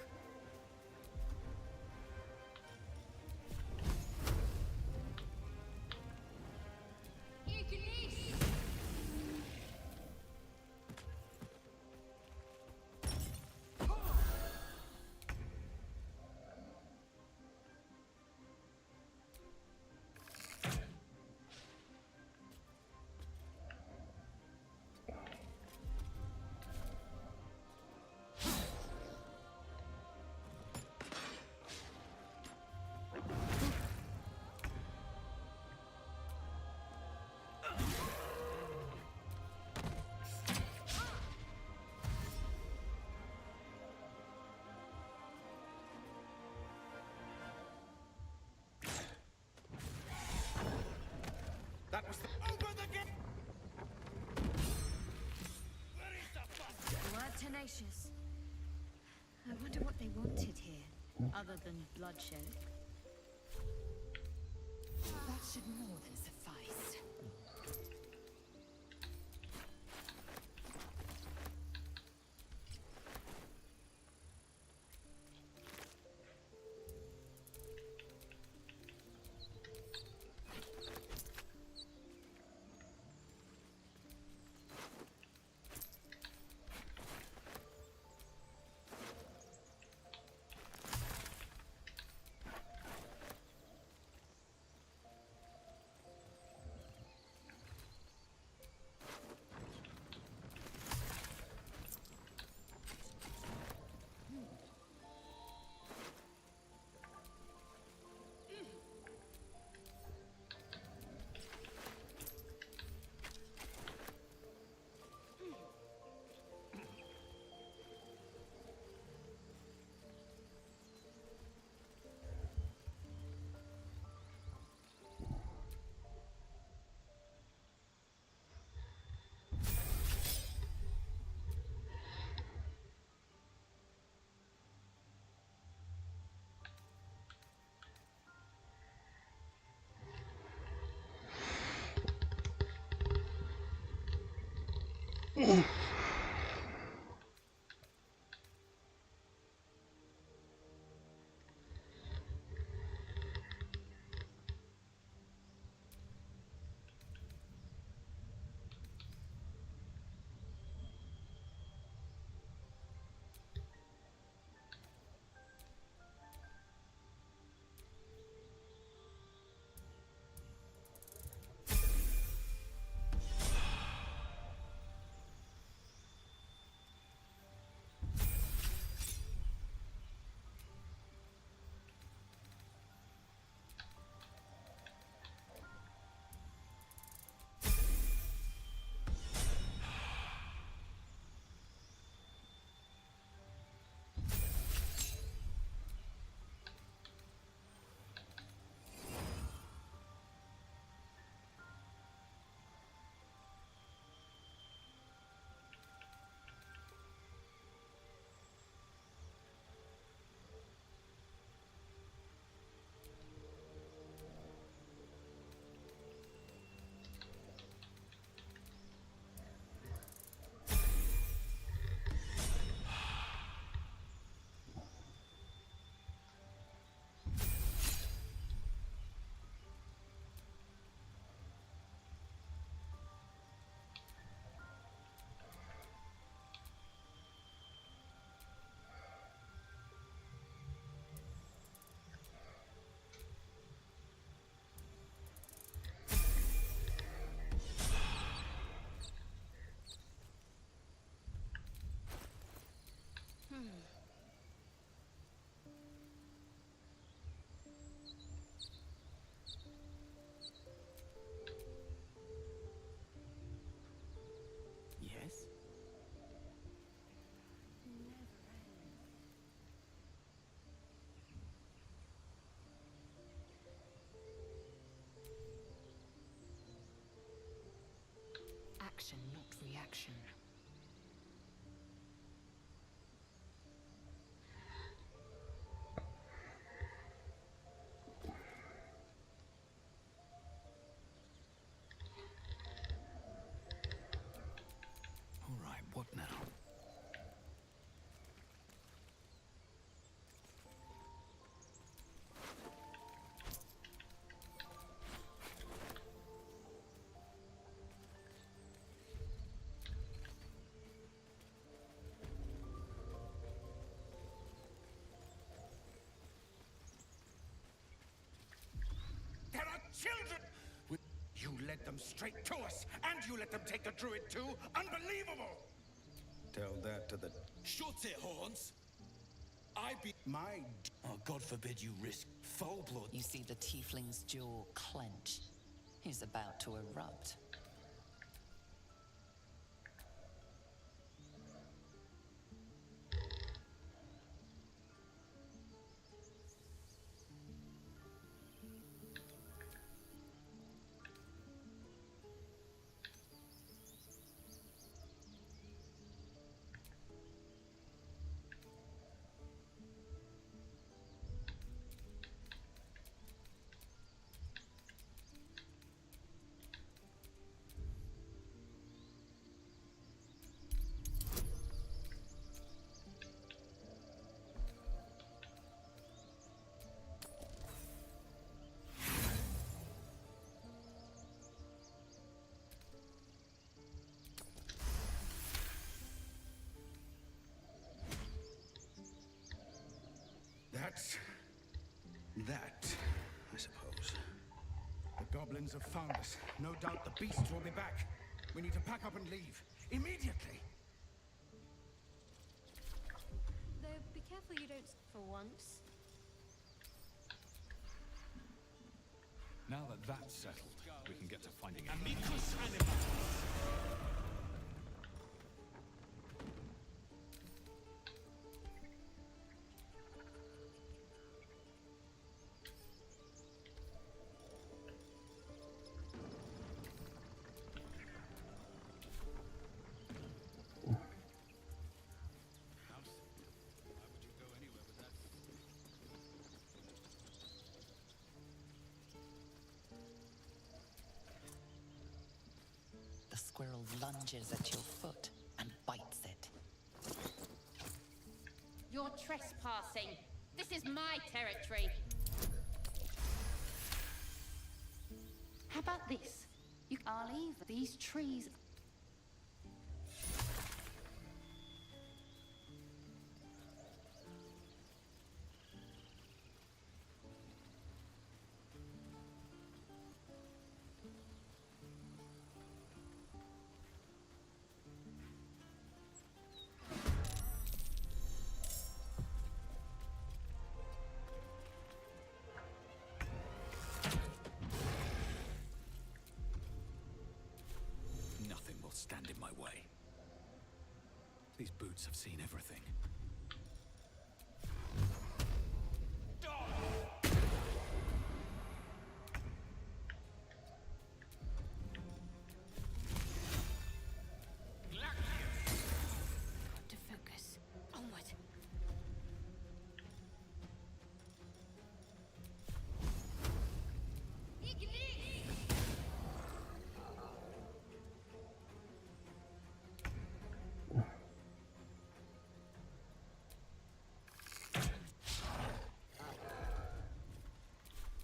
That was the over the gate. Where is the fuck? They weren't tenacious. I wonder what they wanted here, other than bloodshed. That should more than suffice. action, not reaction. All right, what now? There are children! You led them straight to us, and you let them take the druid too? Unbelievable! Tell that to the... Shut it, Horns! I be... My... Oh, God forbid you risk foul blood. You see the tiefling's jaw clench. He's about to erupt. That's... that, I suppose. The goblins have found us. No doubt the beasts will be back. We need to pack up and leave. Immediately! Though, be careful you don't... for once. Now that that's settled, we can get to finding Amicus animal! The squirrel lunges at your foot and bites it. You're trespassing. This is my territory. How about this? I'll leave these trees. Nothing will stand in my way. These boots have seen everything. To focus. Onward.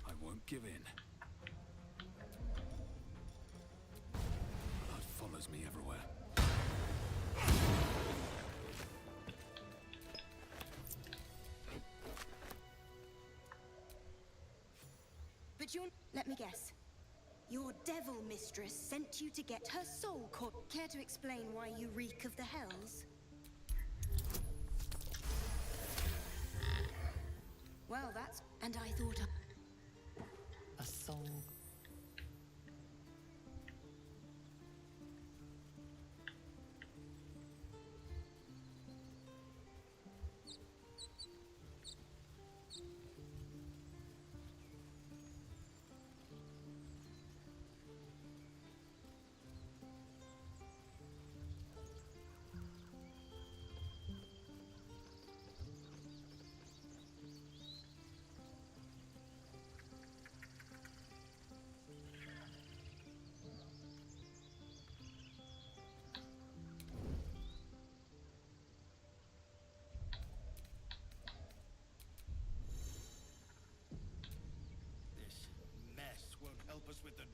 I won't give in. Blood follows me everywhere. But you're... let me guess. Your devil mistress sent you to get her soul caught. Care to explain why you reek of the hells? Well, that's... and I thought... A soul.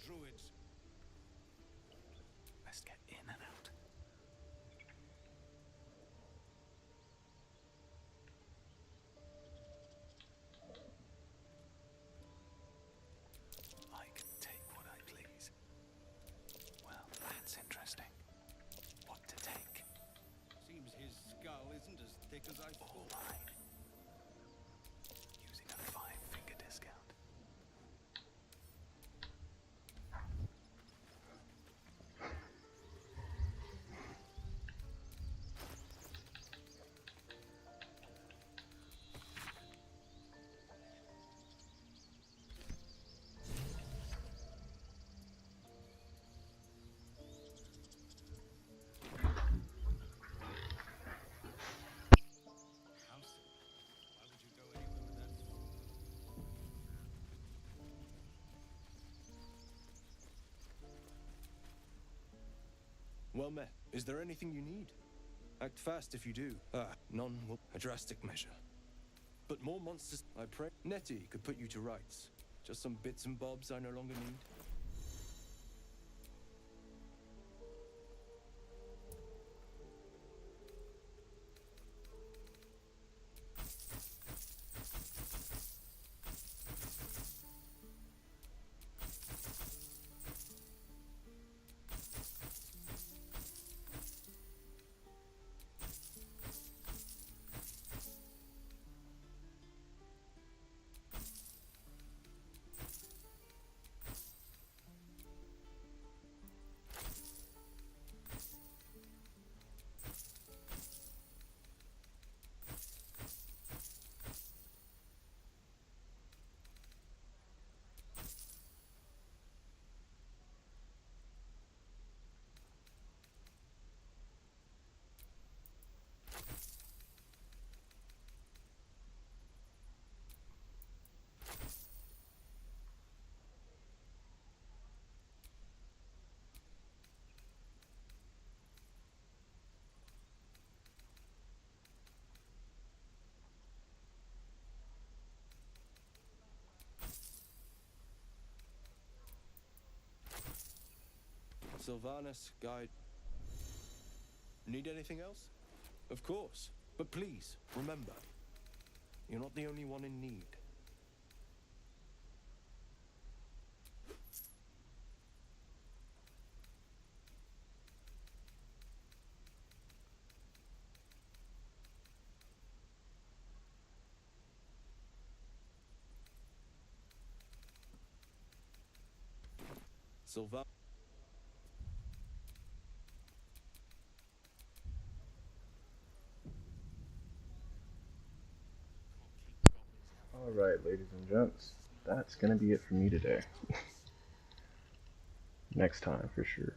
druids. Let's get in and out. I can take what I please. Well, that's interesting. What to take? Seems his skull isn't as thick as I thought. Using a 5-finger discount. Why would you go anywhere with that? Well met. Is there anything you need? Act fast if you do. None will. A drastic measure. But more monsters, I pray. Nettie could put you to rights. Just some bits and bobs I no longer need. Sylvanas, guide. Need anything else? Of course. But please, remember, you're not the only one in need. Sylvanas. Alright, ladies and gents, that's gonna be it for me today. Next time, for sure.